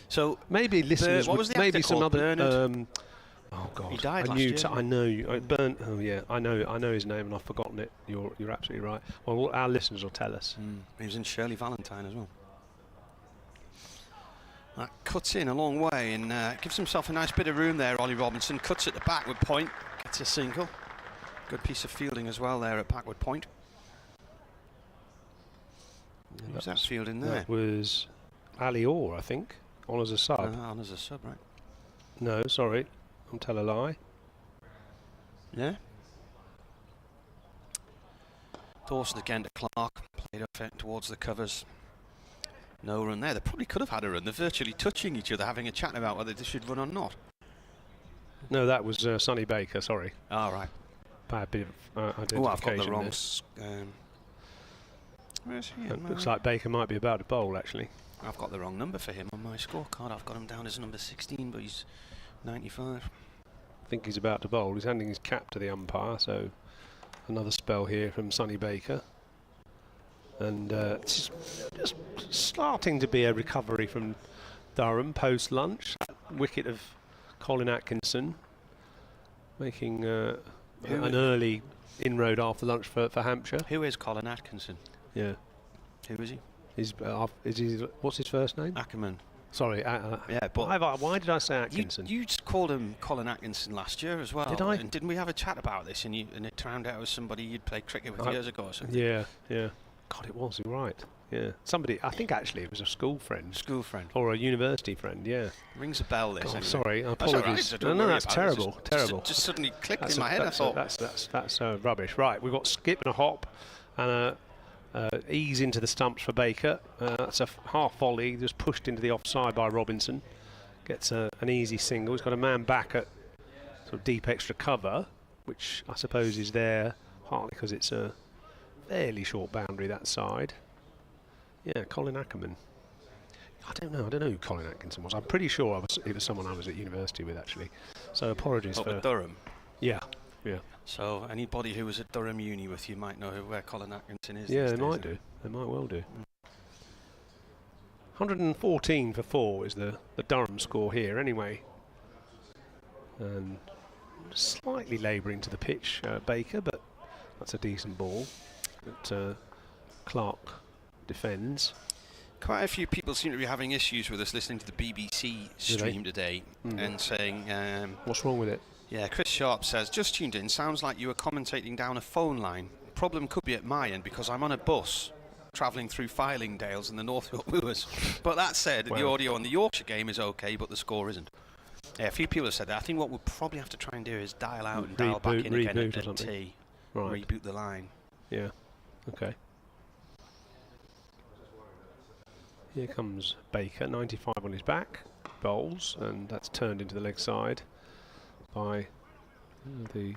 So maybe listeners, maybe some other. Oh God, he died last year. I know you. Bernard. Oh yeah, I know his name, and I've forgotten it. You're absolutely right. Well, our listeners will tell us. He was in Shirley Valentine as well. That cuts in a long way and gives himself a nice bit of room there. Ollie Robinson cuts at the backward point, gets a single. Good piece of fielding as well there at backward point. Who's that fielding there? That was Ali Orr, I think, on as a sub. On as a sub, right? No, sorry, I'm telling a lie. Yeah. Dawson again to Clark, played up towards the covers. No run there. They probably could have had a run. They're virtually touching each other, having a chat about whether they should run or not. No, that was Sonny Baker, sorry. Oh, right. Bad bit of identification. Oh, I've got the wrong... where's he? It looks like Baker might be about to bowl, actually. I've got the wrong number for him on my scorecard. I've got him down as number 16, but he's 95. I think he's about to bowl. He's handing his cap to the umpire, so another spell here from Sonny Baker. And it's just starting to be a recovery from Durham post-lunch. Wicket of Colin Atkinson making an early inroad after lunch for Hampshire. Who is Colin Atkinson? Yeah. Who is he? What's his first name? Ackerman. Sorry. Yeah, but why did I say Atkinson? You called him Colin Atkinson last year as well. Did I? And didn't we have a chat about this? And it turned out it was somebody you'd played cricket with years ago or something. Yeah. God, it was. You're right. Yeah. Somebody. I think actually it was a school friend. School friend. Or a university friend. Yeah. Rings a bell. This. God, anyway. Sorry. Apologies. No, that's terrible. Terrible. Just suddenly clicked in my head. I thought that's rubbish. Right. We've got skip and a hop and ease into the stumps for Baker. That's a half volley, just pushed into the offside by Robinson. Gets an easy single. He's got a man back at sort of deep extra cover, which I suppose is there partly because it's a fairly short boundary that side. Yeah, Colin Ackerman. I don't know who Colin Atkinson was. I'm pretty sure it was someone I was at university with, actually. So apologies for... With Durham? Yeah. So anybody who was at Durham Uni with you might know where Colin Atkinson is. Yeah, they might do. They might well do. 114 for 4 is the Durham score here, anyway. And slightly labouring to the pitch, Baker, but that's a decent ball. that Clark defends. Quite a few people seem to be having issues with us listening to the BBC stream today and saying... What's wrong with it? Yeah, Chris Sharp says, just tuned in, sounds like you were commentating down a phone line. Problem could be at my end because I'm on a bus travelling through Fylingdales and the North York Moors. But that said, the audio on the Yorkshire game is okay, but the score isn't. Yeah, a few people have said that. I think what we'll probably have to try and do is dial out and dial back in again at T. Right. Reboot the line. Yeah, okay. Here comes Baker, 95 on his back, bowls, and that's turned into the leg side by the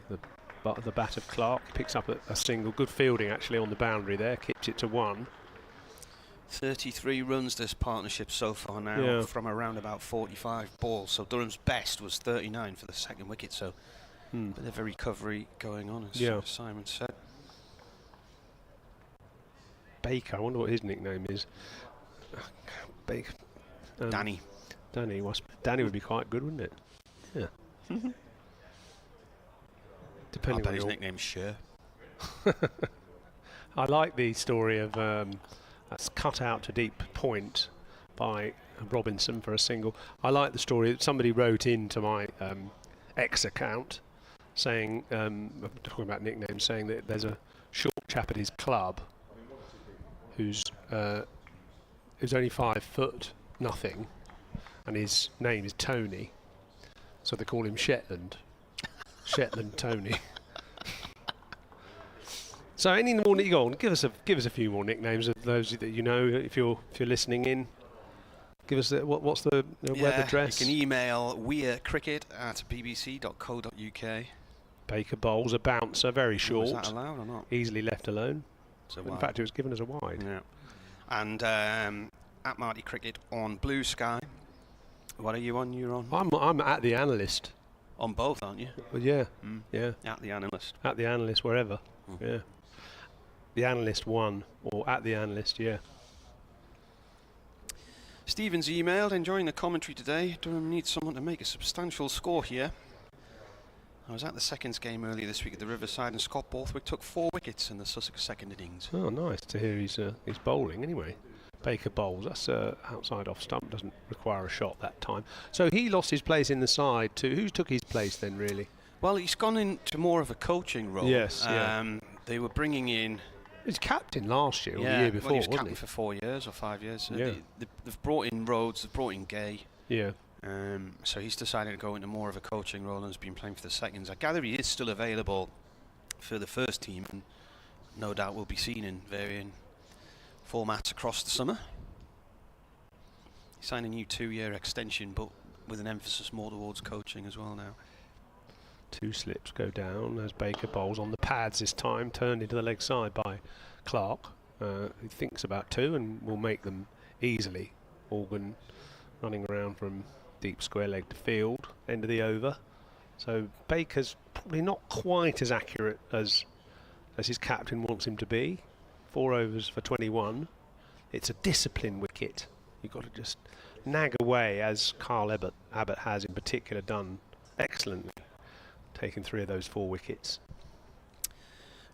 bat of Clark. Picks up a single, good fielding actually on the boundary there, keeps it to 1. 33 runs this partnership so far now from around about 45 balls. So Durham's best was 39 for the second wicket. So a bit of a recovery going on, as Simon said. Baker, I wonder what his nickname is. Baker. Danny. Danny would be quite good, wouldn't it? Yeah. Depending on his nickname's Sher. I like the story of that's cut out to deep point by Robinson for a single. I like the story that somebody wrote into my X account saying, talking about nicknames, saying that there's a short chap at his club who's only 5 foot nothing, and his name is Tony, so they call him Shetland Tony. So any more, go on, give us a few more nicknames of those that you know. If you're listening in, give us what's the web address. You can email wearcricket@bbc.co.uk. Baker bowls a bouncer, very short. Was that allowed or not? Easily left alone. In fact, it was given as a wide. Yeah. And at Marty Cricket on Blue Sky. What are you on? You're on. I'm at the analyst. On both, aren't you? Well, yeah. Yeah. At the analyst. At the analyst, wherever. Yeah. The analyst 1 or at the analyst, yeah. Stephen's emailed, enjoying the commentary today. Durham needs someone to make a substantial score here. I was at the seconds game earlier this week at the Riverside, and Scott Borthwick took 4 wickets in the Sussex second innings. Oh, nice to hear he's bowling anyway. Baker bowls. That's outside off stump, doesn't require a shot that time. So he lost his place in the side too. Who took his place then, really? Well, he's gone into more of a coaching role. Yes, they were bringing in... He was captain last year or the year before, he was wasn't captain for 4 years or 5 years. So yeah. They've brought in Rhodes, they've brought in Gay. Yeah. So he's decided to go into more of a coaching role and has been playing for the seconds. I gather he is still available for the first team, and no doubt will be seen in varying formats across the summer. He signed a new 2-year extension, but with an emphasis more towards coaching as well now. 2 slips go down as Baker bowls on the pads this time, turned into the leg side by Clark. He thinks about 2 and will make them easily. Organ running around from deep square leg to field, end of the over. So Baker's probably not quite as accurate as his captain wants him to be. 4 overs for 21. It's a disciplined wicket. You've got to just nag away, as Carl Abbott has in particular done excellently, taking 3 of those 4 wickets.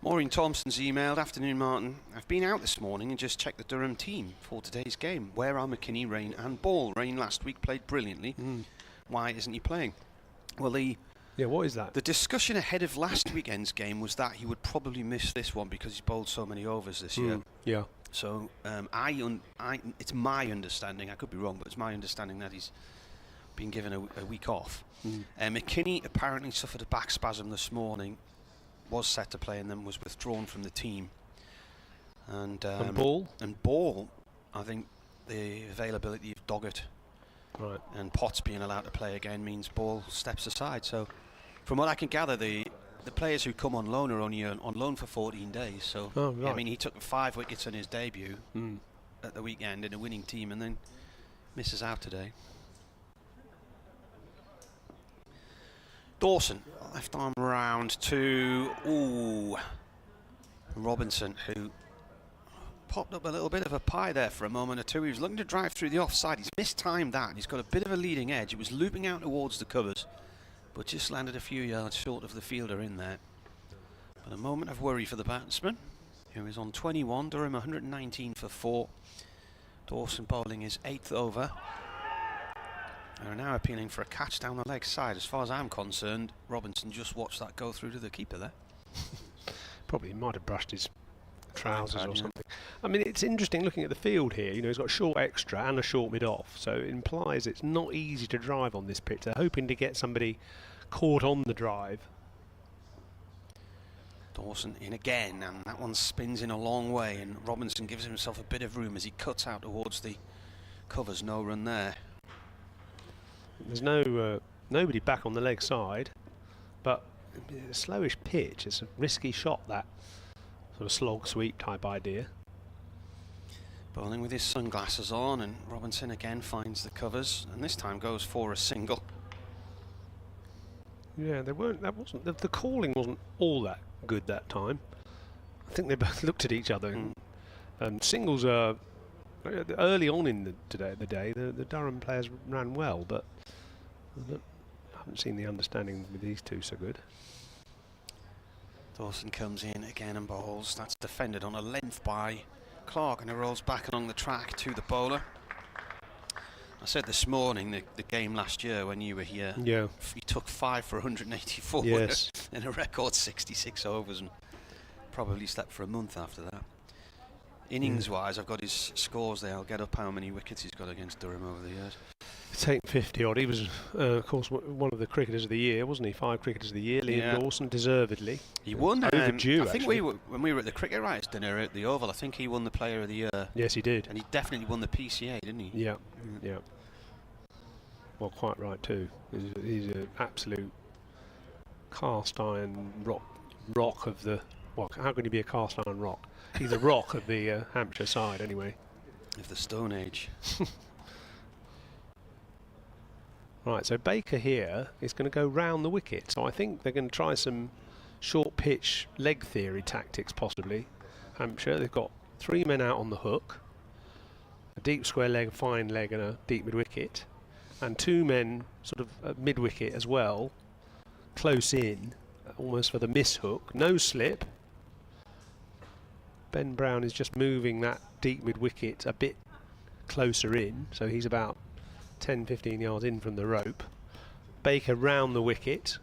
Maureen Thompson's emailed, afternoon Martin, I've been out this morning and just checked the Durham team for today's game. Where are McKinney, Rain and Ball? Rain last week played brilliantly. Why isn't he playing? Well, what is that? The discussion ahead of last weekend's game was that he would probably miss this one because he's bowled so many overs this year. Yeah. So it's my understanding, I could be wrong, but it's my understanding that he's been given a week off. McKinney apparently suffered a back spasm this morning, was set to play and then was withdrawn from the team. And Ball? And Ball, I think the availability of Doggett and Potts being allowed to play again means Ball steps aside. So from what I can gather, the players who come on loan are only on loan for 14 days. So I mean, he took 5 wickets on his debut at the weekend in a winning team and then misses out today. Dawson, left arm round to Robinson, who popped up a little bit of a pie there for a moment or two. He was looking to drive through the offside. He's mistimed that. He's got a bit of a leading edge. It was looping out towards the covers, but just landed a few yards short of the fielder in there. But a moment of worry for the batsman. who is on 21. Durham 119 for 4. Dawson bowling his 8th over. They're now appealing for a catch down the leg side. As far as I'm concerned, Robinson just watched that go through to the keeper there. Probably might have brushed his trousers or something. I mean, it's interesting looking at the field here. You know, he's got a short extra and a short mid-off, so it implies it's not easy to drive on this pitch. They're hoping to get somebody caught on the drive. Dawson in again, and that one spins in a long way, and Robinson gives himself a bit of room as he cuts out towards the covers. No run there. There's no nobody back on the leg side, but a slowish pitch. It's a risky shot, that sort of slog sweep type idea. Bowling with his sunglasses on, and Robinson again finds the covers, and this time goes for a single. Yeah, they weren't. That wasn't the calling wasn't all that good that time. I think they both looked at each other. And singles are early on in the day. The Durham players ran well, but I haven't seen the understanding with these two so good. Dawson comes in again and bowls. That's defended on a length by Clark, and it rolls back along the track to the bowler. I said this morning, the game last year when you were here, he took 5 for 184 yes. in a record 66 overs, and probably slept for a month after that. Innings-wise, I've got his scores there. I'll get up how many wickets he's got against Durham over the years. Take 50 odd. He was, of course, one of the cricketers of the year, wasn't he? 5 cricketers of the year. Liam Dawson, deservedly. He won. Overdue, I think when we were at the Cricket Rights dinner at the Oval, I think he won the Player of the Year. Yes, he did. And he definitely won the PCA, didn't he? Yeah, yeah. Well, quite right too. He's an absolute cast iron rock of the. Well, how can he be a cast iron rock? He's a rock of the Hampshire side, anyway. Of the Stone Age. Right, so Baker here is going to go round the wicket. So I think they're going to try some short pitch leg theory tactics, possibly. Hampshire, they've got 3 men out on the hook, a deep square leg, a fine leg, and a deep mid wicket, and 2 men sort of at mid wicket as well, close in, almost for the miss hook. No slip. Ben Brown is just moving that deep mid wicket a bit closer in, so he's about 10-15 yards in from the rope. Baker round the wicket,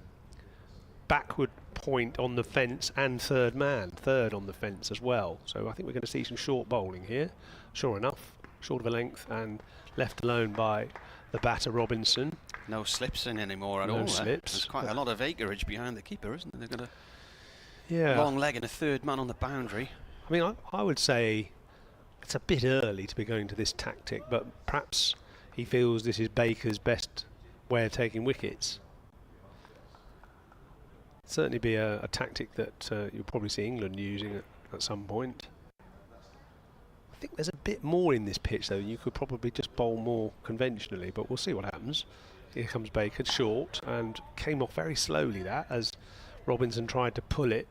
backward point on the fence, and third on the fence as well. So I think we're going to see some short bowling here. Sure enough, short of a length and left alone by the batter Robinson. No slips in anymore at all. No slips. There's quite a lot of acreage behind the keeper, isn't there? They've got a long leg and a third man on the boundary. I mean, I would say it's a bit early to be going to this tactic, but perhaps he feels this is Baker's best way of taking wickets. Certainly be a tactic that you'll probably see England using at some point. I think there's a bit more in this pitch, though. You could probably just bowl more conventionally, but we'll see what happens. Here comes Baker, short, and came off very slowly, that, as Robinson tried to pull it,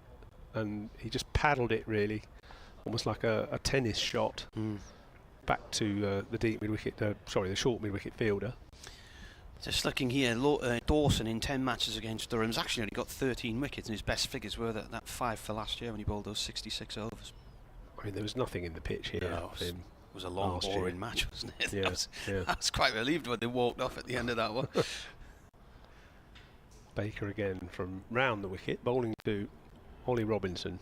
and he just paddled it, really, almost like a tennis shot. Back to the deep mid-wicket, the short mid-wicket fielder. Just looking here, Dawson in 10 matches against Durham's actually only got 13 wickets, and his best figures were that 5 for last year when he bowled those 66 overs. I mean, there was nothing in the pitch here. No, it was a long, boring match, wasn't it? Yeah, I was quite relieved when they walked off at the end of that one. Baker again from round the wicket, bowling to Ollie Robinson.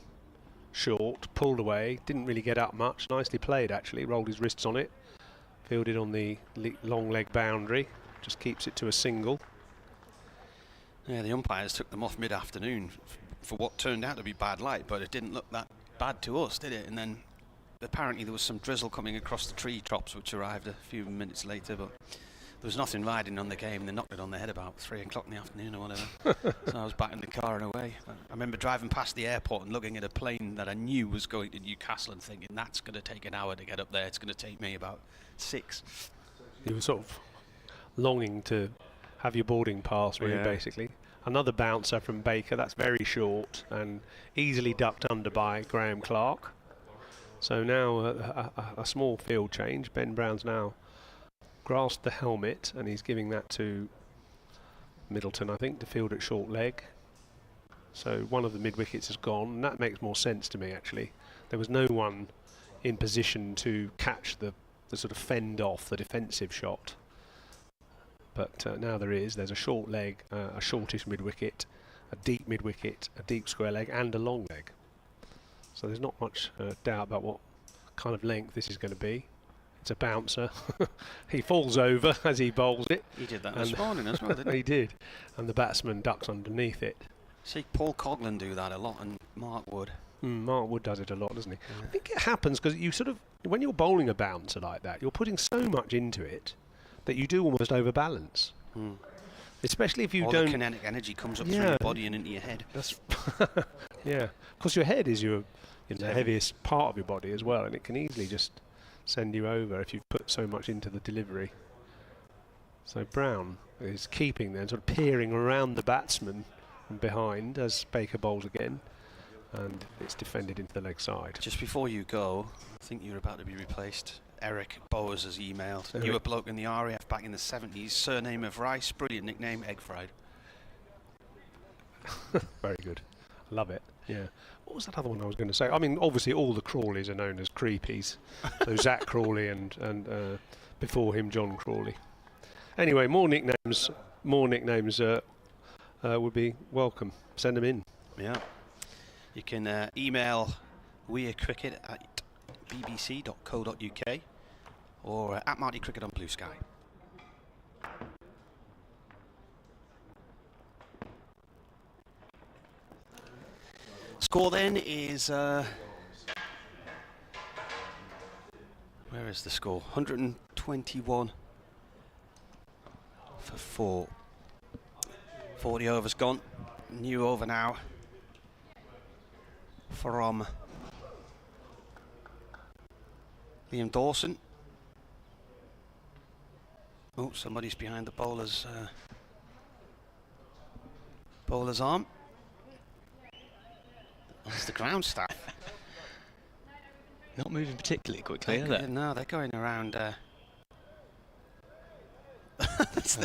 Short, pulled away, didn't really get up much. Nicely played, actually. Rolled his wrists on it. Fielded on the long leg boundary. Just keeps it to a single. Yeah, the umpires took them off mid-afternoon for what turned out to be bad light, but it didn't look that bad to us, did it? And then apparently there was some drizzle coming across the tree tops, which arrived a few minutes later, but there was nothing riding on the game. They knocked it on the head about 3 o'clock in the afternoon or whatever. So I was back in the car and away. I remember driving past the airport and looking at a plane that I knew was going to Newcastle and thinking, that's going to take an hour to get up there. It's going to take me about 6. You were sort of longing to have your boarding pass, really, basically. Another bouncer from Baker. That's very short and easily ducked under by Graham Clark. So now a small field change. Ben Brown's now grasped the helmet, and he's giving that to Middleton, I think, to field at short leg. So one of the mid wickets is gone, and that makes more sense to me, actually. there was no one in position to catch the sort of fend off the defensive shot. But now there is. There's a short leg, a shortish mid-wicket, a deep mid-wicket, a deep square leg and a long leg. So there's not much doubt about what kind of length this is going to be. It's a bouncer. He falls over as he bowls it. He did that this morning as well, didn't he? He did. And the batsman ducks underneath it. See Paul Coghlan do that a lot, and Mark Wood. Mark Wood does it a lot, doesn't he? Yeah. I think it happens because you sort of, when you're bowling a bouncer like that, you're putting so much into it that you do almost overbalance. Especially if you don't... the kinetic energy comes up through your body and into your head. That's yeah, because your head is your heaviest part of your body as well, and it can easily just send you over if you've put so much into the delivery. So Brown is keeping there, sort of peering around the batsman from behind as Baker bowls again, and it's defended into the leg side. Just before you go, I think you're about to be replaced. Eric Bowers has emailed. You were bloke in the RAF back in the 70s, surname of Rice, brilliant nickname, Egg Fried. Very good. Love it. Yeah. What was that other one I was going to say? I mean, obviously all the Crawleys are known as creepies. So Zach Crawley and before him John Crawley. Anyway, more nicknames would be welcome. Send them in. Yeah. You can email wearecricket at bbc.co.uk or at Marty Cricket on Blue Sky. Score then is where is the score? 121 for 4. 40 overs gone. New over now from Liam Dawson. Oh, somebody's behind the bowler's arm. That's the ground staff. Not moving particularly quickly, are they? No, they're going around. They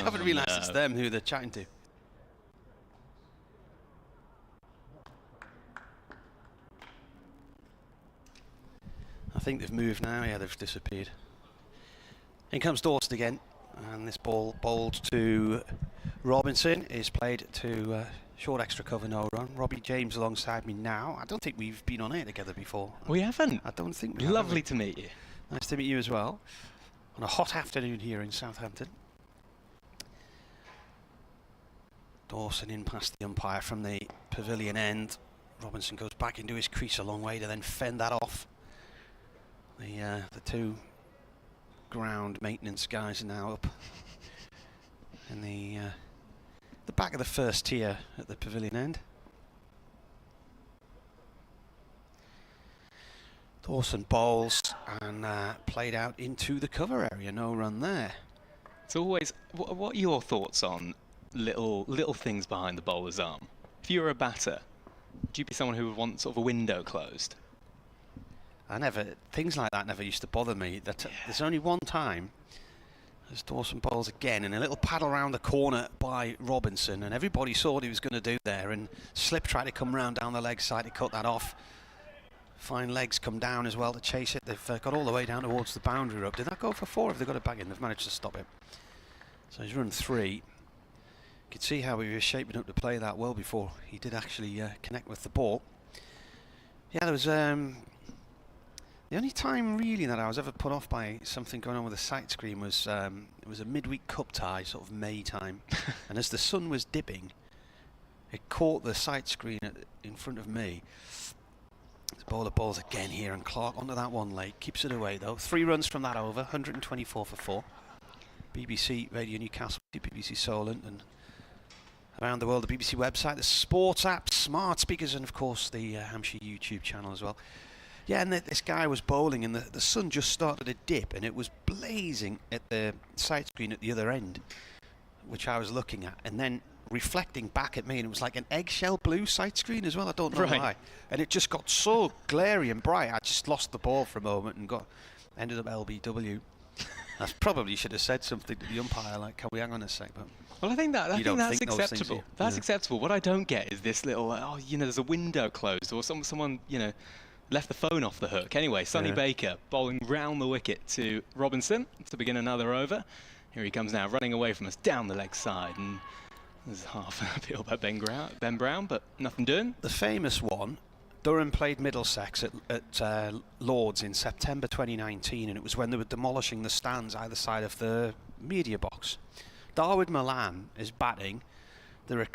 haven't realised it's them who they're chatting to. I think they've moved now. Yeah, they've disappeared. In comes Dawson again, and this ball bowled to Robinson is played to short extra cover, no run. Robbie James alongside me now. I don't think we've been on air together before. We haven't. I don't think we have. Lovely to meet you. Nice to meet you as well. On a hot afternoon here in Southampton. Dawson in past the umpire from the pavilion end. Robinson goes back into his crease a long way to then fend that off. The two ground maintenance guys are now up in the back of the first tier at the pavilion end. Dawson bowls and played out into the cover area. No run there. It's always. What are your thoughts on little things behind the bowler's arm? If you were a batter, would you be someone who would want sort of a window closed? Things like that never used to bother me. There's only one time, as Dawson bowls again, and a little paddle around the corner by Robinson, and everybody saw what he was going to do there, and Slip tried to come round down the leg side to cut that off. Fine legs come down as well to chase it. They've got all the way down towards the boundary rope. Did that go for 4? Have they got it back in? They've managed to stop it. So he's run 3. You could see how he was shaping up to play that well before he did actually connect with the ball. Yeah, there was... the only time really that I was ever put off by something going on with the sight screen was it was a midweek cup tie, sort of May time, and as the sun was dipping, it caught the sight screen in front of me. The bowler bowls again here, and Clark onto that one leg, keeps it away though. 3 runs from that over, 124 for 4. BBC Radio Newcastle, BBC Solent, and around the world the BBC website, the sports apps, smart speakers, and of course the Hampshire YouTube channel as well. Yeah, and this guy was bowling, and the sun just started to dip, and it was blazing at the sight screen at the other end, which I was looking at, and then reflecting back at me, and it was like an eggshell blue sight screen as well. I don't know why. And it just got so glary and bright, I just lost the ball for a moment and ended up LBW. I probably should have said something to the umpire, like, can we hang on a sec? But well, I think that's acceptable. That's acceptable. What I don't get is this little, there's a window closed, or someone, left the phone off the hook. Anyway, Sonny Baker bowling round the wicket to Robinson to begin another over. Here he comes now, running away from us down the leg side, and there's half an appeal by Ben Brown, but nothing doing. The famous one, Durham played Middlesex at Lord's in September 2019, and it was when they were demolishing the stands either side of the media box. Darwood Milan is batting. There are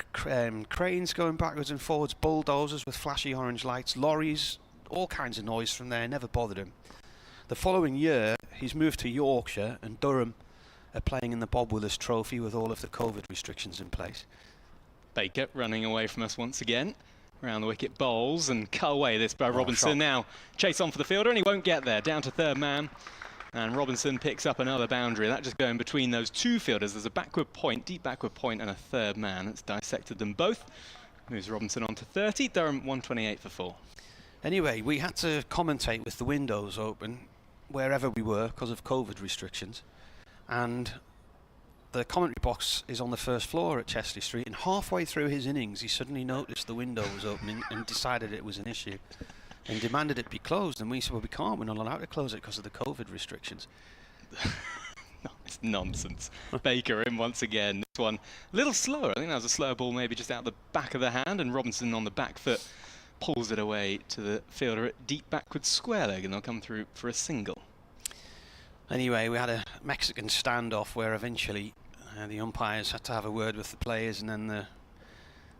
cranes going backwards and forwards, bulldozers with flashy orange lights, lorries, all kinds of noise from there, never bothered him. The following year, he's moved to Yorkshire, and Durham are playing in the Bob Willis Trophy with all of the COVID restrictions in place. Baker running away from us once again. Around the wicket bowls and cut away this by Robinson. Now chase on for the fielder, and he won't get there. Down to third man. And Robinson picks up another boundary. That just going between those two fielders. There's a backward point, deep backward point, and a third man. It's dissected them both. Moves Robinson on to 30. Durham 128 for 4. Anyway, we had to commentate with the windows open wherever we were because of COVID restrictions. And the commentary box is on the first floor at Chesley Street. And halfway through his innings, he suddenly noticed the window was opening and decided it was an issue. And demanded it be closed, and we said, well, we can't, we're not allowed to close it because of the COVID restrictions. No, it's nonsense. Baker in once again. This one a little slower. I think that was a slower ball, maybe just out the back of the hand, and Robinson on the back foot pulls it away to the fielder at deep backward square leg, and they'll come through for a single. Anyway, we had a Mexican standoff where eventually the umpires had to have a word with the players, and then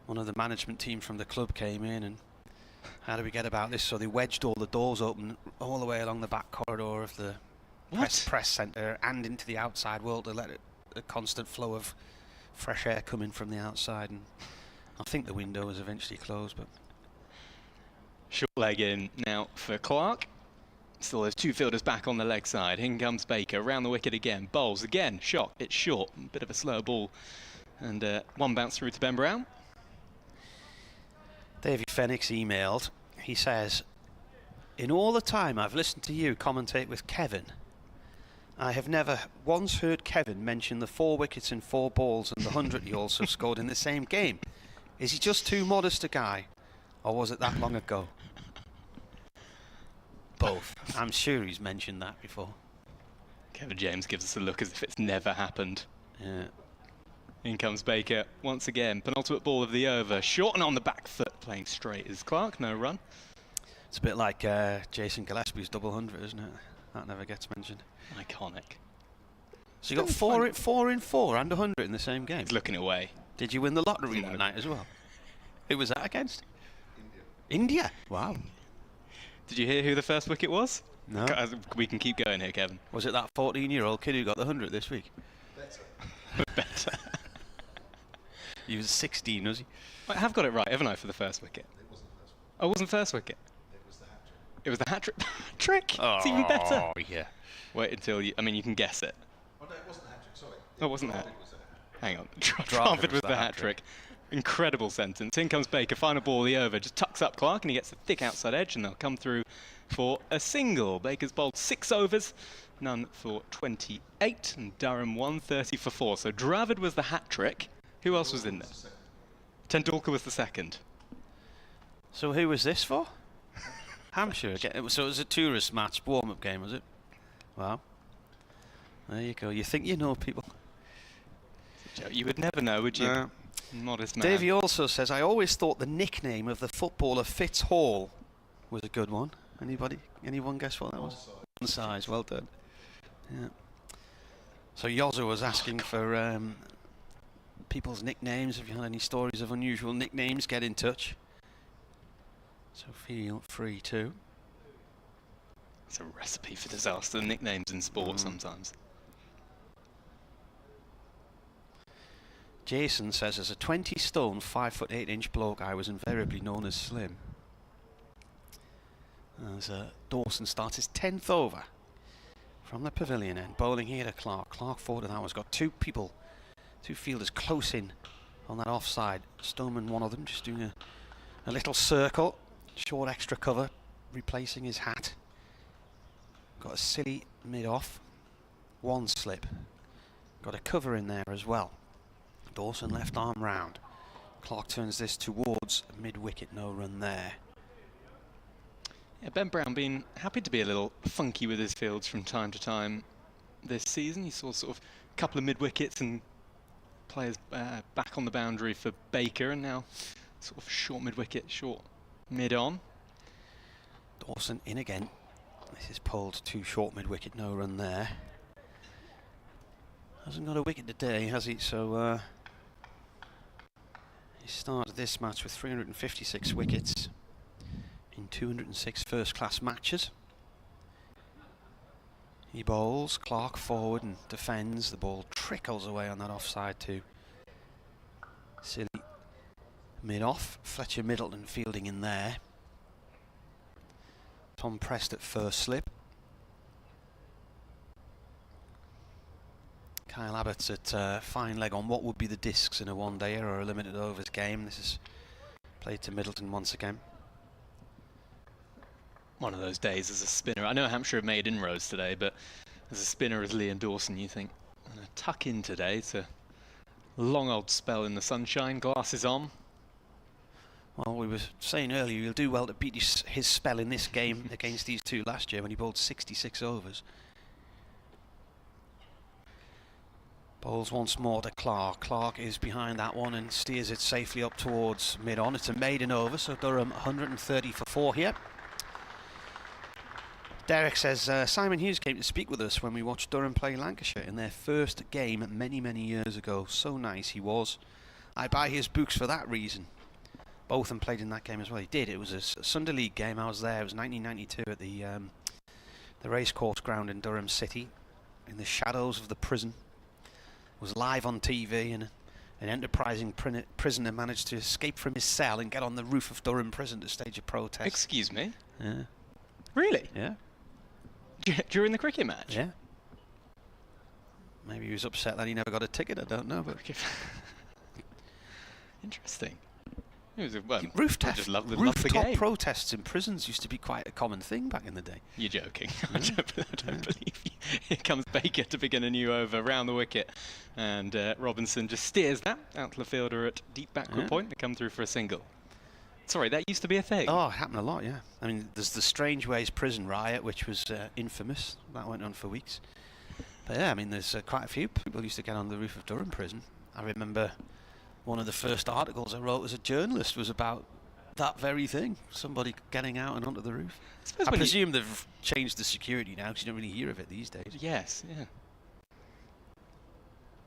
one of the management team from the club came in and how do we get about this? So they wedged all the doors open all the way along the back corridor of the press centre and into the outside world to let a constant flow of fresh air come in from the outside. And I think the window was eventually closed. But short leg in now for Clark. Still there's two fielders back on the leg side. In comes Baker, round the wicket again. Bowls again, shot, it's short. A bit of a slow ball. And one bounce through to Ben Brown. David Fenix emailed. He says, in all the time I've listened to you commentate with Kevin, I have never once heard Kevin mention the 4 wickets in 4 balls and the 100 he also scored in the same game. Is he just too modest a guy, or was it that long ago? Both. I'm sure he's mentioned that before. Kevin James gives us a look as if it's never happened. Yeah. In comes Baker once again. Penultimate ball of the over. Short and on the back foot. Playing straight is Clark. No run. It's a bit like Jason Gillespie's double 100, isn't it? That never gets mentioned. Iconic. So you got 4 in 4 and 100 in the same game. He's looking away. Did you win the lottery that night as well? Who was that against? India. Wow. Did you hear who the first wicket was? No. We can keep going here, Kevin. Was it that 14-year-old kid who got the 100 this week? Better. He was 16, was he? I have got it right, haven't I, for the first wicket? It wasn't the first one. Oh, it wasn't first wicket? It was the hat trick. It was the hat trick. Trick! It's even better. Oh, yeah. Wait until you... I mean, you can guess it. Oh, no, it wasn't the hat trick, sorry. Oh, it wasn't that. It was the hat trick. Hang on. Trafford Trafford was the hat trick. Incredible sentence. In comes Baker, final ball of the over. Just tucks up Clark and he gets the thick outside edge and they'll come through for a single. Baker's bowled 6 overs, none for 28, and Durham 130 for 4. So Dravid was the hat trick. Who else was in there? Tendulkar was the second. So who was this for? Hampshire. So it was a tourist match, warm-up game, was it? Wow. There you go. You think you know people. You would never know, would you? No. Modest man. Davey also says, I always thought the nickname of the footballer Fitz Hall was a good one. Anyone guess what that was? Size. Well done. Yeah. So Yozza was asking for people's nicknames. If you had any stories of unusual nicknames, get in touch. So feel free to. It's a recipe for disaster, nicknames in sport sometimes. Jason says, as a 20 stone, 5'8" inch bloke, I was invariably known as Slim. As Dawson starts his 10th over from the pavilion end, bowling here to Clark. Clark forward, and that one's got 2 fielders close in on that offside. Stoneman, one of them, just doing a little circle, short extra cover, replacing his hat. Got a silly mid-off, 1 slip. Got a cover in there as well. Dawson left arm round. Clark turns this towards mid-wicket, no run there. Yeah, Ben Brown been happy to be a little funky with his fields from time to time this season. You saw sort of a couple of mid-wickets and players back on the boundary for Baker, and now sort of short mid-wicket, short mid-on. Dawson in again. This is pulled to short mid-wicket, no run there. Hasn't got a wicket today, has he? So he started this match with 356 wickets in 206 first-class matches. He bowls, Clark forward and defends. The ball trickles away on that offside to silly mid-off. Fletcher Middleton fielding in there. Tom Prest at first slip. Kyle Abbott's at fine leg on what would be the discs in a one-dayer or a limited overs game. This is played to Middleton once again. One of those days as a spinner. I know Hampshire have made inroads today, but as a spinner as Liam Dawson, you think, I'm going to tuck in today. It's a long old spell in the sunshine, glasses on. Well, we were saying earlier he'll do well to beat his spell in this game against these two last year when he bowled 66 overs. Bowls once more to Clark. Clark is behind that one and steers it safely up towards mid-on. It's a maiden over, so Durham 130 for 4 here. Derek says Simon Hughes came to speak with us when we watched Durham play Lancashire in their first game many, many years ago. So nice he was. I buy his books for that reason. Both of them played in that game as well. He did. It was a Sunday League game. I was there. It was 1992 at the racecourse ground in Durham City, in the shadows of the prison. It was live on TV, and an enterprising prisoner managed to escape from his cell and get on the roof of Durham prison to stage a protest. Excuse me? Yeah. Really? Yeah. During the cricket match? Yeah. Maybe he was upset that he never got a ticket. I don't know, but interesting. It was well, rooftop the game. protests in prisons used to be quite a common thing back in the day. You're joking. I don't believe you. Here comes Baker to begin a new over round the wicket, and Robinson just steers that out to the fielder at deep backward point to come through for a single. Sorry, that used to be a thing. Oh, it happened a lot, yeah. I mean, there's the Strange Ways prison riot, which was infamous. That went on for weeks. But yeah, I mean, there's quite a few people used to get on the roof of Durham prison. I remember one of the first articles I wrote as a journalist was about that very thing. Somebody getting out and onto the roof. I presume they've changed the security now, because you don't really hear of it these days. Yes, yeah.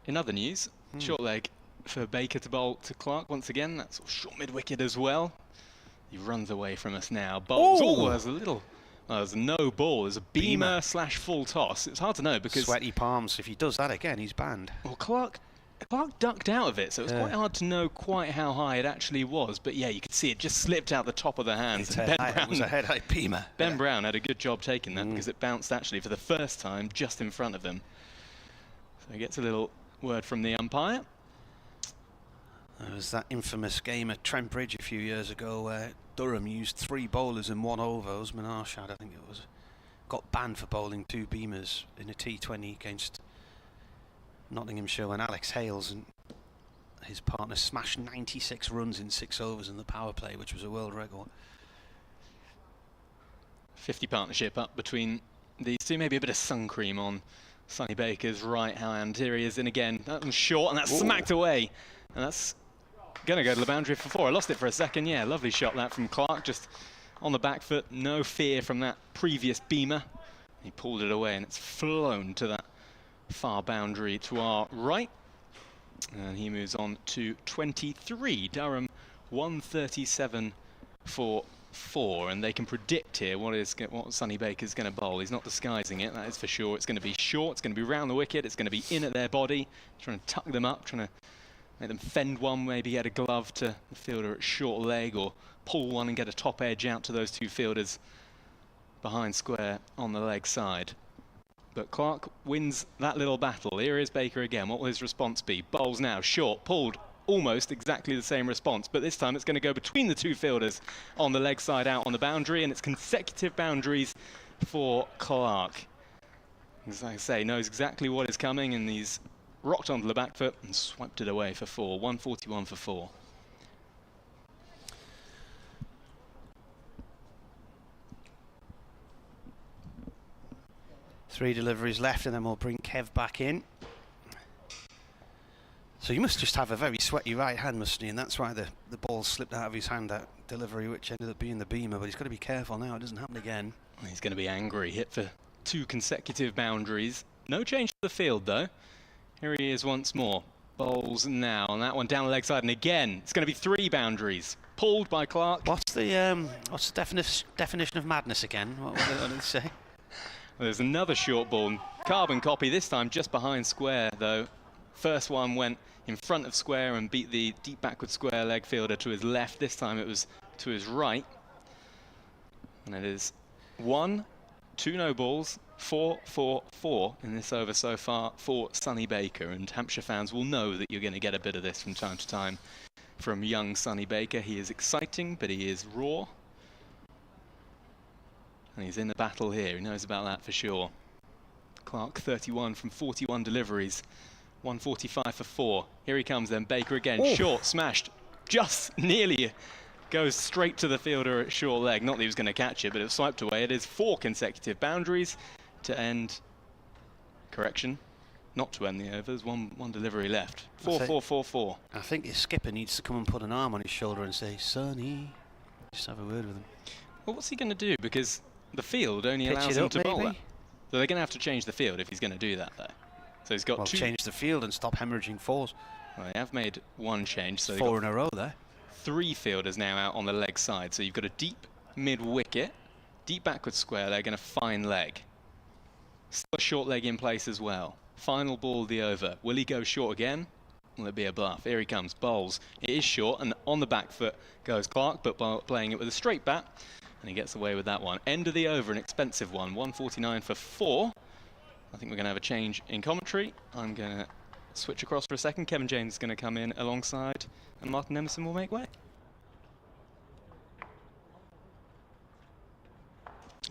In other news, short leg for Baker to bowl to Clark once again. That's short mid-wicket as well. He runs away from us now. Bowls. Oh, there's a little... there's no ball. There's a beamer / full toss. It's hard to know because... Sweaty palms. If he does that again, he's banned. Well, Clark ducked out of it, so it was quite hard to know quite how high it actually was. But yeah, you could see it just slipped out the top of the hands. It was a head-high beamer. Ben Brown had a good job taking that because it bounced actually for the first time just in front of him. So he gets a little word from the umpire. There was that infamous game at Trent Bridge a few years ago where Durham used 3 bowlers in 1 over. Usman Arshad, I think it was, got banned for bowling 2 beamers in a T20 against Nottinghamshire when Alex Hales and his partner smashed 96 runs in 6 overs in the power play, which was a world record. 50 partnership up between these two. Maybe a bit of sun cream on Sonny Baker's right hand. Here he is in again. That one's short and that's smacked away. And that's going to go to the boundary for 4. I lost it for a second. Yeah, lovely shot that from Clark. Just on the back foot. No fear from that previous beamer. He pulled it away and it's flown to that far boundary to our right. And he moves on to 23. Durham 137 for 4. And they can predict here what Sonny Baker's going to bowl. He's not disguising it, that is for sure. It's going to be short. It's going to be round the wicket. It's going to be in at their body. Trying to tuck them up. Trying to make them fend one, maybe get a glove to the fielder at short leg, or pull one and get a top edge out to those 2 fielders behind square on the leg side. But Clark wins that little battle. Here is Baker again. What will his response be? Bowls now, short, pulled, almost exactly the same response, but this time it's going to go between the 2 fielders on the leg side out on the boundary, and it's consecutive boundaries for Clark. As I say, knows exactly what is coming, and he's rocked onto the back foot and swiped it away for 4. 141 for 4. 3 deliveries left, and then we'll bring Kev back in. So you must just have a very sweaty right hand, mustn't he? And that's why the ball slipped out of his hand, that delivery, which ended up being the beamer. But he's got to be careful now, it doesn't happen again. He's going to be angry. Hit for 2 consecutive boundaries. No change to the field, though. Here he is once more. Bowls now on that one down the leg side, and again it's going to be 3 boundaries. Pulled by Clark. What's the definition of madness again? What did they say? Well, there's another short ball. Carbon copy, this time just behind square, though. First one went in front of square and beat the deep backward square leg fielder to his left. This time it was to his right. And it is 1, 2 no balls, 4, 4, 4 in this over so far for Sonny Baker. And Hampshire fans will know that you're going to get a bit of this from time to time from young Sonny Baker. He is exciting, but he is raw. And he's in the battle here. He knows about that for sure. Clark 31 from 41 deliveries. 145 for 4. Here he comes then, Baker again. Oh. Short, smashed. Just nearly goes straight to the fielder at short leg. Not that he was going to catch it, but it was swiped away. It is 4 consecutive boundaries to end. Correction. Not to end the overs. One delivery left. 4, 4, 4, 4. I think his skipper needs to come and put an arm on his shoulder and say, Sonny. Just have a word with him. Well, what's he going to do? Because the field only allows him to bowl that. So they're going to have to change the field if he's going to do that, though. So he's got 2. Change the field and stop hemorrhaging 4s. Well, they have made 1 change. So 4 in a row there. 3 fielders now out on the leg side. So you've got a deep mid-wicket, deep backward square leg and a fine leg. Still a short leg in place as well. Final ball of the over. Will he go short again? Will it be a bluff? Here he comes. Bowls. It is short, and on the back foot goes Clark, but playing it with a straight bat. And he gets away with that one. End of the over, an expensive one. 149 for 4. I think we're going to have a change in commentary. I'm going to switch across for a second. Kevin James is going to come in alongside, and Martin Emerson will make way.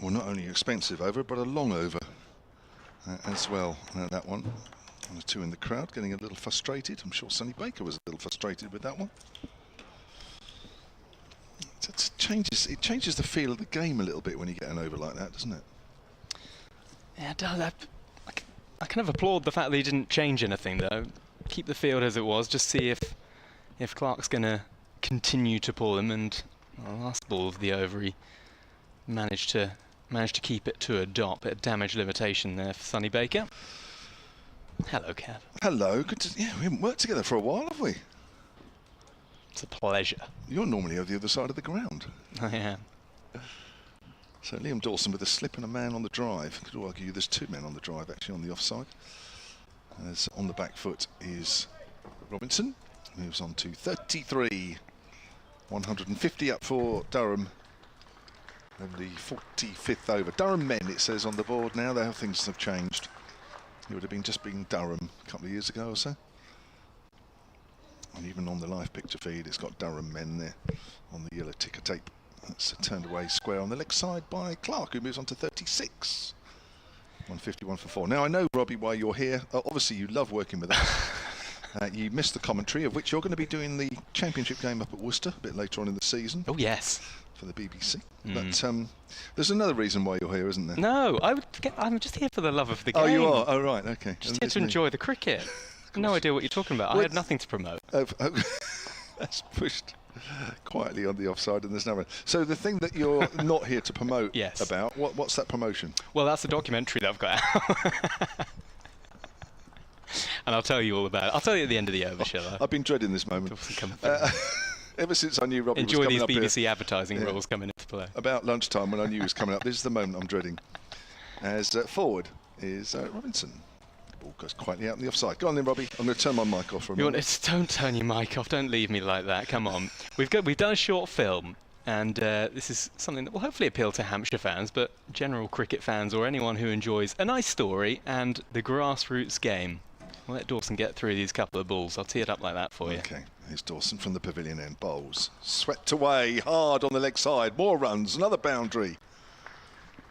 Well, not only expensive over, but a long over as well. That one. And the 2 in the crowd getting a little frustrated. I'm sure Sonny Baker was a little frustrated with that one. It changes the feel of the game a little bit when you get an over like that, doesn't it? Yeah, it does. I kind of applaud the fact that he didn't change anything, though. Keep the field as it was, just see if Clark's going to continue to pull him. And well, last ball of the over, he managed to keep it to a dot. Bit of damage limitation there for Sonny Baker. Hello, Kev. Hello. Good to, yeah, we haven't worked together for a while, have we? It's a pleasure. You're normally over the other side of the ground. I am. So Liam Dawson with a slip and a man on the drive. Could argue there's 2 men on the drive actually on the offside. As on the back foot is Robinson. Moves on to 33. 150 up for Durham. And the 45th over. Durham men, it says on the board now. How things have changed. It would have been just been Durham a couple of years ago or so. And even on the live picture feed, it's got Durham men there on the yellow ticker tape. That's turned away square on the leg side by Clark, who moves on to 36. 151 for 4. Now, I know, Robbie, why you're here. Obviously, you love working with us. You missed the commentary, of which you're going to be doing the championship game up at Worcester a bit later on in the season. Oh, yes. For the BBC. But there's another reason why you're here, isn't there? No, I'm just here for the love of the game. Oh, you are? Oh, right, OK. Just here to enjoy the cricket. No idea what you're talking about. I had nothing to promote. That's pushed quietly on the offside, and there's no one. So the thing that you're not here to promote about, what's that promotion? Well, that's a documentary that I've got out. And I'll tell you all about it. I'll tell you at the end of the over, shall I? I've been dreading this moment. Ever since I knew Robbie was coming up Enjoy here. these BBC advertising roles coming into play. About lunchtime when I knew he was coming up, this is the moment I'm dreading. As forward is Robinson. Ball goes quietly out in the offside. Go on then, Robbie. I'm going to turn my mic off for a moment. Don't turn your mic off. Don't leave me like that. Come on. We've done a short film, and this is something that will hopefully appeal to Hampshire fans, but general cricket fans or anyone who enjoys a nice story and the grassroots game. We'll let Dawson get through these couple of balls. I'll tee it up like that for you. Okay. Here's Dawson from the pavilion end. Bowls. Swept away. Hard on the leg side. More runs. Another boundary.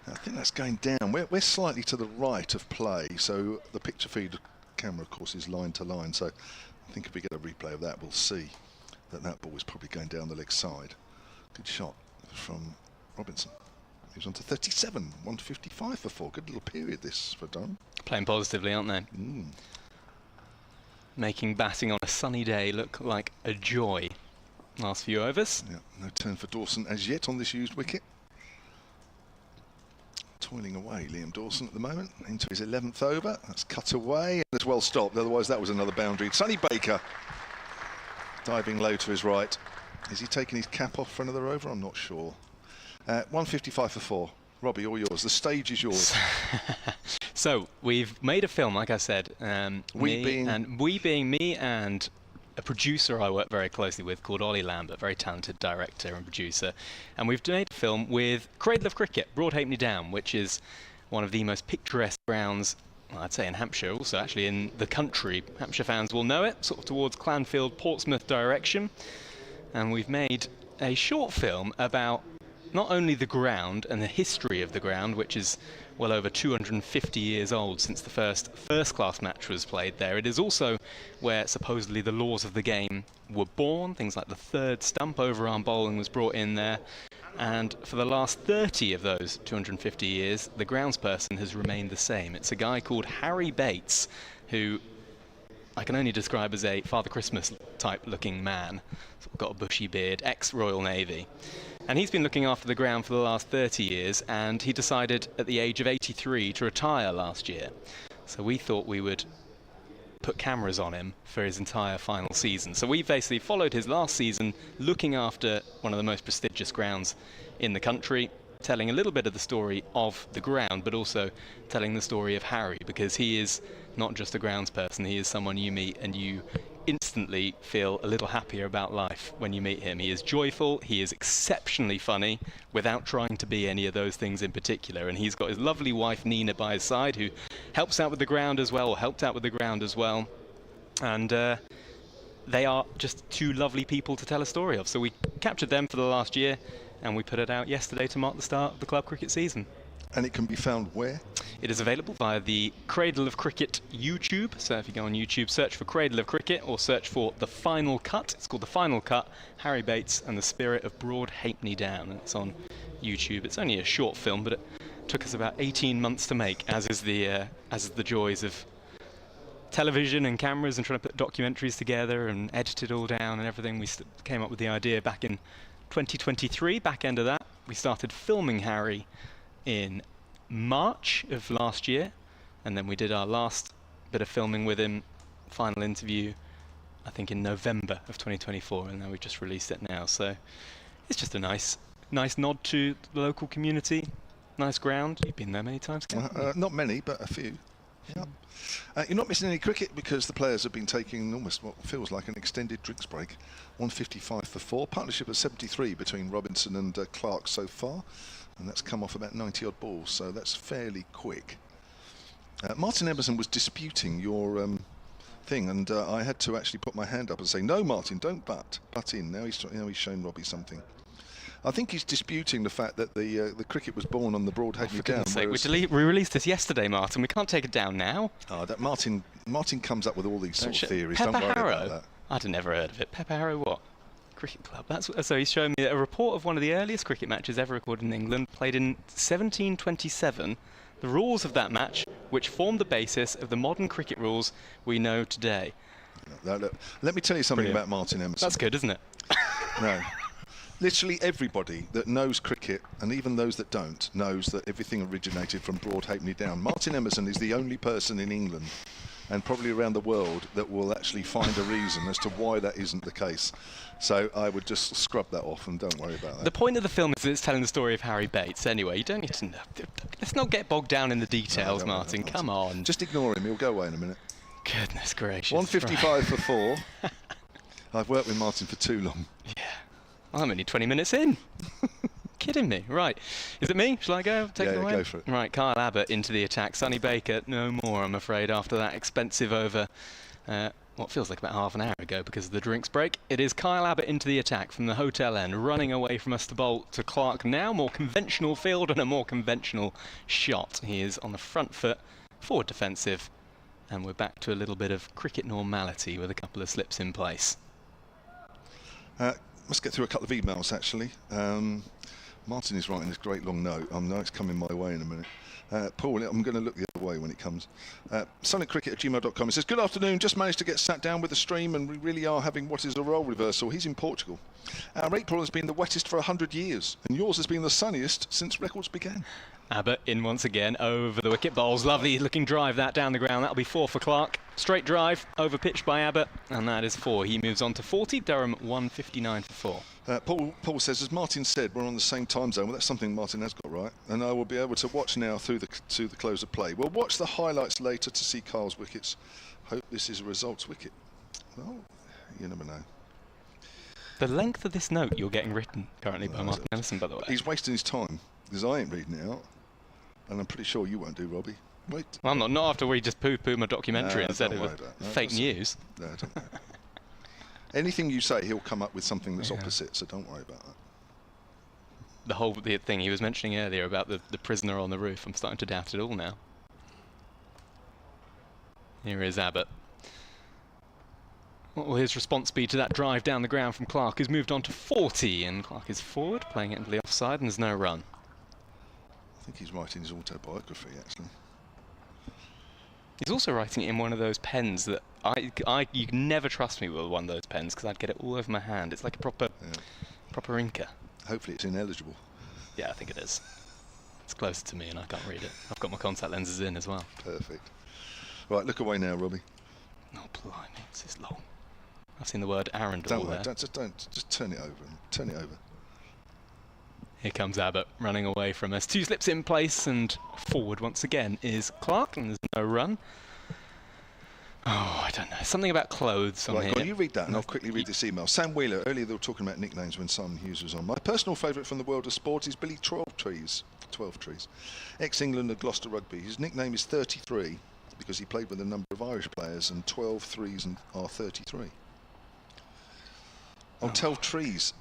I think that's going down. We're slightly to the right of play, so the picture feed camera, of course, is line to line. So I think if we get a replay of that, we'll see that ball is probably going down the leg side. Good shot from Robinson. He's on to 37, 155 for 4. Good little period this for Durham. Playing positively, aren't they? Making batting on a sunny day look like a joy. Last few overs. Yeah, no turn for Dawson as yet on this used wicket. Toiling away, Liam Dawson at the moment, into his 11th over. That's cut away and it's well stopped, otherwise that was another boundary. Sonny Baker diving low to his right. Is he taking his cap off for another over? I'm not sure. 155 for 4. Robbie, all yours. The stage is yours. So we've made a film, like I said. We being me and a producer I work very closely with called Ollie Lambert, very talented director and producer. And we've made a film with Cradle of Cricket, Broad Halfpenny Down, which is one of the most picturesque grounds, well, I'd say in Hampshire, also actually in the country. Hampshire fans will know it, sort of towards Clanfield, Portsmouth direction. And we've made a short film about not only the ground and the history of the ground, which is well over 250 years old since the first-class match was played there. It is also where supposedly the laws of the game were born. Things like the third stump overarm bowling was brought in there. And for the last 30 of those 250 years, the groundsperson has remained the same. It's a guy called Harry Bates, who I can only describe as a Father Christmas type looking man. Got a bushy beard, ex-Royal Navy. And he's been looking after the ground for the last 30 years, and he decided at the age of 83 to retire last year. So we thought we would put cameras on him for his entire final season. So we basically followed his last season, looking after one of the most prestigious grounds in the country, telling a little bit of the story of the ground, but also telling the story of Harry, because he is not just a grounds person, he is someone you meet and you instantly feel a little happier about life when you meet him. He is joyful, he is exceptionally funny without trying to be any of those things in particular, and he's got his lovely wife Nina by his side who helps out with the ground as well, or helped out with the ground as well, and they are just two lovely people to tell a story of. So we captured them for the last year and we put it out yesterday to mark the start of the club cricket season. And it can be found where? It is available via the Cradle of Cricket YouTube. So if you go on YouTube, search for Cradle of Cricket or search for The Final Cut. It's called The Final Cut, Harry Bates and the Spirit of Broad Halfpenny Down. And it's on YouTube. It's only a short film, but it took us about 18 months to make, as is the joys of television and cameras and trying to put documentaries together and edit it all down and everything. We came up with the idea back in 2023, back end of that. We started filming Harry in March of last year, and then we did our last bit of filming with him, final interview, I think in November of 2024, and now we've just released it now. So it's just a nice nod to the local community. Nice ground. You've been there many times, Ken? Not many, but a few. Yeah. You're not missing any cricket because the players have been taking almost what feels like an extended drinks break. 155 for 4. Partnership at 73 between Robinson and Clark so far. And that's come off about 90 odd balls, so that's fairly quick. Martin Emerson was disputing your thing, and I had to actually put my hand up and say, no, Martin, don't butt in. Now he's shown Robbie something. I think he's disputing the fact that the cricket was born on the Broad Halfpenny Down. We released this yesterday, Martin. We can't take it down now. Oh, that Martin comes up with all these sort of theories. Don't worry about that. I'd never heard of it. Pepper Harrow what? Cricket club. So he's showing me a report of one of the earliest cricket matches ever recorded in England, played in 1727. The rules of that match, which formed the basis of the modern cricket rules we know today. Look, let me tell you something about Martin Emerson. That's good, isn't it? No. Literally everybody that knows cricket, and even those that don't, knows that everything originated from Broad Halfpenny Down. Martin Emerson is the only person in England, and probably around the world, that will actually find a reason as to why that isn't the case. So I would just scrub that off and don't worry about that. The point of the film is that it's telling the story of Harry Bates. Anyway, you don't need to know. Let's not get bogged down in the details, Martin. Come on. Just ignore him. He'll go away in a minute. Goodness gracious. 155 for 4. I've worked with Martin for too long. Yeah. I'm only 20 minutes in. Kidding me. Right. Is it me? Shall I go? Take it away? Go for it. Right, Kyle Abbott into the attack. Sonny Baker, no more, I'm afraid, after that expensive over, what feels like about half an hour ago because of the drinks break. It is Kyle Abbott into the attack from the hotel end, running away from us to bowl to Clark now. More conventional field and a more conventional shot. He is on the front foot, forward defensive, and we're back to a little bit of cricket normality with a couple of slips in place. Let's get through a couple of emails, actually. Martin is writing this great long note. I know it's coming my way in a minute. Paul, I'm going to look the other way when it comes. SonicCricket@gmail.com. It says, good afternoon, just managed to get sat down with the stream and we really are having what is a role reversal. He's in Portugal. Our April has been the wettest for 100 years and yours has been the sunniest since records began. Abbott in once again over the wicket. Bowls, lovely looking drive that down the ground. That'll be 4 for Clark. Straight drive, over pitched by Abbott, and that is 4. He moves on to 40. Durham 159 for 4. Paul says, as Martin said, we're on the same time zone. Well, that's something Martin has got right. And I will be able to watch now through to the close of play. We'll watch the highlights later to see Carl's wickets. Hope this is a results wicket. Well, you never know. The length of this note you're getting written currently by Martin Ellison, by the way. He's wasting his time because I ain't reading it out. And I'm pretty sure you won't do, Robbie. Wait. Well, I'm not after we just poo-poo my documentary and said it was fake news. No, don't worry. Anything you say, he'll come up with something that's opposite, so don't worry about that. The thing he was mentioning earlier about the prisoner on the roof, I'm starting to doubt it all now. Here is Abbott. What will his response be to that drive down the ground from Clark, who's moved on to 40, and Clark is forward, playing it into the offside, and there's no run. I think he's writing his autobiography, actually. He's also writing it in one of those pens that you can never trust me with one of those pens because I'd get it all over my hand. It's like a proper inker. Hopefully it's ineligible. Yeah, I think it is. It's closer to me and I can't read it. I've got my contact lenses in as well. Perfect. Right, look away now, Robbie. Oh, blimey, this is long. I've seen the word Arundel Don't worry, there. just turn it over. Turn it over. Here comes Abbott running away from us. 2 slips in place and forward once again is Clark, and there's no run. Oh, I don't know. Something about clothes on right, here. Go on, you read that and I'll quickly read this email. Sam Wheeler, earlier they were talking about nicknames when Simon Hughes was on. My personal favourite from the world of sport is Billy 12 Trees. Ex-England and Gloucester Rugby. His nickname is 33 because he played with a number of Irish players and 12 threes are 33. Oh, 12 trees.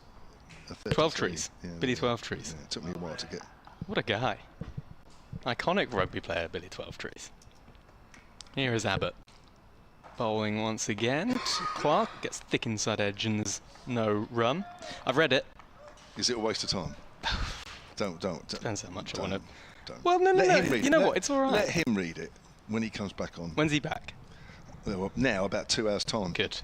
12 trees. Yeah, Billy 12 trees. Yeah, it took me a while to get. What a guy. Iconic rugby player, Billy 12 trees. Here is Abbott. Bowling once again. Clark gets thick inside edge and there's no run. I've read it. Is it a waste of time? Don't. Depends how much I want to. Don't. Well, no. You know what? It's all right. Let him read it when he comes back on. When's he back? Well, now, about 2 hours' time. Good.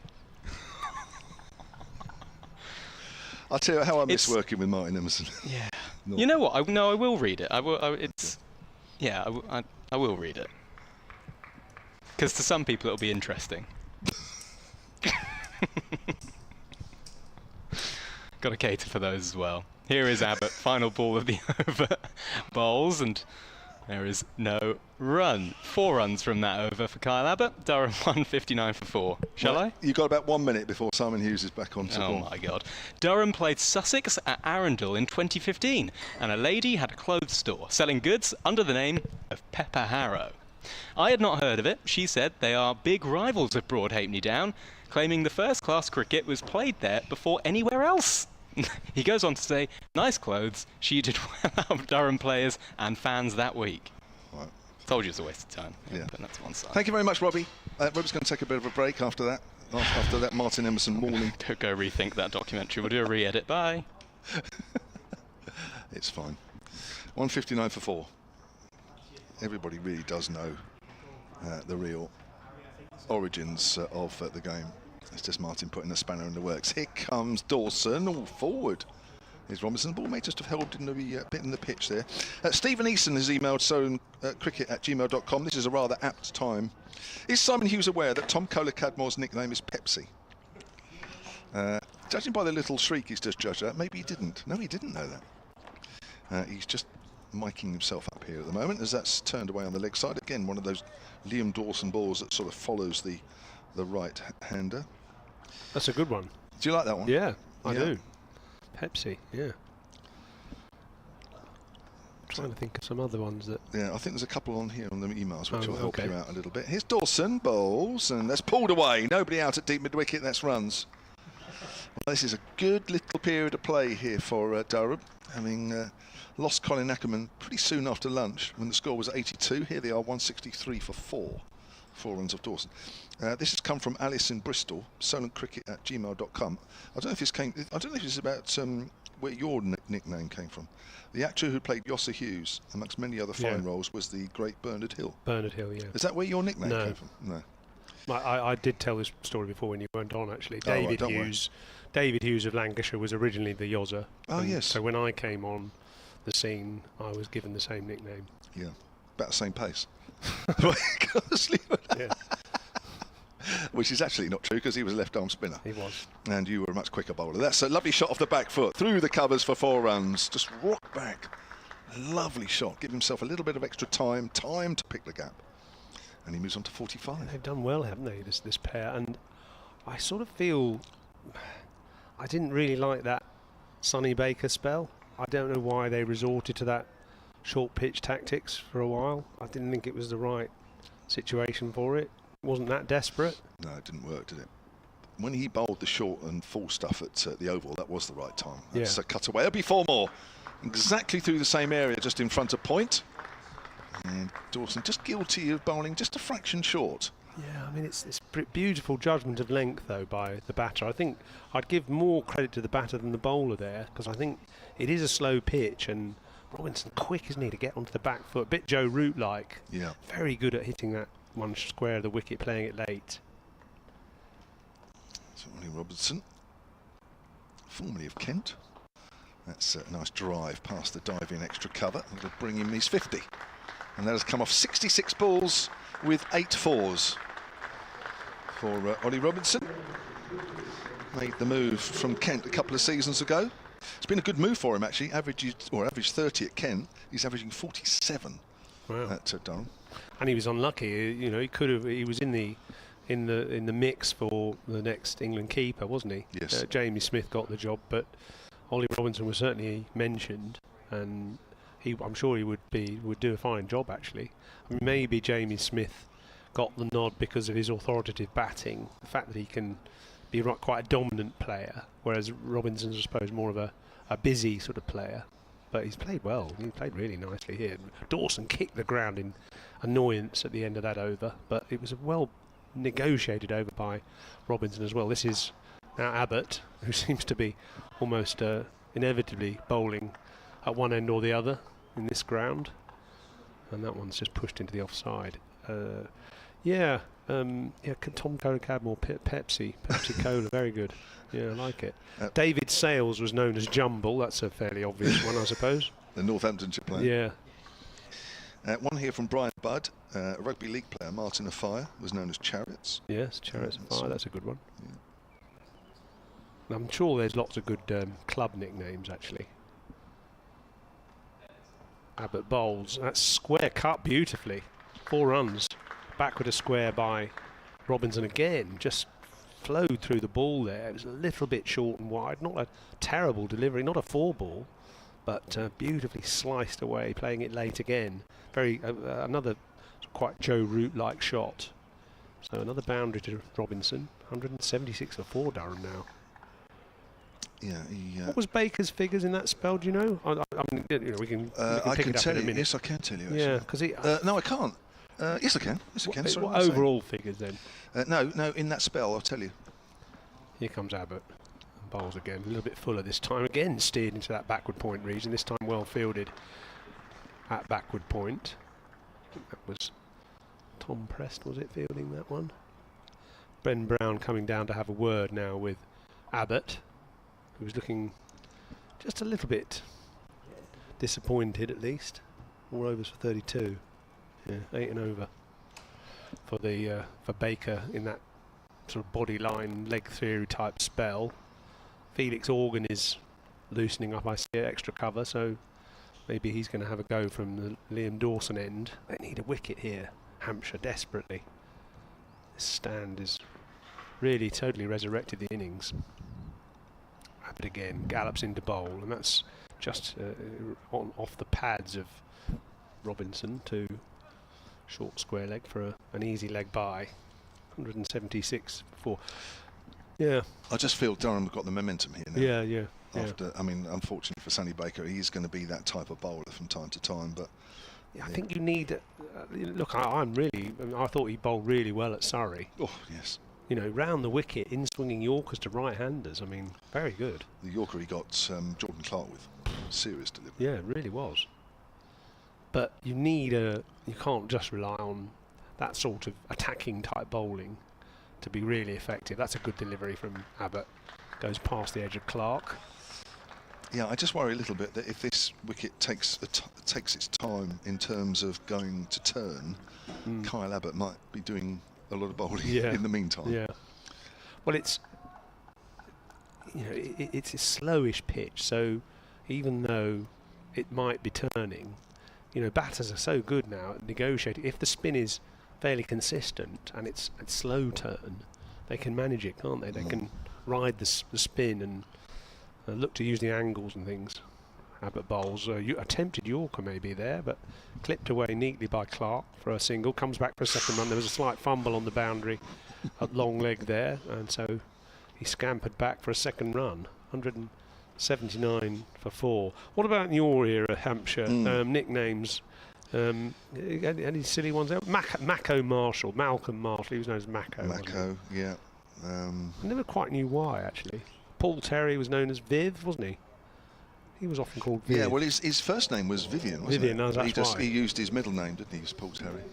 I'll tell you how I miss working with Martin Emerson. Yeah. You know what? I will read it. I will read it. Because to some people it'll be interesting. Got to cater for those as well. Here is Abbott, final ball of the over bowls, and there is no run. 4 runs from that over for Kyle Abbott. Durham 159 for 4. Shall I? You've got about 1 minute before Simon Hughes is back on. Oh my God. Durham played Sussex at Arundel in 2015, and a lady had a clothes store selling goods under the name of Pepper Harrow. I had not heard of it. She said they are big rivals of Broad Halfpenny Down, claiming the first-class cricket was played there before anywhere else. He goes on to say, nice clothes, she did well out of Durham players and fans that week. Right. Told you it was a waste of time. Yeah. Putting that to one side. Thank you very much, Robbie. Robbie's going to take a bit of a break after that. After that Martin Emerson morning. Don't go rethink that documentary. We'll do a re-edit. Bye. It's fine. 159 for 4. Everybody really does know the real origins of the game. It's just Martin putting a spanner in the works. Here comes Dawson, all forward. Here's Robinson's ball may just have held in the bit in the pitch there. Stephen Eason has emailed cricket@gmail.com. This is a rather apt time. Is Simon Hughes aware that Tom Kohler-Cadmore's nickname is Pepsi? Judging by the little shriek he's just judged at, maybe he didn't. No, he didn't know that. He's just miking himself up here at the moment as that's turned away on the leg side. Again, one of those Liam Dawson balls that sort of follows the right-hander. That's a good one. Do you like that one? Yeah, I do. Pepsi, yeah. Trying to think of some other ones that... Yeah, I think there's a couple on here on the emails which will help you out a little bit. Here's Dawson, bowls, and that's pulled away. Nobody out at deep mid-wicket, that's runs. Well, this is a good little period of play here for Durham, having lost Colin Ackerman pretty soon after lunch when the score was 82. Here they are, 163 for 4. 4 runs off Dawson. This has come from Alice in Bristol, solentcricket@gmail.com. I don't know if this is about where your nickname came from. The actor who played Yosser Hughes, amongst many other fine roles, was the great Bernard Hill. Bernard Hill, yeah. Is that where your nickname came from? No. I did tell this story before when you weren't on, actually. Oh, David Hughes. David Hughes of Lancashire was originally the Yosser. Oh, yes. So when I came on the scene, I was given the same nickname. Yeah, about the same pace. Yeah. Which is actually not true, because he was a left-arm spinner. He was. And you were a much quicker bowler. That's a lovely shot off the back foot, through the covers for 4 runs. Just rock back. Lovely shot. Give himself a little bit of extra time to pick the gap. And he moves on to 45. Yeah, they've done well, haven't they, this pair? And I sort of feel I didn't really like that Sonny Baker spell. I don't know why they resorted to that short pitch tactics for a while. I didn't think it was the right situation for it. Wasn't that desperate? No, it didn't work, did it? When he bowled the short and full stuff at the Oval, that was the right time. That's a cutaway. It'll be 4 more. Exactly through the same area, just in front of point. And Dawson just guilty of bowling just a fraction short. Yeah, I mean, it's beautiful judgment of length, though, by the batter. I think I'd give more credit to the batter than the bowler there, because I think it is a slow pitch, and Robinson quick, isn't he, to get onto the back foot. A bit Joe Root-like. Yeah. Very good at hitting that one square of the wicket, playing it late. So Ollie Robinson, formerly of Kent. That's a nice drive past the diving extra cover. It'll bring him his 50. And that has come off 66 balls with 8 fours for Ollie Robinson. Made the move from Kent a couple of seasons ago. It's been a good move for him, actually. Averaged 30 at Kent. He's averaging 47 at Durham. And he was unlucky. You know, he was in the mix for the next England keeper, wasn't he? Yes. Jamie Smith got the job, but Ollie Robinson was certainly mentioned, and I'm sure he would do a fine job, actually. I mean, maybe Jamie Smith got the nod because of his authoritative batting, the fact that he can be quite a dominant player, whereas Robinson's, I suppose, more of a busy sort of player. But he's played well. He played really nicely here. Dawson kicked the ground in annoyance at the end of that over, but it was a well negotiated over by Robinson as well. This is now Abbott, who seems to be almost inevitably bowling at one end or the other in this ground, and that one's just pushed into the offside. Tom Cadmore, Pepsi Cola, very good. Yeah, I like it. David Sales was known as Jumble. That's a fairly obvious one, I suppose. The Northamptonshire player. Yeah. One here from Brian Budd, a rugby league player, Martin of Fire, was known as Chariots. Yes, Chariots of Fire, that's a good one. Yeah. I'm sure there's lots of good club nicknames, actually. Abbott bowls. That's square cut beautifully. 4 runs. Backward a square by Robinson again. Just flowed through the ball there. It was a little bit short and wide. Not a terrible delivery, not a 4 ball, but beautifully sliced away, playing it late again. Another quite Joe Root-like shot. So another boundary to Robinson. 176 for 4 Durham now. Yeah, what was Baker's figures in that spell? Do you know? I mean, we can pick it up in a minute. Yes, I can tell you. Actually. Yeah, because no, I can't. Yes, I can. Yes, I can. Sorry, what overall figures then? No, in that spell, I'll tell you. Here comes Abbott. And bowls again, a little bit fuller this time. Again, steered into that backward point region. This time, well fielded at backward point. I think that was Tom Prest, was it, fielding that one? Ben Brown coming down to have a word now with Abbott, who was looking just a little bit disappointed, at least. All overs for 32. Yeah, 8 and over for Baker in that sort of body line, leg theory type spell. Felix Organ is loosening up, I see extra cover, so maybe he's going to have a go from the Liam Dawson end. They need a wicket here, Hampshire, desperately. This stand is really totally resurrected the innings. Abbott again gallops into bowl, and that's just off the pads of Robinson to short square leg for an easy leg by. 176 for 4. Yeah. I just feel Durham got the momentum here now. Yeah. I mean, unfortunately for Sonny Baker, he's going to be that type of bowler from time to time, but I think you need. Look, I thought he bowled really well at Surrey. Oh yes. you know, round the wicket, in swinging Yorkers to right-handers. I mean, very good. The Yorker he got Jordan Clark with. Serious delivery. Yeah, it really was. But you can't just rely on that sort of attacking type bowling to be really effective. That's a good delivery from Abbott. Goes past the edge of Clark. Yeah, I just worry a little bit that if this wicket takes its time in terms of going to turn, Kyle Abbott might be doing a lot of bowling in the meantime. Yeah. Well, it's it's a slowish pitch, so even though it might be turning, batters are so good now at negotiating. If the spin is fairly consistent and it's a slow turn, they can manage it, can't they? They can ride the spin and look to use the angles and things. Abbott bowls attempted Yorker maybe there, but clipped away neatly by Clark for a single. Comes back for a second run. There was a slight fumble on the boundary at long leg there, and so he scampered back for a second run. 179 for 4. What about in your era, Hampshire? Nicknames? Any silly ones there? Malcolm Marshall. He was known as Mako. Mako, yeah. I never quite knew why, actually. Paul Terry was known as Viv, wasn't he? He was often called Viv. Yeah, well, his first name was Vivian, wasn't Vivian, it? No, that's right. He used his middle name, didn't he? He was Paul Terry.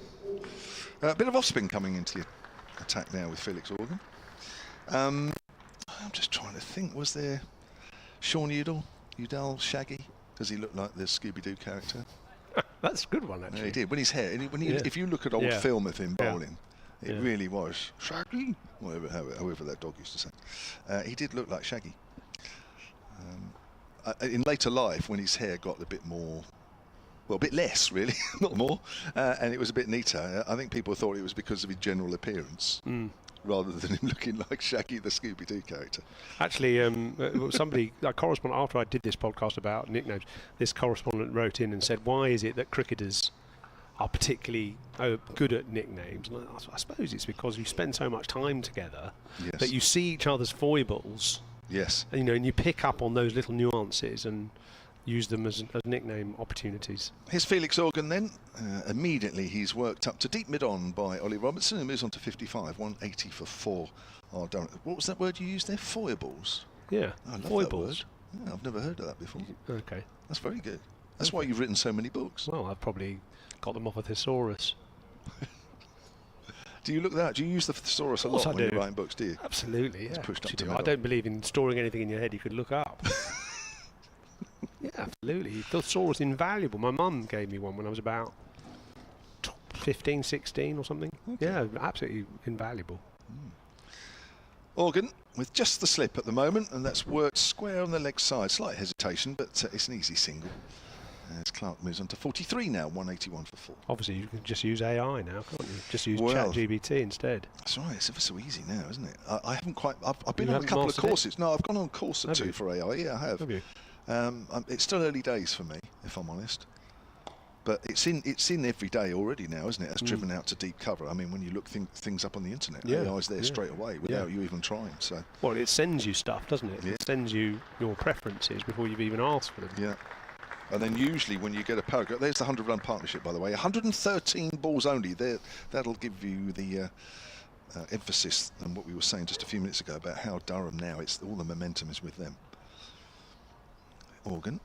A bit of off-spin coming into the attack now with Felix Organ. I'm just trying to think, was there Sean Udall, Shaggy? Does he look like the Scooby-Doo character? That's a good one, actually. Yeah, he did. When his hair, if you look at old film of him bowling, it really was Shaggy, however that dog used to say. He did look like Shaggy. In later life, when his hair got a bit more, well, a bit less really, not more, and it was a bit neater, I think people thought it was because of his general appearance, rather than him looking like Shaggy, the Scooby-Doo character. Actually, a correspondent, after I did this podcast about nicknames, this correspondent wrote in and said, why is it that cricketers are particularly good at nicknames? And I suppose it's because you spend so much time together that you see each other's foibles. Yes. And you pick up on those little nuances and use them as nickname opportunities. Here's Felix Organ then. Immediately he's worked up to deep mid-on by Ollie Robertson, who moves on to 55, 180 for 4. What was that word you used there? Foibles? Yeah, I love foibles. That word. Yeah, I've never heard of that before. Okay. That's very good. That's why you've written so many books. Well, I've probably got them off a thesaurus. Do you look that? Do you use the thesaurus a lot when you're writing books, do you? Absolutely, yeah. It's pushed up to I don't believe in storing anything in your head you could look up. Yeah, absolutely. Thesaurus invaluable. My mum gave me one when I was about 15, 16 or something. Okay. Yeah, absolutely invaluable. Organ with just the slip at the moment, and that's worked square on the leg side. Slight hesitation, but it's an easy single. As Clark moves on to 43 now, 181 for 4. Obviously, you can just use AI now, can't you? Just use ChatGPT instead. That's right. It's ever so easy now, isn't it? I haven't quite. I've been on a couple of courses. No, I've gone on a course or two for AI. Yeah, I have. Have you? It's still early days for me, if I'm honest. But it's in every day already now, isn't it? It's driven out to deep cover. I mean, when you look things up on the internet, AI's there straight away without you even trying. So. Well, it sends you stuff, doesn't it? Yeah. It sends you your preferences before you've even asked for them. Yeah. And then usually when you get a paragraph, there's the 100-run partnership, by the way. 113 balls only. That'll give you the emphasis on what we were saying just a few minutes ago about how Durham now, all the momentum is with them. Organ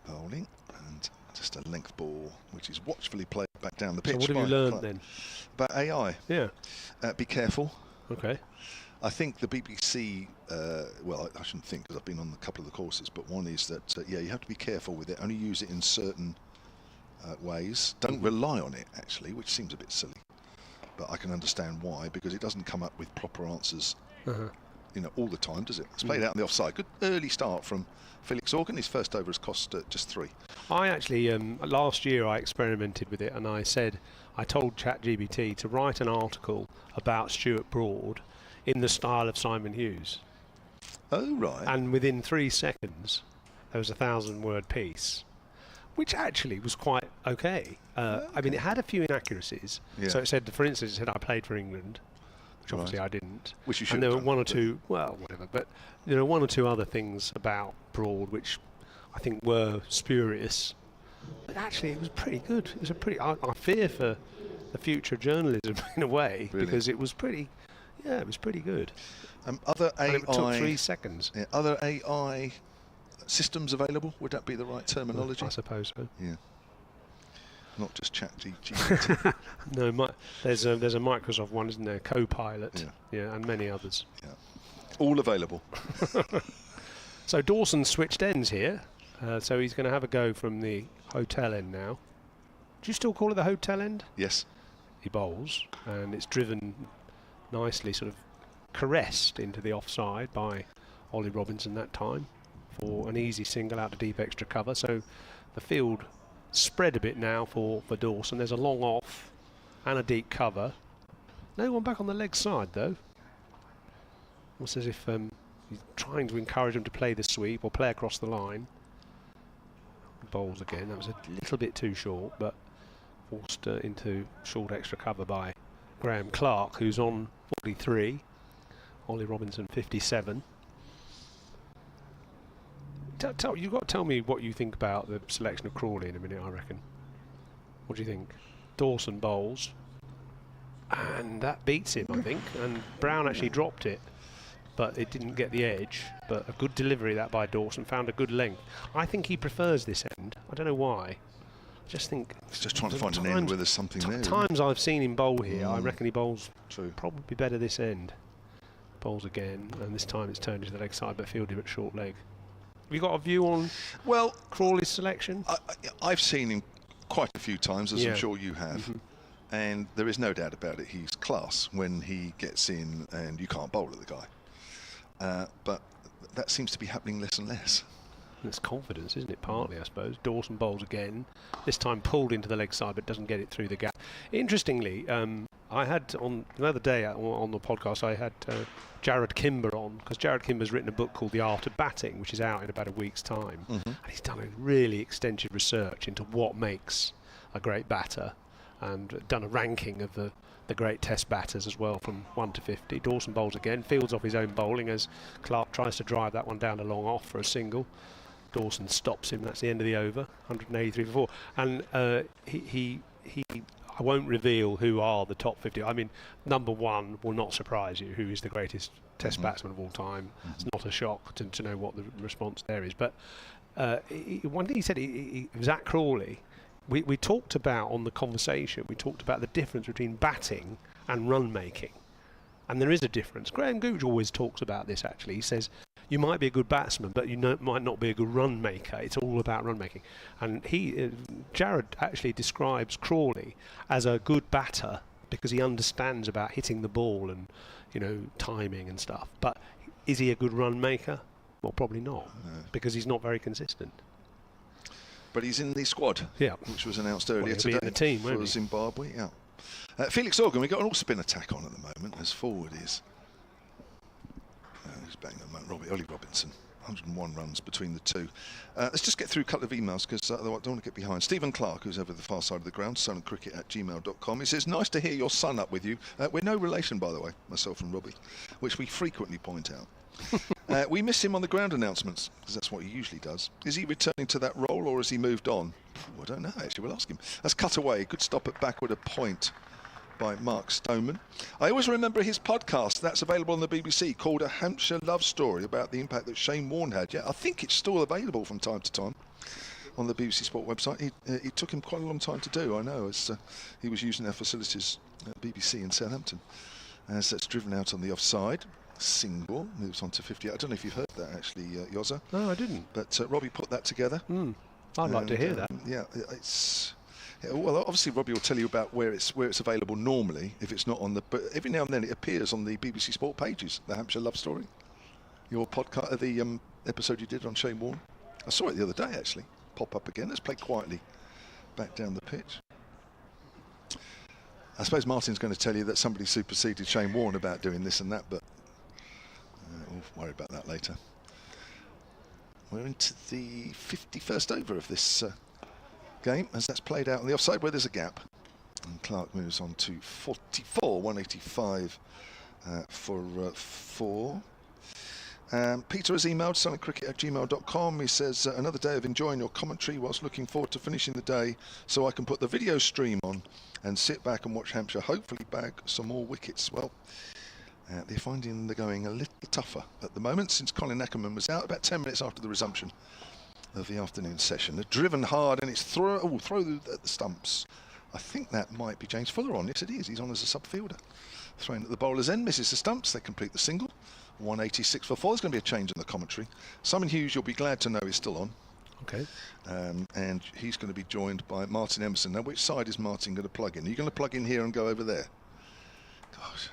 bowling, and just a length ball, which is watchfully played back down the pitch. So what have you learned then? About AI. Yeah. Be careful. Okay. I think the BBC, well, I shouldn't think because I've been on a couple of the courses, but one is that, you have to be careful with it. Only use it in certain ways. Don't rely on it, actually, which seems a bit silly. But I can understand why, because it doesn't come up with proper answers, all the time, does it? It's played out on the offside. Good early start from Felix Organ. His first over has cost just 3. I actually, last year I experimented with it, and I told ChatGPT to write an article about Stuart Broad in the style of Simon Hughes. Oh, right. And within 3 seconds, there was a 1,000-word piece, which actually was quite okay. I mean, it had a few inaccuracies. Yeah. So it said, for instance, it said I played for England, which obviously I didn't. Which you should. And there were one or two, well, whatever. But there were one or two other things about Broad which I think were spurious. But actually, it was pretty good. It was I fear for the future of journalism in a way, because it was pretty. Yeah, it was pretty good. Other And AI, it took 3 seconds. yeah, other AI systems available? Would that be the right terminology? I suppose so. Yeah. Not just ChatGPT. No, there's a Microsoft one, isn't there? Copilot. Yeah. And many others. Yeah. All available. So Dawson switched ends here. So he's going to have a go from the hotel end now. Do you still call it the hotel end? Yes. He bowls, and it's driven nicely, sort of caressed into the offside by Ollie Robinson that time for an easy single out to deep extra cover. So the field spread a bit now for Dawson. There's a long off and a deep cover. No one back on the leg side though. Almost as if he's trying to encourage him to play the sweep or play across the line. Bowls again. That was a little bit too short, but forced into short extra cover by Graham Clark, who's on 43. Ollie Robinson 57. You've got to tell me what you think about the selection of Crawley in a minute, I reckon. What do you think? Dawson bowls, and that beats him, I think. And Brown actually dropped it, but it didn't get the edge. But a good delivery that by Dawson, found a good length. I think he prefers this end. I don't know why. I just think He's just trying to find an end where there's something there. Times I've seen him bowl here, I reckon he bowls True. probably better this end. Bowls again, and this time it's turned to the leg side, but fielded at short leg. Have you got a view on Crawley's selection? I've seen him quite a few times, as Yeah. I'm sure you have. And there is no doubt about it, he's class when he gets in and you can't bowl at the guy. But that seems to be happening less and less. It's confidence, isn't it? Partly, I suppose. Dawson bowls again. This time pulled into the leg side, but doesn't get it through the gap. Interestingly, I had on another day on the podcast, I had Jared Kimber on, because Jared Kimber's written a book called The Art of Batting, which is out in about a week's time. And he's done a really extensive research into what makes a great batter, and done a ranking of the great test batters as well, from 1 to 50. Dawson bowls again, fields off his own bowling as Clark tries to drive that one down a long off for a single. Dawson stops him. That's the end of the over. 183 for 4. And I won't reveal who are the top 50. I mean, number one will not surprise you. Who is the greatest Test batsman of all time? It's not a shock to know what the response there is. But one thing he said, Zach Crawley, we talked about on the conversation, we talked about the difference between batting and run making. And there is a difference. Graham Gooch always talks about this, actually. He says, you might be a good batsman, but you might not be a good run maker. It's all about run making. And Jared actually describes Crawley as a good batter because he understands about hitting the ball and, timing and stuff. But is he a good run maker? Well, probably not, because he's not very consistent. But he's in the squad, which was announced earlier today in the team, for Zimbabwe. Yeah. Felix Organ, we've got an all-spin attack on at the moment, as forward is. Who's banging at Ollie Robinson. 101 runs between the two. Let's just get through a couple of emails, because otherwise I don't want to get behind. Stephen Clark, who's over the far side of the ground, sonandcricket@gmail.com. He says, nice to hear your son up with you. We're no relation, by the way, myself and Robbie, which we frequently point out. We miss him on the ground announcements, because that's what he usually does. Is he returning to that role, or has he moved on? I don't know, actually. We'll ask him. That's cut away. Good stop at backward a point by Mark Stoneman. I always remember his podcast that's available on the BBC called A Hampshire Love Story, about the impact that Shane Warne had. Yeah, I think it's still available from time to time on the BBC Sport website. It took him quite a long time to do, I know, as he was using their facilities at BBC in Southampton. As that's driven out on the offside. Single, moves on to 50. I don't know if you've heard that, actually, Yozza. No, I didn't. But Robbie put that together. I'd like to hear that. Yeah, it's... Yeah, well, obviously Robbie will tell you about where it's available normally, if it's not on the... But every now and then it appears on the BBC Sport pages, the Hampshire Love Story. Your podcast, the episode you did on Shane Warne. I saw it the other day, actually. Pop up again. Let's play quietly back down the pitch. I suppose Martin's going to tell you that somebody superseded Shane Warne about doing this and that, but we'll worry about that later. We're into the 51st over of this game, as that's played out on the offside where there's a gap. And Clark moves on to 44, 185 for 4. Peter has emailed sonandcricket@gmail.com. He says, another day of enjoying your commentary whilst looking forward to finishing the day so I can put the video stream on and sit back and watch Hampshire hopefully bag some more wickets. Well, They're finding the going a little tougher at the moment since Colin Ackerman was out about 10 minutes after the resumption of the afternoon session. They're driven hard and it's throw at the stumps. I think that might be James Fuller on. Yes, it is. He's on as a sub-fielder. Thrown at the bowler's end, misses the stumps. They complete the single. 186 for 4. There's going to be a change in the commentary. Simon Hughes, you'll be glad to know, is still on. Okay. And he's going to be joined by Martin Emerson. Now, which side is Martin going to plug in? Are you going to plug in here and go over there? Gosh.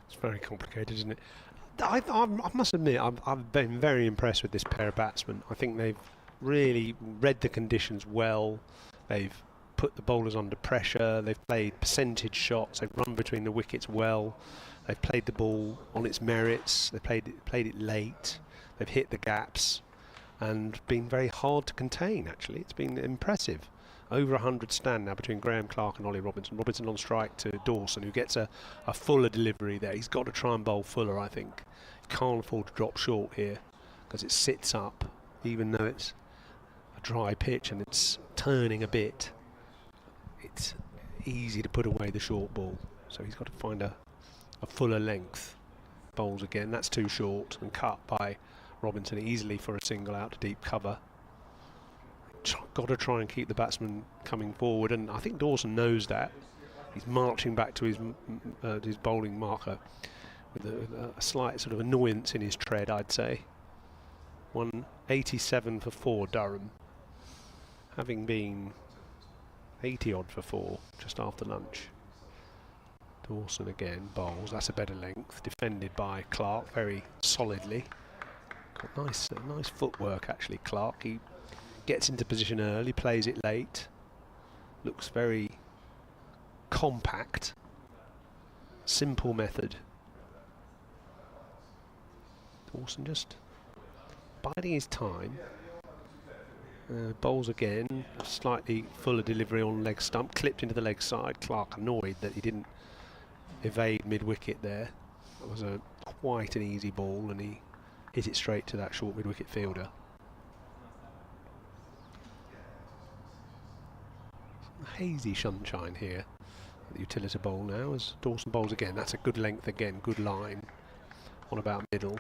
It's very complicated, isn't it? I must admit, I've been very impressed with this pair of batsmen. I think they've really read the conditions well. They've put the bowlers under pressure. They've played percentage shots. They've run between the wickets well. They've played the ball on its merits. They've played it late. They've hit the gaps and been very hard to contain, actually. It's been impressive. Over 100 stand now between Graham Clark and Ollie Robinson. Robinson on strike to Dawson, who gets a fuller delivery there. He's got to try and bowl fuller, I think. He can't afford to drop short here because it sits up, even though it's a dry pitch and it's turning a bit. It's easy to put away the short ball. So he's got to find a fuller length. Bowls again, that's too short and cut by Robinson easily for a single out to deep cover. Got to try and keep the batsman coming forward, and I think Dawson knows that. He's marching back to his bowling marker with a slight sort of annoyance in his tread, I'd say. 187 for 4, Durham, having been 80 odd for 4 just after lunch. Dawson again bowls. That's a better length, defended by Clark very solidly. Got nice footwork actually. Clark, he gets into position early, plays it late, looks very compact, simple method. Dawson just biding his time. Bowls again, a slightly fuller delivery on leg stump, clipped into the leg side. Clark annoyed that he didn't evade mid-wicket there. It was quite an easy ball and he hit it straight to that short mid-wicket fielder. Hazy sunshine here at the Utilita Bowl now as Dawson bowls again. That's a good length again, good line on about middle.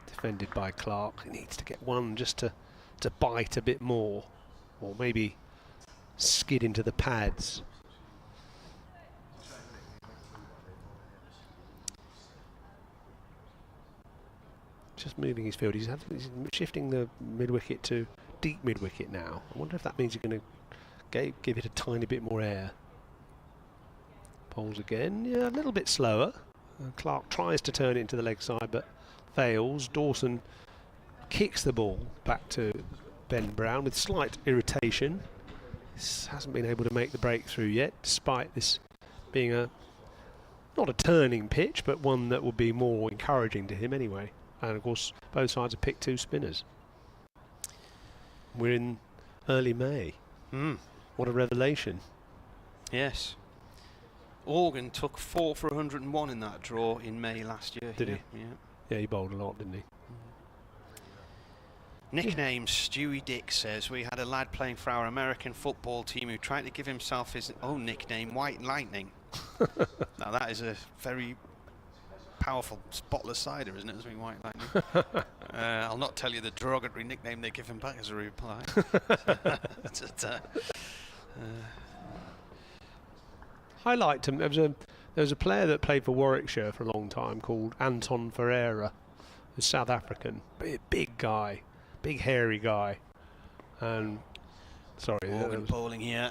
Defended by Clark. He needs to get one just to bite a bit more, or maybe skid into the pads. Just moving his field. He's shifting the mid-wicket to deep mid-wicket now. I wonder if that means he's going to give it a tiny bit more air. Bowls again. Yeah, a little bit slower. Clark tries to turn it into the leg side, but fails. Dawson kicks the ball back to Ben Brown with slight irritation. This hasn't been able to make the breakthrough yet, despite this being not a turning pitch, but one that would be more encouraging to him anyway. And of course, both sides have picked 2 spinners. We're in early May. What a revelation. Yes. Organ took 4 for 101 in that draw in May last year. Did he? Yeah. Yeah, he bowled a lot, didn't he? Nickname Stewie Dick says, we had a lad playing for our American football team who tried to give himself his own nickname, White Lightning. Now that is a very powerful spotless cider, isn't it? As being White Lightning. I'll not tell you the derogatory nickname they give him back as a reply. I liked him. There was a player that played for Warwickshire for a long time called Anton Ferreira, who's South African. Big guy, big hairy guy. And sorry, Organ bowling here.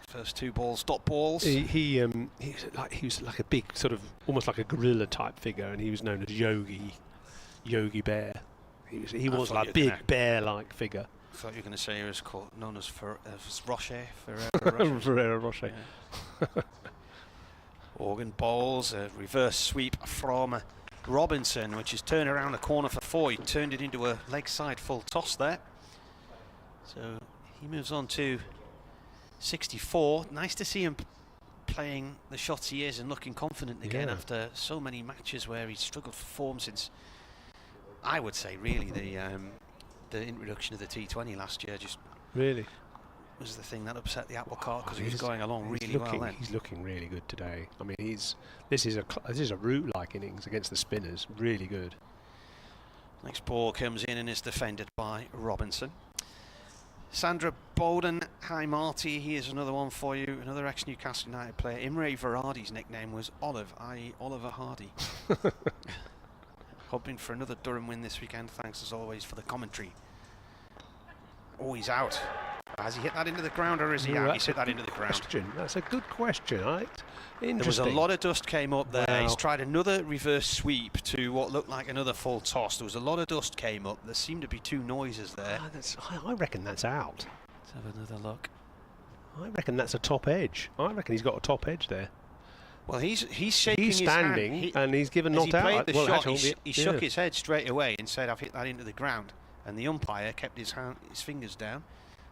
First 2 balls, dot balls. He was like a big sort of almost like a gorilla type figure, and he was known as Yogi Bear. He was like big bear-like figure. I thought you were going to say he was known as Rothesay. Ferreira Rothesay. Yeah. Organ bowls, a reverse sweep from Robinson, which is turned around the corner for 4. He turned it into a leg side full toss there. So he moves on to 64. Nice to see him playing the shots he is and looking confident again after so many matches where he's struggled for form since, I would say, really the introduction of the T20 last year. Just really was the thing that upset the apple cart, because he was going along really well then. He's looking really good today. I mean, this is a root-like innings against the spinners. Really good. Next ball comes in and is defended by Robinson. Sandra Bowden, hi Marty, here's another one for you. Another ex-Newcastle United player. Imre Varadi's nickname was Olive, i.e. Oliver Hardy. Hoping for another Durham win this weekend. Thanks as always for the commentary. Oh, he's out. Has he hit that into the ground, or is he out? He's hit that into the ground. That's a good question, right? Interesting. There was a lot of dust came up there. Wow. He's tried another reverse sweep to what looked like another full toss. There was a lot of dust came up. There seemed to be two noises there. I reckon that's out. Let's have another look. I reckon that's a top edge. I reckon he's got a top edge there. Well, he's shaking He's his hand. standing and he's given As not he out. played the Well, shot, actually, he shook his head straight away and said, "I've hit that into the ground." And the umpire kept his fingers down,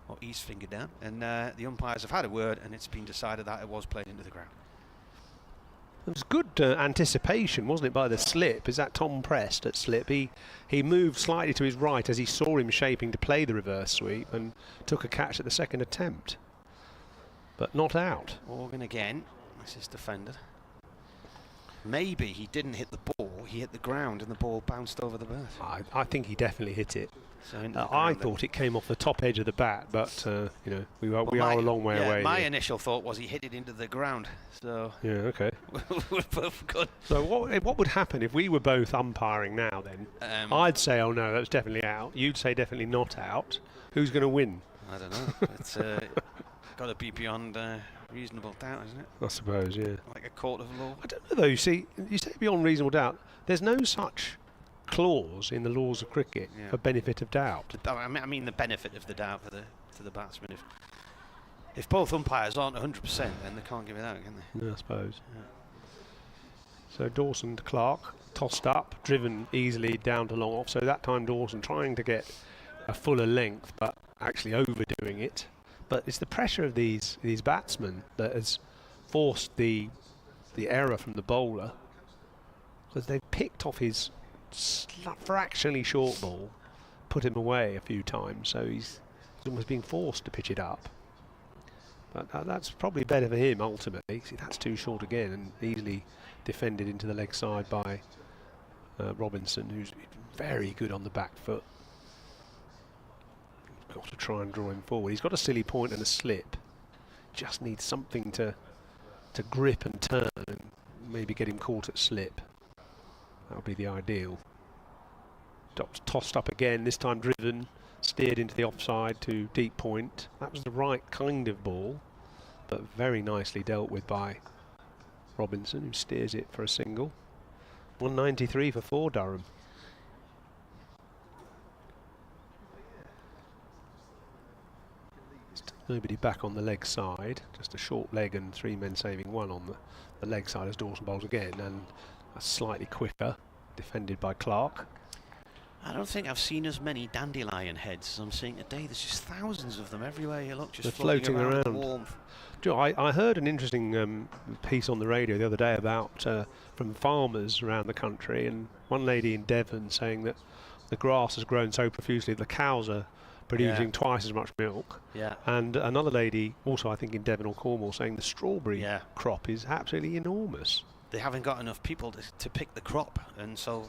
or his finger down, and the umpires have had a word, and it's been decided that it was played into the ground. It was good anticipation, wasn't it, by the slip? Is that Tom Prest at slip? He moved slightly to his right as he saw him shaping to play the reverse sweep and took a catch at the second attempt. But not out. Morgan again. This is defended. Maybe he didn't hit the ball, he hit the ground and the ball bounced over the berth. I think he definitely hit it. So I thought it came off the top edge of the bat, but you know, we are a long way away. My initial thought was he hit it into the ground. So yeah, okay. we're both good. So what would happen if we were both umpiring now? Then I'd say, oh no, that's definitely out. You'd say definitely not out. Who's going to win? I don't know. It's got to be beyond reasonable doubt, isn't it? I suppose, yeah. Like a court of law. I don't know though. You see, you say beyond reasonable doubt. There's no such clause in the laws of cricket for benefit of doubt. I mean the benefit of the doubt to the batsman. If both umpires aren't 100%, then they can't give it out, can they? No, I suppose. Yeah. So Dawson to Clark, tossed up, driven easily down to long off. So that time Dawson trying to get a fuller length, but actually overdoing it. But it's the pressure of these batsmen that has forced the error from the bowler, because they've picked off his fractionally short ball, put him away a few times, so he's almost being forced to pitch it up. But that's probably better for him ultimately. See, that's too short again, and easily defended into the leg side by Robinson, who's very good on the back foot. Got to try and draw him forward. He's got a silly point and a slip. Just needs something to grip and turn and maybe get him caught at slip. That would be the ideal. Tossed up again, this time driven, steered into the offside to deep point. That was the right kind of ball, but very nicely dealt with by Robinson, who steers it for a single. 193 for 4 Durham. Nobody back on the leg side, just a short leg and 3 men saving 1 on the leg side as Dawson bowls again, and a slightly quicker, defended by Clark. I don't think I've seen as many dandelion heads as I'm seeing today. There's just thousands of them everywhere you look, just floating around. Warm. I heard an interesting piece on the radio the other day about from farmers around the country, and one lady in Devon saying that the grass has grown so profusely the cows are producing twice as much milk. Yeah. And another lady, also I think in Devon or Cornwall, saying the strawberry crop is absolutely enormous. They haven't got enough people to pick the crop, and so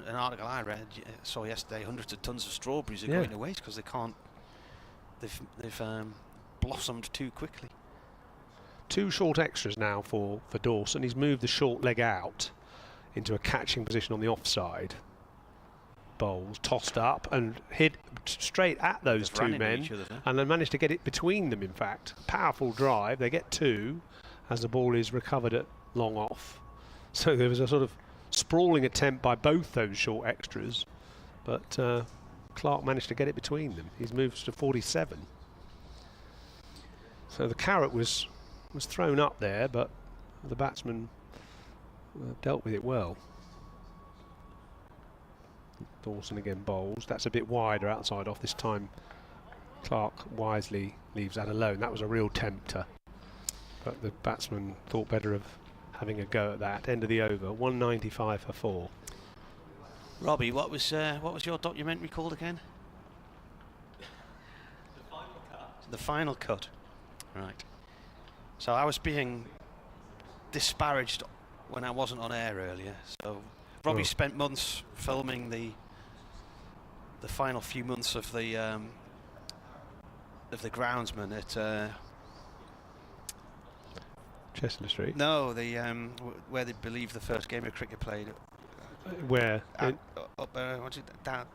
an article I saw yesterday, hundreds of tons of strawberries are going to waste because they can't. They've blossomed too quickly. 2 short extras now for Dawson. He's moved the short leg out into a catching position on the offside. Bowls tossed up and hit straight at those 2 men, and then managed to get it between them. In fact, powerful drive. They get 2 as the ball is recovered at long off. So there was a sort of sprawling attempt by both those short extras, but Clark managed to get it between them. He's moved to 47. So the carrot was thrown up there, but the batsman dealt with it well. Dawson again bowls. That's a bit wider outside off this time. Clark wisely leaves that alone. That was a real tempter, but the batsman thought better of having a go at that. End of the over. 195 for 4. Robbie, what was your documentary called again? The final cut. Right. So I was being disparaged when I wasn't on air earlier. So Robbie spent months filming the final few months of the groundsman at Chestnut Street. no, the where they believe the first game of cricket played. Where? What's it? Down.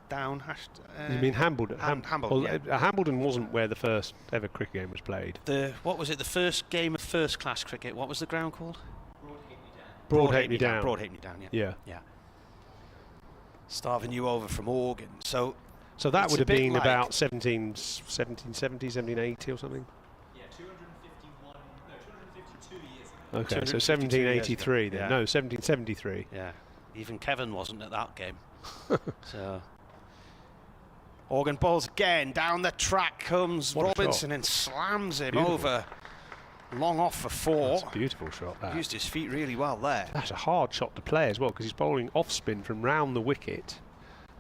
You mean Hambledon? Hambledon. Well, Yeah. Hambledon wasn't where the first ever cricket game was played. What was it? The first game of first class cricket. What was the ground called? Broadhalfney Down. Broadhalfney Down. Yeah. Yeah. Starving you over from Organ. So that it's would a have bit been like- about 1770, 1780 or something. Yeah, 252 years ago. Okay, so 252 years ago. 1783 then. Yeah. No, 1773. yeah, even Kevin wasn't at that game. So Organ bowls again. Down the track comes What a Robinson shot. and slams him Beautiful. over. Long off for 4. That's a beautiful shot, that. Used his feet really well there. That's a hard shot to play as well, because he's bowling off spin from round the wicket,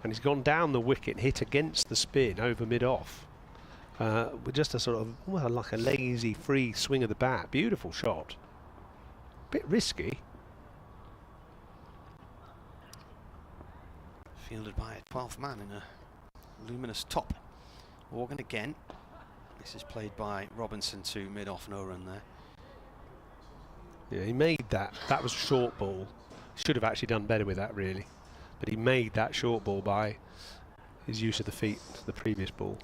and he's gone down the wicket and hit against the spin over mid-off. With just a sort of, well, like a lazy free swing of the bat. Beautiful shot. Bit risky. Fielded by a 12th man in a luminous top. Organ again. This is played by Robinson to mid-off, no run there. Yeah, he made that. That was a short ball. Should have actually done better with that, really. But he made that short ball by his use of the feet, the previous ball.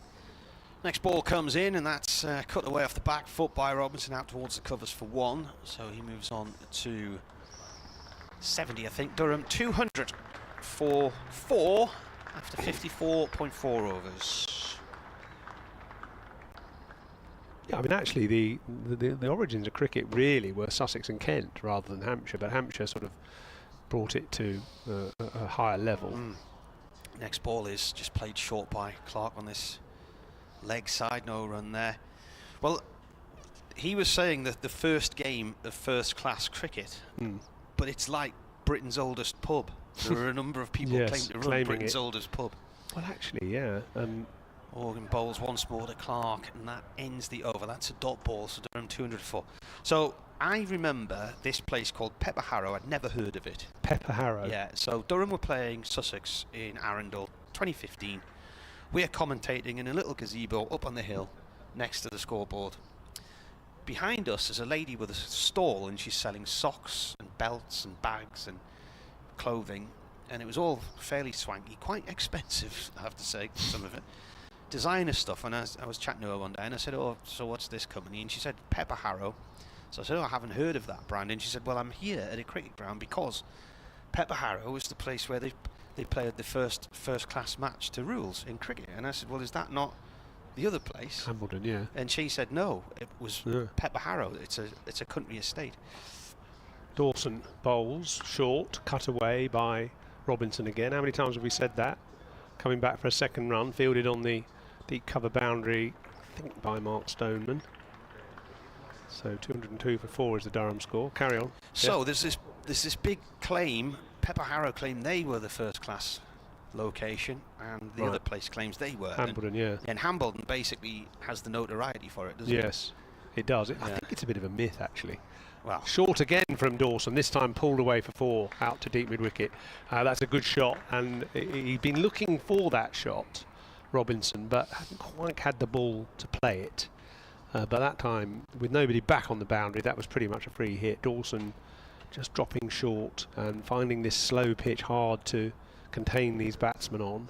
Next ball comes in, and that's cut away off the back foot by Robinson out towards the covers for 1. So he moves on to 70, I think. Durham 200 for 4 after 54.4 overs. Yeah, I mean, actually, the origins of cricket really were Sussex and Kent rather than Hampshire, but Hampshire sort of brought it to a higher level. Next ball is just played short by Clark on this leg side, no run there. Well, he was saying that the first game of first class cricket, but it's like Britain's oldest pub. There are a number of people Yes, claim to run claiming Britain's it. oldest pub. Well, actually, yeah. Organ bowls once more to Clark, and that ends the over. That's a dot ball, so Durham 204. So I remember this place called Pepper Harrow. I'd never heard of it. Pepper Harrow. Yeah, so Durham were playing Sussex in Arundel, 2015. We're commentating in a little gazebo up on the hill next to the scoreboard. Behind us is a lady with a stall, and she's selling socks and belts and bags and clothing, and it was all fairly swanky, quite expensive, I have to say, some of it. Designer stuff. And I was chatting to her one day, and I said, "Oh, so what's this company?" And she said, "Pepper Harrow." So I said, "Oh, I haven't heard of that brand." And she said, "Well, I'm here at a cricket ground because Pepper Harrow is the place where they played the first class match to rules in cricket." And I said, "Well, is that not the other place?" Hambledon, yeah. And she said, "No, it was Pepper Harrow. It's a country estate." Dawson bowls short, cut away by Robinson again. How many times have we said that? Coming back for a second run, fielded on the deep cover boundary, I think by Mark Stoneman. So 202 for 4 is the Durham score. Carry on. So there's this big claim. Pepper Harrow claimed they were the first class location, and the other place claims they were. Hambledon, yeah. And Hambledon basically has the notoriety for it, doesn't it? Yes, it does. I think it's a bit of a myth, actually. Well, Short again from Dawson, this time pulled away for 4 out to deep mid-wicket. That's a good shot, and he'd been looking for that shot, Robinson, but hadn't quite had the ball to play it. But that time, with nobody back on the boundary, that was pretty much a free hit. Dawson just dropping short and finding this slow pitch hard to contain these batsmen on.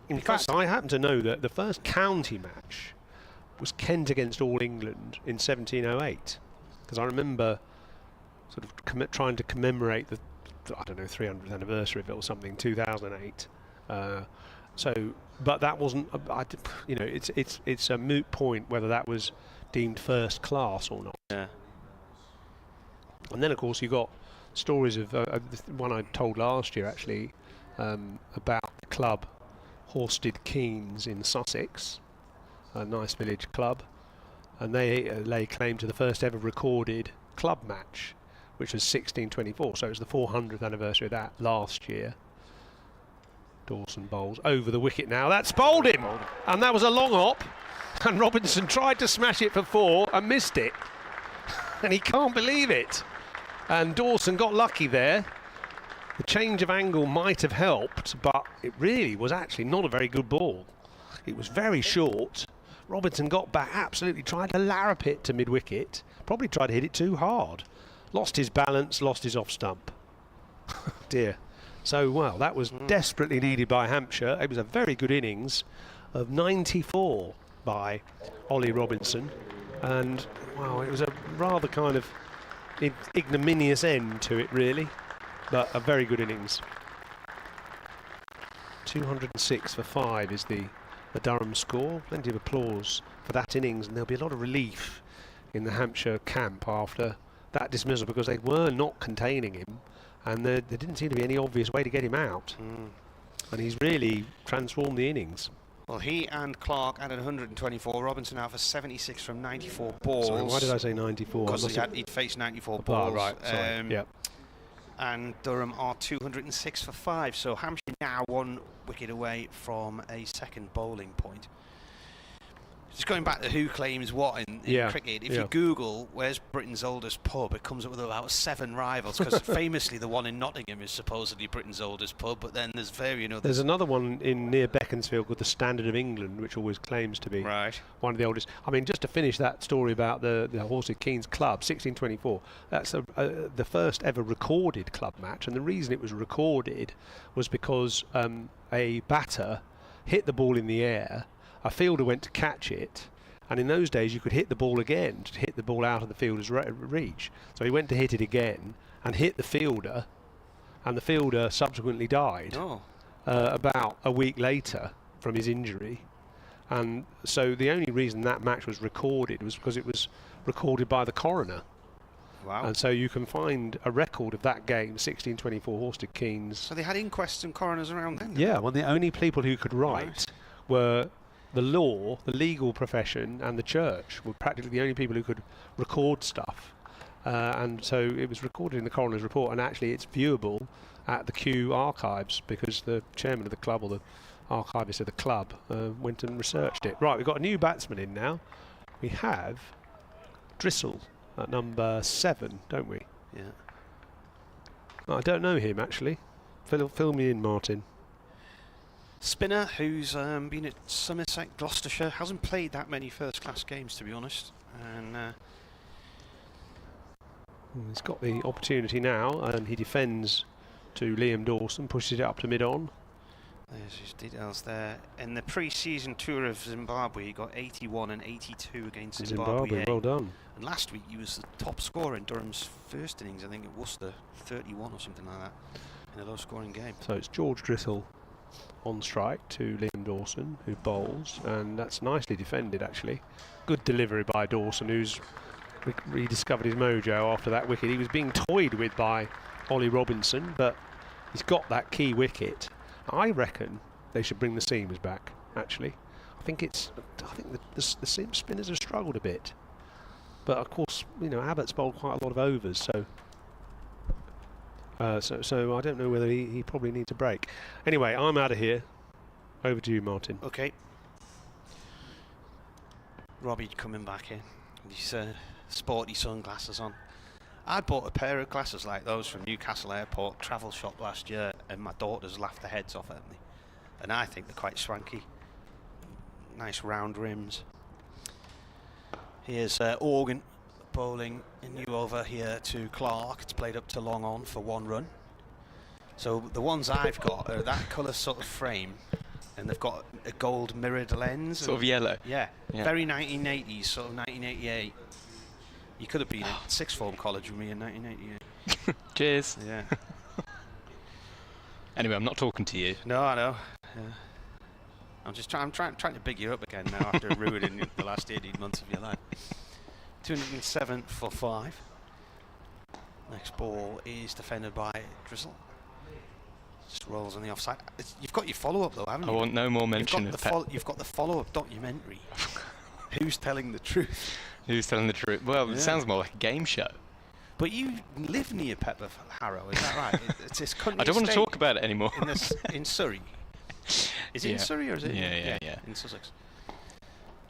In fact, I happen to know that the first county match was Kent against All England in 1708. Because I remember sort of trying to commemorate the, I don't know, 300th anniversary of it or something, 2008. But that wasn't, it's a moot point whether that was deemed first class or not. yeah. And then, of course, you got stories of the one I told last year, actually, about the club Horsted Keynes in Sussex, a nice village club. And they lay claim to the first ever recorded club match, which was 1624. So it was the 400th anniversary of that last year. Dawson bowls over the wicket now. That's bowled him! And that was a long hop. And Robinson tried to smash it for 4 and missed it. And he can't believe it. And Dawson got lucky there. The change of angle might have helped, but it really was actually not a very good ball. It was very short. Robinson got back, absolutely tried to larrup it to mid-wicket. Probably tried to hit it too hard. Lost his balance, lost his off-stump. Dear. So, well, that was desperately needed by Hampshire. It was a very good innings of 94 by Ollie Robinson. And, wow, it was a rather kind of ignominious end to it, really. But a very good innings. 206 for 5 is the Durham score. Plenty of applause for that innings, and there'll be a lot of relief in the Hampshire camp after that dismissal, because they were not containing him, and there didn't seem to be any obvious way to get him out. And he's really transformed the innings. Well, he and Clark added 124. Robinson out for 76 from 94 balls. Sorry, why did I say 94? Because he'd faced 94 balls. Right, sorry. Yeah. And Durham are 206 for 5. So Hampshire now 1 wicket away from a second bowling point. Just going back to who claims what in cricket, if you Google where's Britain's oldest pub, it comes up with about 7 rivals, because famously the one in Nottingham is supposedly Britain's oldest pub, but then there's varying others. There's another one near Beaconsfield called the Standard of England, which always claims to be one of the oldest. I mean, just to finish that story about the Horsey Keynes Club, 1624, that's the first ever recorded club match, and the reason it was recorded was because a batter hit the ball in the air. A fielder went to catch it, and in those days you could hit the ball again to hit the ball out of the fielder's reach. So he went to hit it again and hit the fielder, and the fielder subsequently died about a week later from his injury. And so the only reason that match was recorded was because it was recorded by the coroner. Wow. And so you can find a record of that game, 1624 Horsted Keynes. So they had inquests and coroners around then? Yeah, well, the only people who could write were the law, the legal profession, and the church were practically the only people who could record stuff. And so it was recorded in the coroner's report, and actually it's viewable at the Kew archives, because the chairman of the club, or the archivist of the club, went and researched it. Right, we've got a new batsman in now. We have Drissel at number 7, don't we? Yeah. I don't know him, actually. Fill me in, Martin. Spinner, who's been at Somerset, Gloucestershire, hasn't played that many first-class games, to be honest. And he's got the opportunity now, and he defends to Liam Dawson, pushes it up to mid-on. There's his details there. In the pre-season tour of Zimbabwe, he got 81 and 82 against Zimbabwe. Well done. And last week he was the top scorer in Durham's first innings, I think at Worcester, 31 or something like that, in a low-scoring game. So it's George Drissel on strike to Liam Dawson, who bowls, and that's nicely defended, actually. Good delivery by Dawson, who's rediscovered his mojo after that wicket. He was being toyed with by Ollie Robinson, but he's got that key wicket. I reckon they should bring the seamers back, actually. I think the seam spinners have struggled a bit. But of course, you know, Abbott's bowled quite a lot of overs, so I don't know whether he probably needs a break. Anyway, I'm out of here. Over to you, Martin. Okay. Robbie coming back in with his sporty sunglasses on. I bought a pair of glasses like those from Newcastle Airport travel shop last year, and my daughters laughed their heads off at me. And I think they're quite swanky. Nice round rims. Here's Organ bowling a new over here to Clark. It's played up to long on for 1 run. So the ones I've got are that colour sort of frame, and they've got a gold mirrored lens. Sort of yellow. Yeah, very 1980s, sort of 1988. You could have been at sixth form college with me in 1988. Cheers. Yeah. Anyway, I'm not talking to you. No, I know. Yeah. I'm just trying to big you up again now after ruining the last 18 months of your life. 207 for 5. Next ball is defended by Drissel. Just rolls on the offside. You've got your follow-up though, haven't you? I want no more mention of You've got the follow-up documentary. Who's telling the truth? Who's telling the truth? Well, it sounds more like a game show. But you live near Pepper Harrow, is that right? It's this country. I don't want to talk about it anymore. In Surrey. Is it in Surrey or is it? Yeah. In Sussex.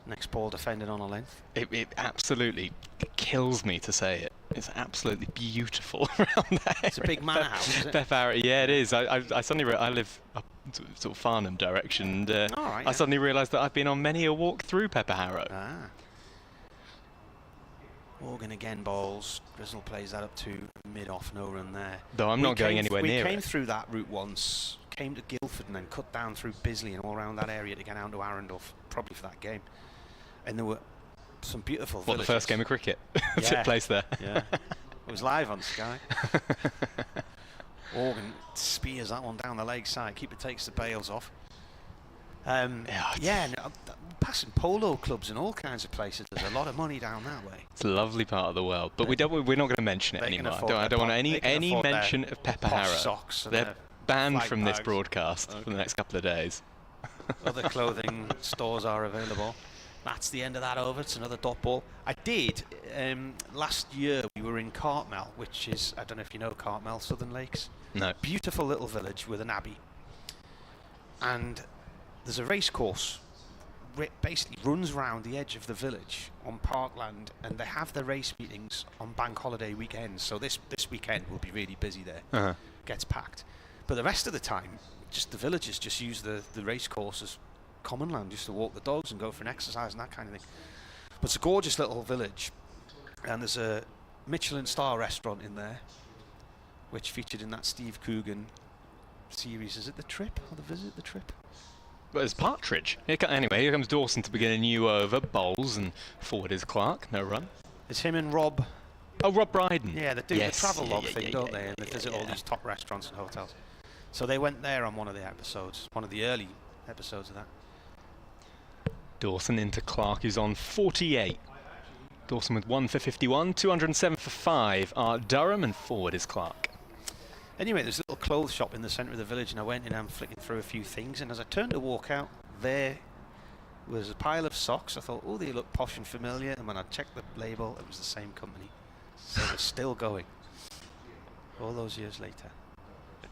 Next ball defended on a length. It absolutely kills me to say it. It's absolutely beautiful around there. It's a big manor house, isn't it? Pep Harrow, yeah, it is. I suddenly I live up sort of Farnham direction, and All right, I suddenly realised that I've been on many a walk through Pepper Harrow. Ah. Morgan again bowls. Grizzle plays that up to mid-off, no run there. Though I'm not going anywhere near it. We came through that route once, came to Guildford and then cut down through Bisley and all around that area to get down to Arundel, probably for that game. And there were some beautiful villages. The first game of cricket took place there. Yeah, it was live on Sky. Morgan spears that one down the leg side. Keeper takes the bails off. Passing polo clubs and all kinds of places. There's a lot of money down that way. It's a lovely part of the world, but we're not going to mention it anymore. I don't want any mention of Pepper Harrow. They're banned from this broadcast for the next couple of days. Other clothing stores are available. That's the end of that over. It's another dot ball. I did last year. We were in Cartmel, which is, I don't know if you know Cartmel, Southern Lakes. No. Beautiful little village with an abbey, and there's a race course which basically runs round the edge of the village on parkland, and they have the race meetings on bank holiday weekends. So this weekend will be really busy there. Gets packed, but the rest of the time, just the villagers just use the race course as common land, just to walk the dogs and go for an exercise and that kind of thing. But it's a gorgeous little village, and there's a Michelin star restaurant in there, which featured in that Steve Coogan series. Is it The Trip or The Visit? The Trip? Well, it's Partridge. Anyway, here comes Dawson to begin a new over. Bowls, and forward is Clark. No run. It's him and Rob. Oh, Rob Brydon. Yeah, they do the travel log thing, don't they? And they visit all these top restaurants and hotels. So they went there on one of the episodes, one of the early episodes of that. Dawson into Clark, who's on 48. Dawson with 1 for 51, 207 for 5 are Durham, and forward is Clark. Anyway, there's a little clothes shop in the centre of the village, and I went in and I'm flicking through a few things, and as I turned to walk out, there was a pile of socks. I thought, oh, they look posh and familiar, and when I checked the label, it was the same company. So it's still going all those years later.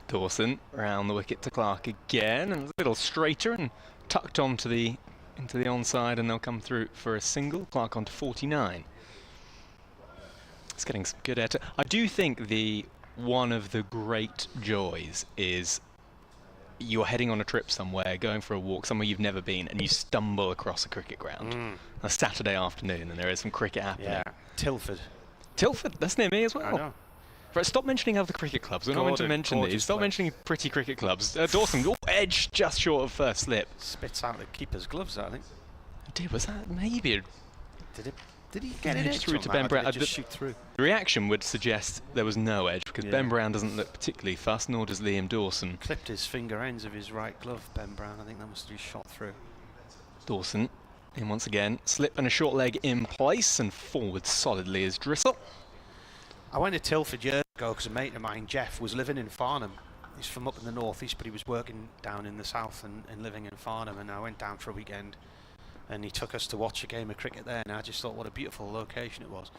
Dawson round the wicket to Clark again, and a little straighter and tucked onto the into the onside, and they'll come through for a single. Clark on to 49. It's getting some good air. I do think one of the great joys is you're heading on a trip somewhere, going for a walk somewhere you've never been, and you stumble across a cricket ground. A Saturday afternoon, and there is some cricket happening. Yeah, Tilford, that's near me as well. I know. Right, stop mentioning other cricket clubs. We're not going to mention these. Stop mentioning pretty cricket clubs. Dawson, edge just short of first slip. Spits out the keeper's gloves, I think. Dude, was that maybe? Did he get it through to Ben Brown? Just shoot through. The reaction would suggest there was no edge, because Ben Brown doesn't look particularly fussed, nor does Liam Dawson. Clipped his finger ends of his right glove, Ben Brown. I think that must have shot through. Dawson in once again. Slip and a short leg in place, and forward solidly is Drissel. I went to Tilford years ago because a mate of mine, Jeff, was living in Farnham. He's from up in the northeast, but he was working down in the south and living in Farnham. And I went down for a weekend, and he took us to watch a game of cricket there. And I just thought, what a beautiful location it was.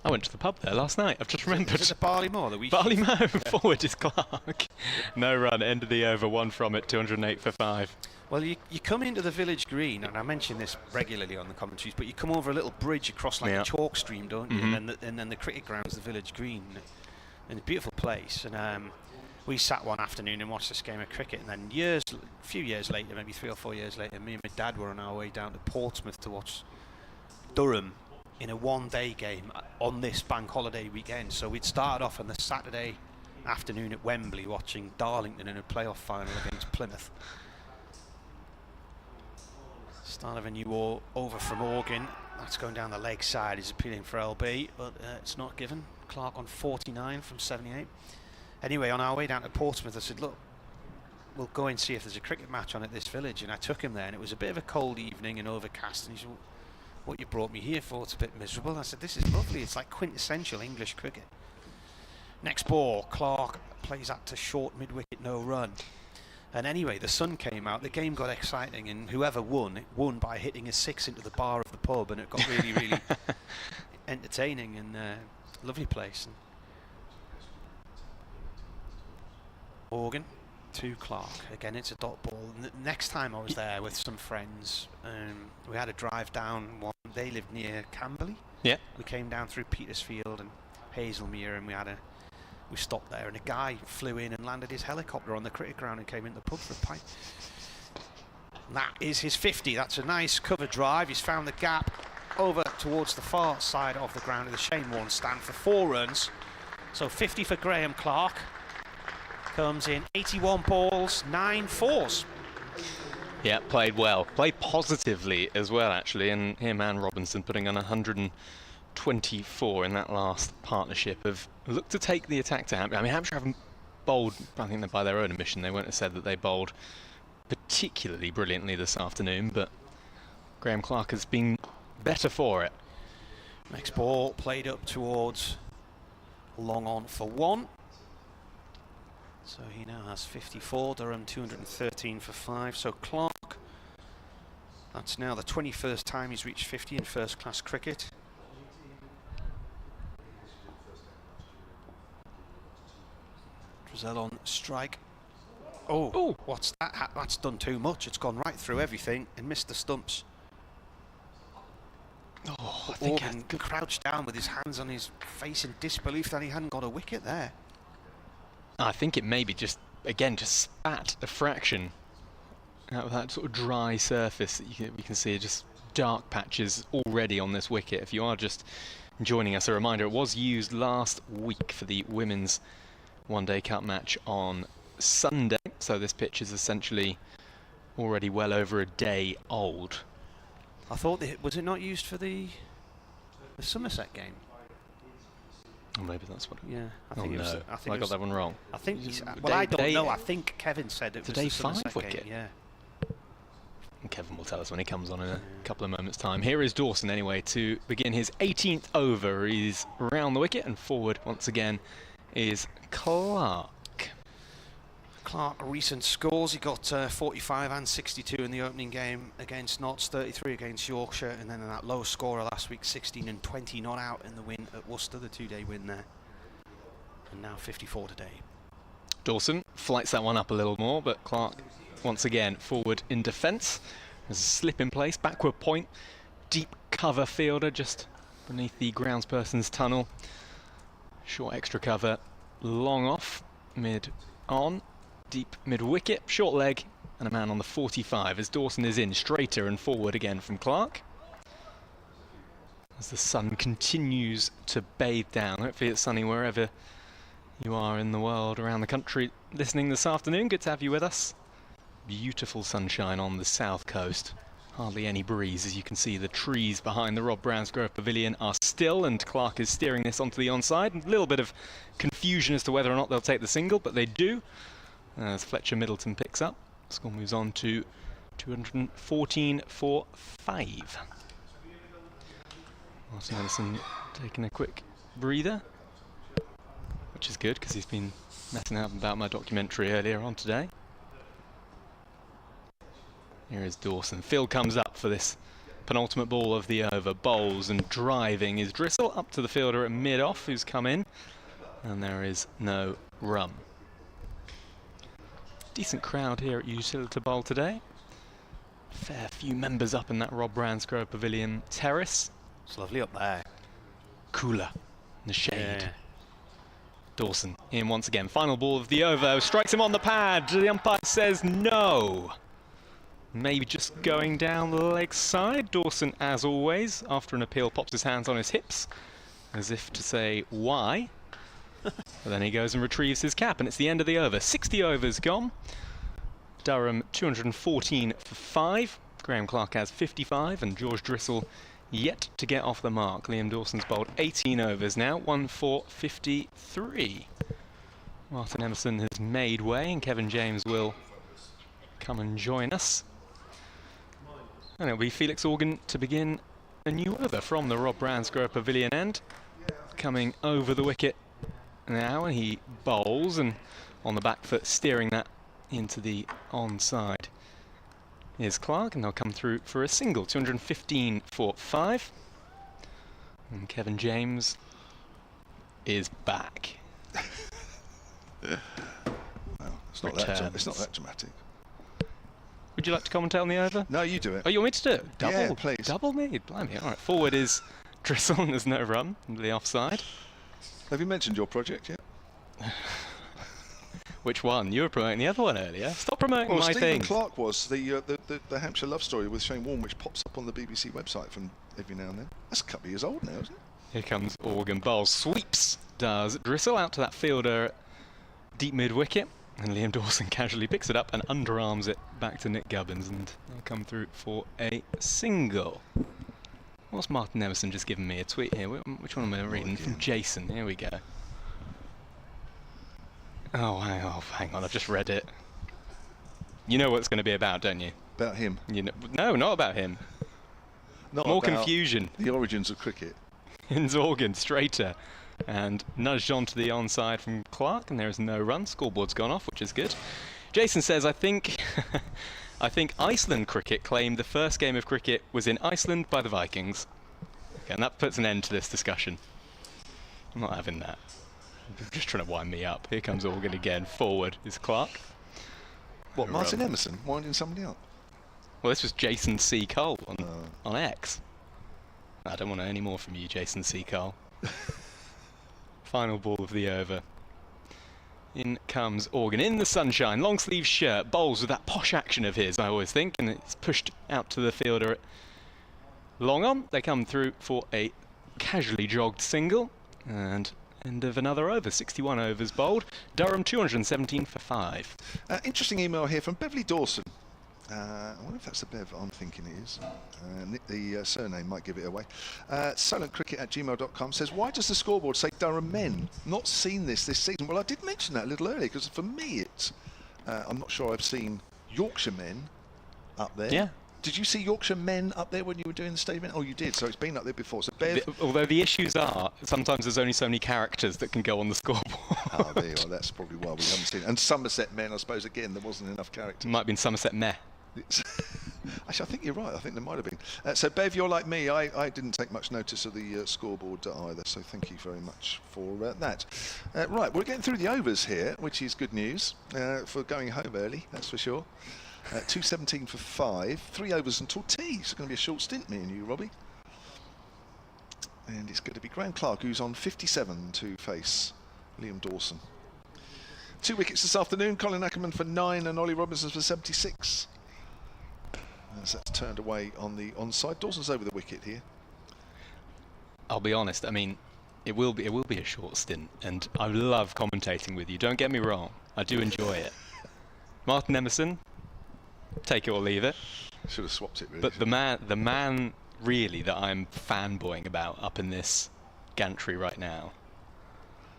I went to the pub there last night. I've just remembered. Is it the Barley Moor? Barley Moor. Forward is Clark. No run. End of the over. 1 from it. 208 for 5. Well, you come into the village green, and I mention this regularly on the commentaries, but you come over a little bridge across like a chalk stream, don't you? And then the cricket ground's the village green, and a beautiful place. And we sat one afternoon and watched this game of cricket, and then a few years later, maybe 3 or 4 years later, me and my dad were on our way down to Portsmouth to watch Durham in a one-day game on this bank holiday weekend. So we'd started off on the Saturday afternoon at Wembley watching Darlington in a playoff final against Plymouth. Start of a new over from Morgan. That's going down the leg side. He's appealing for LB, but it's not given. Clark on 49 from 78. Anyway, on our way down to Portsmouth, I said, look, we'll go and see if there's a cricket match on at this village. And I took him there, and it was a bit of a cold evening and overcast. And he said, well, what you brought me here for? It's a bit miserable. I said, this is lovely. It's like quintessential English cricket. Next ball, Clark plays that to short mid-wicket, no run. And anyway, the sun came out, the game got exciting, and whoever won, it won by hitting a 6 into the bar of the pub, and it got really, really entertaining and lovely place. And Morgan to Clark. Again, it's a dot ball. And next time I was there with some friends, we had a drive down. They lived near Camberley. Yeah. We came down through Petersfield and Hazelmere, and we stopped there, and a guy flew in and landed his helicopter on the cricket ground and came in the pub for a pint. And that is his 50. That's a nice cover drive. He's found the gap over towards the far side of the ground in the Shane Warne stand for 4 runs. So 50 for Graham Clark. Comes in 81 balls, 9 fours. Yeah, played well. Played positively as well, actually. And him and Robinson putting on 124 in that last partnership. Have looked to take the attack to Hampshire. I mean, Hampshire haven't bowled, I think that by their own admission, they won't have said that they bowled particularly brilliantly this afternoon, but Graham Clark has been better for it. Next ball played up towards long on for 1. So he now has 54, Durham 213 for 5. So Clark, that's now the 21st time he's reached 50 in first class cricket. Drizzell on strike. Oh, what's that? That's done too much. It's gone right through everything and missed the stumps. Oh, I think Orban crouched down with his hands on his face in disbelief that he hadn't got a wicket there. I think it maybe just spat a fraction out of that sort of dry surface that we can see just dark patches already on this wicket. If you are just joining us, a reminder, it was used last week for the Women's One Day Cup match on Sunday, so this pitch is essentially already well over a day old. I thought, was it not used for the Somerset game? Or maybe that's what. Yeah, I think it was. No. I got that one wrong. I think. Well, I don't know. I think Kevin said it was day the Somerset 5 wicket. game. Yeah. And Kevin will tell us when he comes on in a couple of moments' time. Here is Dawson anyway to begin his 18th over. He's round the wicket and forward once again is Clark. Clark, recent scores, he got 45 and 62 in the opening game against Notts, 33 against Yorkshire, and then in that low scorer last week, 16 and 20 not out in the win at Worcester, the 2-day win there. And now 54 today. Dawson flights that one up a little more, but Clark once again forward in defence. There's a slip in place, backward point, deep cover fielder just beneath the groundsperson's tunnel. Short extra cover, long off, mid on. Deep mid-wicket, short leg, and a man on the 45 as Dawson is in, straighter and forward again from Clark. As the sun continues to bathe down. Hopefully it's sunny wherever you are in the world, around the country, listening this afternoon. Good to have you with us. Beautiful sunshine on the south coast. Hardly any breeze, as you can see the trees behind the Rob Brownsgrove Pavilion are still, and Clark is steering this onto the onside. A little bit of confusion as to whether or not they'll take the single, but they do. As Fletcher Middleton picks up, score moves on to 214 for 5. Martin Ellison taking a quick breather, which is good because he's been messing up about my documentary earlier on today. Here is Dawson. Phil comes up for this penultimate ball of the over. Bowls and driving is Drissel up to the fielder at mid-off, who's come in, and there is no run. Decent crowd here at Utilita Bowl today. Fair few members up in that Rob Brownsgrove Pavilion terrace. It's lovely up there. Cooler in the shade. Yeah. Dawson in once again. Final ball of the over. Strikes him on the pad. The umpire says no. Maybe just going down the leg side. Dawson, as always, after an appeal, pops his hands on his hips as if to say why. But then he goes and retrieves his cap, and it's the end of the over. 60 overs gone. Durham 214 for 5. Graham Clark has 55, and George Drissel yet to get off the mark. Liam Dawson's bowled 18 overs now, 1 for 53. Martin Emerson has made way, and Kevin James will come and join us. And it'll be Felix Organ to begin a new over from the Rob Brownsgrove Pavilion end. Coming over the wicket now, and he bowls, and on the back foot steering that into the onside is Clark, and they'll come through for a single. 215 for 5, and Kevin James is back. Well, It's not that dramatic. Would you like to commentate on the over? No, you do it. Oh, you want me to do it? Double? Yeah, please. Double me? Blimey. All right, forward is Driscoll, and there's no run into the offside. Have you mentioned your project yet? Which one? You were promoting the other one earlier. Stop promoting my Stephen thing. Clark was the Hampshire love story with Shane Warne, which pops up on the BBC website from every now and then. That's a couple of years old now, isn't it? Here comes Organ Bowles. Sweeps does Driscoll out to that fielder deep mid-wicket. And Liam Dawson casually picks it up and underarms it back to Nick Gubbins, and they'll come through for a single. What's Martin Emerson just given me a tweet here? Which one am I reading? From Jason. Here we go. Oh, hang on, I've just read it. You know what it's going to be about, don't you? About him? You know, no, not about him. Not More about confusion. The origins of cricket. In's Organ, straighter. And nudged onto the onside from Clark, and there is no run. Scoreboard's gone off, which is good. Jason says, I think Iceland cricket claimed the first game of cricket was in Iceland by the Vikings. Okay, and that puts an end to this discussion. I'm not having that. I'm just trying to wind me up. Here comes Organ again. Forward is Clark. What, Martin Emerson winding somebody up? Well, this was Jason C. Cole on X. I don't want any more from you, Jason C. Cole. Final ball of the over. In comes Organ in the sunshine, long sleeve shirt, bowls with that posh action of his, I always think, and it's pushed out to the fielder at long on. They come through for a casually jogged single, and end of another over. 61 overs bowled. Durham 217 for 5. Interesting email here from Beverly Dawson. I wonder if that's the Bev I'm thinking it is. The surname might give it away. Silentcricket@gmail.com says, why does the scoreboard say Durham men? Not seen this season. Well, I did mention that a little earlier, because for me it's... I'm not sure I've seen Yorkshire men up there. Yeah. Did you see Yorkshire men up there when you were doing the statement? Oh, you did, so it's been up there before. So Bev... Although the issues are, sometimes there's only so many characters that can go on the scoreboard. Oh, there you are. That's probably why we haven't seen it. And Somerset men, I suppose, again, there wasn't enough characters. Might have been Somerset meh. Actually, I think you're right. I think there might have been. So, Bev, you're like me. I didn't take much notice of the scoreboard either, so thank you very much for that. Right, we're getting through the overs here, which is good news for going home early, that's for sure. 217 for 5, 3 overs until tea. It's going to be a short stint, me and you, Robbie. And it's going to be Graham Clark, who's on 57 to face Liam Dawson. 2 wickets this afternoon. Colin Ackerman for 9 and Ollie Robinson for 76. As that's turned away on the onside. Dawson's over the wicket here. I'll be honest, I mean, it will be a short stint, and I love commentating with you. Don't get me wrong, I do enjoy it. Martin Emerson, take it or leave it. Should have swapped it, really. But the man really that I'm fanboying about up in this gantry right now,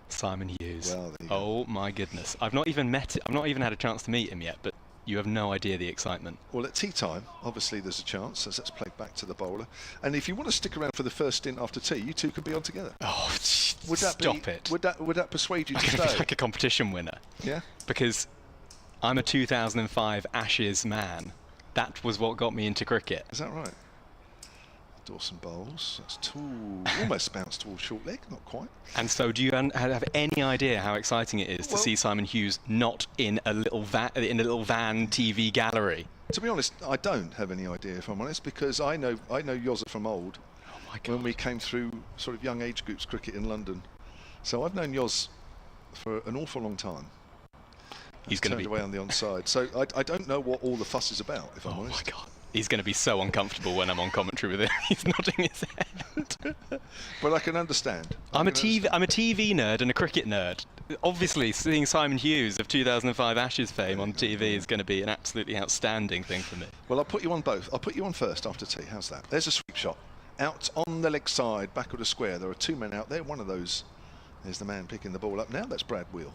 Simon Hughes. Well, there you oh my goodness, I've not even met him. I've not even had a chance to meet him yet, but you have no idea the excitement. Well, at tea time, obviously there's a chance, as that's played back to the bowler. And if you want to stick around for the first stint after tea, you two could be on together. Oh, Stop it. Would that persuade you I'm to going to stay? be like a competition winner. Yeah? Because I'm a 2005 Ashes man. That was what got me into cricket. Is that right? Dawson bowls. That's almost bounced towards short leg, not quite. And so, do you have any idea how exciting it is to see Simon Hughes not in a little van TV gallery? To be honest, I don't have any idea, if I'm honest, because I know Yozza from old. Oh my God. When we came through sort of young age groups cricket in London. So I've known Yoz for an awful long time. He's going to be away on the onside. So I don't know what all the fuss is about, if I'm honest. Oh my God. He's going to be so uncomfortable when I'm on commentary with him. He's nodding his head. But I can understand. I'm a TV nerd and a cricket nerd. Obviously, seeing Simon Hughes of 2005 Ashes fame on TV is going to be an absolutely outstanding thing for me. Well, I'll put you on both. I'll put you on first after tea. How's that? There's a sweep shot. Out on the leg side, back of the square. There are 2 men out there. One of those is the man picking the ball up now. That's Brad Wheel.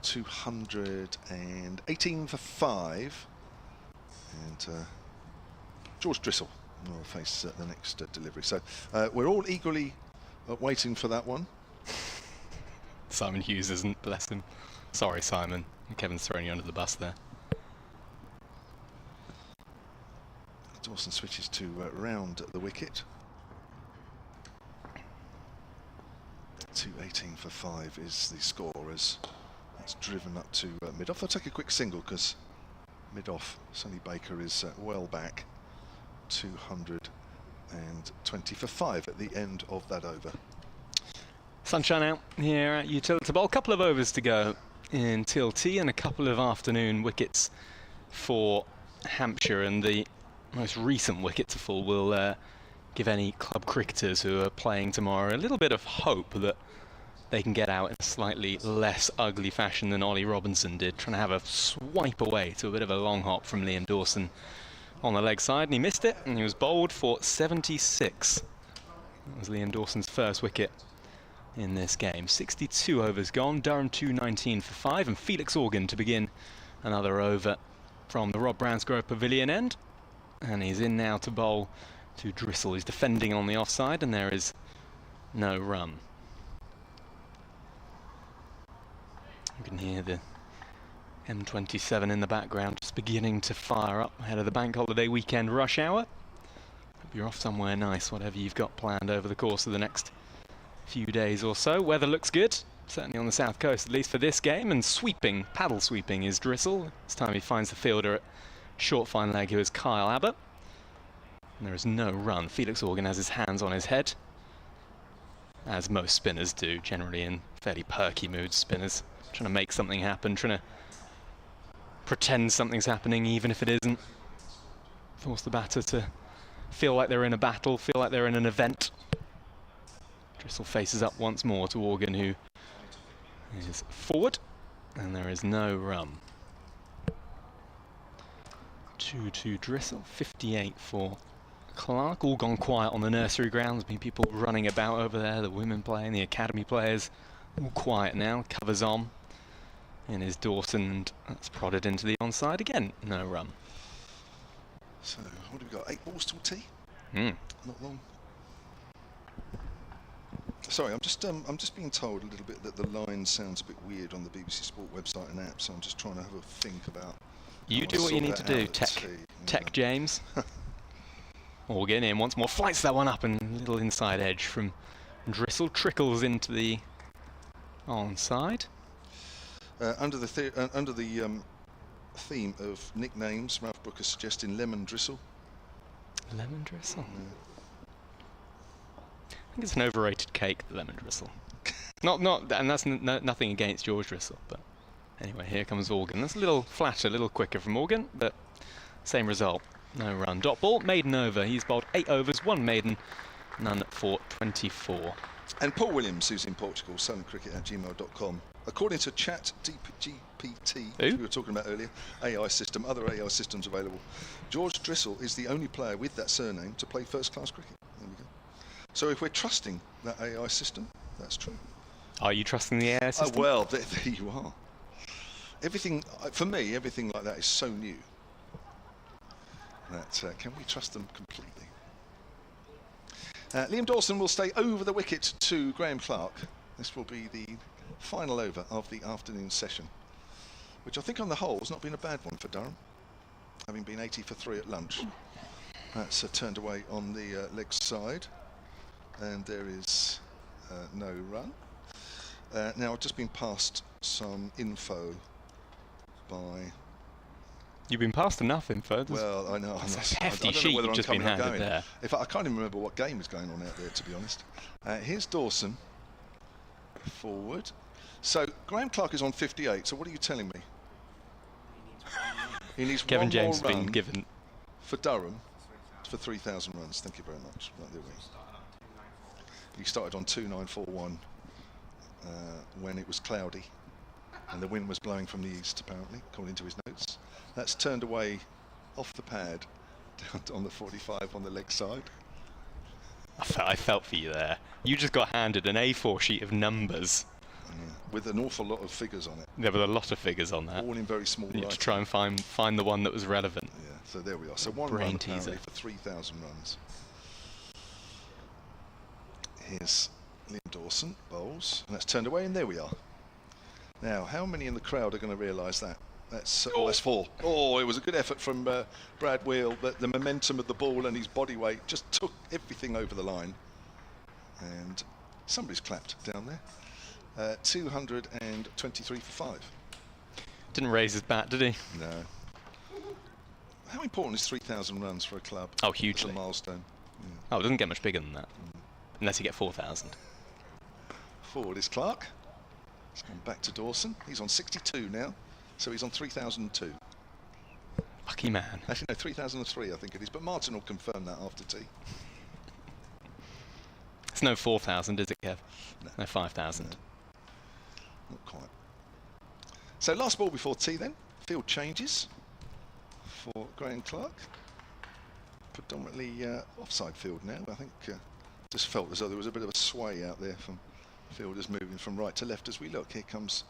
218 for 5. And George Driscoll will face the next delivery. So we're all eagerly waiting for that one. Simon Hughes isn't, bless him. Sorry, Simon. Kevin's throwing you under the bus there. Dawson switches to round the wicket. 218 for 5 is the score as That's driven up to mid-off. They'll take a quick single because mid-off, Sonny Baker is well back. 220 for 5 at the end of that over. Sunshine out here at Utilita Bowl. A couple of overs to go in TLT and a couple of afternoon wickets for Hampshire, and the most recent wicket to fall will give any club cricketers who are playing tomorrow a little bit of hope that they can get out in a slightly less ugly fashion than Ollie Robinson did, trying to have a swipe away to a bit of a long hop from Liam Dawson on the leg side, and he missed it, and he was bowled for 76. That was Liam Dawson's first wicket in this game. 62 overs gone, Durham 219 for 5, and Felix Organ to begin another over from the Rob Brownsgrove Pavilion end. And he's in now to bowl to Drissel. He's defending on the offside, and there is no run. You can hear the M27 in the background just beginning to fire up ahead of the bank holiday weekend rush hour. Hope you're off somewhere nice, whatever you've got planned over the course of the next few days or so. Weather looks good, certainly on the south coast, at least for this game, and sweeping, paddle sweeping is Drissel. This time he finds the fielder at short fine leg, who is Kyle Abbott. And there is no run. Felix Organ has his hands on his head, as most spinners do, generally in fairly perky moods, spinners. Trying to make something happen, trying to pretend something's happening even if it isn't. Force the batter to feel like they're in a battle, feel like they're in an event. Drissel faces up once more to Organ, who is forward, and there is no run. 2-2 Drissel, 58 for Clark. All gone quiet on the nursery grounds. Been people running about over there, the women playing, the academy players. All quiet now, covers on. In his Dawson, and that's prodded into the onside again. No run. So what have we got? 8 balls till tea? Not long. Sorry, I'm just being told a little bit that the line sounds a bit weird on the BBC Sport website and app, so I'm just trying to have a think about. You do what you need to do, Tech James. Organ in once more, flights that one up, and a little inside edge from Drissel, trickles into the onside. Under the theme of nicknames, Ralph Booker suggesting Lemon Drissel. Lemon Drissel? Yeah. I think it's an overrated cake, the Lemon Drissel. and that's nothing against George Drissel, but anyway, here comes Organ. That's a little flatter, a little quicker from Organ, but same result. No run. Dot ball, maiden over. He's bowled 8 overs, 1 maiden, none for 24. And Paul Williams, who's in Portugal, suncricket@gmail.com. According to ChatGPT, which we were talking about earlier, AI system, other AI systems available, George Drissel is the only player with that surname to play first-class cricket. There we go. So if we're trusting that AI system, that's true. Are you trusting the AI system? Oh, well, there you are. Everything, for me, everything like that is so new that can we trust them completely? Liam Dawson will stay over the wicket to Graham Clark. This will be the final over of the afternoon session, which I think on the whole has not been a bad one for Durham, having been 80 for 3 at lunch. That's turned away on the leg side, and there is no run. Now I've just been passed some info by... You've been passed enough info. Well, I know. That's a hefty sheet you've just been handed there. In fact, I can't even remember what game is going on out there, to be honest. Here's Dawson, forward. So Graham Clark is on 58. So what are you telling me? He needs Kevin one James more has been run given for Durham for 3,000 runs. Thank you very much. Right, there we go. He started on 2941 when it was cloudy and the wind was blowing from the east, apparently, according to his notes. That's turned away off the pad down on the 45 on the leg side. I felt for you there. You just got handed an A4 sheet of numbers. With an awful lot of figures on it. There were a lot of figures on that. All in very small writing. To try and find the one that was relevant. Yeah, so there we are. So one Brain run teaser for 3,000 runs. Here's Liam Dawson, bowls, and that's turned away, and there we are. Now, how many in the crowd are going to realise that? That's 4. Oh, it was a good effort from Brad Wheel, but the momentum of the ball and his body weight just took everything over the line. And somebody's clapped down there. 223 for 5. Didn't raise his bat, did he? No. How important is 3,000 runs for a club? Oh, hugely. It's a milestone. Oh, it doesn't get much bigger than that. Unless you get 4,000. Forward is Clark. He's gone back to Dawson. He's on 62 now, so he's on 3,002. Lucky man. Actually, no, 3,003 I think it is, but Martin will confirm that after tea. It's no 4,000, is it, Kev? No. No 5,000. No. Not quite. So last ball before tea then. Field changes for Graham Clark. Predominantly offside field now. I think just felt as though there was a bit of a sway out there from fielders moving from right to left as we look. Here comes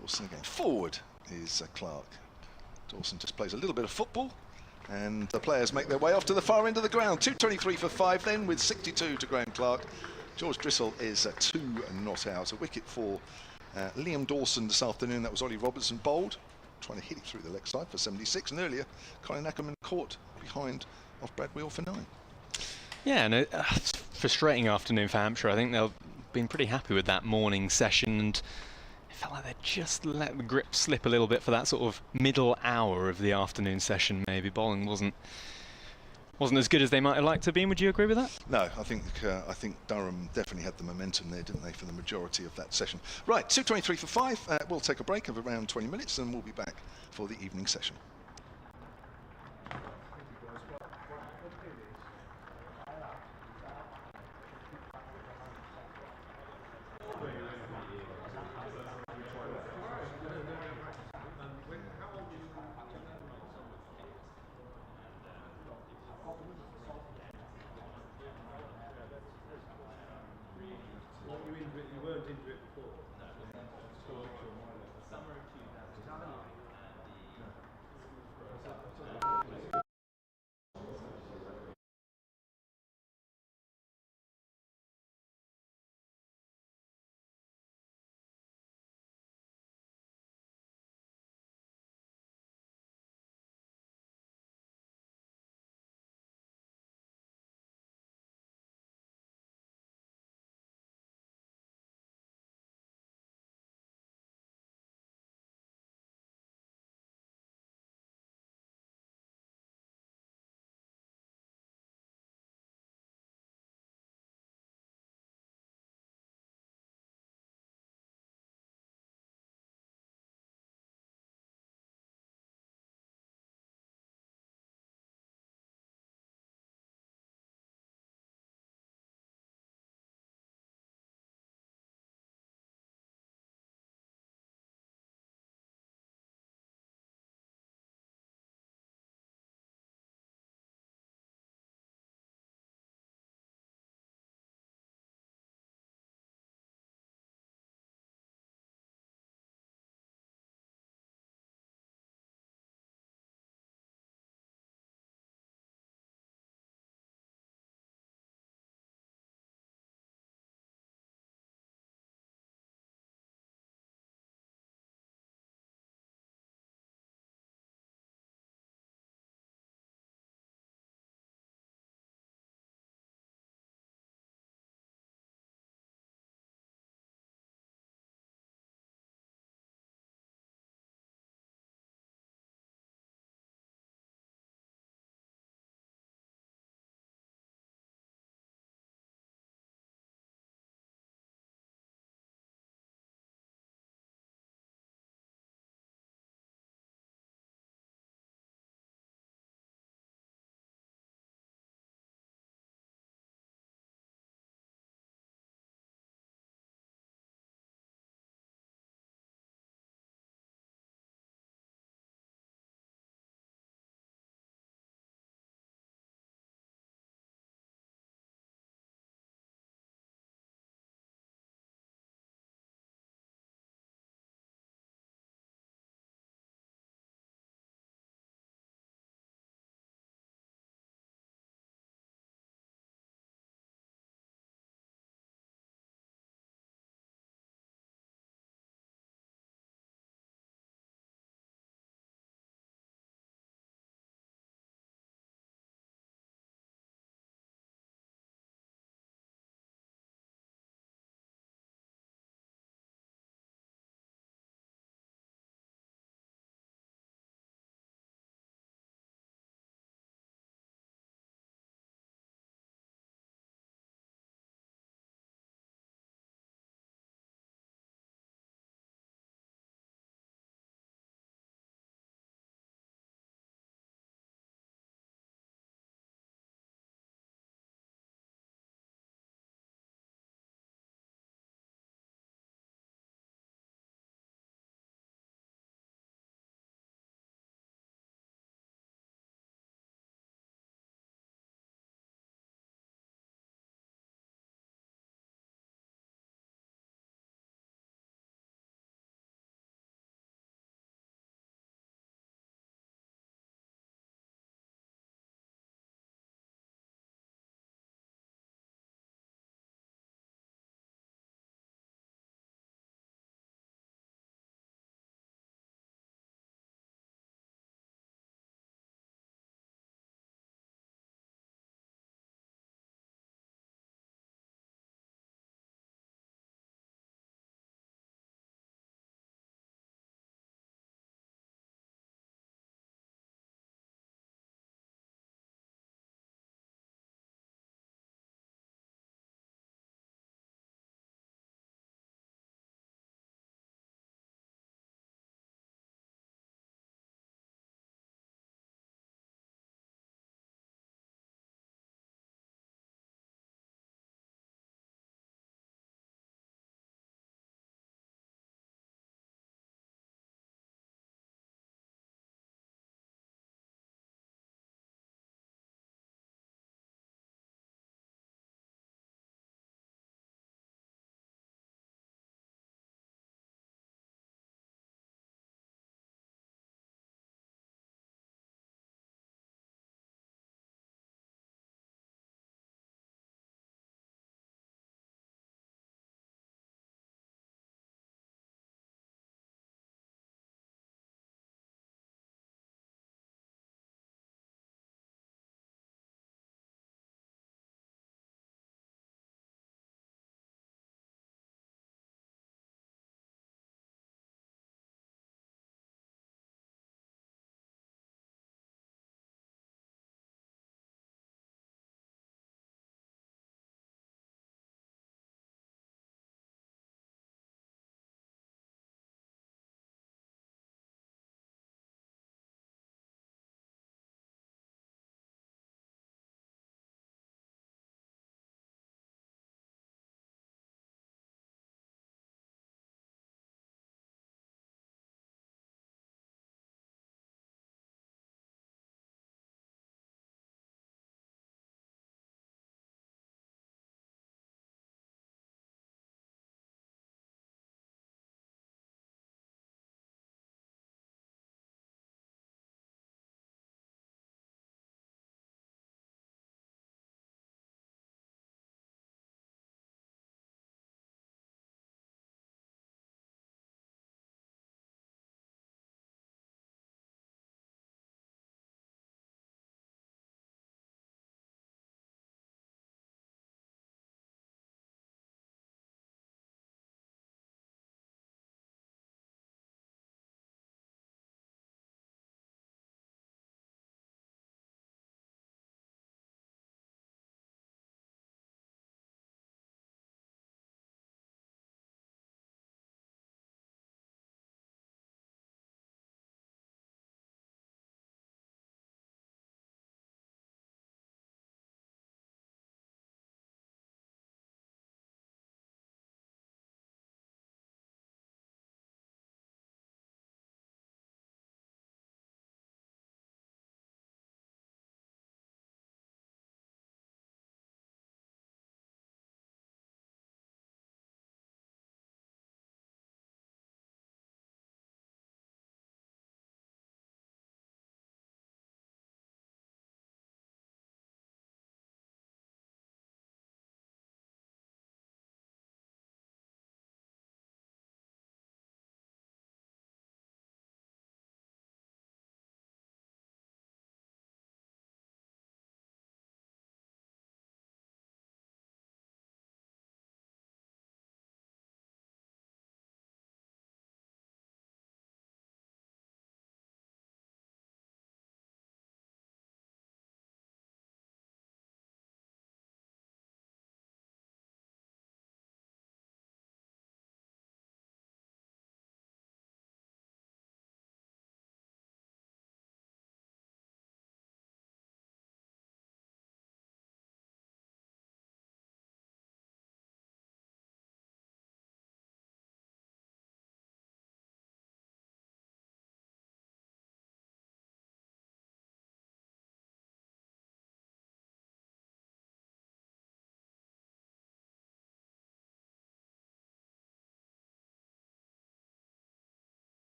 Dawson again. Forward is Clark. Dawson just plays a little bit of football, and the players make their way off to the far end of the ground. 223 for 5 then, with 62 to Graham Clark. George Drissel is 2 not out. A wicket for Liam Dawson this afternoon. That was Ollie Robertson bowled, trying to hit it through the leg side for 76, and earlier Colin Ackerman caught behind off Brad Wheel for 9. Yeah, and a frustrating afternoon for Hampshire. I think they've been pretty happy with that morning session, and it felt like they just let the grip slip a little bit for that sort of middle hour of the afternoon session. Maybe bowling wasn't as good as they might have liked to be. Would you agree with that? No, I think Durham definitely had the momentum there, didn't they, for the majority of that session. Right, 223 for 5. We'll take a break of around 20 minutes, and we'll be back for the evening session.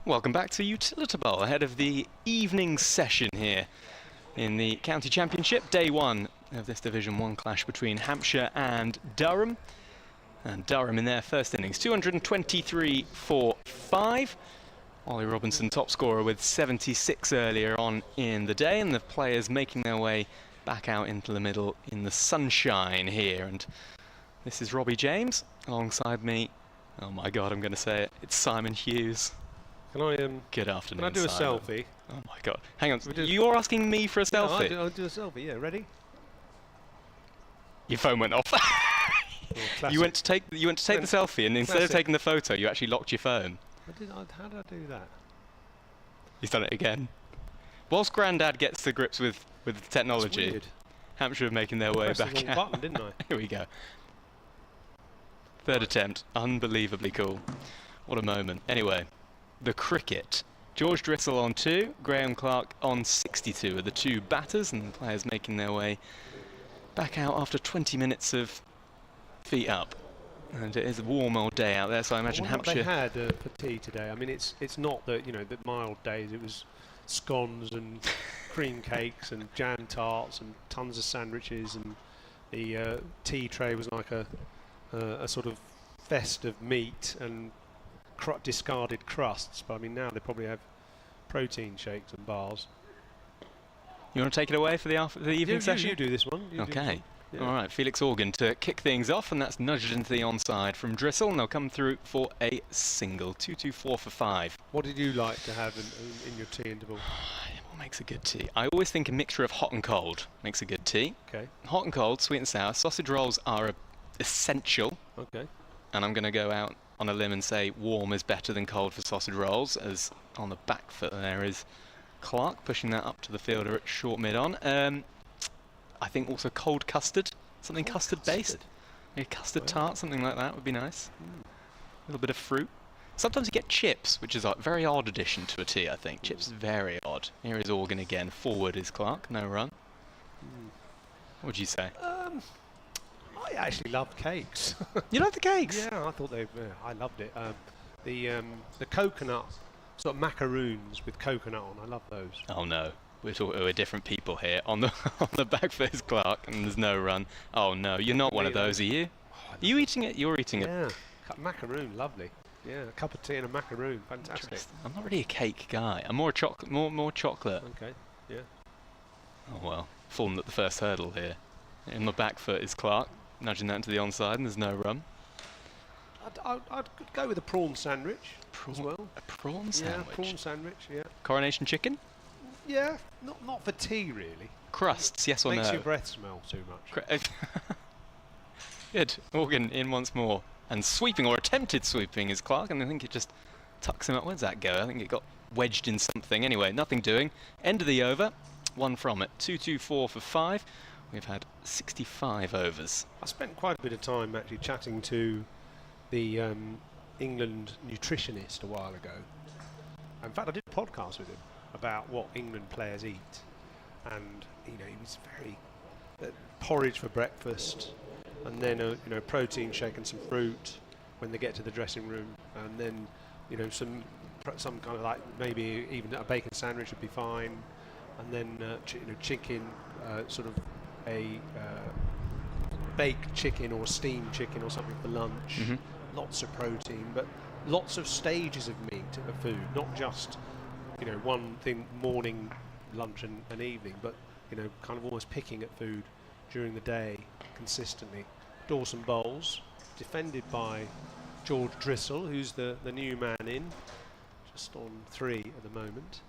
Welcome back to Utilita Bowl ahead of the evening session here in the County Championship. Day 1 of this Division 1 clash between Hampshire and Durham. And Durham in their first innings, 223 for 5. Ollie Robinson top scorer with 76 earlier on in the day, and the players making their way back out into the middle in the sunshine here. And this is Robbie James alongside me. Oh my God, I'm going to say it. It's Simon Hughes. Can I Good afternoon, Can I do Simon. a selfie? Oh my God. Hang on. You're asking me for a selfie? I'll do a selfie, yeah. Ready? Your phone went off. Oh, you went to take the selfie, and instead of Classic. taking the photo, you actually locked your phone. How did I do that? He's done it again. Whilst Grandad gets to grips with the That's technology, weird. Hampshire are making their way Pressed the back wrong out. button, didn't I? Here we go. Third attempt. Unbelievably cool. What a moment. Anyway, the cricket. George Drissel on 2, Graham Clark on 62 are the two batters, and the players making their way back out after 20 minutes of feet up. And it is a warm old day out there, so I imagine I wonder Hampshire... what they had for tea today. I mean, it's not the the mild days. It was scones and cream cakes and jam tarts and tons of sandwiches, and the tea tray was like a sort of fest of meat and discarded crusts. But I mean, now they probably have protein shakes and bars. You want to take it away for the evening session? You do this one. You do this Okay. one. Yeah. All right, Felix Organ to kick things off, and that's nudged into the onside from Drissel, and they'll come through for a single. 2-2-4 for 5. What did you like to have in your tea interval? What makes a good tea? I always think a mixture of hot and cold makes a good tea. Okay. Hot and cold, sweet and sour. Sausage rolls are essential, Okay. and I'm going to go out on a limb and say warm is better than cold for sausage rolls, as on the back foot there is Clark pushing that up to the fielder at short mid-on. I think also cold custard, something custard based. Maybe a custard tart, something like that would be nice. A little bit of fruit. Sometimes you get chips, which is a very odd addition to a tea, I think. Chips is very odd. Here is Organ again. Forward is Clark, no run. What would you say? I actually loved cakes. You like the cakes? Yeah, I thought I loved it. The coconut sort of macaroons with coconut on. I love those. Oh no, we're different people here. On the back foot is Clark, and there's no run. Oh no, you're not one of those, are you? Are you eating it? You're eating it. Yeah, macaroon, lovely. Yeah, a cup of tea and a macaroon, fantastic. I'm not really a cake guy. I'm more chocolate. More chocolate. Okay, yeah. Oh well, fallen at the first hurdle here. In the back foot is Clark, nudging that into the onside, and there's no run. I'd go with a prawn sandwich as well. A prawn sandwich. Yeah, prawn sandwich. Yeah. Coronation chicken. Yeah, not for tea really. Crusts, yes or Makes no? your breath smell too much. Good. Organ in once more. And sweeping, or attempted sweeping, is Clark, and I think it just tucks him up. Where's that go? I think it got wedged in something. Anyway, nothing doing. End of the over. One from it. 2-2-4 for 5. We've had 65 overs. I spent quite a bit of time actually chatting to the England nutritionist a while ago. In fact, I did a podcast with him about what England players eat, and he was very porridge for breakfast, and then a protein shake and some fruit when they get to the dressing room, and then some kind of like maybe even a bacon sandwich would be fine, and then chicken, sort of a baked chicken or steamed chicken or something for lunch. Lots of protein, but lots of stages of meat of food, not just one thing morning, lunch and evening, but kind of almost picking at food during the day consistently. Dawson Bowls, defended by George Drissel, who's the new man in, just on 3 at the moment,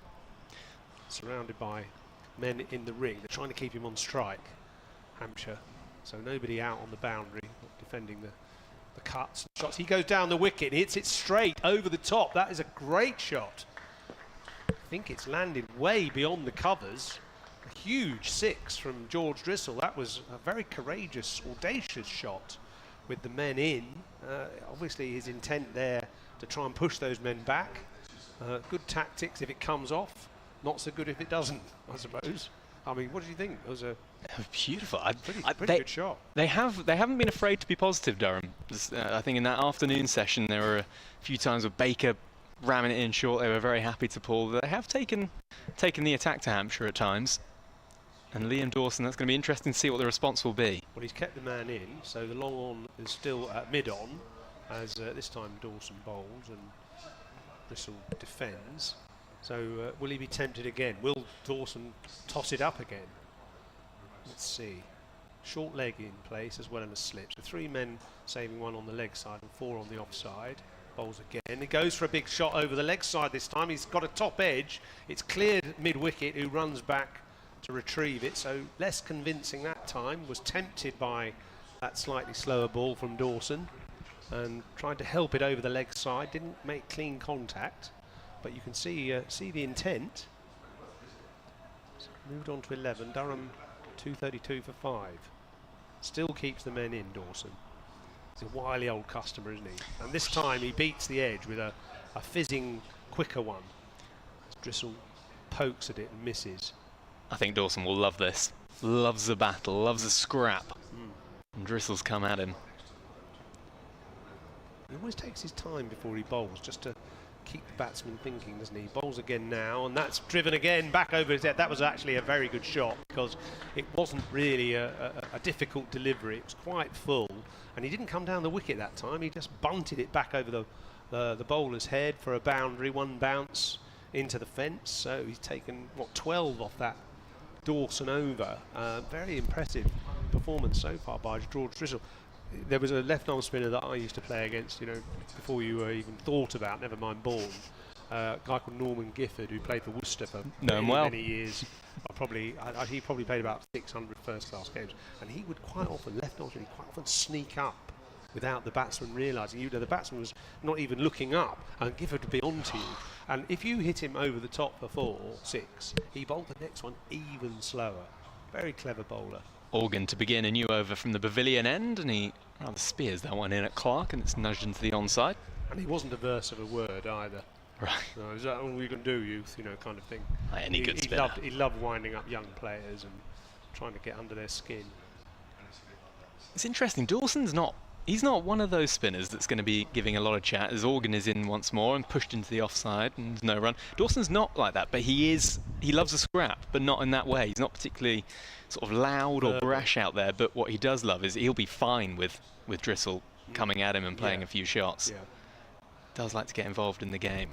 surrounded by men in the ring. They're trying to keep him on strike, Hampshire, so nobody out on the boundary, defending the cuts and shots. He goes down the wicket and hits it straight over the top. That is a great shot. I think it's landed way beyond the covers. A huge 6 from George Drissel. That was a very courageous, audacious shot with the men in. Obviously his intent there to try and push those men back. Good tactics if it comes off. Not so good if it doesn't, I suppose. I mean, what do you think? It was a beautiful. pretty good shot. They haven't been afraid to be positive, Durham. I think in that afternoon session there were a few times where Baker ramming it in short. They were very happy to pull. They have taken the attack to Hampshire at times. And Liam Dawson, that's going to be interesting to see what the response will be. Well, he's kept the man in, so the long on is still at mid-on, as this time Dawson bowls and Bristol defends. So will he be tempted again? Will Dawson toss it up again? Let's see. Short leg in place as well as slip. So 3 men saving 1 on the leg side and 4 on the offside. Bowls again. He goes for a big shot over the leg side this time. He's got a top edge. It's cleared mid-wicket, who runs back to retrieve it, so less convincing that time. Was tempted by that slightly slower ball from Dawson and tried to help it over the leg side. Didn't make clean contact, but you can see the intent. So moved on to 11. Durham 232 for 5. Still keeps the men in, Dawson. He's a wily old customer, isn't he? And this time he beats the edge with a fizzing quicker one. Drissel pokes at it and misses. I think Dawson will love this. Loves a battle, loves a scrap. And Drissel's come at him. He always takes his time before he bowls, just to keep the batsman thinking, doesn't he? Bowls again now, and that's driven again back over his head. That was actually a very good shot, because it wasn't really a difficult delivery. It was quite full, and he didn't come down the wicket that time. He just bunted it back over the bowler's head for a boundary, 1 bounce into the fence. So he's taken, what, 12 off that Dawson over. Very impressive performance so far by George Drissel. There was a left arm spinner that I used to play against, you know, before you were even thought about, never mind born. A guy called Norman Gifford, who played for Worcester for many years. He probably played about 600 first-class games, and he would quite often, left arm spinner, quite often sneak up without the batsman realising. You know, the batsman was not even looking up, and Gifford would be onto you. And if you hit him over the top for 4 or 6, he bowled the next one even slower. Very clever bowler. Organ to begin a new over from the pavilion end, and he rather spears that one in at Clark, and it's nudged into the onside. And he wasn't averse of a word either. Right. No, is that all you can do, youth? You know, kind of thing. Like any good spinner. He loved winding up young players and trying to get under their skin. It's interesting. Dawson's not. He's not one of those spinners that's going to be giving a lot of chat, as Organ is in once more and pushed into the offside and there's no run. Dawson's not like that, but he loves a scrap, but not in that way. He's not particularly sort of loud or brash out there, but what he does love is he'll be fine with Drissel coming at him and playing a few shots. Does like to get involved in the game.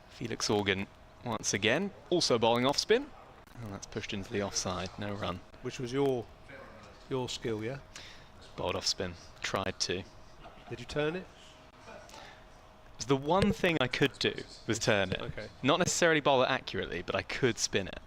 Felix Organ once again, also bowling off spin, and that's pushed into the offside, no run. Which was your skill, yeah? Bowled off spin, tried to. Did you turn it? It was the one thing I could do was turn it. Okay. Not necessarily bowl it accurately, but I could spin it.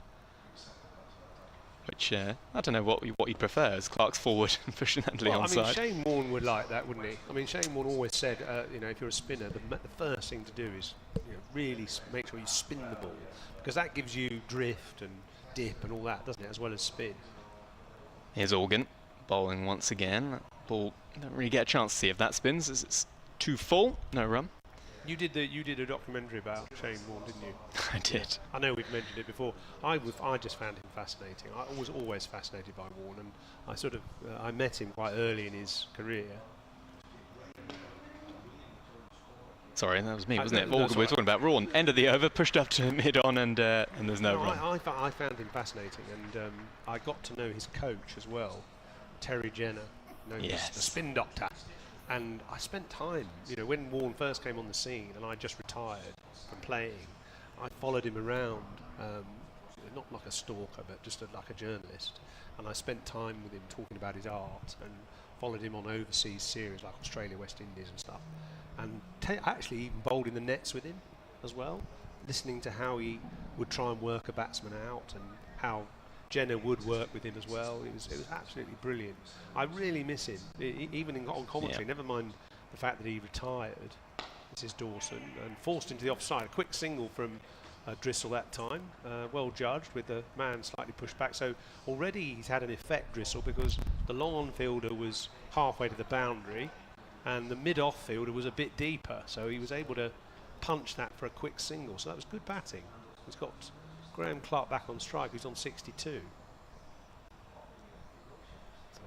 Which, I don't know what you'd prefer, as Clark's forward and pushing that to the onside. I mean, Shane Warne would like that, wouldn't he? I mean, Shane Warne always said, you know, if you're a spinner, the first thing to do is, you know, really make sure you spin the ball, because that gives you drift and dip and all that, doesn't it, as well as spin. Here's Organ, bowling once again. That ball, don't really get a chance to see if that spins, as it's too full, no run. You did a documentary about Shane Warne, didn't you? I did. I know we've mentioned it before. I just found him fascinating. I was always fascinated by Warne, and I met him quite early in his career. Sorry, that was me, wasn't it? Organ, we were talking about Warne. End of the over, pushed up to mid-on, and there's no run. I found him fascinating, and I got to know his coach as well, Terry Jenner, known as the spin doctor. And I spent time, you know, when Warne first came on the scene and I just retired from playing, I followed him around, not like a stalker, but just like a journalist. And I spent time with him talking about his art and followed him on overseas series like Australia, West Indies and stuff. And actually even bowled in the nets with him as well, listening to how he would try and work a batsman out and how Jenner would work with him as well. It was absolutely brilliant. I really miss him, even on commentary. Never mind the fact that he retired. This is Dawson, and forced into the offside. A quick single from Drissel that time, well judged with the man slightly pushed back. So already he's had an effect, Drissel, because the long-on fielder was halfway to the boundary, and the mid-off fielder was a bit deeper. So he was able to punch that for a quick single. So that was good batting. He's got Graham Clark back on strike, who's on 62. So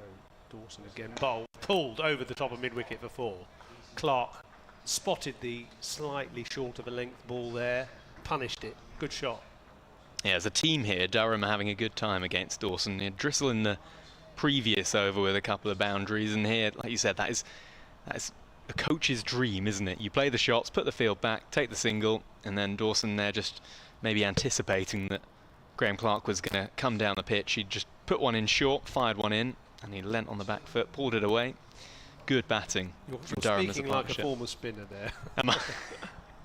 Dawson again bowled, pulled over the top of mid-wicket for 4. Clark spotted the slightly short of a length ball there, punished it. Good shot. Yeah, as a team here, Durham are having a good time against Dawson. He had Drissel in the previous over with a couple of boundaries, and here, like you said, that is a coach's dream, isn't it? You play the shots, put the field back, take the single, and then Dawson there just maybe anticipating that Graham Clark was going to come down the pitch. He just put one in short, fired one in, and he leant on the back foot, pulled it away. Good batting from Durham as a speaking like a partnership. former spinner there. Am I?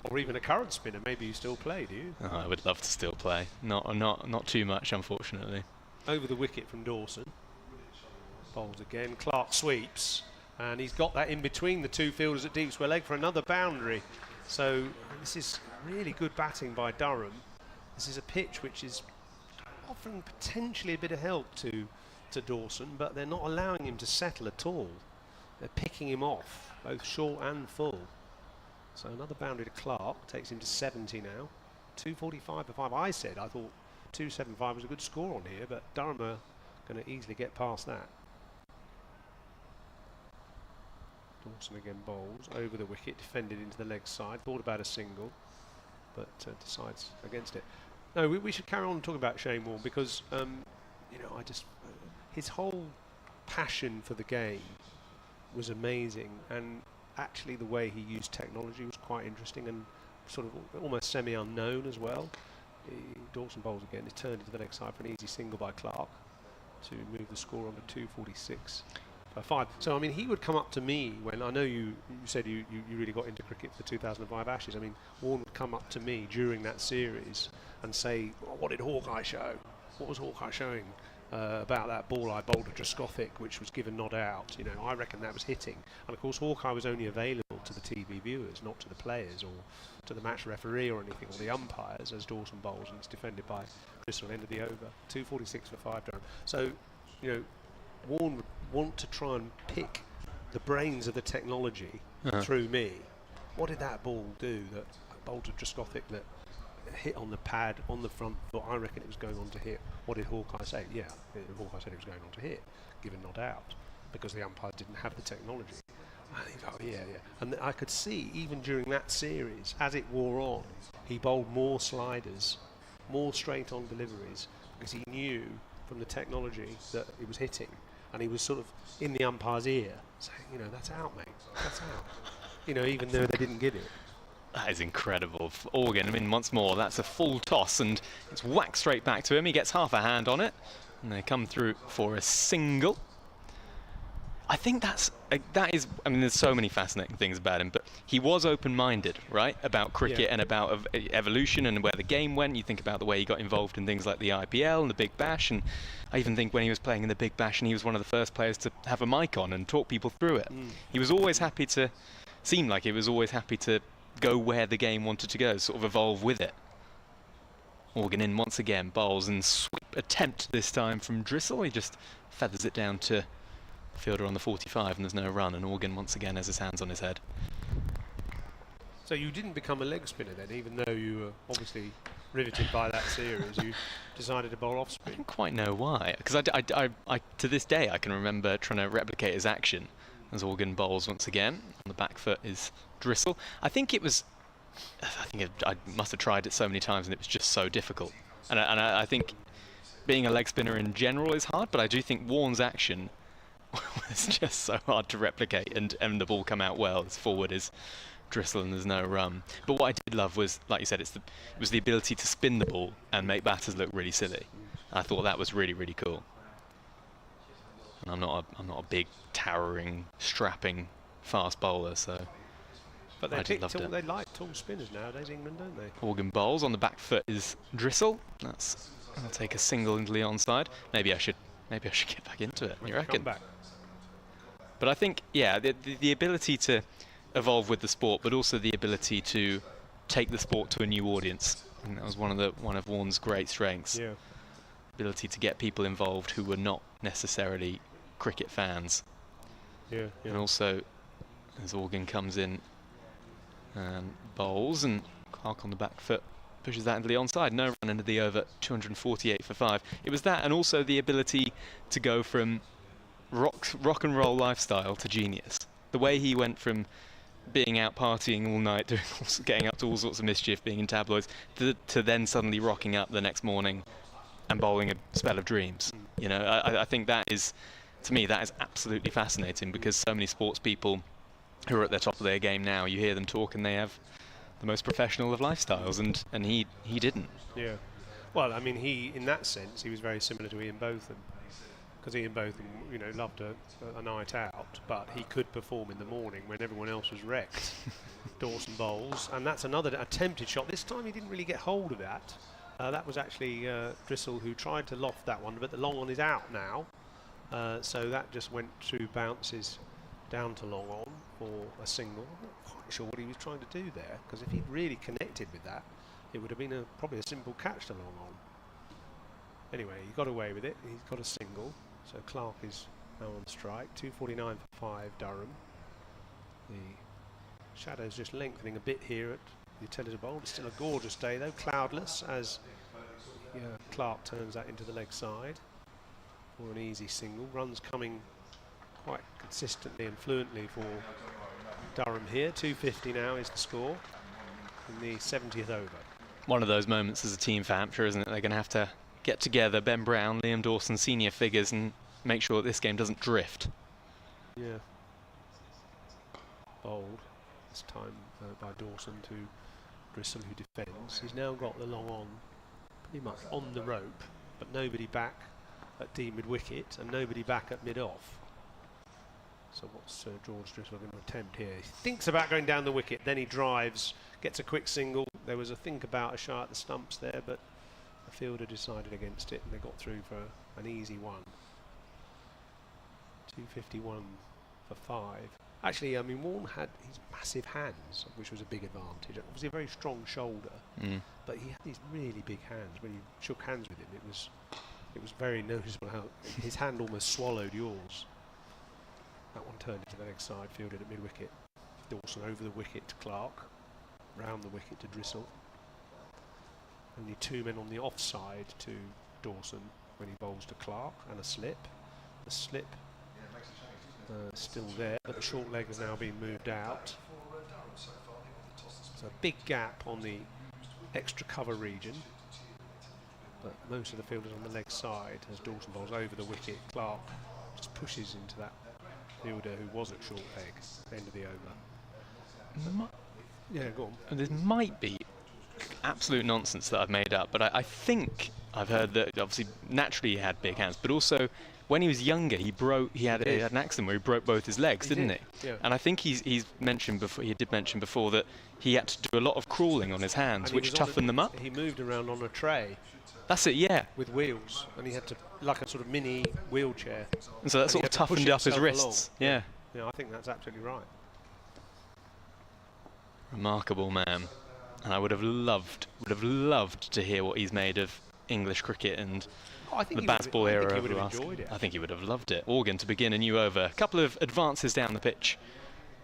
Or even a current spinner. Maybe you still play, do you? Oh, I would love to still play. Not too much, unfortunately. Over the wicket from Dawson. Bowls again. Clark sweeps. And he's got that in between the two fielders at deep square leg for another boundary. So this is really good batting by Durham. This is a pitch which is offering potentially a bit of help to Dawson, but they're not allowing him to settle at all. They're picking him off, both short and full. So another boundary to Clark, takes him to 70 now. 245 for 5. I thought 275 was a good score on here, but Durham are going to easily get past that. Dawson again bowls over the wicket, defended into the leg side, thought about a single, but decides against it. No, we should carry on talking about Shane Warne because, you know, his whole passion for the game was amazing, and actually the way he used technology was quite interesting and sort of almost semi-unknown as well. Dawson bowls again, he's turned into the leg side for an easy single by Clark to move the score on to 246 for 5. So I mean, he would come up to me when, I know you said you really got into cricket for the 2005 Ashes. I mean, Warne would come up to me during that series and say, well, what did Hawkeye show? What was Hawkeye showing about that ball I bowled at Droskothic, which was given not out? You know, I reckon that was hitting. And of course, Hawkeye was only available to the TV viewers, not to the players or to the match referee or anything, or the umpires, as Dawson bowls, and it's defended by Crystal, end of the over. 246 for 5 Durham. So, you know, Warne would want to try and pick the brains of the technology through me. What did that ball do that bowled to Droskothic that hit on the pad, on the front foot? I reckon it was going on to hit. What did Hawkeye say? Yeah, Hawkeye said it was going on to hit, given not out, because the umpires didn't have the technology. I think, oh yeah. And I could see, even during that series, as it wore on, he bowled more sliders, more straight-on deliveries, because he knew from the technology that it was hitting, and he was sort of in the umpire's ear, saying, you know, that's out, mate, that's out. You know, even though they didn't give it. That is incredible. Organ, I mean, once more, that's a full toss, and it's whacked straight back to him. He gets half a hand on it, and they come through for a single. I think that is, I mean, there's so many fascinating things about him, but he was open-minded, right, about cricket and about evolution and where the game went. You think about the way he got involved in things like the IPL and the Big Bash, and I even think when he was playing in the Big Bash, and he was one of the first players to have a mic on and talk people through it. He was always happy to, seemed like he was always happy to go where the game wanted to go, sort of evolve with it. Organ in once again, bowls and sweep attempt this time from Drissel. He just feathers it down to fielder on the 45, and there's no run, and Organ once again has his hands on his head. So you didn't become a leg spinner then, even though you were obviously riveted by that series. You decided to bowl off spin. I don't quite know why, because I to this day I can remember trying to replicate his action as Organ bowls once again. On the back foot is Drissel. I must have tried it so many times, and it was just so difficult. And I think being a leg spinner in general is hard, but I do think Warne's action was just so hard to replicate, and the ball come out well. As forward is Drissel, and there's no run. But what I did love was, like you said, it was the ability to spin the ball and make batters look really silly. I thought that was really, really cool. And I'm not a big, towering, strapping fast bowler, so. But they like tall spinners nowadays, England, don't they? Organ bowls. On the back foot is Drissel. I'll take a single into the onside. Maybe I should get back into it. You reckon? Come back. But I think, yeah, the ability to evolve with the sport, but also the ability to take the sport to a new audience. And that was one of Warne's great strengths. Yeah. Ability to get people involved who were not necessarily cricket fans. Yeah. And also, as Organ comes in and bowls, and Clark on the back foot pushes that into the onside. No run into the over, 248 for 5. It was that, and also the ability to go from rock and roll lifestyle to genius. The way he went from being out partying all night, getting up to all sorts of mischief, being in tabloids, to then suddenly rocking up the next morning and bowling a spell of dreams. You know, I think that is, to me, that is absolutely fascinating, because so many sports people who are at the top of their game now, you hear them talk and they have the most professional of lifestyles, and he didn't. Yeah. Well, I mean, in that sense, he was very similar to Ian Botham, because Ian Botham, you know, loved a night out, but he could perform in the morning when everyone else was wrecked. Dawson bowls, and that's another attempted shot. This time he didn't really get hold of that. That was actually Drissel who tried to loft that one, but the long on is out now. So that just went 2 bounces down to long on for a single. I'm not quite sure what he was trying to do there, because if he'd really connected with that, it would have been probably a simple catch to long on. Anyway, he got away with it. He's got a single. So Clark is now on strike. 249 for 5, Durham. The shadow's just lengthening a bit here at the Utilita Bowl. It's still a gorgeous day though, cloudless, as Clark turns that into the leg side for an easy single. Runs coming quite consistently and fluently for Durham here. 250 now is the score in the 70th over. One of those moments as a team for Hampshire, isn't it? They're going to have to get together, Ben Brown, Liam Dawson, senior figures, and make sure that this game doesn't drift. Yeah. Bowled this time by Dawson to Drissel, who defends. He's now got the long on pretty much on the rope, but nobody back at deep mid-wicket and nobody back at mid-off. So what's George Drissel going to attempt here? He thinks about going down the wicket, then he drives, gets a quick single. There was a think about a shot at the stumps there, but the fielder decided against it and they got through for an easy one. 251 for 5. Actually, I mean, Warne had his massive hands, which was a big advantage. Obviously a very strong shoulder, but he had these really big hands. When you shook hands with him, it was very noticeable how his hand almost swallowed yours. That one turned into the leg side, fielded at mid-wicket. Dawson over the wicket to Clark, round the wicket to Drissel. Only 2 men on the offside to Dawson when he bowls to Clark, and a slip. The slip still there, but the short leg has now been moved out. So a big gap on the extra cover region, but most of the fielders on the leg side as Dawson bowls over the wicket. Clark just pushes into that fielder who was at short leg, end of the over. Yeah, go on. This might be absolute nonsense that I've made up, but I think I've heard that obviously naturally he had big hands, but also when he was younger he had an accident where he broke both his legs, didn't he? Yeah. And I think he did mention before that he had to do a lot of crawling on his hands, which toughened them up. He moved around on a tray. That's it, yeah. With wheels, and he had to, like a sort of mini wheelchair. And so that sort of toughened up his wrists. Yeah. Yeah, I think that's absolutely right. Remarkable man. And I would have loved to hear what he's made of English cricket and the Bazball era over the last. I think he would have loved it. Organ to begin a new over. A couple of advances down the pitch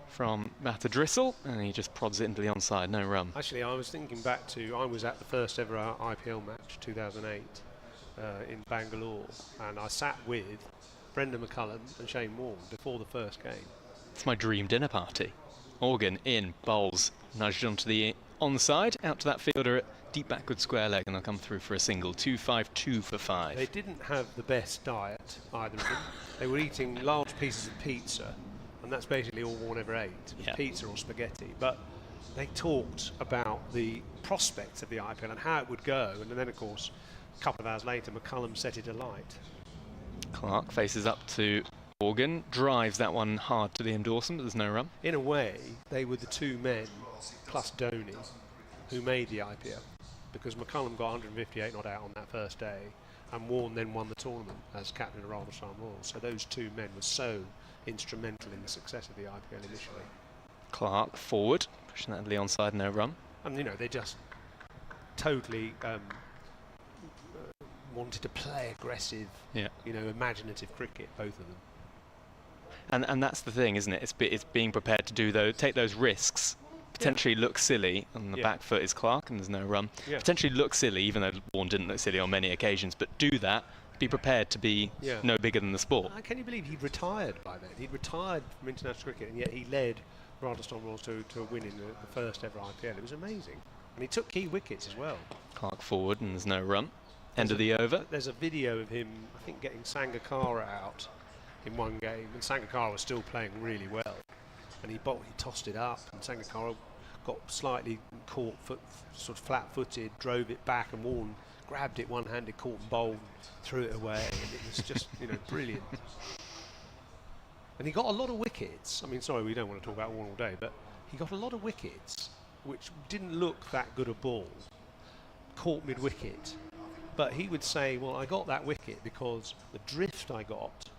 from batter Drissel, and he just prods it into the onside, no run. Actually, I was thinking back to, I was at the first ever IPL match, 2008, in Bangalore, and I sat with Brendan McCullum and Shane Warne before the first game. It's my dream dinner party. Organ in, bowls, nudged onto the onside, out to that fielder at deep backward square leg, and they'll come through for a single. 252 for 5. They didn't have the best diet, either of them. They were eating large pieces of pizza, and that's basically all Warne ever ate, pizza or spaghetti. But they talked about the prospects of the IPL and how it would go, and then of course a couple of hours later McCullum set it alight. Clark faces up to Organ, drives that one hard to Liam Dawson, but there's no run. In a way, they were the 2 men, plus Dhoni, who made the IPL, because McCullum got 158 not out on that first day, and Warne then won the tournament as captain of Rothesay Royals. So those 2 men were so instrumental in the success of the IPL initially. Clark forward, pushing that into the onside, no run. And you know, they just totally wanted to play aggressive, you know, imaginative cricket, both of them. And that's the thing, isn't it? It's being prepared to take those risks. Potentially look silly on the back foot is Clark, and there's no run. Potentially look silly, even though Warne didn't look silly on many occasions, but do that. Be prepared to be no bigger than the sport. Can you believe he'd retired by then? He'd retired from international cricket, and yet he led Rothesay was to a win in the first ever IPL. It was amazing. And he took key wickets as well. Clark forward and there's no run. End of the over. There's a video of him, I think, getting Sangakkara out in one game, and Sangakkara was still playing really well. And he tossed it up, and Sangakkara got slightly caught, sort of flat-footed, drove it back, and Warren grabbed it one-handed, caught and bowled, threw it away, and it was just, brilliant. And he got a lot of wickets. I mean, sorry, we don't want to talk about Warren all day, but he got a lot of wickets, which didn't look that good a ball, caught mid-wicket. But he would say, well, I got that wicket because the drift I got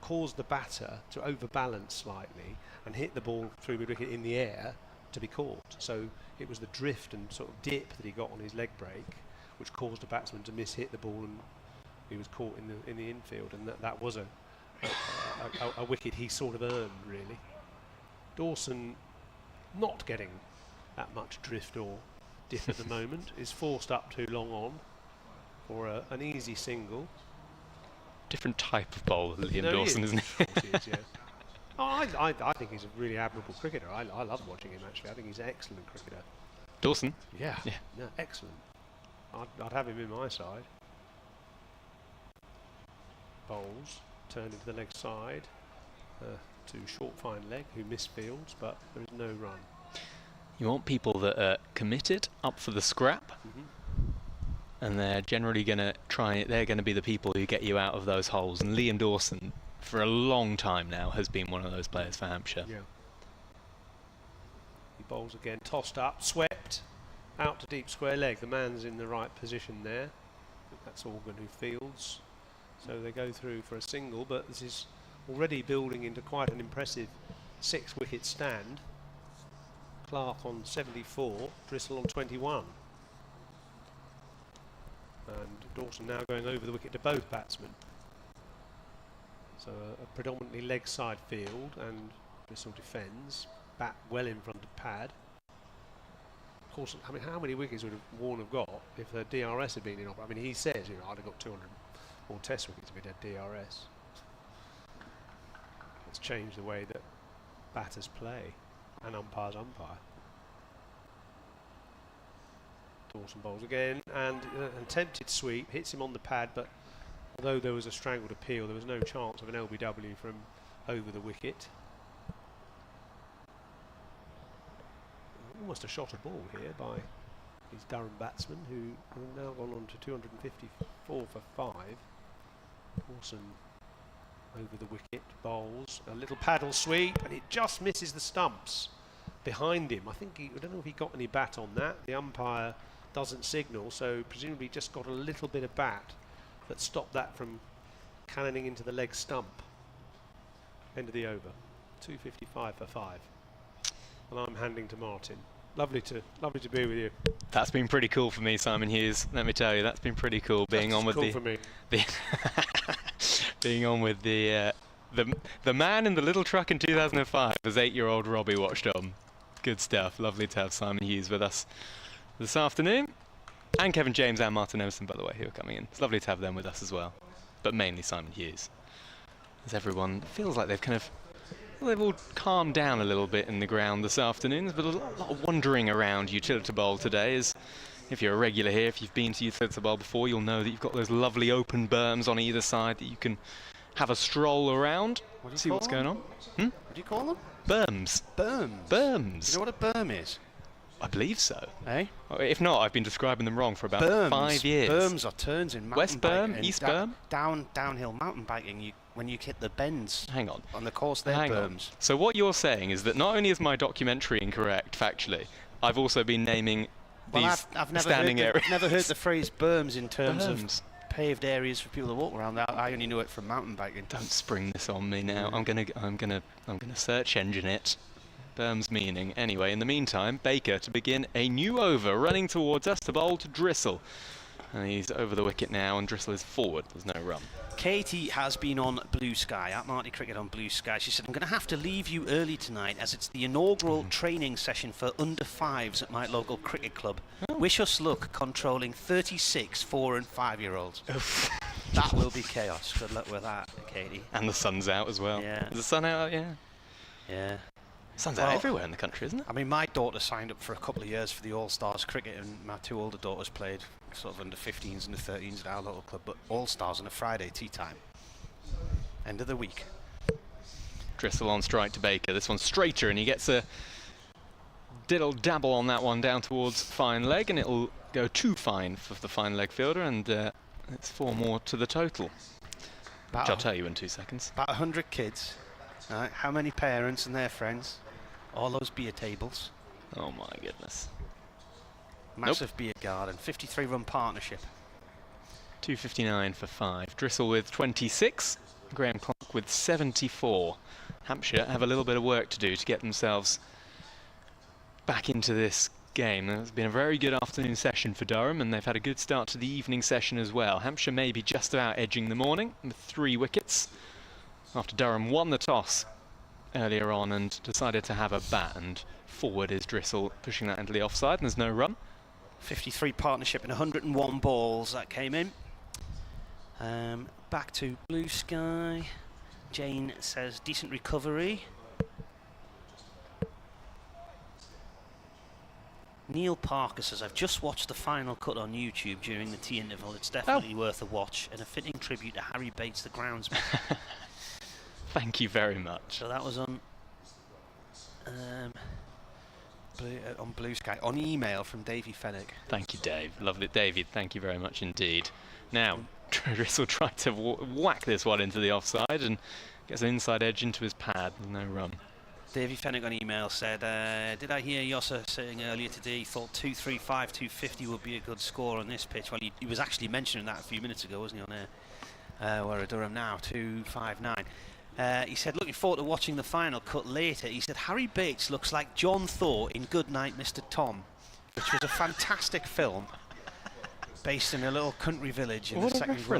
caused the batter to overbalance slightly and hit the ball through mid-wicket in the air to be caught. So it was the drift and sort of dip that he got on his leg break which caused the batsman to miss-hit the ball, and he was caught in the infield, and that was a wicket he sort of earned, really. Dawson not getting that much drift or dip at the moment, is forced up too long on for an easy single. Different type of bowler, Liam No, Dawson, isn't he? Of course he is, yeah. Oh, I think he's a really admirable cricketer. I love watching him, actually. I think he's an excellent cricketer. Dawson? Yeah, Yeah. yeah, excellent. I'd have him in my side. Bowls, turned into the leg side to short fine leg, who misfields, but there is no run. You want people that are committed, up for the scrap, and they're generally going to they're going to be the people who get you out of those holes. And Liam Dawson, for a long time now, has been one of those players for Hampshire. Yeah. He bowls again, tossed up, swept, out to deep square leg. The man's in the right position there. I think that's Organ who fields. So they go through for a single, but this is already building into quite an impressive 6-wicket stand. Clark on 74, Drissel on 21. And Dawson now going over the wicket to both batsmen. So a predominantly leg side field, and Drissel defends. Bat well in front of pad. Of course, I mean, how many wickets would Warren have got if the DRS had been in? I mean, he says, I'd have got 200 more Test wickets if he'd had DRS. It's changed the way that batters play and umpires umpire. Dawson bowls again, and an attempted sweep hits him on the pad, but although there was a strangled appeal, there was no chance of an LBW from over the wicket. Almost a shot a ball here by these Durham batsmen, who have now gone on to 254 for 5. Dawson over the wicket, bowls a little paddle sweep, and it just misses the stumps behind him. I don't know if he got any bat on that. The umpire doesn't signal, so presumably just got a little bit of bat that stopped that from cannoning into the leg stump. End of the over. 255 for 5. And I'm handing to Martin. Lovely to be with you. That's been pretty cool for me, Simon Hughes. Let me tell you, that's been pretty cool. Being on with cool for me. Being on with the man in the little truck in 2005 as 8-year-old Robbie watched on. Good stuff. Lovely to have Simon Hughes with us this afternoon, and Kevin James and Martin Emerson, by the way, who are coming in. It's lovely to have them with us as well, but mainly Simon Hughes, as everyone feels like they've all calmed down a little bit in the ground this afternoon. There's been a lot of wandering around Utilita Bowl today. As if you're a regular here, if you've been to Utilita Bowl before, you'll know that you've got those lovely open berms on either side that you can have a stroll around, see what's going on. What do you call them? Berms. Berms. Berms. You know what a berm is? I believe so. Eh? If not, I've been describing them wrong for about Berms. 5 years. Berms are turns in mountain West biking. berm, east berm? Downhill mountain biking, when you hit the bends. Hang on. On the course, they're Hang berms. on. So what you're saying is that not only is my documentary incorrect factually, I've also been naming these I've never standing heard areas. I've never heard the phrase berms in terms of paved areas for people to walk around. I only knew it from mountain biking. Don't spring this on me now. I'm gonna search engine it. Berm's meaning. Anyway, in the meantime, Baker to begin a new over, running towards us to bowl to Drissel. And he's over the wicket now, and Drissel is forward. There's no run. Katie has been on Blue Sky, at Marty Cricket on Blue Sky. She said, I'm going to have to leave you early tonight as it's the inaugural training session for under 5s at my local cricket club. Oh. Wish us luck controlling 36 4 and 5-year-olds. That will be chaos. Good luck with that, Katie. And the sun's out as well. Yeah. Is the sun out? Yeah. Yeah. Sun's out everywhere in the country, isn't it? I mean, my daughter signed up for a couple of years for the All-Stars cricket, and my 2 older daughters played sort of under 15s and the 13s at our local club, but All-Stars on a Friday tea time. End of the week. Drissel on strike to Baker. This one's straighter, and he gets a diddle dabble on that one down towards fine leg, and it'll go too fine for the fine leg fielder, and it's 4 more to the total, which I'll tell you in 2 seconds. About 100 kids. Right, how many parents and their friends? All those beer tables. Oh my goodness. Massive beer garden. 53-run partnership. 259 for 5. Drissel with 26. Graham Clark with 74. Hampshire have a little bit of work to do to get themselves back into this game. It's been a very good afternoon session for Durham, and they've had a good start to the evening session as well. Hampshire may be just about edging the morning with 3 wickets after Durham won the toss earlier on and decided to have a bat, and forward is Drissel pushing that into the offside, and there's no run. 53 partnership and 101 balls that came in. Back to blue sky. Jane says decent recovery. Neil Parker says, I've just watched the final cut on YouTube during the tea interval. It's definitely worth a watch and a fitting tribute to Harry Bates, the groundsman. Thank you very much. So that was on Blue Sky, on email from Davey Fenwick. Thank you, Dave. Lovely, David. Thank you very much indeed. Now, Drissel tried to whack this one into the offside and gets an inside edge into his pad. No run. Davey Fenwick on email said, did I hear Yossa saying earlier today he thought 235, 250 would be a good score on this pitch? Well, he was actually mentioning that a few minutes ago, wasn't he, on air? We're at Durham now, 259. He said, looking forward to watching the final cut later. He said, Harry Bates looks like John Thaw in Goodnight, Mr. Tom, which was a fantastic film based in a little country village in the Second World War.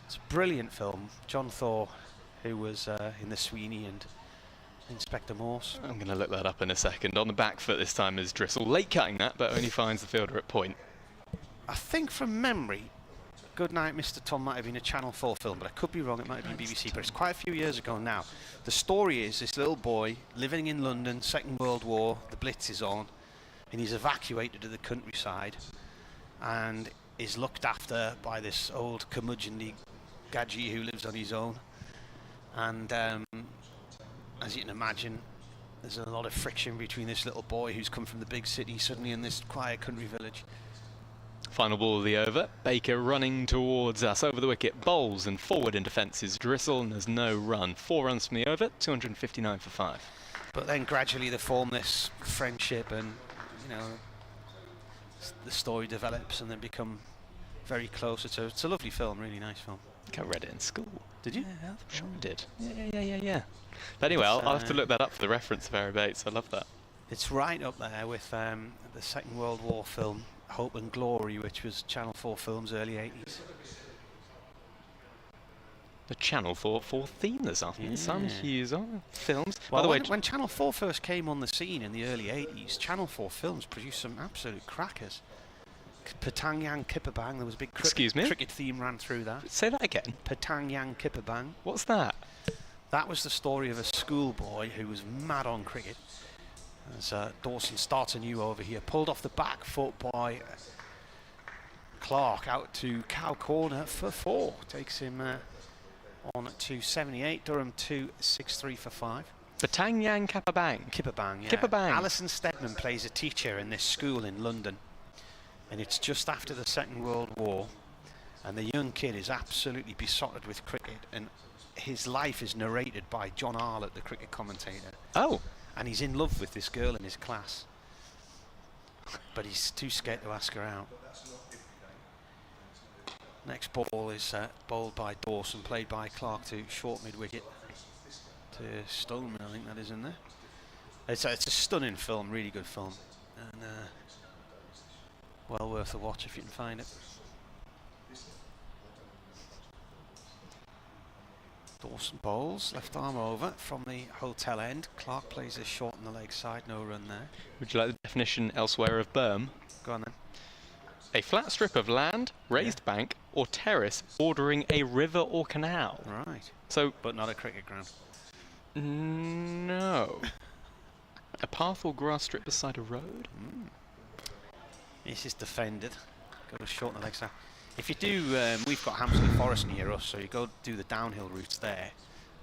It's a brilliant film. John Thaw, who was in The Sweeney and Inspector Morse. I'm going to look that up in a second. On the back foot this time is Drissel. Late cutting that, but only finds the fielder at point. I think from memory, Goodnight Mr. Tom might have been a Channel 4 film, but I could be wrong, it might have been BBC, but it's quite a few years ago now. The story is this little boy living in London, Second World War, the Blitz is on, and he's evacuated to the countryside and is looked after by this old curmudgeonly gadget who lives on his own. And as you can imagine, there's a lot of friction between this little boy who's come from the big city suddenly in this quiet country village. Final ball of the over. Baker running towards us over the wicket. Bowls and forward in defence is Drissel, and there's no run. 4 runs from the over, 259 for 5. But then gradually they form this friendship, and you know, the story develops and they become very close. It's a lovely film, really nice film. I think I read it in school. Did you? Yeah, I'm sure I did. Yeah. But anyway, I'll have to look that up for the reference of Harry Bates. I love that. It's right up there with the Second World War film Hope and Glory, which was Channel 4 films, early 80s. The Channel 4 theme this afternoon. Some Hughes on films. Well, by the way, when Channel 4 first came on the scene in the early 80s, Channel 4 films produced some absolute crackers. Patang Yang Kipperbang, there was a big cricket theme ran through that. Say that again. Patang Yang Kipperbang. What's that? That was the story of a schoolboy who was mad on cricket. As Dawson starts anew over here, pulled off the back foot by Clark out to cow corner for 4. Takes him on 278. Durham 263 for 5. Patang Yang Kipperbang. Kipperbang, yeah. Kipperbang. Alison Stedman plays a teacher in this school in London, and it's just after the Second World War, and the young kid is absolutely besotted with cricket, and his life is narrated by John Arlott, the cricket commentator. Oh. And he's in love with this girl in his class, but he's too scared to ask her out. Next ball is bowled by Dawson, played by Clark to short mid-wicket to Stoneman, I think that is in there. It's a stunning film, really good film, and well worth a watch if you can find it. Dawson bowls, left arm over from the hotel end. Clark plays this short on the leg side, no run there. Would you like the definition elsewhere of berm? Go on then. A flat strip of land, raised bank, or terrace bordering a river or canal. Right. So, but not a cricket ground. No. A path or grass strip beside a road? This is defended. Got to shorten the legs out. If you do, we've got Hampshire Forest near us, so you go do the downhill routes there,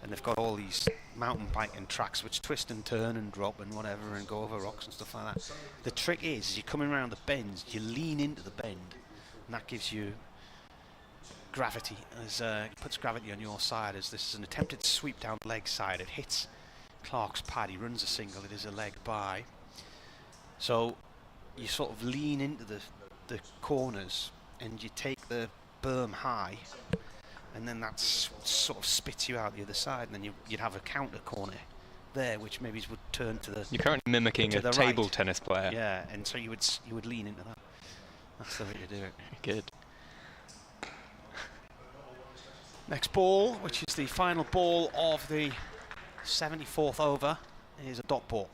and they've got all these mountain biking tracks which twist and turn and drop and whatever and go over rocks and stuff like that. The trick is you're coming around the bends, you lean into the bend, and that gives you gravity, as it puts gravity on your side, as this is an attempted sweep down the leg side. It hits Clark's pad, he runs a single, it is a leg by. So you sort of lean into the corners and you take the berm high, and then that sort of spits you out the other side, and then you'd have a counter corner there, which maybe would turn to the... You're currently mimicking a table tennis player. Yeah, and so you would lean into that. That's the way to do it. Good. Next ball, which is the final ball of the 74th over, is a dot ball.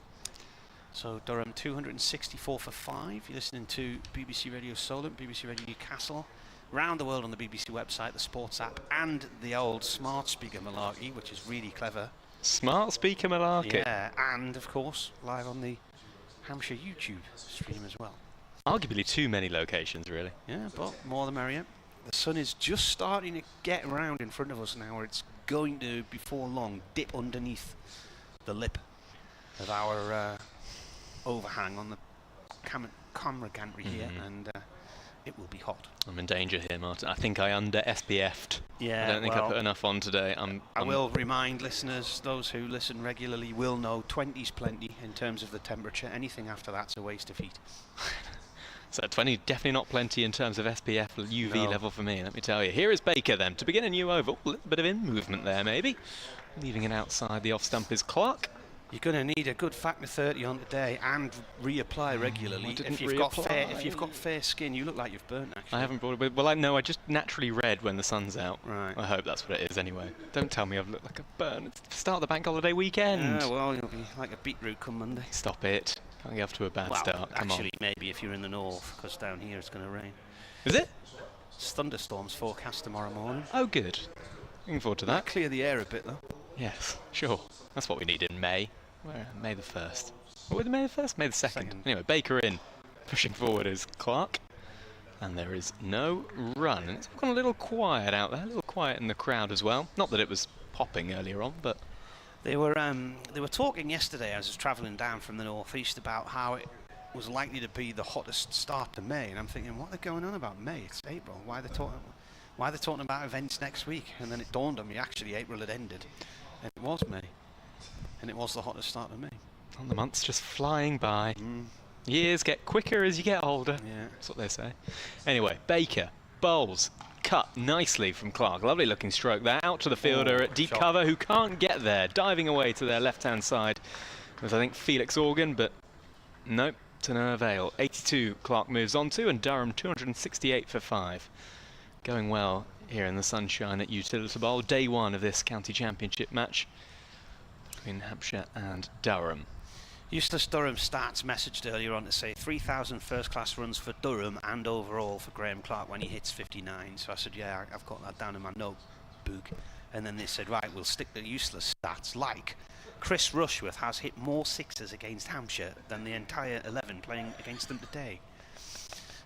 So Durham 264 for 5. You're listening to BBC Radio Solent, BBC Radio Newcastle, round the world on the BBC website, the sports app, and the old smart speaker malarkey, which is really clever. Smart speaker malarkey. Yeah, and of course live on the Hampshire YouTube stream as well. Arguably too many locations, really. Yeah, but more the merrier. The sun is just starting to get around in front of us now, where it's going to, before long, dip underneath the lip of our overhang on the camera gantry here, and it will be hot. I'm in danger here, Martin. I think I under SPF'd. Yeah, I don't think I put enough on today. I will remind listeners, those who listen regularly will know 20's plenty in terms of the temperature. Anything after that's a waste of heat. So 20 definitely not plenty in terms of SPF UV level for me, let me tell you. Here is Baker then to begin a new over. Ooh, a little bit of in movement there maybe. Leaving it outside the off stump is Clark. You're going to need a good factor 30 on today and reapply regularly. If you've got fair skin, you look like you've burnt, actually. I haven't brought it. Well, I know I just naturally red when the sun's out. Right. I hope that's what it is anyway. Don't tell me I've looked like a burn. It's the start of the bank holiday weekend. Yeah, well, you'll be like a beetroot come Monday. Stop it. Can't get off to a bad start. Come actually, on. maybe if you're in the north, because down here it's going to rain. Is it? It's thunderstorms forecast tomorrow morning. Oh, good. Looking forward to that. Clear the air a bit, though. Yes, sure. That's what we need in May. Where? May the 1st. What was May the 1st? May the 2nd. Anyway, Baker in. Pushing forward is Clark. And there is no run. And it's gone a little quiet out there. A little quiet in the crowd as well. Not that it was popping earlier on, but... They were talking yesterday as I was travelling down from the northeast about how it was likely to be the hottest start to May. And I'm thinking, what are they going on about May? It's April. Why are they talking about events next week? And then it dawned on me, actually, April had ended. And it was May. And it was the hottest start of May. And the months just flying by. Years get quicker as you get older. Yeah. That's what they say. Anyway, Baker bowls. Cut nicely from Clark. Lovely looking stroke there. Out to the fielder at deep cover who can't get there. Diving away to their left-hand side with, I think, Felix Organ, but nope, to no avail. 82 Clark moves on to, and Durham 268 for 5. Going well here in the sunshine at Utilita Bowl. Day 1 of this county championship match between Hampshire and Durham. Useless Durham Stats messaged earlier on to say 3,000 first-class runs for Durham and overall for Graham Clark when he hits 59. So I said, yeah, I've got that down in my notebook. And then they said, right, we'll stick to useless stats, like Chris Rushworth has hit more sixes against Hampshire than the entire 11 playing against them today.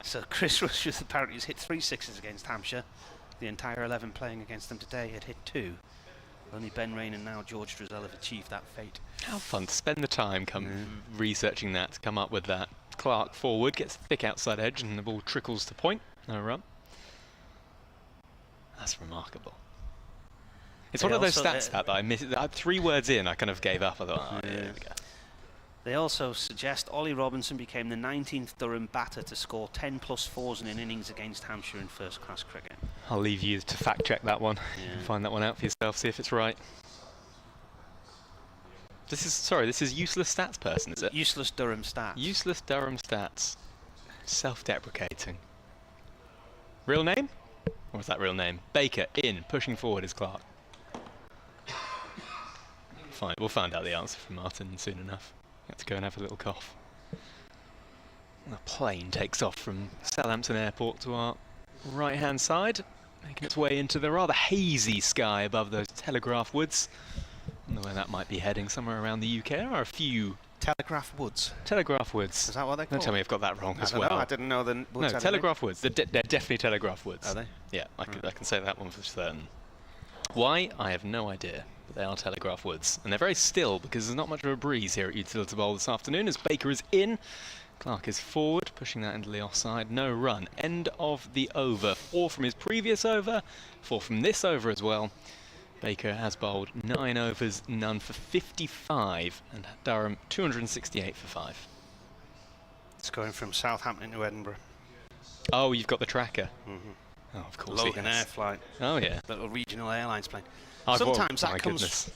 So Chris Rushworth apparently has hit 3 sixes against Hampshire. The entire 11 playing against them today had hit 2. Only Ben Rain and now George Drizzell have achieved that fate. How fun to spend the time researching that, to come up with that. Clark forward, gets the thick outside edge, and the ball trickles to point. No run. That's remarkable. It's one of those stats that I missed. 3 words in, I kind of gave up. I thought, oh, yeah, there we go. They also suggest Ollie Robinson became the 19th Durham batter to score 10 plus 4s in an innings against Hampshire in first-class cricket. I'll leave you to fact-check that one. Yeah. Find that one out for yourself, see if it's right. This is useless stats person, is it? Useless Durham Stats. Useless Durham Stats. Self-deprecating. Real name? Or was that real name? Baker, in, pushing forward is Clark. Fine, we'll find out the answer from Martin soon enough. Let's go and have a little cough. The plane takes off from Southampton Airport to our right-hand side, making its way into the rather hazy sky above those Telegraph Woods. I don't know where that might be heading, somewhere around the UK. There are a few Telegraph Woods. Telegraph Woods. Is that what they're called? Don't tell me I've got that wrong as well. I didn't know the woods. No, Telegraph Woods. They're definitely Telegraph Woods. Are they? Yeah, I can say that one for certain. Why? I have no idea. But they are Telegraph Woods. And they're very still because there's not much of a breeze here at Utilita Bowl this afternoon as Baker is in. Clark is forward, pushing that into the offside. No run. End of the over. 4 from his previous over. 4 from this over as well. Baker has bowled 9 overs, none for 55. And Durham 268 for 5. It's going from Southampton to Edinburgh. Oh, you've got the tracker. Oh, of course. Logan Air flight. Oh, yeah. Little regional airlines plane. Oh, Sometimes my that comes. goodness.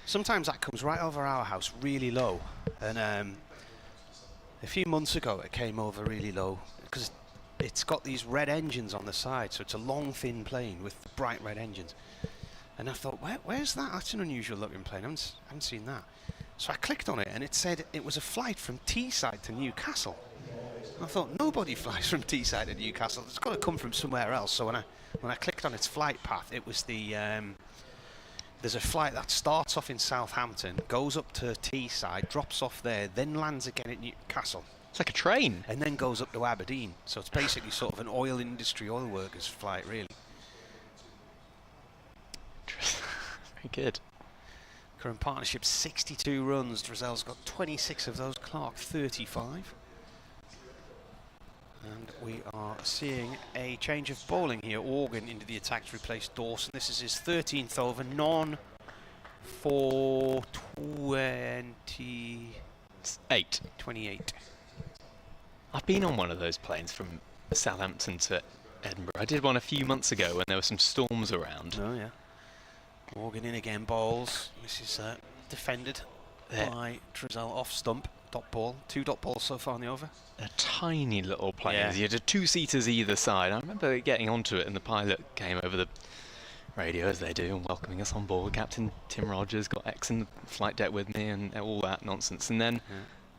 Sometimes that comes right over our house, really low. And a few months ago, it came over really low because it's got these red engines on the side, so it's a long, thin plane with bright red engines. And I thought, where's that? That's an unusual looking plane. I haven't seen that. So I clicked on it, and it said it was a flight from Teesside to Newcastle. I thought, nobody flies from Teesside to Newcastle. It's got to come from somewhere else. So when I clicked on its flight path, it was the there's a flight that starts off in Southampton, goes up to Teesside, drops off there, then lands again at Newcastle. It's like a train. And then goes up to Aberdeen. So it's basically sort of an oil industry, oil workers flight, really. Very good. Current partnership, 62 runs. Drizel's got 26 of those. Clark, 35. And we are seeing a change of bowling here. Organ into the attack to replace Dawson. This is his 13th over. Non for 28. I've been on one of those planes from Southampton to Edinburgh. I did one a few months ago when there were some storms around. Oh, yeah. Organ in again, bowls. This is defended by Drizel off stump. Dot ball. 2 dot balls so far in the over. A tiny little plane. Yeah. You had 2-seaters either side. I remember getting onto it and the pilot came over the radio, as they do, and welcoming us on board. Captain Tim Rogers got X in the flight deck with me and all that nonsense. And then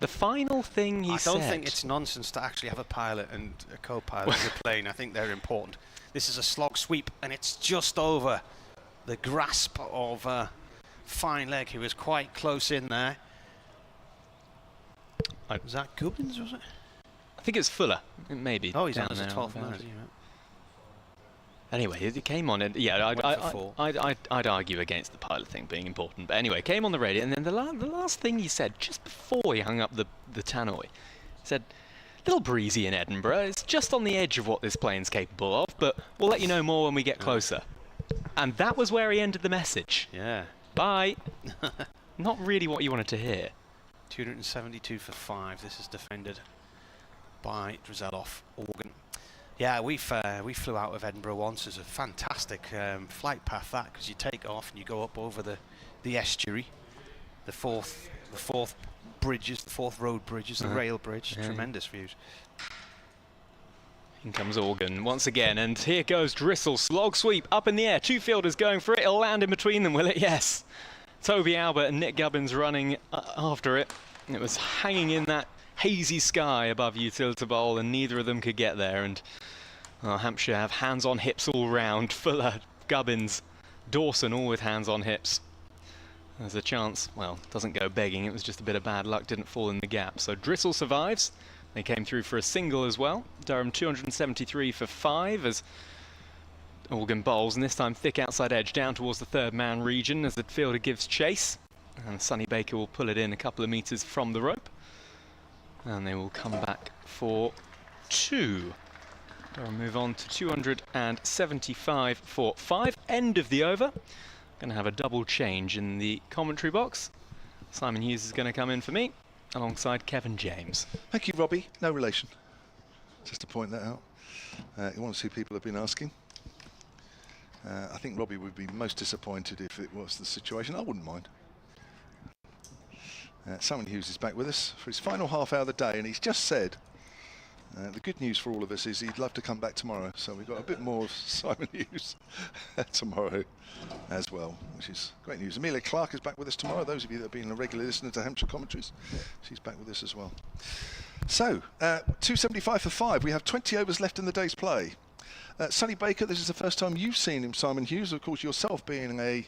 the final thing he said... I don't think it's nonsense to actually have a pilot and a co-pilot in the plane. I think they're important. This is a slog sweep, and it's just over the grasp of Fine Leg, who was quite close in there. Was that Gubbins, was it? I think it's Fuller, maybe. Oh, he's down on as a there 12th man, about is he? Right? Anyway, it came on, and yeah, I'd argue against the pilot thing being important. But anyway, came on the radio, and then the last thing he said, just before he hung up the tannoy, he said, "Little breezy in Edinburgh. It's just on the edge of what this plane's capable of, but we'll let you know more when we get closer." And that was where he ended the message. Yeah. Bye. Not really what you wanted to hear. 272 for 5. This is defended by Drizel off Organ. Yeah, we flew out of Edinburgh once. It's a fantastic flight path, that, because you take off and you go up over the estuary, the fourth bridges, the 4th road bridges, the rail bridge. Yeah. Tremendous views. In comes Organ once again, and here goes Drissel. Slog sweep up in the air. 2 fielders going for it. It'll land in between them, will it? Yes. Toby Albert and Nick Gubbins running after it. It was hanging in that hazy sky above Utilita Bowl, and neither of them could get there. And Hampshire have hands on hips all round. Fuller, Gubbins, Dawson, all with hands on hips. There's a chance. Well, doesn't go begging. It was just a bit of bad luck. Didn't fall in the gap. So Drissel survives. They came through for a single as well. Durham 273 for 5 as Organ bowls, and this time thick outside edge down towards the 3rd man region as the fielder gives chase. And Sonny Baker will pull it in a couple of metres from the rope. And they will come back for 2. Durham move on to 275 for 5. End of the over. Going to have a double change in the commentary box. Simon Hughes is going to come in for me, alongside Kevin James. Thank you, Robbie. No relation. Just to point that out. You want to see people have been asking. I think Robbie would be most disappointed if it was the situation. I wouldn't mind. Simon Hughes is back with us for his final half hour of the day, and he's just said the good news for all of us is he'd love to come back tomorrow. So we've got a bit more of Simon Hughes tomorrow as well, which is great news. Amelia Clark is back with us tomorrow. Those of you that have been a regular listener to Hampshire commentaries, she's back with us as well. So 275 for 5. We have 20 overs left in the day's play. Sonny Baker, this is the first time you've seen him, Simon Hughes. Of course, yourself being a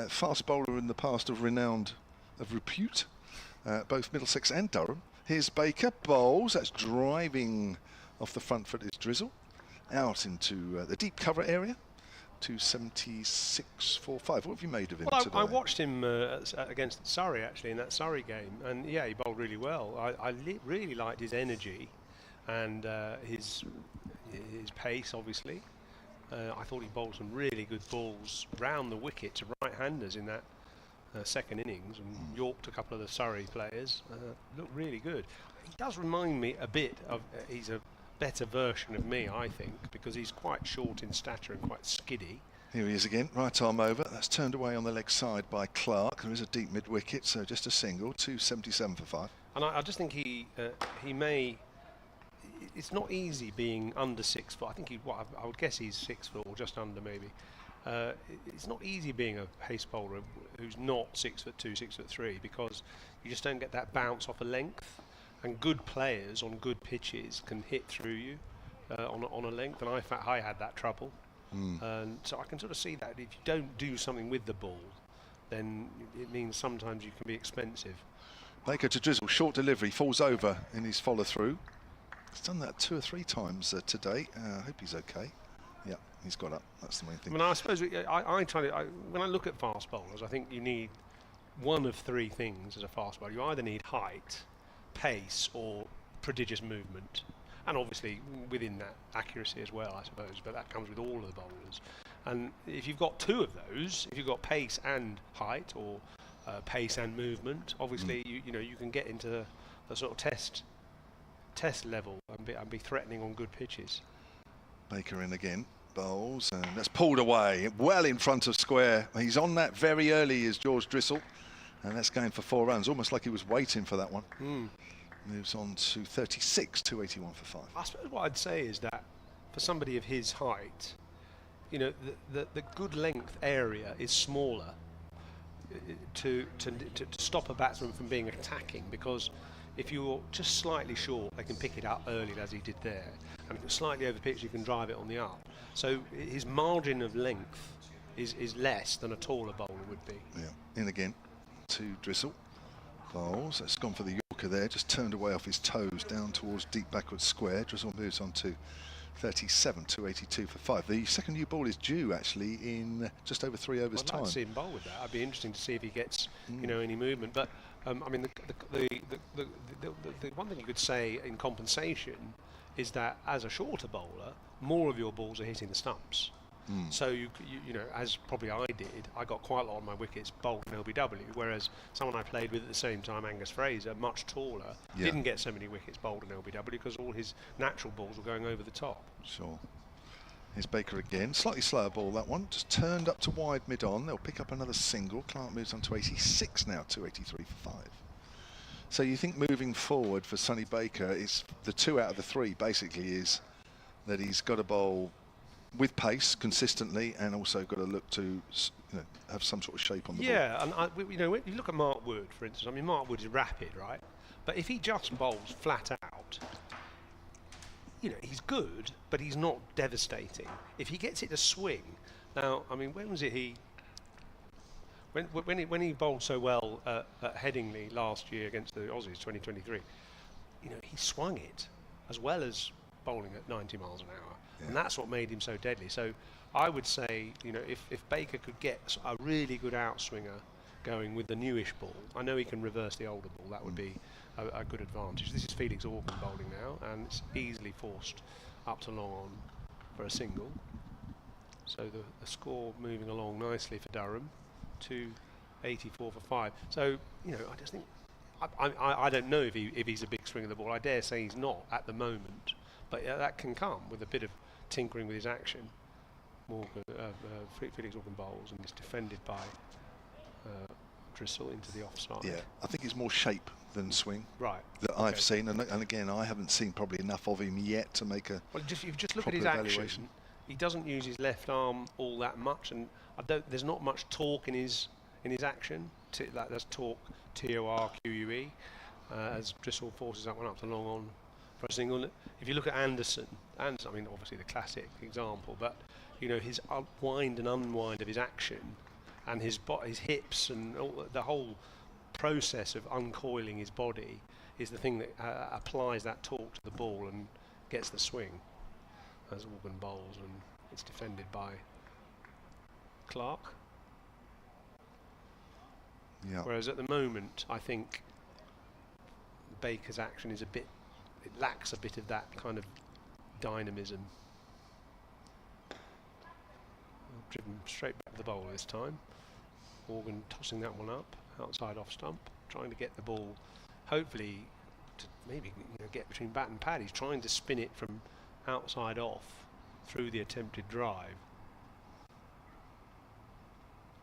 fast bowler in the past of repute. both Middlesex and Durham. Here's Baker, bowls, that's driving off the front foot is Drizzle, out into the deep cover area, 276.45. What have you made of him today? I watched him against Surrey, actually, in that Surrey game, and yeah, he bowled really well. I really liked his energy and his pace, obviously. I thought he bowled some really good balls round the wicket to right-handers in that second innings, and yorked a couple of the Surrey players. Looked really good. He does remind me a bit of, he's a better version of me, I think, because he's quite short in stature and quite skiddy. Here he is again, right arm over. That's turned away on the leg side by Clark. There is a deep mid-wicket, so just a single, 277 for 5. And I just think he may... It's not easy being under 6 foot. I think I would guess he's 6 foot or just under, maybe. It's not easy being a pace bowler who's not 6'2", 6'3", because you just don't get that bounce off a length. And good players on good pitches can hit through you on a length, and I had that trouble. And so I can sort of see that if you don't do something with the ball, then it means sometimes you can be expensive. Baker to Drizzle, short delivery, falls over in his follow through. He's done that 2 or 3 times today. I hope he's okay. Yeah, he's got up. That's the main thing. I mean, I suppose when I look at fast bowlers, I think you need one of 3 things as a fast bowler. You either need height, pace, or prodigious movement, and obviously within that accuracy as well, I suppose. But that comes with all of the bowlers. And if you've got 2 of those, if you've got pace and height, or pace and movement, obviously you can get into the sort of test level and be threatening on good pitches. Baker in again, bowls, and that's pulled away, well in front of square. He's on that very early, is George Drizzle, and that's going for 4 runs, almost like he was waiting for that one. Moves on to 36, 281 for 5. I suppose what I'd say is that for somebody of his height, the good length area is smaller to stop a batsman from being attacking, because if you're just slightly short, they can pick it up early, as he did there. And if you're slightly over pitch, you can drive it on the up. So his margin of length is less than a taller bowler would be. Yeah, in again to Drizzle. Bowls, that's gone for the Yorker there, just turned away off his toes, down towards deep backward square. Drizzle moves on to 37, 282 for 5. The second new ball is due, actually, in just over 3 overs' time. I'd like to see him bowl with that. I'd be interesting to see if he gets, any movement. But I mean, the one thing you could say in compensation is that as a shorter bowler, more of your balls are hitting the stumps. So you as probably I did, I got quite a lot of my wickets bowled in LBW, whereas someone I played with at the same time, Angus Fraser, much taller, didn't get so many wickets bowled in LBW because all his natural balls were going over the top. Sure. Here's Baker again, slightly slower ball that one, just turned up to wide mid-on. They'll pick up another single. Clark moves on to 86 now, 283 for 5. So you think moving forward for Sonny Baker, is the 2 out of the 3 basically is that he's got to bowl with pace consistently, and also got to look to have some sort of shape on the ball. Yeah, and when you look at Mark Wood, for instance, I mean, Mark Wood is rapid, right? But if he just bowls flat out, he's good, but he's not devastating. If he gets it to swing, now, I mean, when was it when he bowled so well at Headingley last year against the Aussies, 2023, he swung it as well as bowling at 90 miles an hour. And that's what made him so deadly. So I would say, if Baker could get a really good outswinger going with the newish ball, I know he can reverse the older ball, that would be a good advantage. This is Felix Organ bowling now, and it's easily forced up to long on for a single. So the score moving along nicely for Durham, 284 for 5. So, I just think, I don't know if he's a big swinger of the ball. I dare say he's not at the moment, but that can come with a bit of tinkering with his action. Felix Organ bowls and is defended by Drizzle into the offside. Yeah, I think it's more shape than swing. Right. That I've seen, and again, I haven't seen probably enough of him yet to make a. Well, if you just look at his action, he doesn't use his left arm all that much, and there's not much torque in his action. That's torque, TORQUE, as Drizzle forces that one up to long on for a single. If you look at Anderson, I mean, obviously the classic example, but his wind and unwind of his action, and his hips and the whole process of uncoiling his body is the thing that applies that torque to the ball and gets the swing as Organ bowls, and it's defended by Clark. Yeah. Whereas at the moment, I think Baker's action is it lacks a bit of that kind of dynamism. Driven straight back to the bowl this time. Organ tossing that one up, outside off stump, trying to get the ball, hopefully, to maybe get between bat and pad. He's trying to spin it from outside off through the attempted drive.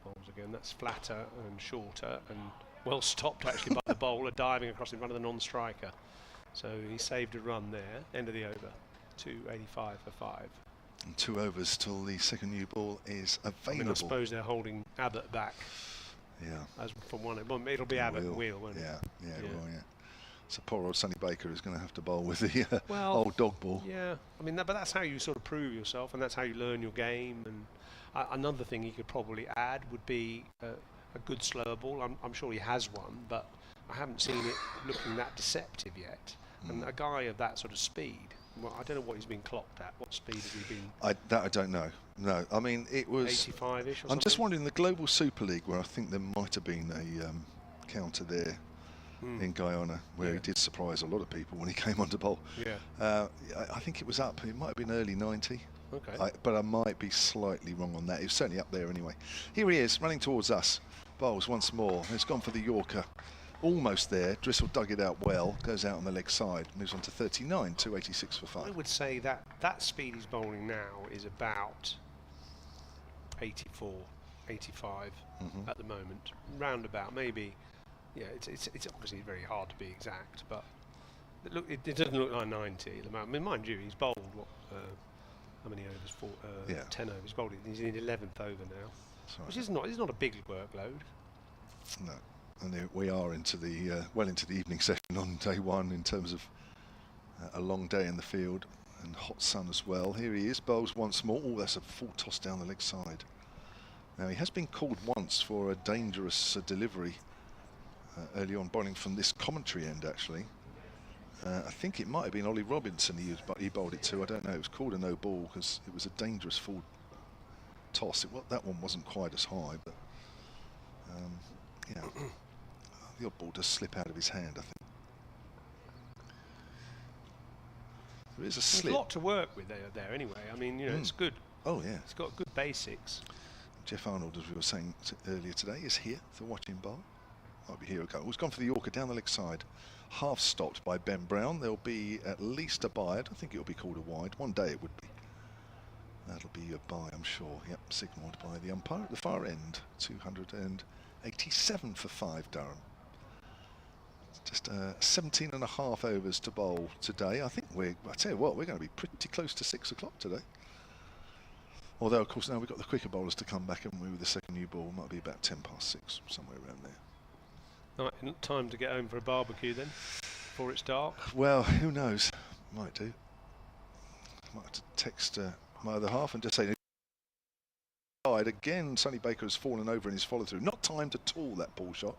Bowls again, that's flatter and shorter and well stopped actually by the bowler, diving across in front of the non-striker. So he saved a run there, end of the over, 285 for 5. And 2 overs till the second new ball is available. I mean, I suppose they're holding Abbott back. Yeah. As from one, well, it'll be Abbott and Wheel, won't it? Yeah. Well, yeah. So poor old Sonny Baker is going to have to bowl with the old dog ball. Yeah, I mean, but that's how you sort of prove yourself, and that's how you learn your game. And another thing he could probably add would be a good slower ball. I'm sure he has one, but I haven't seen it looking that deceptive yet. And a guy of that sort of speed, well, I don't know what he's been clocked at. What speed has he been? I don't know. No, I mean it was 85-ish. I'm just wondering, the Global Super League, where I think there might have been a counter there in Guyana, where he did surprise a lot of people when he came onto bowl. Yeah. I think it was up. It might have been early 90. Okay. But I might be slightly wrong on that. It was certainly up there anyway. Here he is, running towards us. Bowls once more. He's gone for the Yorker. Almost there. Driscoll dug it out well. Goes out on the leg side. Moves on to 39, 286 for 5. I would say that speed he's bowling now is about 84, 85 at the moment. Roundabout, maybe. Yeah, it's obviously very hard to be exact, but look, it doesn't look like 90 at the moment. I mean, mind you, he's bowled what? How many overs? 10 overs. He's bowled. He's in 11th over now, which is not a big workload. No. And we are into the well into the evening session on day one in terms of a long day in the field and hot sun as well. Here he is, bowls once more. Oh, that's a full toss down the leg side. Now he has been called once for a dangerous delivery early on, bowling from this commentary end actually. I think it might have been Ollie Robinson he bowled it to. I don't know. It was called a no ball because it was a dangerous full toss. That one wasn't quite as high, but yeah. The odd ball does slip out of his hand, I think. There is a slip. There's a lot to work with there anyway. I mean, it's good. Oh, yeah. It's got good basics. Jeff Arnold, as we were saying earlier today, is here for watching bowl. Might be here. He's gone for the Yorker down the leg side. Half stopped by Ben Brown. There'll be at least a bye. I don't think it'll be called a wide. One day it would be. That'll be a bye, I'm sure. Yep, signalled by the umpire at the far end. 287 for 5, Durham. Just 17 and a half overs to bowl today. I think I tell you what, we're going to be pretty close to 6 o'clock today. Although, of course, now we've got the quicker bowlers to come back, haven't we, with the second new ball. Might be about 10 past 6, somewhere around there. Right, time to get home for a barbecue then, before it's dark. Well, who knows? Might do. Might have to text my other half and just say, again, Sonny Baker has fallen over in his follow-through. Not timed at all, that ball shot.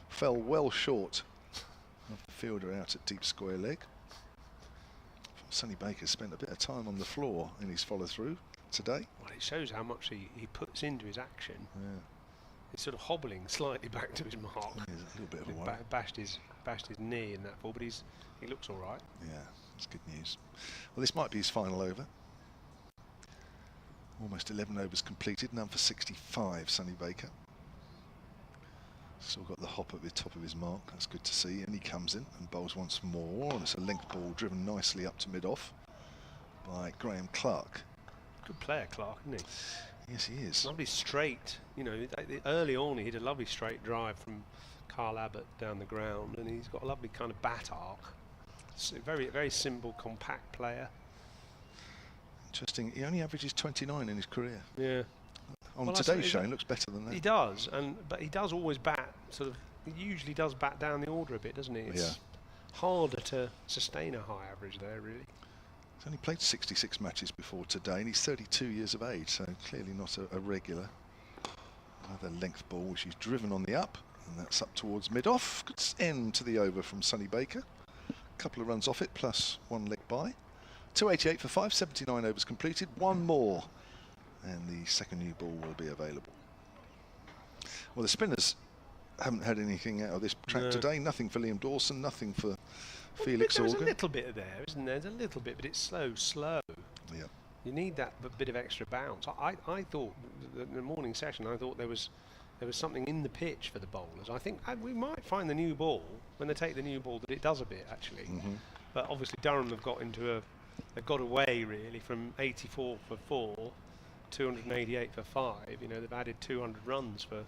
Fell well short of the fielder out at deep square leg. Sonny Baker spent a bit of time on the floor in his follow-through today. Well, it shows how much he puts into his action. Yeah. He's sort of hobbling slightly back to his mark. Yeah, a little bit of a worry. Bashed his knee in that ball, but he looks all right. Yeah, that's good news. Well, this might be his final over. Almost 11 overs completed, none for 65, Sonny Baker. Still got the hop at the top of his mark, that's good to see. And he comes in and bowls once more. And it's a length ball driven nicely up to mid-off by Graham Clark. Good player, Clark, isn't he? Yes, he is. Lovely straight. Early on he hit a lovely straight drive from Carl Abbott down the ground, and he's got a lovely kind of bat arc. It's a very, very simple, compact player. Interesting. He only averages 29 in his career. Yeah. On today's show, he looks better than that. He does, but he does always bat. He usually does bat down the order a bit, doesn't he? It's harder to sustain a high average there, really. He's only played 66 matches before today, and he's 32 years of age, so clearly not a regular. Another length ball, which he's driven on the up, And that's up towards mid-off. Good end to the over from Sonny Baker. A couple of runs off it, plus one leg by. 288 for 5, 79 overs completed. One more, and the second new ball will be available. Well, the spinners haven't had anything out of this track today. Nothing for Liam Dawson, nothing for Felix There's Organ. a little bit there, isn't there? There's a little bit, but it's slow. Yeah. You need that bit of extra bounce. I thought in the morning session, I thought there was something in the pitch for the bowlers. I think we might find the new ball when they take the new ball that it does a bit actually. But obviously Durham have got got away really from 84 for 4, 288 for 5. You know, they've added 200 runs for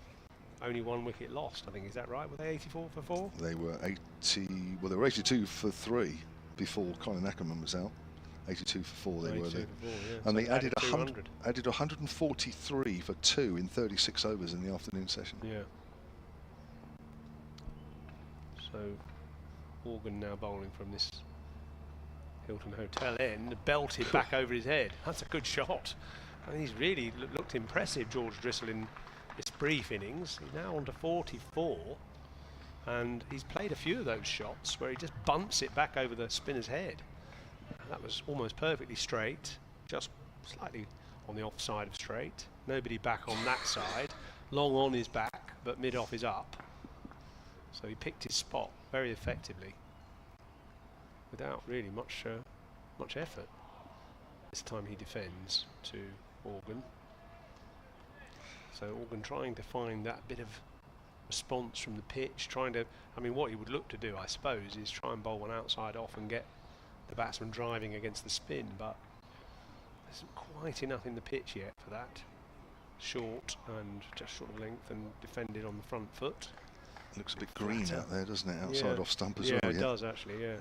only 1 wicket lost. I think, is that right? Were they 84 for 4? They were 80. Well, they were 82 for 3 before Colin Ackerman was out. 82 for 4 they were there. Yeah. And so they added 143 for 2 in 36 overs in the afternoon session. Yeah. So Organ now bowling from this Hilton Hotel end, belted back over his head. That's a good shot. And he's really looked impressive, George Drissel, in this brief innings. He's now on to 44, and he's played a few of those shots where he just bunts it back over the spinner's head. And that was almost perfectly straight, just slightly on the offside of straight. Nobody back on that side. Long on his back, but mid-off is up. So he picked his spot very effectively, without really much effort. This time he defends to Organ. So Organ trying to find that bit of response from the pitch, I mean, what he would look to do, I suppose, is try and bowl one outside off and get the batsman driving against the spin, but there isn't quite enough in the pitch yet for that. Short and just short of length and defended on the front foot. Looks a bit green out there, doesn't it? Outside off stump as well. Yeah, it does actually, yeah.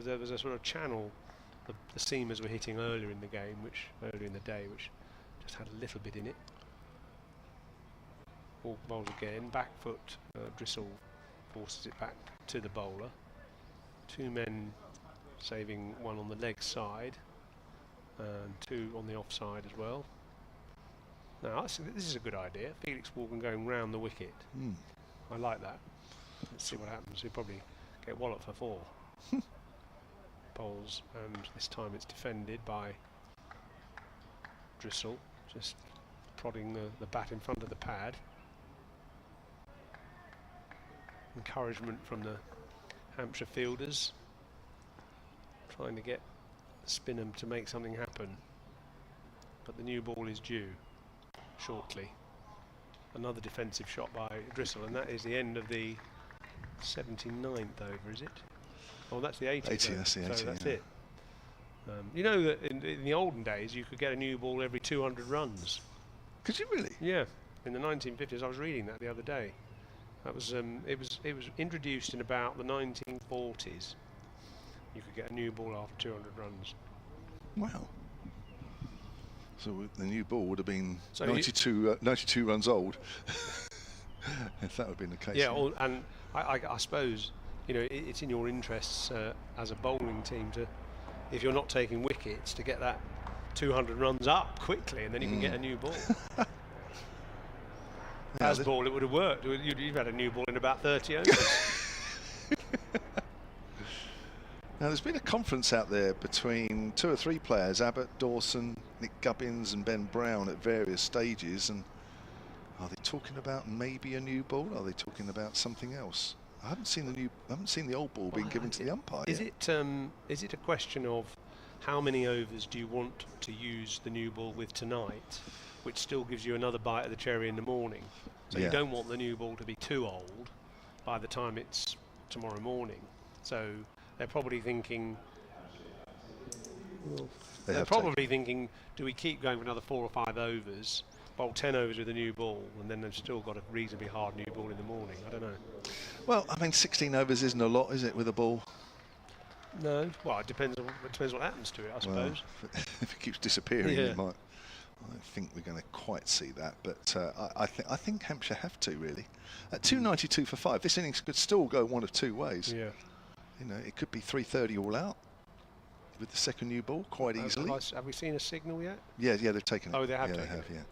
There was a sort of channel the seamers were hitting earlier in the game, earlier in the day, which just had a little bit in it. Ball bowls again, back foot, Drissel forces it back to the bowler. 2 men saving 1 on the leg side and 2 on the offside as well. Now this is a good idea. Felix Organ going round the wicket. I like that. Let's see what happens. He'll probably get walloped for 4. Bowls, and this time it's defended by Drissel, just prodding the bat in front of the pad. Encouragement from the Hampshire fielders, trying to get the spinner to make something happen. But the new ball is due shortly. Another defensive shot by Drissel, and that is the end of the 79th over, is it? Oh, that's the 80th. 80, that's the 80, so that's yeah. it. You know that in the olden days you could get a new ball every 200 runs. Could you really? Yeah, in the 1950s. I was reading that the other day. That was it was introduced in about the 1940s. You could get a new ball after 200 runs. Wow. So the new ball would have been So 92 runs old, if that would have been the case. Yeah, and I suppose, you know, it's in your interests as a bowling team to, if you're not taking wickets, to get that 200 runs up quickly, and then you can get a new ball. As ball, it would have worked. You've had a new ball in about 30 overs. Now, there's been a conference out there between 2 or 3 players, Abbott, Dawson, Nick Gubbins and Ben Brown, at various stages, and are they talking about maybe a new ball? Are they talking about something else? I haven't seen the old ball being given to the umpire. Is it a question of how many overs do you want to use the new ball with tonight, which still gives you another bite of the cherry in the morning? So you don't want the new ball to be too old by the time it's tomorrow morning. So they're probably thinking. Do we keep going for another 4 or 5 overs, bowl 10 overs with a new ball, and then they've still got a reasonably hard new ball in the morning? I don't know. Well, I mean, 16 overs isn't a lot, is it, with a ball? No. Well, it depends what happens to it, I suppose. If it keeps disappearing, it might. I don't think we're going to quite see that, but I think Hampshire have to, really. At 292 for 5, this innings could still go one of 2 ways. Yeah. You know, it could be 330 all out with the second new ball quite easily. Have we seen a signal yet? Yeah, they've taken it. Oh, they have yeah, taken they have, it. yeah.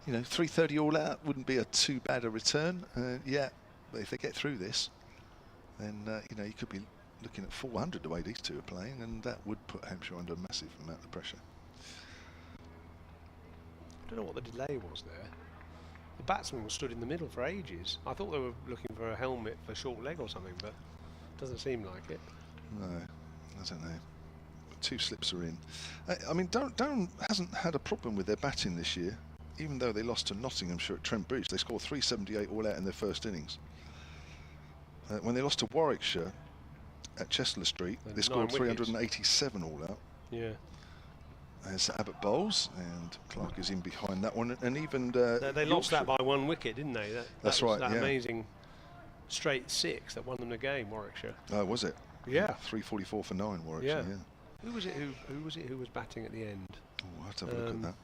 You know, 330 all out wouldn't be a too bad a return. Yeah, but if they get through this, then you know, you could be looking at 400 the way these two are playing, and that would put Hampshire under a massive amount of pressure. I don't know what the delay was there. The batsman was stood in the middle for ages. I thought they were looking for a helmet for short leg or something, but it doesn't seem like it. No, I don't know. 2 slips are in. I mean, Durham hasn't had a problem with their batting this year, even though they lost to Nottinghamshire at Trent Bridge. They scored 378 all out in their first innings. When they lost to Warwickshire at Chestler Street, they scored 387 all out. Yeah. As Abbott bowls, and Clark is in behind that one, and even they lost that by 1 wicket, didn't they? That's right. That yeah. Amazing straight 6 that won them the game, Warwickshire. Oh, was it? Yeah. 344 for 9, Warwickshire. Yeah. Who was it? Who was batting at the end? Oh, I'll have to have a look at that.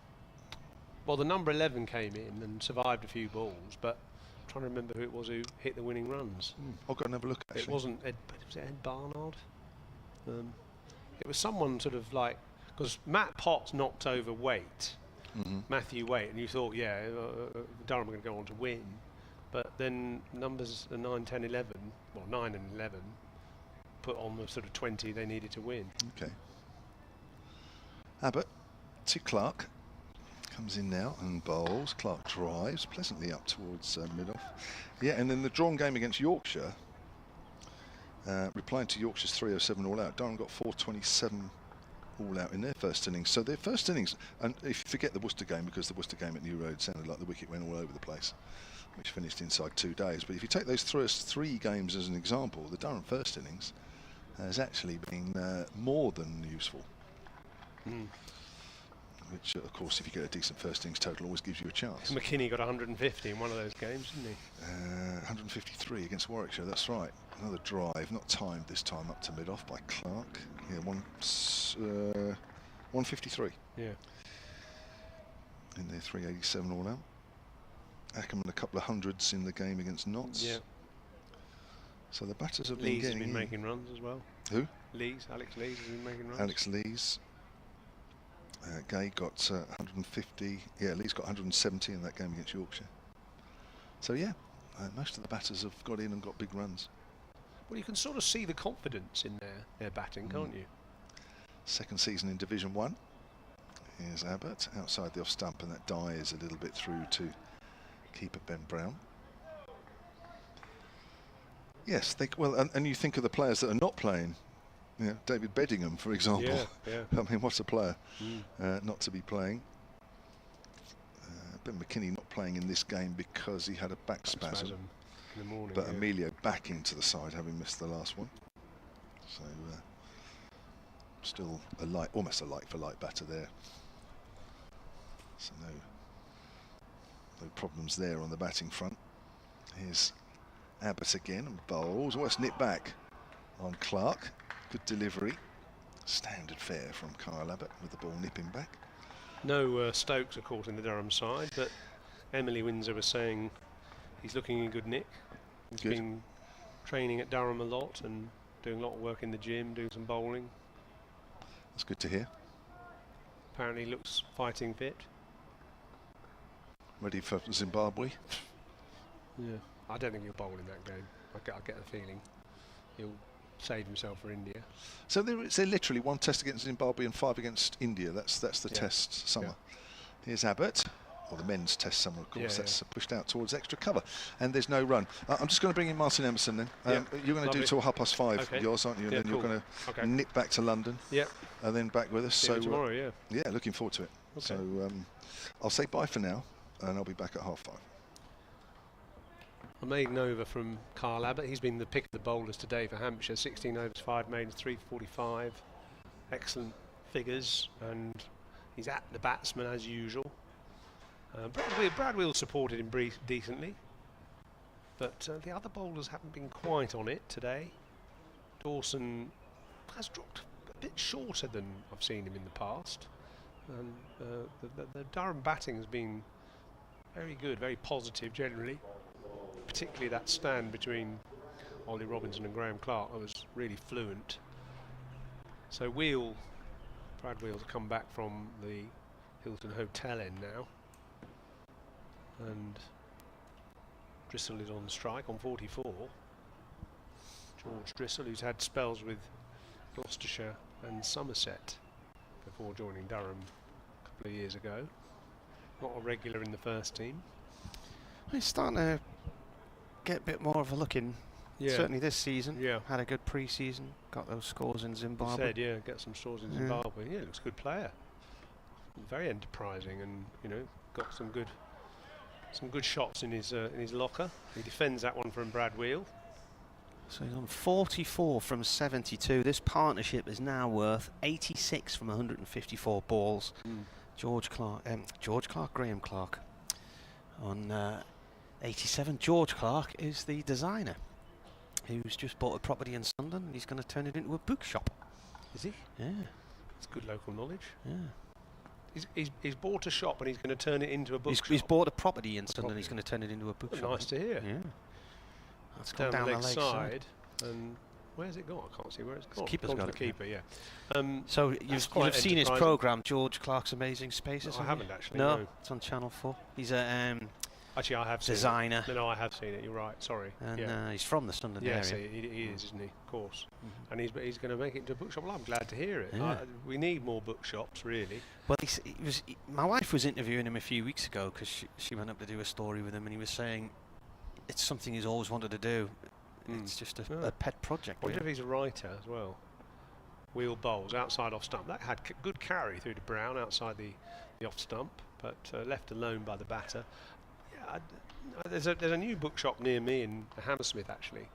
Well, the number 11 came in and survived a few balls, but I'm trying to remember who it was who hit the winning runs. I'll go and have a look. Actually, it wasn't Ed. Was it Ed Barnard? It was someone sort of like, because Matt Potts knocked over Waite, Matthew Waite, and you thought, yeah, Durham are going to go on to win. But then numbers 9, 10, 11, well, 9 and 11, put on the sort of 20 they needed to win. Okay. Abbott to Clark. Comes in now and bowls. Clark drives pleasantly up towards mid-off. Yeah, and then the drawn game against Yorkshire, replying to Yorkshire's 307 all out, Durham got 427 all out in their first innings. So their first innings, and if you forget the Worcester game, because the Worcester game at New Road sounded like the wicket went all over the place, which finished inside 2 days. But if you take those first 3 games as an example, the Durham first innings has actually been more than useful. Which, of course, if you get a decent first innings total, always gives you a chance. McKinney got 150 in one of those games, didn't he? 153 against Warwickshire, that's right. Another drive, not timed this time, up to mid-off by Clark. Yeah, 153. Yeah. In their 387 all out. Ackerman a couple of hundreds in the game against Notts. Yeah. So the batters have Lees been has getting been making runs as well. Who? Alex Lees has been making runs. Alex Lees. Gay got 150. Yeah, Lees got 170 in that game against Yorkshire. So yeah, most of the batters have got in and got big runs. Well, you can sort of see the confidence in their batting, can't you? Second season in Division 1. Here's Abbott outside the off stump, and that dies a little bit through to keeper Ben Brown. Yes, and you think of the players that are not playing. Yeah, David Beddingham, for example. Yeah. I mean, what a player not to be playing. Ben McKinney not playing in this game because he had a back spasm in the morning. But Emilio back into the side, having missed the last one. So still almost a like for like batter there. So no problems there on the batting front. Here's Abbott again and bowls. Almost nipped back on Clark. Good delivery. Standard fare from Kyle Abbott with the ball nipping back. No Stokes, of course, in the Durham side, but Emily Windsor was saying he's looking in good nick. He's been training at Durham a lot and doing a lot of work in the gym, doing some bowling. That's good to hear. Apparently looks fighting fit. Ready for Zimbabwe? Yeah. I don't think he'll bowl in that game. I get the feeling he'll save himself for India. So there's literally 1 test against Zimbabwe and 5 against India. That's the test summer. Yeah. Here's Abbott, or the men's test summer, of course. That's pushed out towards extra cover, and there's no run. I'm just going to bring in Martin Emerson then. You're going to do till 5:30 yours, aren't you? And then you're going to nip back to London. Yep. And then back with us. So tomorrow, yeah, looking forward to it. Okay. So I'll say bye for now, and I'll be back at 5:30. A maiden over from Carl Abbott. He's been the pick of the bowlers today for Hampshire. 16 overs, 5 maidens, 345. Excellent figures, and he's at the batsman as usual. Brad Wheels supported him decently, but the other bowlers haven't been quite on it today. Dawson has dropped a bit shorter than I've seen him in the past, and the Durham batting has been very good, very positive generally. Particularly that stand between Ollie Robinson and Graham Clark, I was really fluent. So Brad Wheels come back from the Hilton Hotel Inn now. And Drissel is on strike on 44. George Drissel, who's had spells with Gloucestershire and Somerset before joining Durham a couple of years ago. Not a regular in the first team. He's starting to get a bit more of a look in. Yeah. Certainly this season. Yeah. Had a good pre-season. Got those scores in Zimbabwe. Said, yeah, get some scores in Zimbabwe. Yeah, looks a good player. Very enterprising, and got some good shots in his locker. He defends that one from Brad Wheel. So he's on 44 from 72. This partnership is now worth 86 from 154 balls. Graham Clark on 87. George Clark is the designer who's just bought a property in Sunderland, and he's going to turn it into a bookshop. Is he? Yeah. It's good local knowledge. Yeah. He's bought a shop and he's going to turn it into a bookshop. He's bought a property in Sunderland, he's going to turn it into a bookshop. Nice to hear. Yeah. That's Down gone the down leg the side. And where's it gone? I can't see where it's gone. Keeper's Gone to got the it, keeper, yeah. So That's you've quite seen his enterprising. programme, George Clark's Amazing Spaces? No, I haven't actually. No, No. it's on Channel 4. He's a Actually, I have seen designer. it. No, I have seen it. You're right. Sorry. And he's from the Sunderland Yes, area. he is, isn't he? Of course. And he's going to make it into a bookshop. Well, I'm glad to hear it. Yeah. We need more bookshops, really. Well, my wife was interviewing him a few weeks ago because she went up to do a story with him, and he was saying it's something he's always wanted to do. It's just a pet project. I wonder if he's a writer as well. Wheel bowls outside off stump. That had good carry through to Brown outside the off stump, but left alone by the batter. Yeah, there's a new bookshop near me in Hammersmith, actually.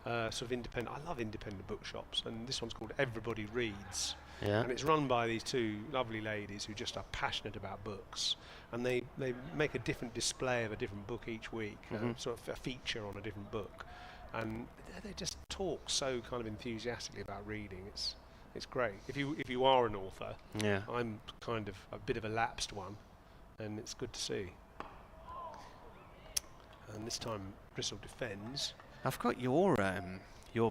Sort of independent. I love independent bookshops, and this one's called Everybody Reads. Yeah. And it's run by these two lovely ladies who just are passionate about books, and they make a different display of a different book each week, sort of a feature on a different book, and they just talk so kind of enthusiastically about reading. It's great. If you are an author, Yeah. I'm kind of a bit of a lapsed one, and it's good to see. And this time Drissel defends. I've got your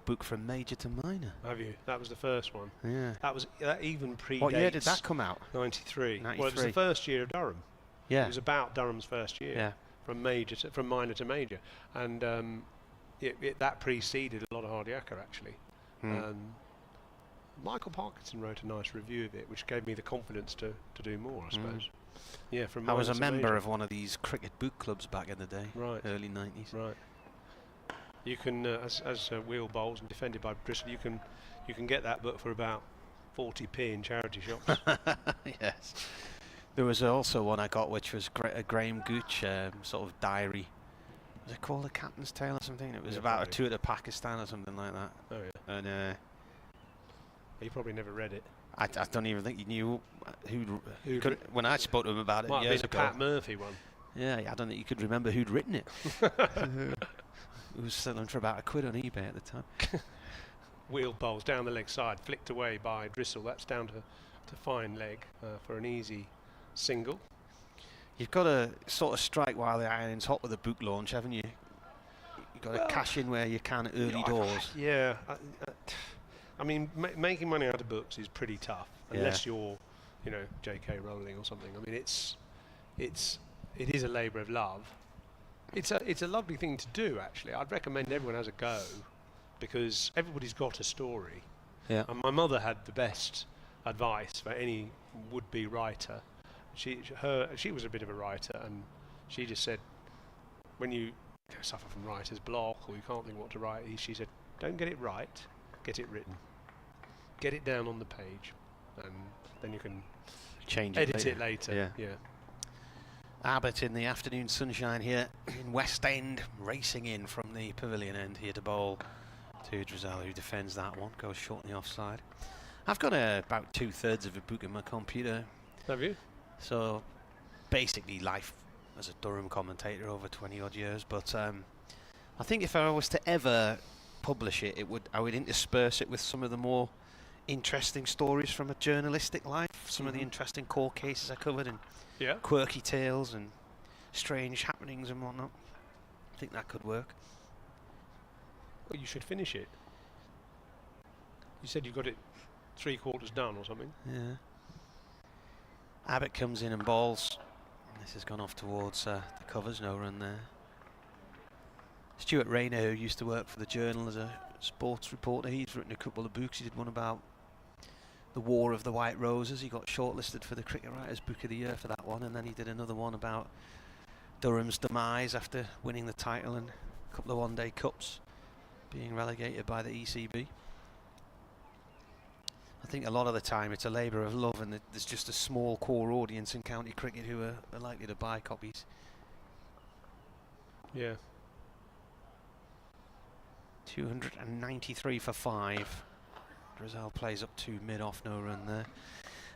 book from major to minor. Have you? That was the first one. Yeah. That even predates. What year did that come out? 93. 93. Well, it was the first year of Durham. Yeah. It was about Durham's first year. Yeah. From minor to major, and that preceded a lot of hard yakka, actually. Michael Parkinson wrote a nice review of it, which gave me the confidence to do more, I suppose. Yeah, from I was a minor to member major. of one of these cricket book clubs back in the day, Right. early 90s. Right. You can, as wheel bowls and defended by Bristol, you can get that book for about 40p in charity shops. Yes. There was also one I got, which was a Graham Gooch sort of diary. Was it called A Captain's Tale or something? It was about probably. a tour to Pakistan or something like that. Oh yeah. And You probably never read it. I don't even think he knew Who'd when I spoke to him about it Might years have been ago. the Pat Murphy one. Yeah, I don't think you could remember who'd written it. It was selling for about £1 on eBay at the time. Wheel bowls down the leg side, flicked away by Drissel. That's down to fine leg for an easy single. You've got to sort of strike while the iron's hot with a book launch, haven't you? You've got to cash in where you can early doors. Yeah. I mean, making money out of books is pretty tough, unless you're, J.K. Rowling or something. I mean, it is a labour of love. It's a lovely thing to do, actually. I'd recommend everyone has a go, because everybody's got a story. Yeah. And my mother had the best advice for any would-be writer. She was a bit of a writer, and she just said, when you suffer from writer's block or you can't think what to write, she said, don't get it right, get it written. Get it down on the page, and then you can Change edit it later. Yeah. Abbott in the afternoon sunshine here in West End, racing in from the pavilion end here to bowl to Drizzell, who defends that one, goes short on the offside. I've got about 2/3 of a book in my computer. Have you? So basically life as a Durham commentator over 20 odd years, but I think if I was to ever publish it, I would intersperse it with some of the more interesting stories from a journalistic life, some of the interesting court cases I covered, and quirky tales and strange happenings and whatnot. I think that could work. Well, you should finish it. You said you got it 3/4 done or something. Yeah. Abbott comes in and bowls. This has gone off towards the covers, no run there. Stuart Rayner, who used to work for the Journal as a sports reporter, he's written a couple of books. He did one about the War of the White Roses. He got shortlisted for the Cricket Writers Book of the Year for that one, and then he did another one about Durham's demise after winning the title and a couple of one-day cups, being relegated by the ECB. I think a lot of the time it's a labour of love, and there's just a small core audience in county cricket who are likely to buy copies. Yeah. 293 for 5. Drizzell plays up to mid-off, no run there.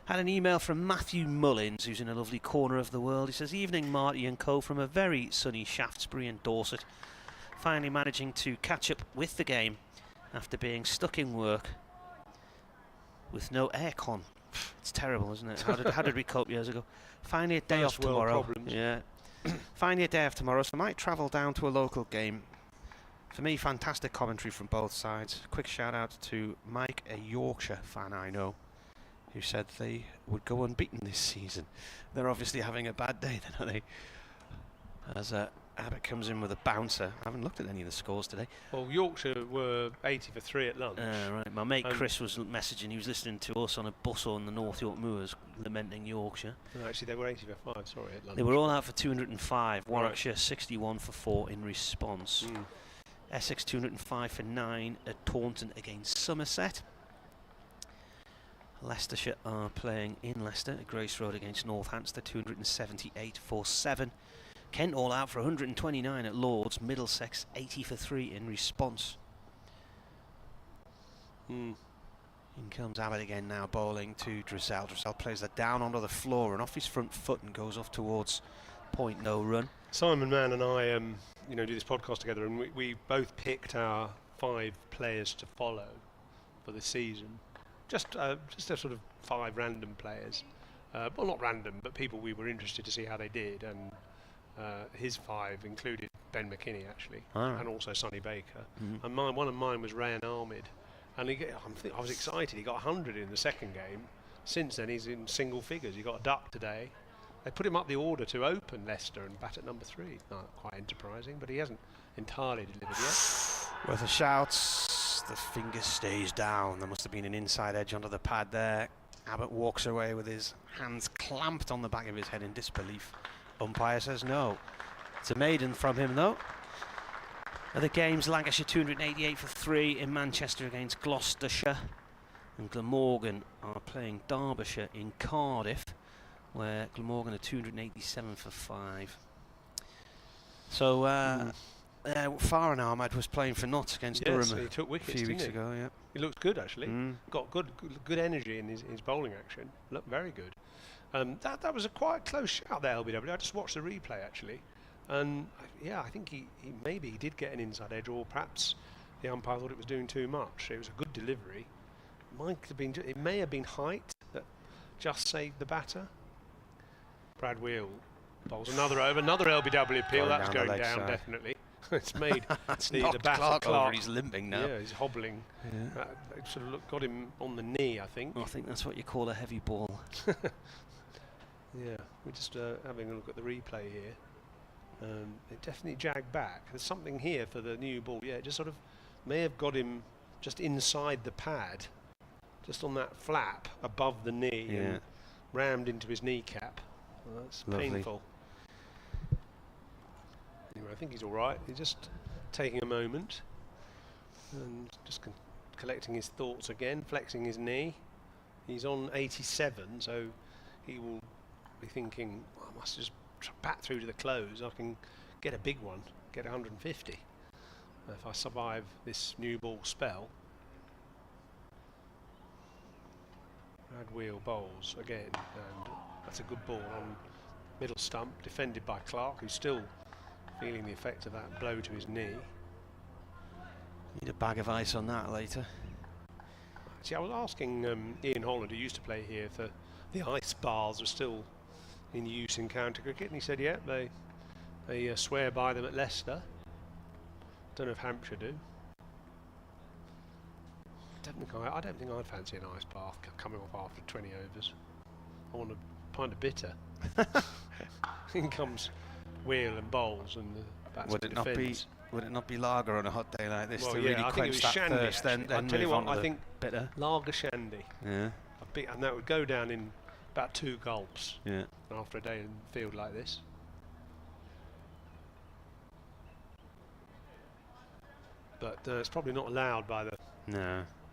Had an email from Matthew Mullins, who's in a lovely corner of the world. He says, "Evening Marty and co from a very sunny Shaftesbury in Dorset. Finally managing to catch up with the game after being stuck in work with no aircon." It's terrible, isn't it? How did we cope years ago? Finally a day off tomorrow. Problems. Yeah. Finally a day off tomorrow, so I might travel down to a local game. For me, fantastic commentary from both sides. Quick shout out to Mike, a Yorkshire fan I know, who said they would go unbeaten this season. They're obviously having a bad day then, are they? As Abbott comes in with a bouncer. I haven't looked at any of the scores today. Well, Yorkshire were 80 for 3 at lunch. Right. My mate Chris was messaging. He was listening to us on a bus on the North York Moors, lamenting Yorkshire. No, actually, they were 80 for 5, sorry, at lunch. They were all out for 205. Warwickshire 61 for 4 in response. Essex 205 for 9 at Taunton against Somerset. Leicestershire are playing in Leicester at Grace Road against Northampton, 278 for 7. Kent all out for 129 at Lords. Middlesex 80 for 3 in response. In comes Abbott again now, bowling to Drizzell. Drizzell plays that down onto the floor and off his front foot and goes off towards point, no run. Simon Mann and I do this podcast together, and we both picked our 5 players to follow for the season. Just a sort of 5 random players. Well, not random, but people we were interested to see how they did, and his 5 included Ben McKinney, actually, and also Sonny Baker. And one of mine was Rayan Ahmed, and I was excited. He got 100 in the second game. Since then, he's in single figures. He got a duck today. They put him up the order to open Leicester and bat at number 3. Not quite enterprising, but he hasn't entirely delivered yet. Worth a shout. The finger stays down. There must have been an inside edge onto the pad there. Abbott walks away with his hands clamped on the back of his head in disbelief. Umpire says no. It's a maiden from him, though. Other games, Lancashire 288 for 3 in Manchester against Gloucestershire. And Glamorgan are playing Derbyshire in Cardiff, where Glamorgan are 287 for 5. So, Farhan Ahmad was playing for Notts against Durham he took wickets, a few weeks ago. Yeah, he looked good, actually. Got good energy in his bowling action. Looked very good. That was a quite close shout there, LBW. I just watched the replay, actually, and I think he maybe he did get an inside edge, or perhaps the umpire thought it was doing too much. It was a good delivery. It may have been height that just saved the batter. Brad Wheel bowls another over, another LBW appeal. That's going down, definitely. It's made the batter Clark. He's limping now. Yeah, he's hobbling. Yeah. Sort of got him on the knee, I think. I think that's what you call a heavy ball. Yeah, we're just having a look at the replay here. It definitely jagged back. There's something here for the new ball. Yeah, it just sort of may have got him just inside the pad, just on that flap above the knee, and rammed into his kneecap. Well, that's painful. Anyway, I think he's all right. He's just taking a moment and just collecting his thoughts again, flexing his knee. He's on 87, so he will be thinking, well, I must just bat through to the close. I can get a big one, get 150 if I survive this new ball spell. Brad Wheel bowls again, and that's a good ball on middle stump, defended by Clark, who's still feeling the effect of that blow to his knee. Need a bag of ice on that later. See, I was asking Ian Holland, who used to play here, if the ice bars are still in use in county cricket, and he said, yeah, they swear by them at Leicester. Don't know if Hampshire do. I don't think I'd fancy an ice bath coming off after 20 overs. I want a pint of bitter. in comes Wheel and Bowles, and the batsman defends. Would it not be lager on a hot day like this Well, to yeah, really I think it quench was that shandy, thirst? Then I'll tell you move what, on to I the think bitter. lager shandy. Yeah. And that would go down in about 2 gulps. Yeah. After a day in the field like this. But it's probably not allowed by the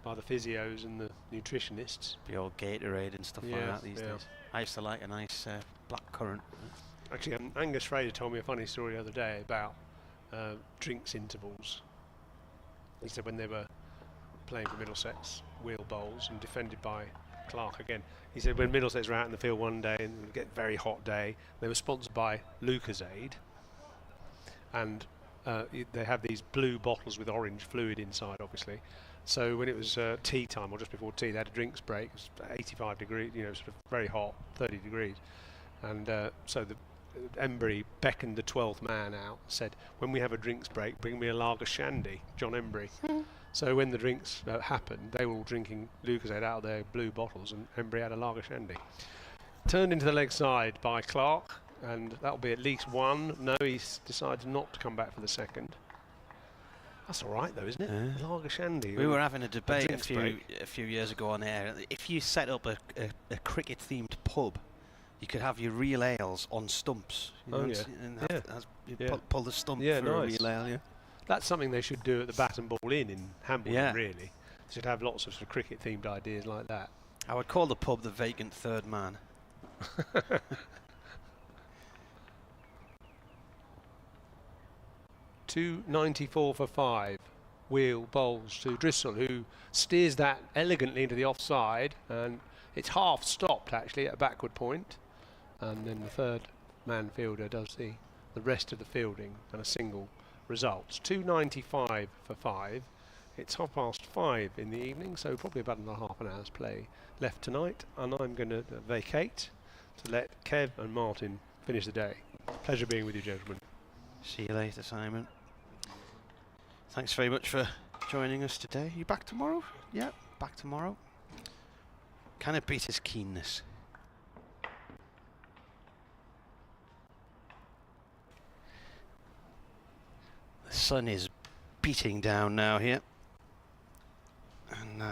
physios and the nutritionists. The old Gatorade and stuff like that these days. I used to like a nice black currant. Actually, Angus Fraser told me a funny story the other day about drinks intervals. He said when they were playing for Middlesex, Wheel Bowls, and defended by Clark again. He said when Middlesex were out in the field one day and it would get a very hot day, they were sponsored by Lucozade, and they have these blue bottles with orange fluid inside, obviously. So when it was tea time, or just before tea, they had a drinks break. It was 85 degrees, sort of very hot, 30 degrees. And so the Embry beckoned the 12th man out, said, when we have a drinks break, bring me a lager shandy, John Embry. So when the drinks happened, they were all drinking Lucozade out of their blue bottles, and Embry had a lager shandy. Turned into the leg side by Clark, and that'll be at least one. No, he's decided not to come back for the second. That's all right, though, isn't it? Yeah. Lager shandy. We were having a debate a few years ago on air. If you set up a cricket-themed pub, you could have your real ales on stumps. Pull the stump for a real ale. Yeah. That's something they should do at the Bat and Ball Inn in Hambledon, really. They should have lots of sort of cricket-themed ideas like that. I would call the pub the vacant third man. 294 for 5. Wheel Bowles to Drissel, who steers that elegantly into the offside, and it's half stopped actually at a backward point, and then the third man fielder does the rest of the fielding, and a single results. 295 for 5. It's 5:30 in the evening, so probably about another half an hour's play left tonight, and I'm going to vacate to let Kev and Martin finish the day. Pleasure being with you, gentlemen. See you later, Simon. Thanks very much for joining us today. You back tomorrow? Yeah, back tomorrow. Kind of beat his keenness. The sun is beating down now here. And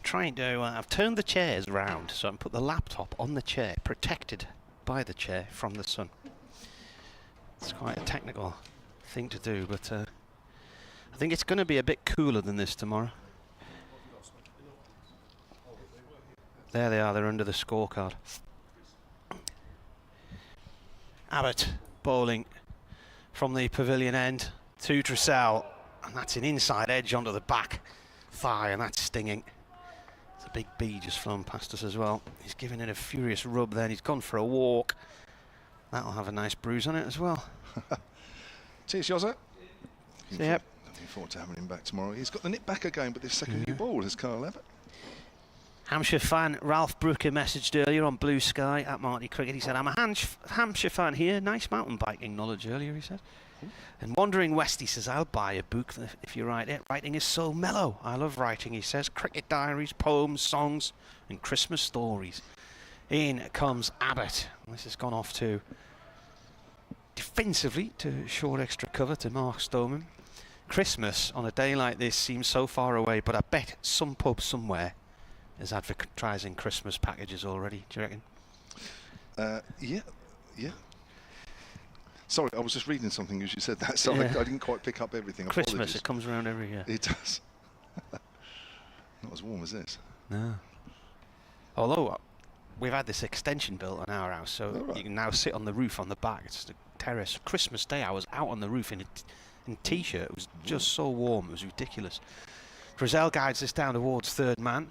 trying to... I've turned the chairs round so I can put the laptop on the chair, protected by the chair from the sun. It's quite a technical thing to do, but I think it's going to be a bit cooler than this tomorrow. There they are, they're under the scorecard. Abbott bowling from the pavilion end to Drissel, and that's an inside edge onto the back thigh, and that's stinging. It's a big bee just flown past us as well. He's giving it a furious rub then, he's gone for a walk. That'll have a nice bruise on it as well. Cheers, Jozza. Yep. Looking forward to having him back tomorrow. He's got the nip back again, but this second new ball is Carl Abbott. Hampshire fan Ralph Brooker messaged earlier on Blue Sky at Marty Cricket. He said, I'm a Hampshire fan here. Nice mountain biking knowledge earlier, he said. And Wandering West, he says, I'll buy a book if you write it. Writing is so mellow. I love writing, he says. Cricket diaries, poems, songs, and Christmas stories. In comes Abbott. This has gone off to defensively to short extra cover to Mark Stoneman. Christmas on a day like this seems so far away, but I bet some pub somewhere is advertising Christmas packages already. Do you reckon? Yeah. Sorry, I was just reading something as you said that, so I didn't quite pick up everything. Christmas, Apologies. it comes around every year. It does. Not as warm as this. No. Although we've had this extension built on our house, so you can now sit on the roof on the back. It's the terrace. Christmas Day, I was out on the roof in a t-shirt. It was just so warm. It was ridiculous. Frizzell guides us down towards third man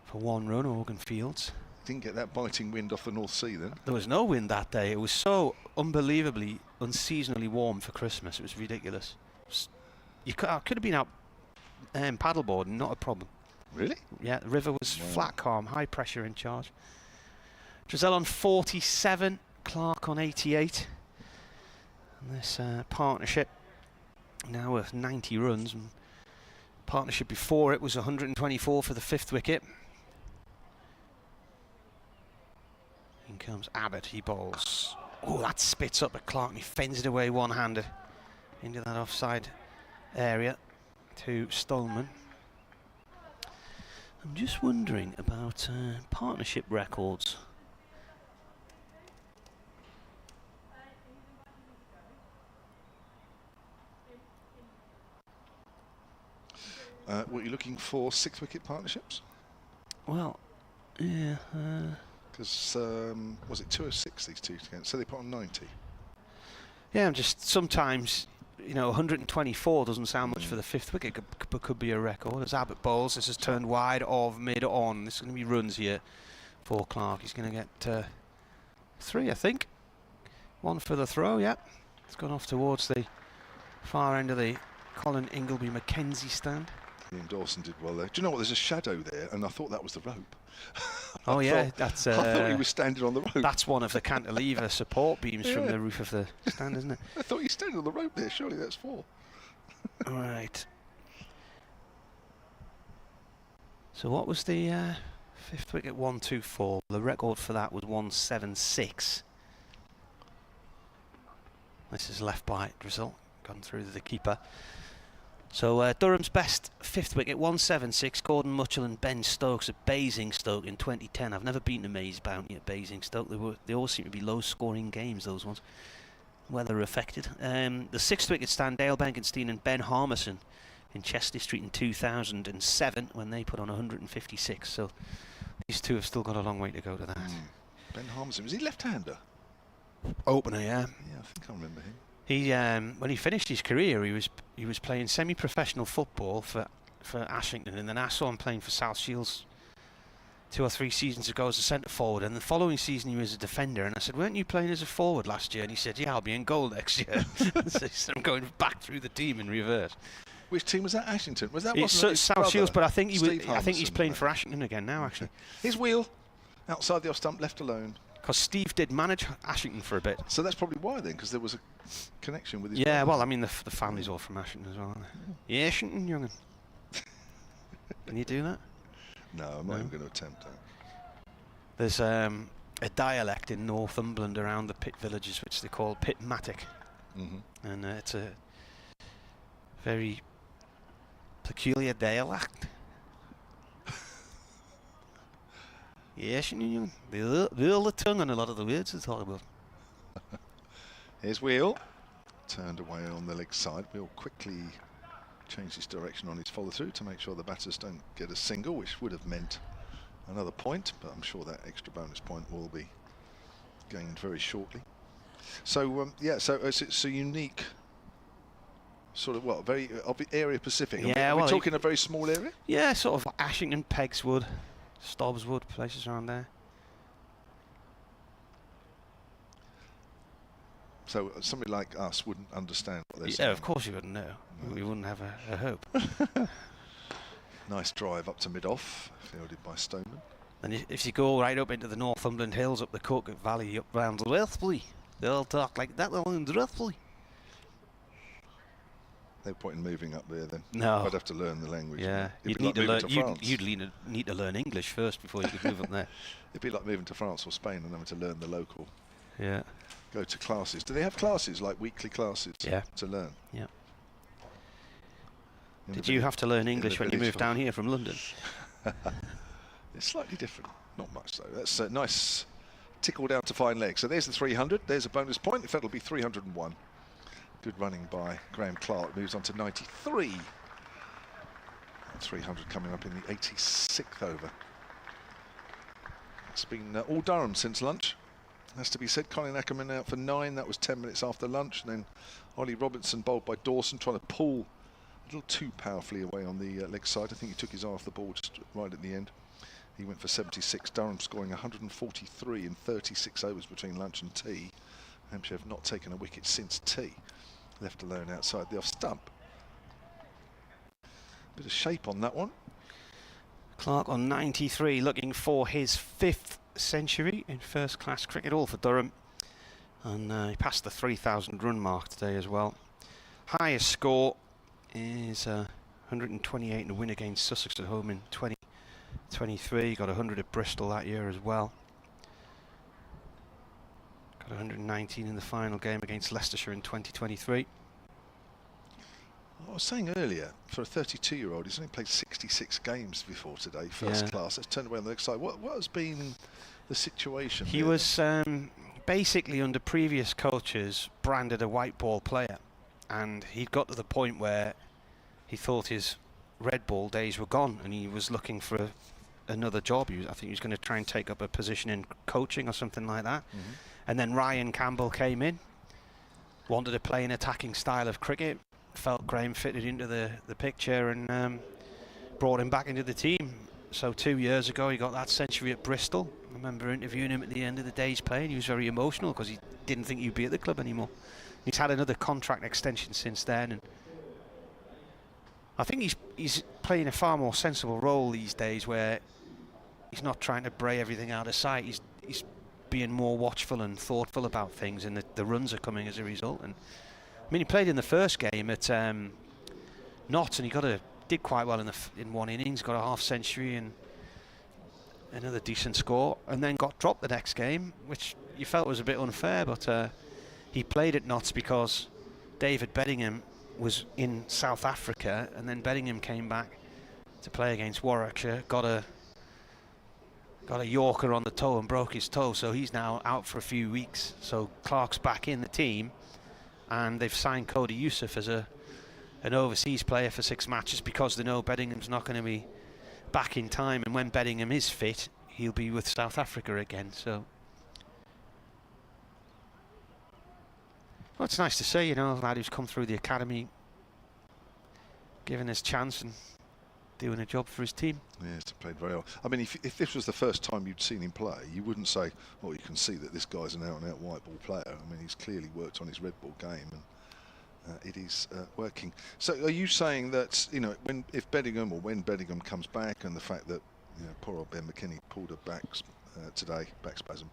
for one run, Organ Fields. Didn't get that biting wind off the North Sea then. There was no wind that day. It was so unbelievably, unseasonably warm for Christmas. It was ridiculous. I could have been out paddleboarding, not a problem. Really? Yeah, the river was flat, calm, high pressure in charge. Drizzell on 47, Clark on 88. And this partnership now worth 90 runs. And partnership before it was 124 for the 5th wicket. In comes Abbott, he bowls Oh, that spits up at Clark, and he fends it away one-handed into that offside area to Stolman. I'm just wondering about partnership records. Were you looking for 6-wicket partnerships? Well, yeah. Because was it 206 these two together? So they put on 90. Yeah, I'm just sometimes, you know, 124 doesn't sound much for the 5th wicket, but could be a record. As Abbott bowls, this is turned wide of mid-on. This is going to be runs here for Clark. He's going to get 3, I think. 1 for the throw, yeah. It's gone off towards the far end of the Colin Ingleby Mackenzie stand. Ian Dawson did well there. Do you know what? There's a shadow there, and I thought that was the rope. Oh yeah, that's. I thought he was standing on the rope. That's one of the cantilever support beams from the roof of the stand, isn't it? I thought he's standing on the rope there. Surely that's 4. All right. So what was the 5th wicket? 124. The record for that was 176. This is left by result, gone through the keeper. So Durham's best 5th wicket, 176. Gordon Mutchell and Ben Stokes at Basingstoke in 2010. I've never been to Maze Bounty at Basingstoke. They all seem to be low-scoring games, those ones. Weather affected. The 6th wicket stand, Dale Benkenstein and Ben Harmison in Chester Street in 2007 when they put on 156. So these two have still got a long way to go to that. Ben Harmison, was he left-hander? Opener, yeah. Yeah, I think I remember him. He when he finished his career, he was playing semi-professional football for Ashington, and then I saw him playing for South Shields 2 or 3 seasons ago as a centre forward, and the following season he was a defender. And I said, "Weren't you playing as a forward last year?" And he said, "Yeah, I'll be in goal next year." So he said, "I'm going back through the team in reverse." Which team was that? Ashington? Was that? It's wasn't it his South brother, Shields, but I think Steve I think he's Harmison, playing right? for Ashington again now, actually. His wheel outside the off stump, left alone. Because Steve did manage Ashington for a bit. So that's probably why then, because there was a connection with his. Yeah, brother. well, I mean, the family's all from Ashington as well, aren't they? Yeah, Ashington, young'un. Can you do that? No, I'm not even going to attempt that. There's a dialect in Northumberland around the pit villages which they call Pitmatic. And it's a very peculiar dialect. Yes, the tongue on a lot of the words it's all about. Here's Wheel. Turned away on the leg side. Wheel quickly changed his direction on his follow through to make sure the batters don't get a single, which would have meant another point, but I'm sure that extra bonus point will be gained very shortly. So yeah, so it's a unique sort of, well, very area Pacific. Yeah, we're talking a very small area. Yeah, sort of Ashington, Pegswood, Stobbswood, places around there. So somebody like us wouldn't understand what they're saying. Yeah, of course you wouldn't know. No. We wouldn't have a hope. Nice drive up to mid-off, fielded by Stoneman. And if you go right up into the Northumberland Hills, up the Coquet Valley, up round Rathbury, they all talk like that around Rathbury. No point in moving up there then. No. I'd have to learn the language. Yeah, you'd need to learn. You'd need to learn English first before you could move up there. It'd be like moving to France or Spain and having to learn the local. Yeah. Go to classes. Do they have classes, like weekly classes? Yeah. To learn? Yeah. Did you have to learn English when you moved down here from London? It's slightly different. Not much though. That's a nice tickle down to fine leg. So there's the 300. There's a bonus point. In fact, it'll be 301. Good running by Graham Clark. Moves on to 93. 300 coming up in the 86th over. It's been all Durham since lunch. Has to be said. Colin Ackerman out for 9. That was 10 minutes after lunch. And then Ollie Robinson bowled by Dawson, trying to pull a little too powerfully away on the leg side. I think he took his eye off the ball just right at the end. He went for 76. Durham scoring 143 in 36 overs between lunch and tea. Hampshire have not taken a wicket since tea. Left alone outside the off stump. Bit of shape on that one. Clark on 93, looking for his 5th century in first-class cricket, all for Durham. And he passed the 3,000 run mark today as well. Highest score is 128 in a win against Sussex at home in 2023. Got 100 at Bristol that year as well. Got Got 119 in the final game against Leicestershire in 2023. I was saying earlier, for a 32-year-old, he's only played 66 games before today, first class. Let's turn away on the next side. What has been the situation? He was basically, under previous coaches, branded a white ball player, and he'd got to the point where he thought his red ball days were gone, and he was looking for another job. I think he was going to try and take up a position in coaching or something like that. And then Ryan Campbell came in, wanted to play an attacking style of cricket, felt Graham fitted into the picture, and brought him back into the team. So 2 years ago he got that century at Bristol. I remember interviewing him at the end of the day's play, and he was very emotional because he didn't think he'd be at the club anymore. He's had another contract extension since then, and I think he's playing a far more sensible role these days, where he's not trying to bray everything out of sight. He's being more watchful and thoughtful about things, and the runs are coming as a result. And I mean, he played in the first game at Notts, and he did quite well in one innings, got a half century and another decent score, and then got dropped the next game, which you felt was a bit unfair. But he played at Notts because David Beddingham was in South Africa, and then Beddingham came back to play against Warwickshire, got a Yorker on the toe and broke his toe, so he's now out for a few weeks. So Clark's back in the team, and they've signed Cody Youssef as an overseas player for 6 matches because they know Beddingham's not going to be back in time, and when Beddingham is fit, he'll be with South Africa again. So, well, it's nice to see, you know, a lad who's come through the academy, given his chance and doing a job for his team. Yeah, he's played very well. I mean, if this was the first time you'd seen him play, you wouldn't say, "Oh, you can see that this guy's an out-and-out white ball player." I mean, he's clearly worked on his red ball game, and it is working. So, are you saying that, you know, when Beddingham comes back, and the fact that, you know, poor old Ben McKinney pulled a back today, back spasm,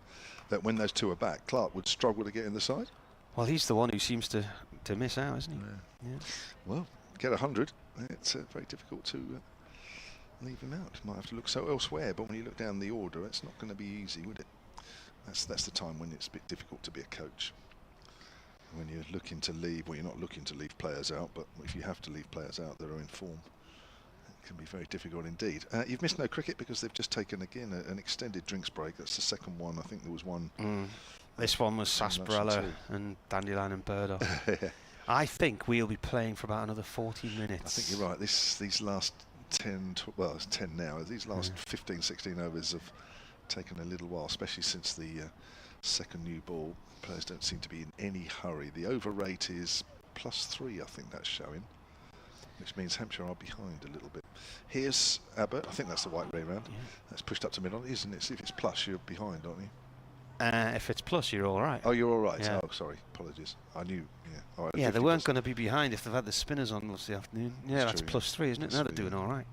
that when those two are back, Clark would struggle to get in the side? Well, he's the one who seems to miss out, isn't he? Yeah. Yeah. Well, get 100. It's very difficult to leave him out. Might have to look elsewhere, but when you look down the order, it's not going to be easy, would it? That's the time when it's a bit difficult to be a coach. When you're looking to leave, well, you're not looking to leave players out, but if you have to leave players out that are in form, it can be very difficult indeed. You've missed no cricket because they've just taken, again, an extended drinks break. That's the second one. I think there was one. This one was Sarsaparilla and Dandelion and Burdock. I think we'll be playing for about another 40 minutes. I think you're right. These last 10, well, it's 10 now. These last 15, 16 overs have taken a little while, especially since the second new ball. Players don't seem to be in any hurry. The over rate is +3, I think that's showing, which means Hampshire are behind a little bit. Here's Abbott. I think that's the white way round. Yeah. That's pushed up to mid-on, isn't it? See, if it's plus, you're behind, aren't you? If it's plus, you're all right. Oh, you're all right. Yeah. Oh, sorry. Apologies. I knew. Yeah. All right, yeah, they weren't going to be behind if they've had the spinners on most of the afternoon. Yeah, that's true, +3, isn't it? No, they're doing all right.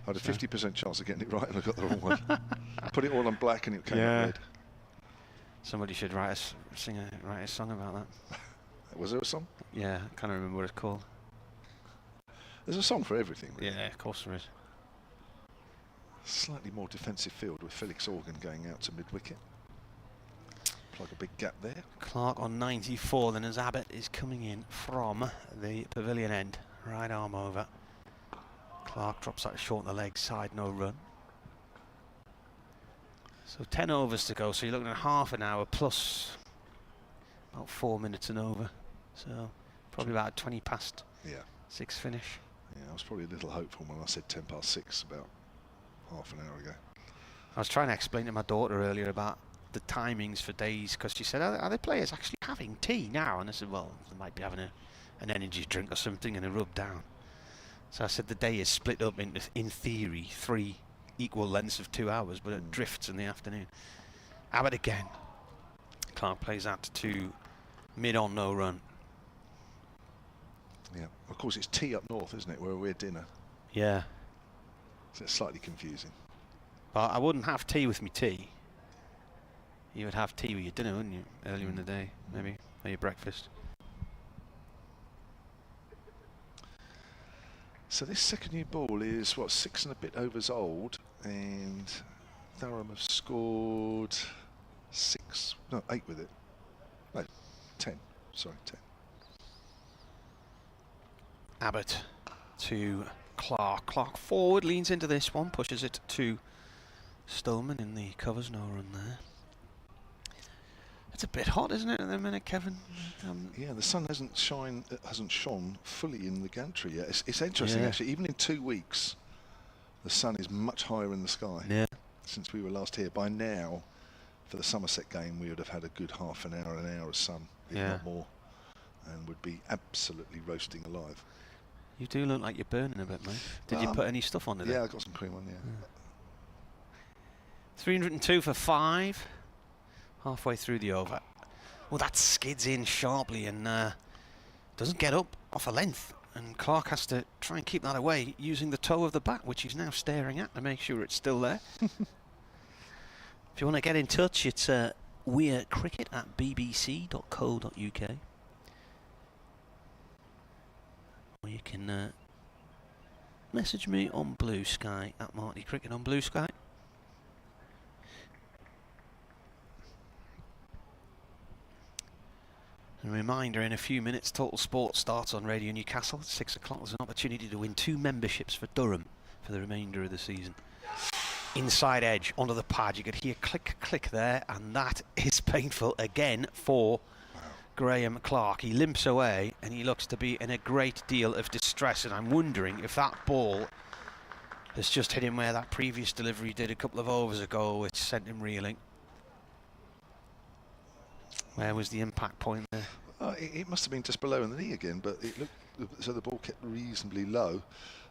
I had a 50% chance of getting it right, and I got the wrong one. Put it all on black, and it came out red. Somebody should write a song about that. Was there a song? Yeah, I can't remember what it's called. There's a song for everything, really. Yeah, of course there is. Slightly more defensive field with Felix Organ going out to mid-wicket. Plug a big gap there. Clark on 94, then as Abbott is coming in from the pavilion end. Right arm over. Clark drops that short on the leg side, no run. So 10 overs to go, so you're looking at half an hour plus about 4 minutes and over. So probably about 20 past 6 finish. Yeah, I was probably a little hopeful when I said 10 past 6 about half an hour ago. I was trying to explain to my daughter earlier about the timings for days, because she said, are the players actually having tea now? And I said, well, they might be having an energy drink or something and a rub down. So I said the day is split up into, in theory, 3 equal lengths of 2 hours, but it drifts in the afternoon. Abbott again. Clark plays that to mid-on, no run. Yeah, of course it's tea up north, isn't it, where we're dinner? Yeah. So it's slightly confusing. But I wouldn't have tea with me tea. You would have tea with your dinner, wouldn't you? Earlier in the day, maybe, or your breakfast. So this second new ball is, what, 6 and a bit overs old, and Durham have scored 8 with it. No, 10. Sorry, 10. Abbott to Clark. Clark forward, leans into this one, pushes it to Stillman in the covers, no run there. It's a bit hot, isn't it, at the minute, Kevin? Yeah, the sun hasn't shone fully in the gantry yet. It's interesting, actually. Even in 2 weeks, the sun is much higher in the sky. Yeah. Since we were last here, by now, for the Somerset game, we would have had a good half an hour of sun, if not more, and would be absolutely roasting alive. You do look like you're burning a bit, mate. Did you put any stuff on it? Yeah, I got some cream on, 302 for 5. Halfway through the over. Well, that skids in sharply and doesn't get up off a length. And Clark has to try and keep that away using the toe of the bat, which he's now staring at to make sure it's still there. If you want to get in touch, it's weircricket@bbc.co.uk. Or you can message me on Blue Sky @MartyCricket on Blue Sky. A reminder, in a few minutes, Total Sport starts on Radio Newcastle at 6 o'clock. There's an opportunity to win 2 memberships for Durham for the remainder of the season. Inside edge, onto the pad. You could hear click, click there, and that is painful again for Graham Clark. He limps away, and he looks to be in a great deal of distress, and I'm wondering if that ball has just hit him where that previous delivery did a couple of overs ago, which sent him reeling. Where was the impact point there? It must have been just below the knee again, but it looked so the ball kept reasonably low.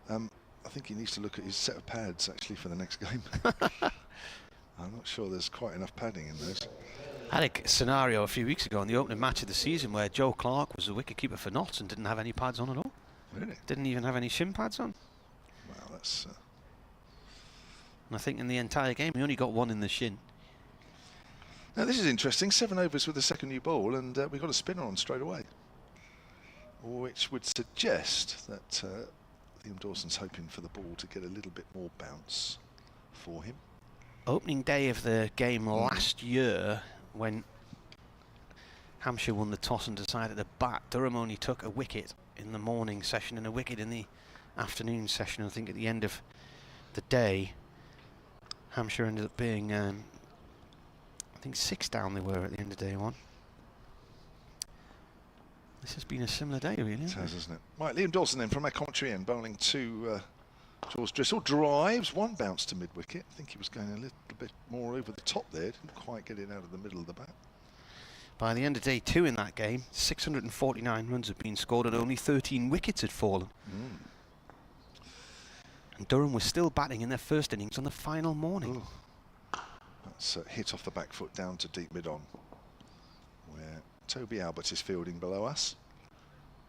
I think he needs to look at his set of pads actually for the next game. I'm not sure there's quite enough padding in those. I had a scenario a few weeks ago in the opening match of the season where Joe Clark was the wicketkeeper for Notts and didn't have any pads on at all. Really? Didn't even have any shin pads on. Wow, that's. And I think in the entire game he only got one in the shin. Now this is interesting. 7 overs with the second new ball, and we got a spinner on straight away, which would suggest that Liam Dawson's hoping for the ball to get a little bit more bounce for him. Opening day of the game last year, when Hampshire won the toss and decided to bat, Durham only took a wicket in the morning session and a wicket in the afternoon session. I think at the end of the day, Hampshire ended up being I think 6 down they were at the end of day 1. This has been a similar day, really. It has, hasn't it? Right, Liam Dawson then from our commentary end, bowling to George Drissel. Drives, 1 bounce to mid-wicket. I think he was going a little bit more over the top there. Didn't quite get it out of the middle of the bat. By the end of day 2 in that game, 649 runs had been scored and only 13 wickets had fallen. And Durham was still batting in their first innings on the final morning. Ooh. That's hit off the back foot down to deep mid-on, where Toby Albert is fielding below us.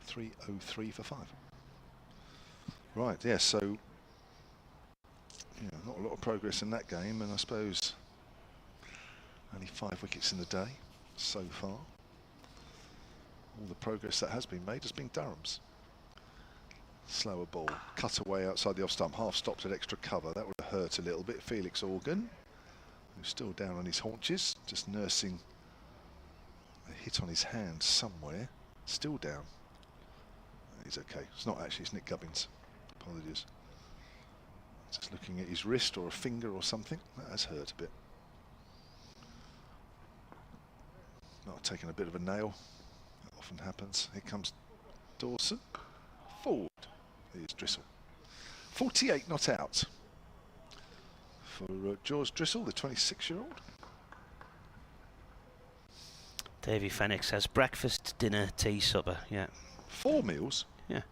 303 for 5. Right, yeah, so not a lot of progress in that game, and I suppose only 5 wickets in the day so far. All the progress that has been made has been Durham's. Slower ball, cut away outside the off stump, half stopped at extra cover. That would have hurt a little bit. Felix Organ, who's still down on his haunches, just nursing a hit on his hand somewhere. Still down. He's okay. It's not actually, it's Nick Gubbins. Apologies. Just looking at his wrist or a finger or something. That has hurt a bit. Not taking a bit of a nail. That often happens. Here comes Dawson. Forward. Here's Drissel. 48 not out for George Drissel, the 26-year-old. Davy Fenwick says breakfast, dinner, tea, supper. Yeah. 4 meals? Yeah.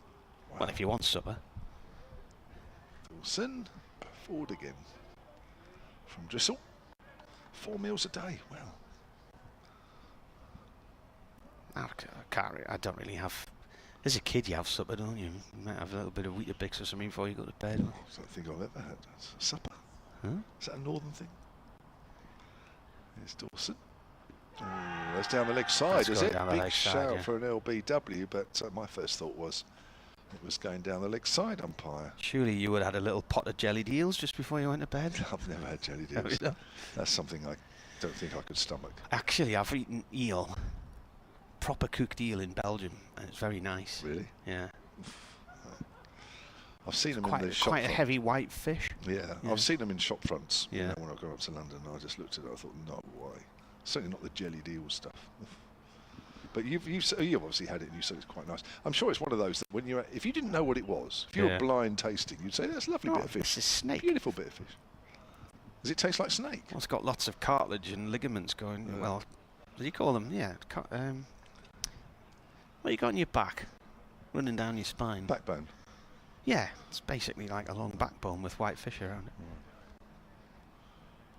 Wow. Well, if you want supper. Dawson, forward again. From Drissel. 4 meals a day. Wow. I don't really have. As a kid, you have supper, don't you? You might have a little bit of Weetabix or something before you go to bed. I don't think I've ever had supper. Huh? Is that a northern thing? Here's Dawson. Oh, that's down the leg side, is it? Big shout for an LBW, but my first thought was it was going down the leg side, umpire. Surely you would have had a little pot of jelly deals just before you went to bed? I've never had jelly deals. That's something I don't think I could stomach. Actually, I've eaten eel proper cooked eel in Belgium, and it's very nice. Really? Yeah. I've seen them in Quite, the shop quite a front. heavy white fish. Yeah, Yeah. I've seen them in shop fronts. You Yeah. know, when I go up to London, I just looked at it. I thought, no way. Certainly not the jellied eel stuff. But you've obviously had it, and you said it's quite nice. I'm sure it's one of those that when you're, if you didn't know what it was, if you were Yeah. blind tasting, you'd say that's a lovely bit of fish. This is snake. Beautiful bit of fish. Does it taste like snake? Well, it's got lots of cartilage and ligaments going. Yeah. Well, what do you call them? Yeah. What you got on your back, running down your spine? Backbone. Yeah, it's basically like a long backbone with white fish around it.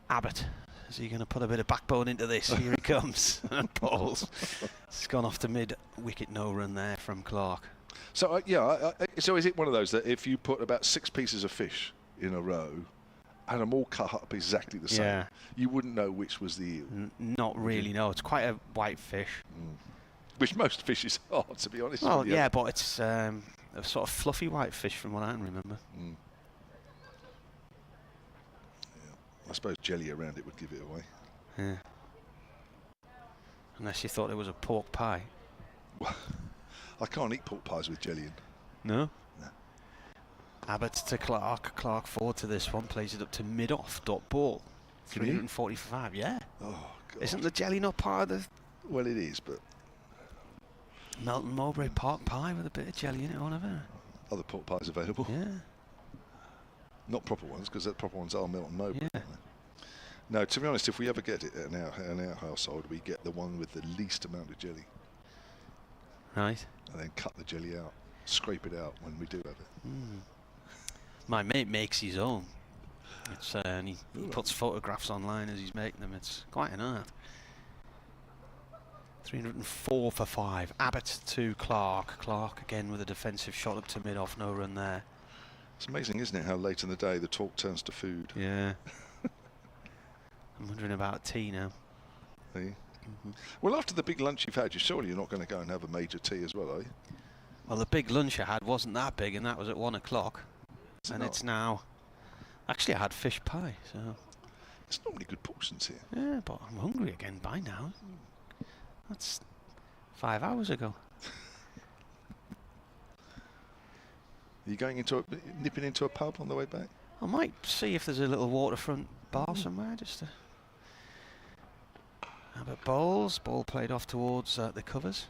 Abbott, is he going to put a bit of backbone into this? Here he comes. Balls. It's gone off to mid-wicket no run there from Clark. So so is it one of those that if you put about 6 pieces of fish in a row, and them all cut up exactly the same, Yeah. you wouldn't know which was the eel? Not really, no. It's quite a white fish. Which most fishes are, to be honest. Well, with you. yeah, but it's a sort of fluffy white fish from what I can remember. Mm. Yeah. I suppose jelly around it would give it away. Yeah. Unless you thought it was a pork pie. I can't eat pork pies with jelly in. No? No. Abbott to Clark. Clark forward to this one. Plays it up to mid-off. Dot ball. Can you? 345, yeah. Oh, God. Isn't the jelly not part of the Well, it is, but Melton Mowbray pork pie with a bit of jelly in it or whatever? other pork pies available. Yeah. Not proper ones, because the proper ones are Milton Mowbray. Yeah. Aren't they? No, to be honest, if we ever get it in our household, we get the one with the least amount of jelly, Right. and then cut the jelly out, scrape it out when we do have it. Mm. My mate makes his own. It's and he puts photographs online as he's making them. It's quite an art. 304 for 5. Abbott to Clark. Clark again with a defensive shot up to mid-off. No run there. It's amazing, isn't it, how late in the day the talk turns to food. Yeah. I'm wondering about tea now. Are you? Well, after the big lunch you've had, surely you're not going to go and have a major tea as well, are you? Well, the big lunch I had wasn't that big, and that was at 1 o'clock. Is it And not? it's now. Actually, I had fish pie, so. It's normally good portions here. Yeah, but I'm hungry again by now. That's 5 hours ago. Are you going nipping into a pub on the way back? I might see if there's a little waterfront bar somewhere, just to. Abbott bowls. Ball played off towards the covers.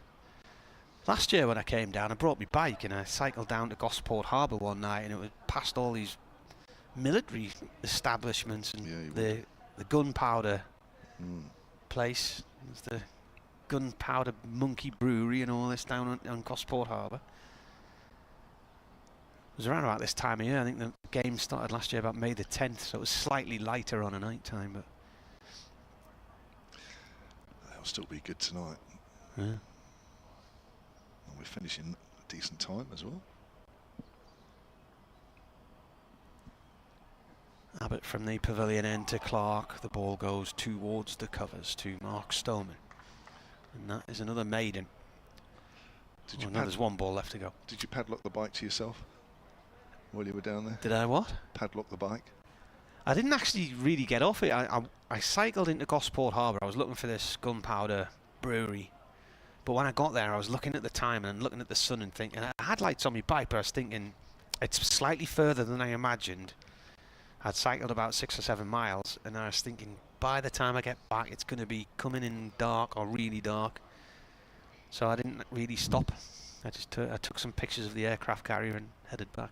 Last year when I came down, I brought my bike and I cycled down to Gosport Harbour one night, and it was past all these military establishments and Yeah, the gunpowder Mm. place. There's the Gunpowder Monkey Brewery and all this down on Gosport Harbour. It was around about this time of year. I think the game started last year about May the 10th, so it was slightly lighter on a night time, but They'll still be good tonight. yeah. And we're finishing a decent time as well. Abbott from the pavilion end to Clark. The ball goes towards the covers to Mark Stoneman. And that is another maiden. Did you, Now there's one ball left to go. did you padlock the bike to yourself while you were down there? Did I what? Padlock the bike? I didn't actually really get off it. I cycled into Gosport Harbour. I was looking for this Gunpowder Brewery. But when I got there, I was looking at the time and looking at the sun and thinking, I had lights on my bike, but I was thinking, it's slightly further than I imagined. I'd cycled about 6 or 7 miles, and I was thinking, by the time I get back, it's going to be coming in dark or really dark. So I didn't really stop. I just I took some pictures of the aircraft carrier and headed back.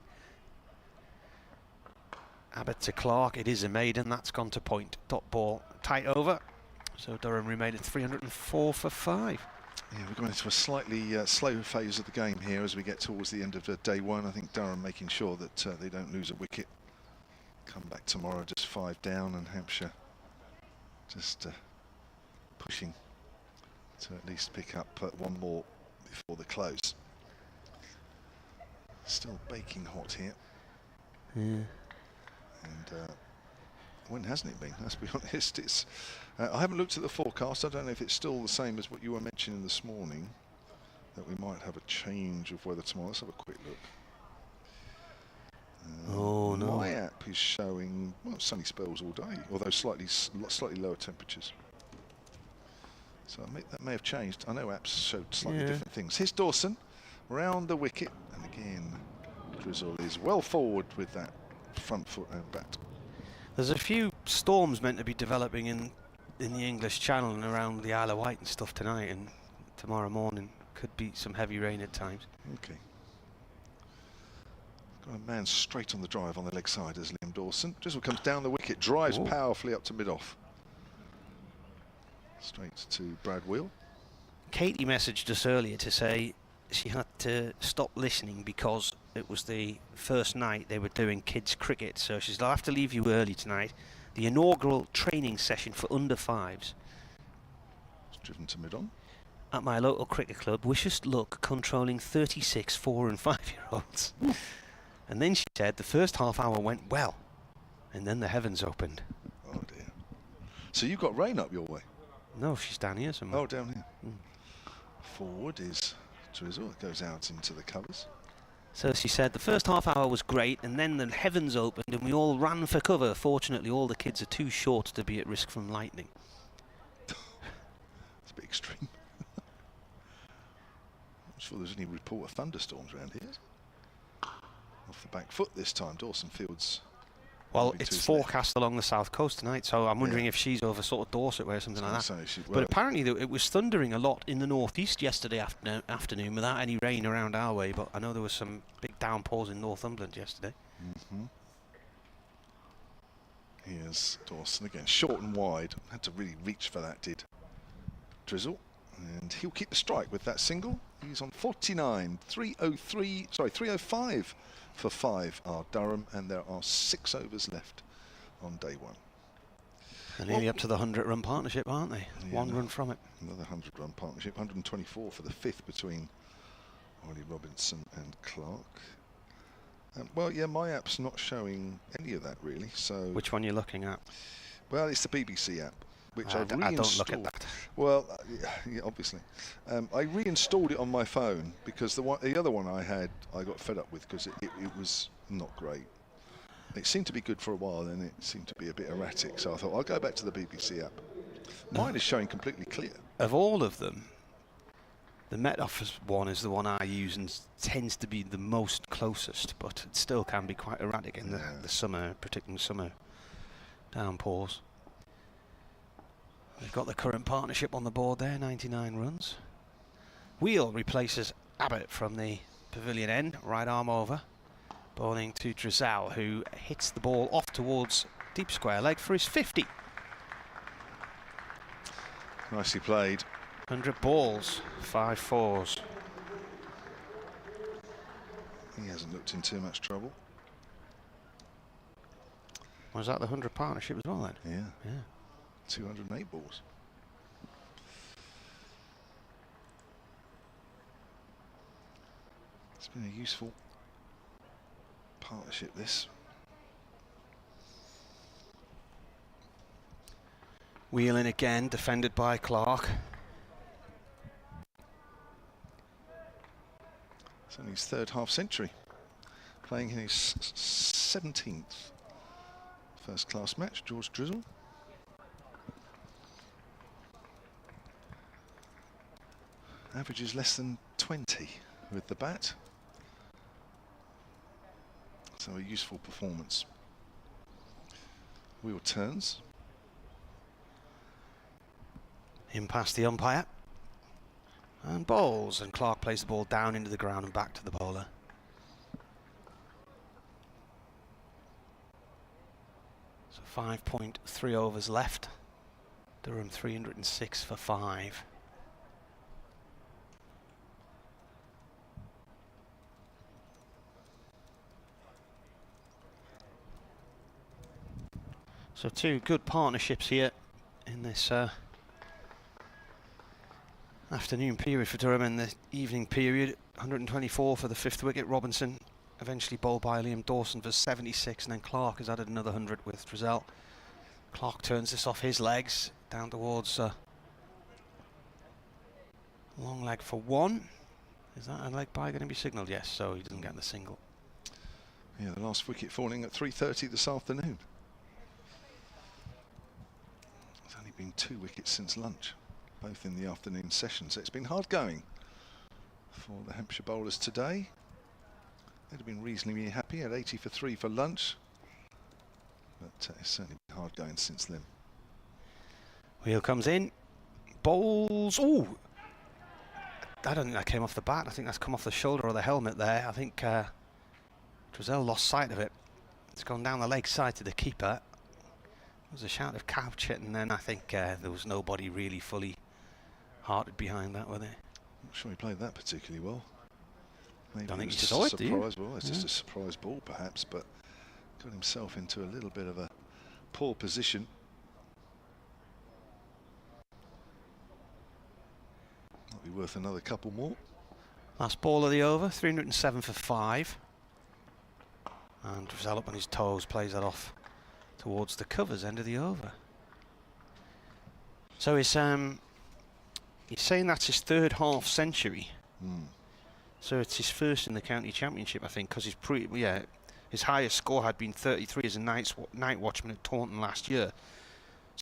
Abbott to Clark. It is a maiden. That's gone to point. Dot ball tight over. So Durham remained at 304 for 5. Yeah, we're going into a slightly slow phase of the game here as we get towards the end of day one. I think Durham making sure that they don't lose a wicket. Come back tomorrow just 5 down, and Hampshire just pushing to at least pick up one more before the close. Still baking hot here. Yeah. And when hasn't it been? Let's be honest. It's. I haven't looked at the forecast. I don't know if it's still the same as what you were mentioning this morning, that we might have a change of weather tomorrow. Let's have a quick look. Oh, no. My app is showing sunny spells all day, although slightly lower temperatures. So that may have changed. I know apps showed slightly different things. Here's Dawson round the wicket, and again Drizzle is well forward with that front foot and bat. There's a few storms meant to be developing in the English Channel and around the Isle of Wight and stuff tonight, and tomorrow morning could be some heavy rain at times. Okay. Got a man straight on the drive on the leg side as Liam Dawson. Drizzle comes down the wicket, drives powerfully up to mid-off. Straight to Brad Wheel. Katie messaged us earlier to say she had to stop listening because it was the first night they were doing kids cricket, so she said, I'll have to leave you early tonight. The inaugural training session for under fives. It's driven to mid-on. At my local cricket club, wishes luck controlling 36 4 and 5-year-olds. And then she said the first half hour went well, and then the heavens opened. Oh dear. So you got rain up your way? No, she's down here somewhere. Oh, down here. Forward is Drizzle. It goes out into the covers. So she said the first half hour was great, and then the heavens opened and we all ran for cover. Fortunately, all the kids are too short to be at risk from lightning. It's a bit extreme. I'm sure there's any report of thunderstorms around here. Off the back foot this time. Dawson Fields. Well, it's forecast along the south coast tonight, so I'm wondering if she's over sort of Dorset way or something like that. But apparently it was thundering a lot in the northeast yesterday afternoon without any rain around our way, but I know there was some big downpours in Northumberland yesterday. Here's Dawson again, short and wide. Had to really reach for that, did Drizzle. And he'll keep the strike with that single. He's on 49, 305 for 5 are Durham, and there are 6 overs left on day 1. They're nearly up to the 100-run partnership, aren't they? Yeah, 1 run from it. Another 100-run partnership, 124 for the 5th between Ollie Robinson and Clark. Well, yeah, my app's not showing any of that really. So which one are you looking at? Well, it's the BBC app, which I've reinstalled. I don't look at that. Well, yeah, obviously. I reinstalled it on my phone because the other one I had, I got fed up with because it was not great. It seemed to be good for a while, and it seemed to be a bit erratic. So I thought I'll go back to the BBC app. Mine is showing completely clear. Of all of them, the Met Office one is the one I use and tends to be the most closest, but it still can be quite erratic in the summer, particularly summer downpours. They've got the current partnership on the board there, 99 runs. Wheel replaces Abbott from the pavilion end, right arm over, bowling to Drizzle, who hits the ball off towards deep square leg for his 50. Nicely played. 100 balls, 5 fours. He hasn't looked in too much trouble. Was that the 100 partnership as well then? Yeah. 208 balls. It's been a useful partnership, this. Wheel in again, defended by Clark. It's only his 3rd half century, playing in his 17th first-class match. George Drizzle. Averages less than 20 with the bat. So a useful performance. Wheel turns. In past the umpire. And bowls, and Clark plays the ball down into the ground and back to the bowler. So 5.3 overs left. Durham 306 for 5. So 2 good partnerships here in this afternoon period for Durham, and the evening period. 124 for the 5th wicket. Robinson eventually bowled by Liam Dawson for 76, and then Clark has added another 100 with Drizzle. Clark turns this off his legs down towards long leg for 1. Is that a leg bye going to be signalled? Yes, so he doesn't get the single. Yeah, the last wicket falling at 3:30 this afternoon. There's only been 2 wickets since lunch. both in the afternoon session. So it's been hard going for the Hampshire bowlers today. They'd have been reasonably happy at 80 for 3 for lunch, but it's certainly been hard going since then. Wheel comes in, bowls. Oh, I don't think that came off the bat. I think that's come off the shoulder or the helmet there. I think Drizel lost sight of it. It's gone down the leg side to the keeper. There was a shout of couch it, and then I think there was nobody really fully hearted behind that, were there? Not sure he played that particularly well. Maybe Don't think it was he just saw a it, do you? surprise. Well, it's just a surprise ball, perhaps, but got himself into a little bit of a poor position. Might be worth another couple more. Last ball of the over, 307 for 5. And Drizel up on his toes, plays that off towards the covers end of the over. So he's saying that's his third half century. So it's his first in the county championship, I think, because his highest score had been 33 as a night watchman at Taunton last year.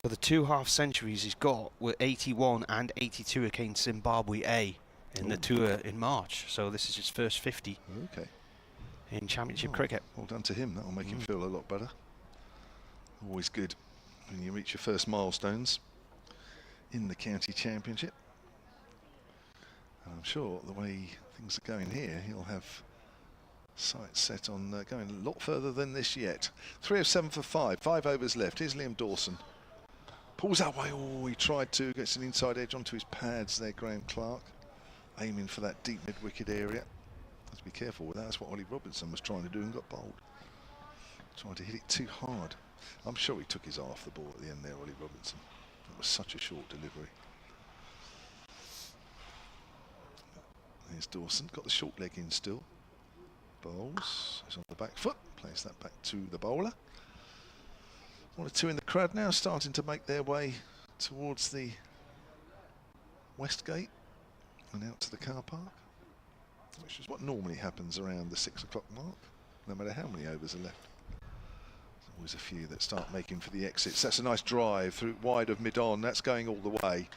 So the 2 half centuries he's got were 81 and 82 against Zimbabwe A in the tour in March. So this is his first 50 in championship cricket. Well done to him. That will make him feel a lot better. Always good when you reach your first milestones in the county championship. And I'm sure the way things are going here, he'll have sights set on going a lot further than this yet. 307 for 5, 5 overs left. Here's Liam Dawson. Pulls that way. Oh, he tried to, gets an inside edge onto his pads there, Graham Clark. Aiming for that deep mid-wicket area. Have to be careful with that. That's what Ollie Robinson was trying to do and got bowled. Trying to hit it too hard. I'm sure he took his eye off the ball at the end there, Ollie Robinson. It was such a short delivery. There's Dawson, got the short leg in still. Bowls, he's on the back foot, plays that back to the bowler. 1 or 2 in the crowd now, starting to make their way towards the west gate and out to the car park, which is what normally happens around the 6 o'clock mark, no matter how many overs are left. There's always a few that start making for the exits. That's a nice drive through wide of mid-on, that's going all the way.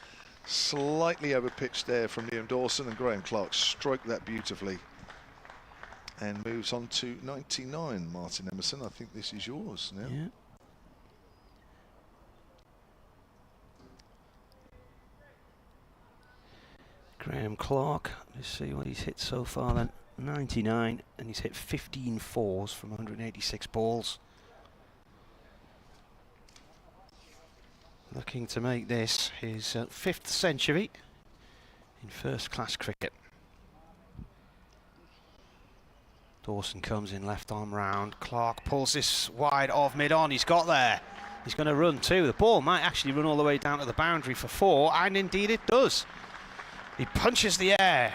Slightly over pitch there from Liam Dawson, and Graham Clark stroked that beautifully and moves on to 99. Martin Emerson, I think this is yours now. Yeah. Graham Clark, let's see what he's hit so far then. 99, and he's hit 15 fours from 186 balls. Looking to make this his 5th century in first-class cricket. Dawson comes in left arm round. Clark pulls this wide of mid-on. He's got there. He's going to run too. The ball might actually run all the way down to the boundary for 4, and indeed it does. He punches the air.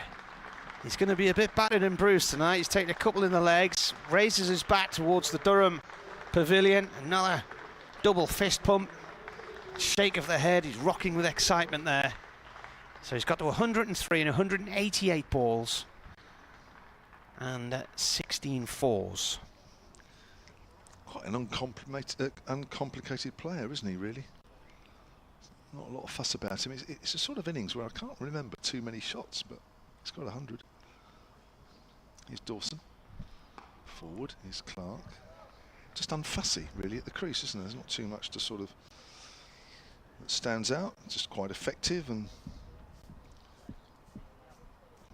He's going to be a bit battered and bruised tonight. He's taken a couple in the legs, raises his bat towards the Durham pavilion. Another double fist pump. Shake of the head. He's rocking with excitement there. So he's got to 103 and 188 balls and 16 fours. Quite an uncomplicated player, isn't he, really? Not a lot of fuss about him. It's a sort of innings where I can't remember too many shots, but he's got 100. Here's Dawson. Forward is Clark. Just unfussy, really, at the crease, isn't there? There's not too much to sort of that stands out. Just quite effective, and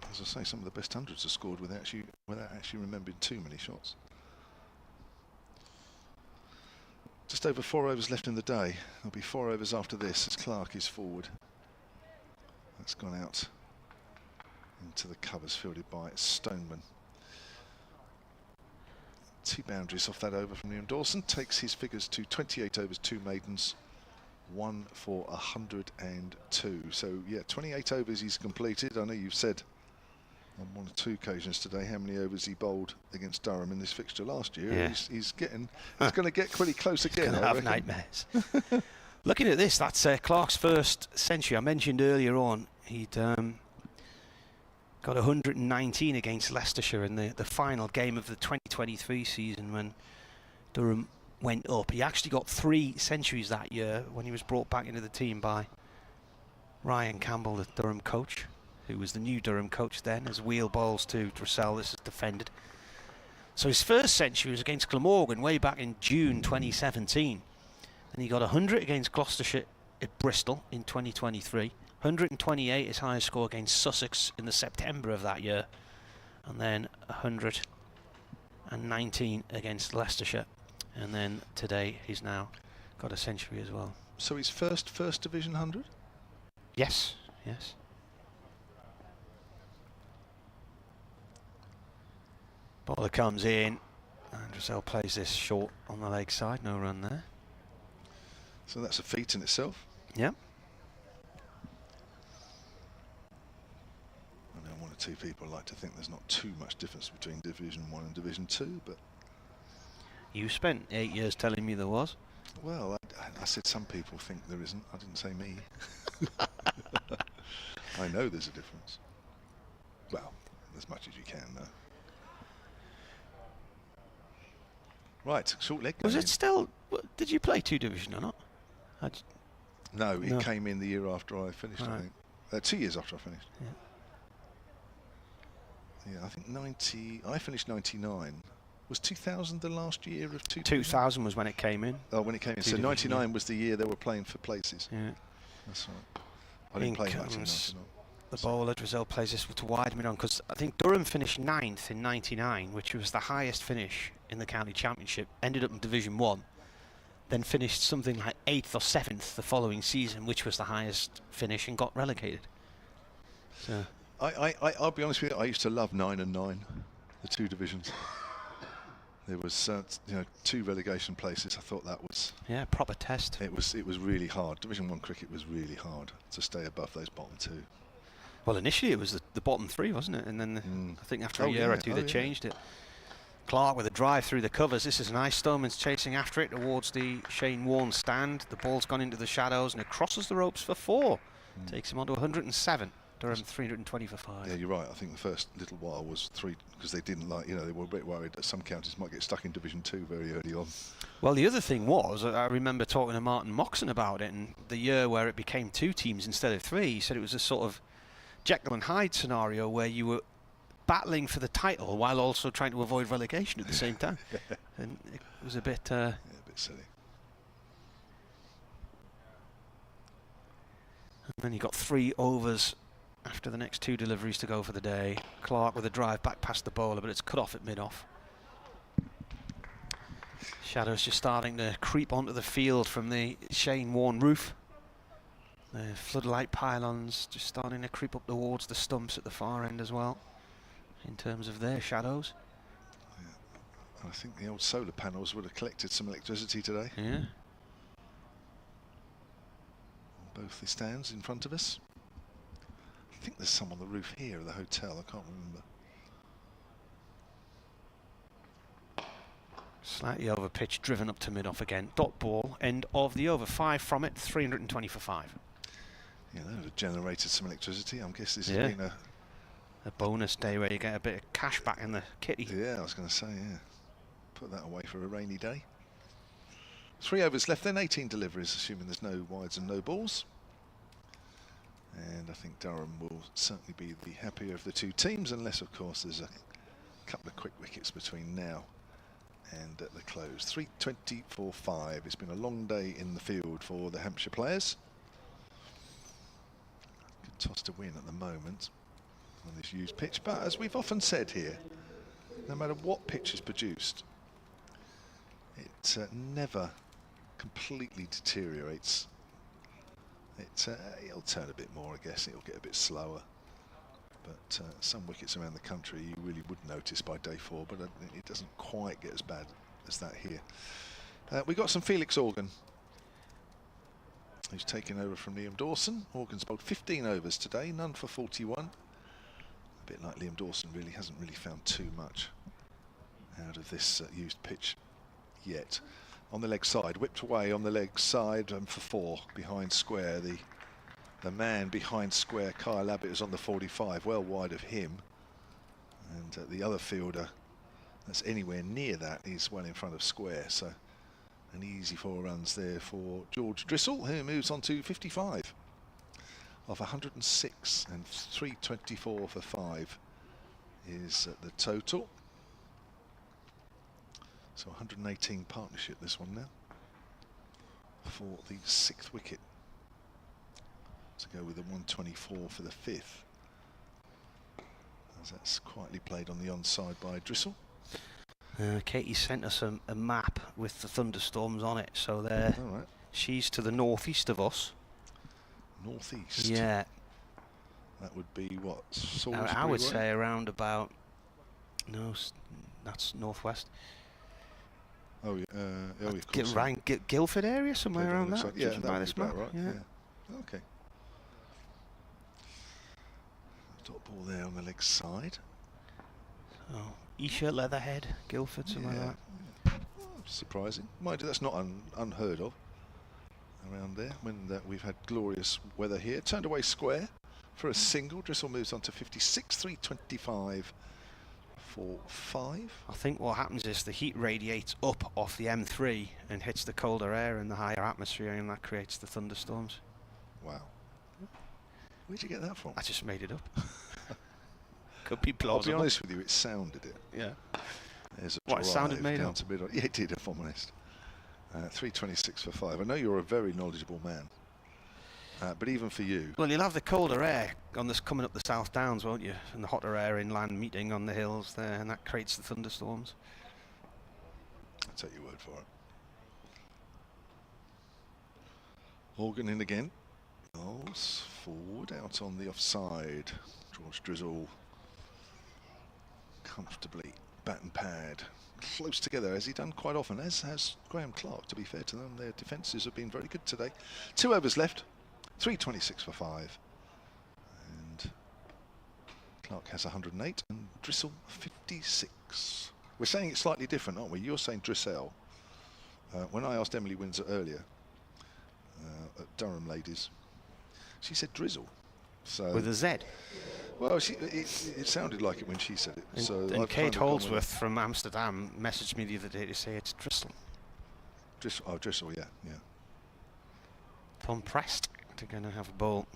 as I say, some of the best hundreds are scored without actually remembering too many shots. Just over 4 overs left in the day. There'll be 4 overs after this as Clark is forward. That's gone out into the covers, fielded by Stoneman. 2 boundaries off that over from Liam Dawson. Takes his figures to 28 overs, 2 maidens, 1 for 102. So yeah, 28 overs he's completed. I know you've said on 1 or 2 occasions today how many overs he bowled against Durham in this fixture last year. Yeah. He's going to get pretty close again. He's going to have nightmares. Looking at this, that's Clark's first century. I mentioned earlier on he'd got 119 against Leicestershire in the final game of the 2023 season when Durham went up. He actually got 3 centuries that year when he was brought back into the team by Ryan Campbell, the Durham coach, who was the new Durham coach then, as wheel bowls to Dressel. This is defended. So his first century was against Glamorgan way back in June 2017. And he got 100 against Gloucestershire at Bristol in 2023. 128 his highest score against Sussex in the September of that year. And then 119 against Leicestershire. And then today he's now got a century as well. So his first division 100? Yes, yes. Bowler comes in, and Dressel plays this short on the leg side, no run there. So that's a feat in itself. Yeah. I know one or two people like to think there's not too much difference between Division 1 and Division 2, but... You spent 8 years telling me there was. Well, I said some people think there isn't. I didn't say me. I know there's a difference. Well, as much as you can, though. Right, short leg. Was it still... Did you play 2 division or not? No, it came in the year after I finished, I think. 2 years after I finished. Yeah, I think 90... I finished 99. Was 2000 the last year of 2 division? 2000 was when it came in. Oh, when it came in. So 99 was the year they were playing for places. Yeah. That's right. I didn't play 1999. The bowler, Dressel plays this to wide mid on, because I think Durham finished 9th in 99, which was the highest finish in the county championship, ended up in Division 1, then finished something like 8th or 7th the following season, which was the highest finish, and got relegated. So I'll be honest with you, I used to love 9 and 9, the 2 divisions. There was 2 relegation places. I thought that was proper test. It was really hard. Division 1 cricket was really hard to stay above those bottom 2. Well, initially it was the bottom 3, wasn't it? And then I think after a year or two they changed it. Clark with a drive through the covers. This is nice. Stoneman's chasing after it towards the Shane Warne stand. The ball's gone into the shadows and it crosses the ropes for 4. Takes him on to 107. Durham 320 for 5. Yeah, you're right. I think the first little while was 3 because they didn't like, they were a bit worried that some counties might get stuck in Division 2 very early on. Well, the other thing was, I remember talking to Martin Moxon about it, and the year where it became 2 teams instead of 3, he said it was a sort of Jekyll and Hyde scenario where you were battling for the title while also trying to avoid relegation at the same time. And it was a bit... a bit silly. And then you got 3 overs after the next 2 deliveries to go for the day. Clark with a drive back past the bowler, but it's cut off at mid-off. Shadows just starting to creep onto the field from the Shane Warne roof. The floodlight pylons just starting to creep up towards the stumps at the far end as well, in terms of their shadows. Yeah. I think the old solar panels would have collected some electricity today. Yeah. Both the stands in front of us. I think there's some on the roof here of the hotel. I can't remember. Slightly over pitch, driven up to mid-off again. Dot ball, end of the over. 5 from it, 320 for 5. Yeah, that would have generated some electricity. I guess this has been a bonus day where you get a bit of cash back in the kitty. Yeah, I was going to say, put that away for a rainy day. 3 overs left then, 18 deliveries, assuming there's no wides and no balls. And I think Durham will certainly be the happier of the 2 teams, unless, of course, there's a couple of quick wickets between now and at the close. 320 for 5. It's been a long day in the field for the Hampshire players. Good toss to win at the moment on this used pitch, but as we've often said here, no matter what pitch is produced, it never completely deteriorates. It'll turn a bit more, I guess. It'll get a bit slower. But some wickets around the country you really would notice by day 4, but it doesn't quite get as bad as that here. We got some Felix Organ, who's taken over from Liam Dawson. Organ's bowled 15 overs today, none for 41. A bit like Liam Dawson, really hasn't really found too much out of this used pitch yet. On the leg side, whipped away on the leg side for 4 behind square. The man behind square, Kyle Abbott, is on the 45, well wide of him. And the other fielder that's anywhere near that is well in front of square. So an easy 4 runs there for George Drissel, who moves on to 55. of 106 and 324 for 5 is the total. So 118 partnership this one now for the 6th wicket. To go with the 124 for the 5th. As that's quietly played on the onside by Drissel. Katie sent us a map with the thunderstorms on it, so there. All right. She's to the northeast of us. Northeast. Yeah. That would be what? I would say around about. No, that's northwest. Oh yeah. Of course. Around Guildford area, somewhere around that. Yeah, judging by this map. right. Yeah. Okay. Dot ball there on the leg side. Oh, Esher, Leatherhead, Guildford, something like that. Yeah. Oh, surprising. Mind you, that's not unheard of around there when we've had glorious weather here. Turned away square for a single. Drissel moves on to 56, 325 for 5. I think what happens is the heat radiates up off the M3 and hits the colder air in the higher atmosphere, and that creates the thunderstorms. Wow. Where'd you get that from? I just made it up. Could be I'll plausible. be honest with you, it sounded it. Yeah. There's a What, it sounded drive made down up? to middle. Yeah, it did, if I'm honest. 326 for 5. I know you're a very knowledgeable man. But even for you. Well, you'll have the colder air on this coming up the South Downs, won't you? And the hotter air inland meeting on the hills there, and that creates the thunderstorms. I'll take your word for it. Horgan in again. Knowles forward, out on the offside. George Drizzle comfortably bat and pad. Close together, as he done quite often, as has Graham Clark, to be fair to them. Their defences have been very good today. 2 overs left, 326 for 5. And Clark has 108 and Drissel 56. We're saying it slightly different, aren't we? You're saying Drissel. When I asked Emily Windsor earlier at Durham Ladies, she said Drizzle. So With a Z. well, it sounded like it when she said it. And, and Kate Holdsworth from Amsterdam messaged me the other day to say it's Drissel. Drissel, yeah. I'm pressed to going to have a bowl.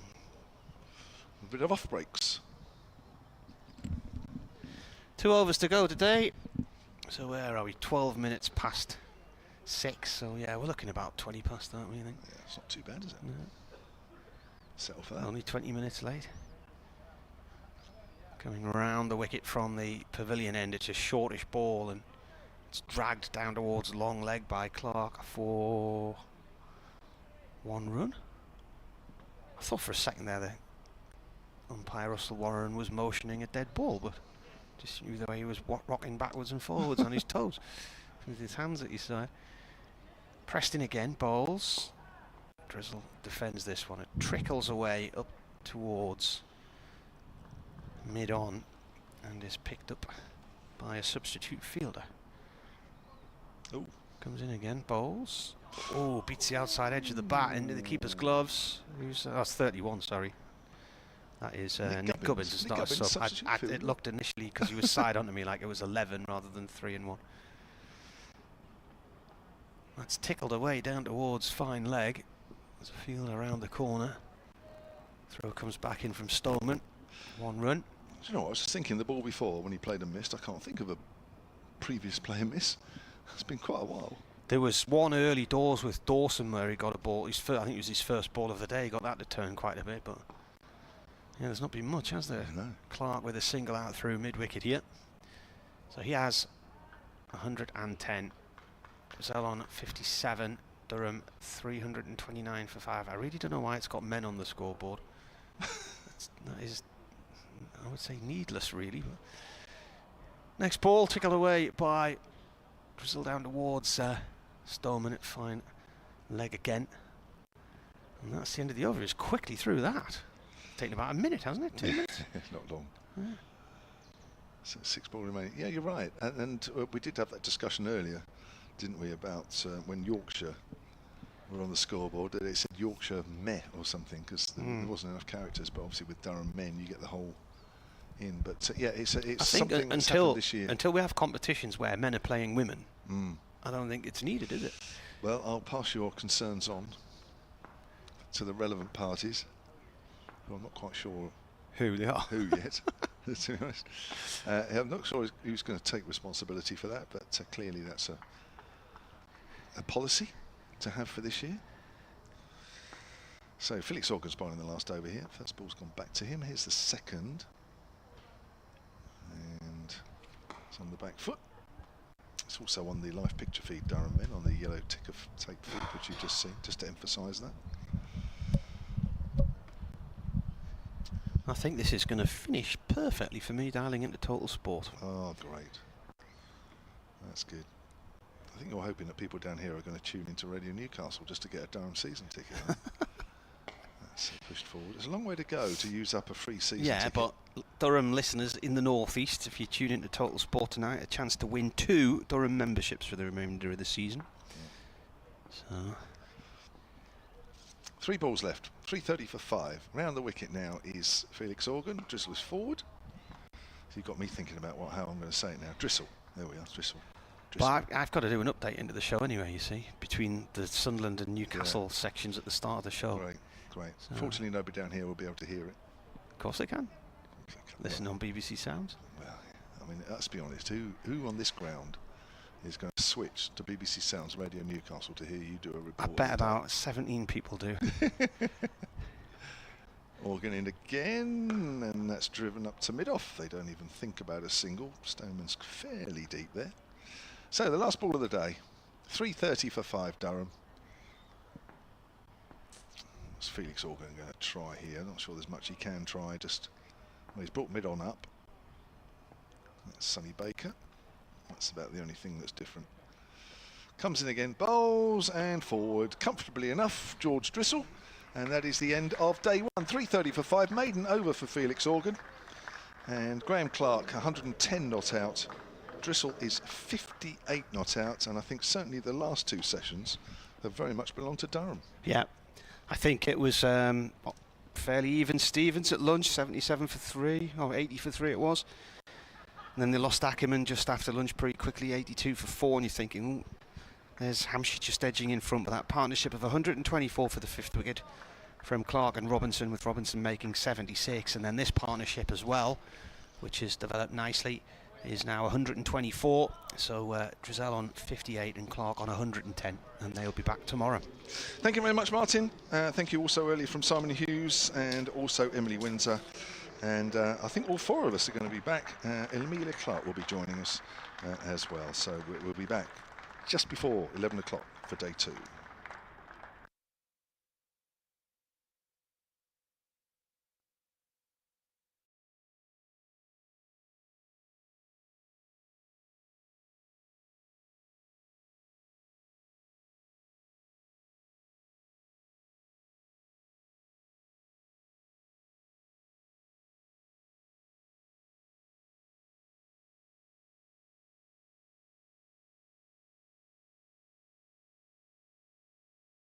A bit of off breaks. 2 overs to go today. So where are we? 12 minutes past 6. So yeah, we're looking about 20 past, aren't we? I think. Yeah, it's not too bad, is it? No. Settle for that. Only 20 minutes late. Coming round the wicket from the pavilion end, it's a shortish ball and it's dragged down towards the long leg by Clark for 1 run. I thought for a second there the umpire Russell Warren was motioning a dead ball, but just knew the way he was rocking backwards and forwards on his toes with his hands at his side. Preston again, bowls. Drizzle defends this one. It trickles away up towards mid-on and is picked up by a substitute fielder. Oh, Comes in again, bowls. Oh, beats the outside edge of the bat into the keeper's gloves. That's 31, sorry. That is Nick Gubbins. It's Nick not a Gubbins, sub. substitute It fielder. looked initially, because he was side onto me, like it was 11 rather than 3 and 1. That's tickled away down towards fine leg. There's a field around the corner. Throw comes back in from Stolman. 1 run. do you know what? I was just thinking the ball before when he played and missed. I can't think of a previous play and miss. It's been quite a while. There was one early doors with Dawson where he got a ball. I think it was his first ball of the day. He got that to turn quite a bit, but yeah, there's not been much, has there? No. Clark with a single out through mid-wicket here. So he has 110. Drizzle on 57. Durham 329 for 5. I really don't know why it's got men on the scoreboard. That is, I would say, needless, really. But next ball tickled away by Drizzle down towards Stolman at fine leg again. And that's the end of the over. He's quickly through that. Taken about a minute, hasn't it? 2 minutes? Not long. Yeah. So 6 ball remaining. Yeah, you're right. And we did have that discussion earlier, didn't we, about when Yorkshire were on the scoreboard. They said Yorkshire meh or something because there wasn't enough characters. But obviously with Durham men, you get the whole in. But yeah, it's I think something that's happened this year. until we have competitions where men are playing women, I don't think it's needed, is it? Well, I'll pass your concerns on to the relevant parties. who I'm not quite sure Who they are. who yet, to be honest. I'm not sure who's going to take responsibility for that, but clearly that's a policy to have for this year. So Felix Organ's bowling the last over here. First ball's gone back to him. Here's the second. And it's on the back foot. It's also on the live picture feed, Durham men, on the yellow ticker tape feed, which you've just seen, just to emphasise that. I think this is going to finish perfectly for me, dialing into Total Sport. Oh, great. That's good. I think you're hoping that people down here are going to tune into Radio Newcastle just to get a Durham season ticket. That's pushed forward. There's a long way to go to use up a free season ticket. Yeah, but Durham listeners in the northeast, if you tune into Total Sport tonight, a chance to win 2 Durham memberships for the remainder of the season. Yeah. So 3 balls left. 3:30 for 5. Round the wicket now is Felix Organ. Drizzle is forward. So you've got me thinking about how I'm going to say it now. Drizzle. There we are. Drizzle. But I've got to do an update into the show anyway, you see, between the Sunderland and Newcastle sections at the start of the show. Great, great. So Fortunately, nobody down here will be able to hear it. Of course they can. Listen on BBC Sounds. Well, I mean, let's be honest. Who on this ground is going to switch to BBC Sounds Radio Newcastle to hear you do a report? I bet about 17 people do. Organ in again, and that's driven up to mid-off. They don't even think about a single. Stoneman's fairly deep there. So the last ball of the day, 3:30 for 5, Durham. Is Felix Organ going to try here? Not sure there's much he can try. Just, well, he's brought mid-on up. That's Sonny Baker. That's about the only thing that's different. Comes in again, bowls and forward comfortably enough, George Drizzle. And that is the end of day 1. 3:30 for 5, maiden over for Felix Organ. And Graham Clark, 110 not out. Drizzle is 58 not out, and I think certainly the last 2 sessions have very much belonged to Durham. Yeah, I think it was fairly even Stevens at lunch, 77 for 3, or 80 for 3 it was. And then they lost Ackerman just after lunch pretty quickly, 82 for 4, and you're thinking, ooh, there's Hampshire just edging in front, but that partnership of 124 for the 5th wicket from Clark and Robinson, with Robinson making 76, and then this partnership as well, which has developed nicely, is now 124. So Drizzle on 58 and Clark on 110, and they'll be back tomorrow. Thank you very much, Martin. Thank you also earlier from Simon Hughes and also Emily Windsor. And I think all 4 of us are going to be back. Emilia Clark will be joining us as well. So we'll be back just before 11 o'clock for day 2.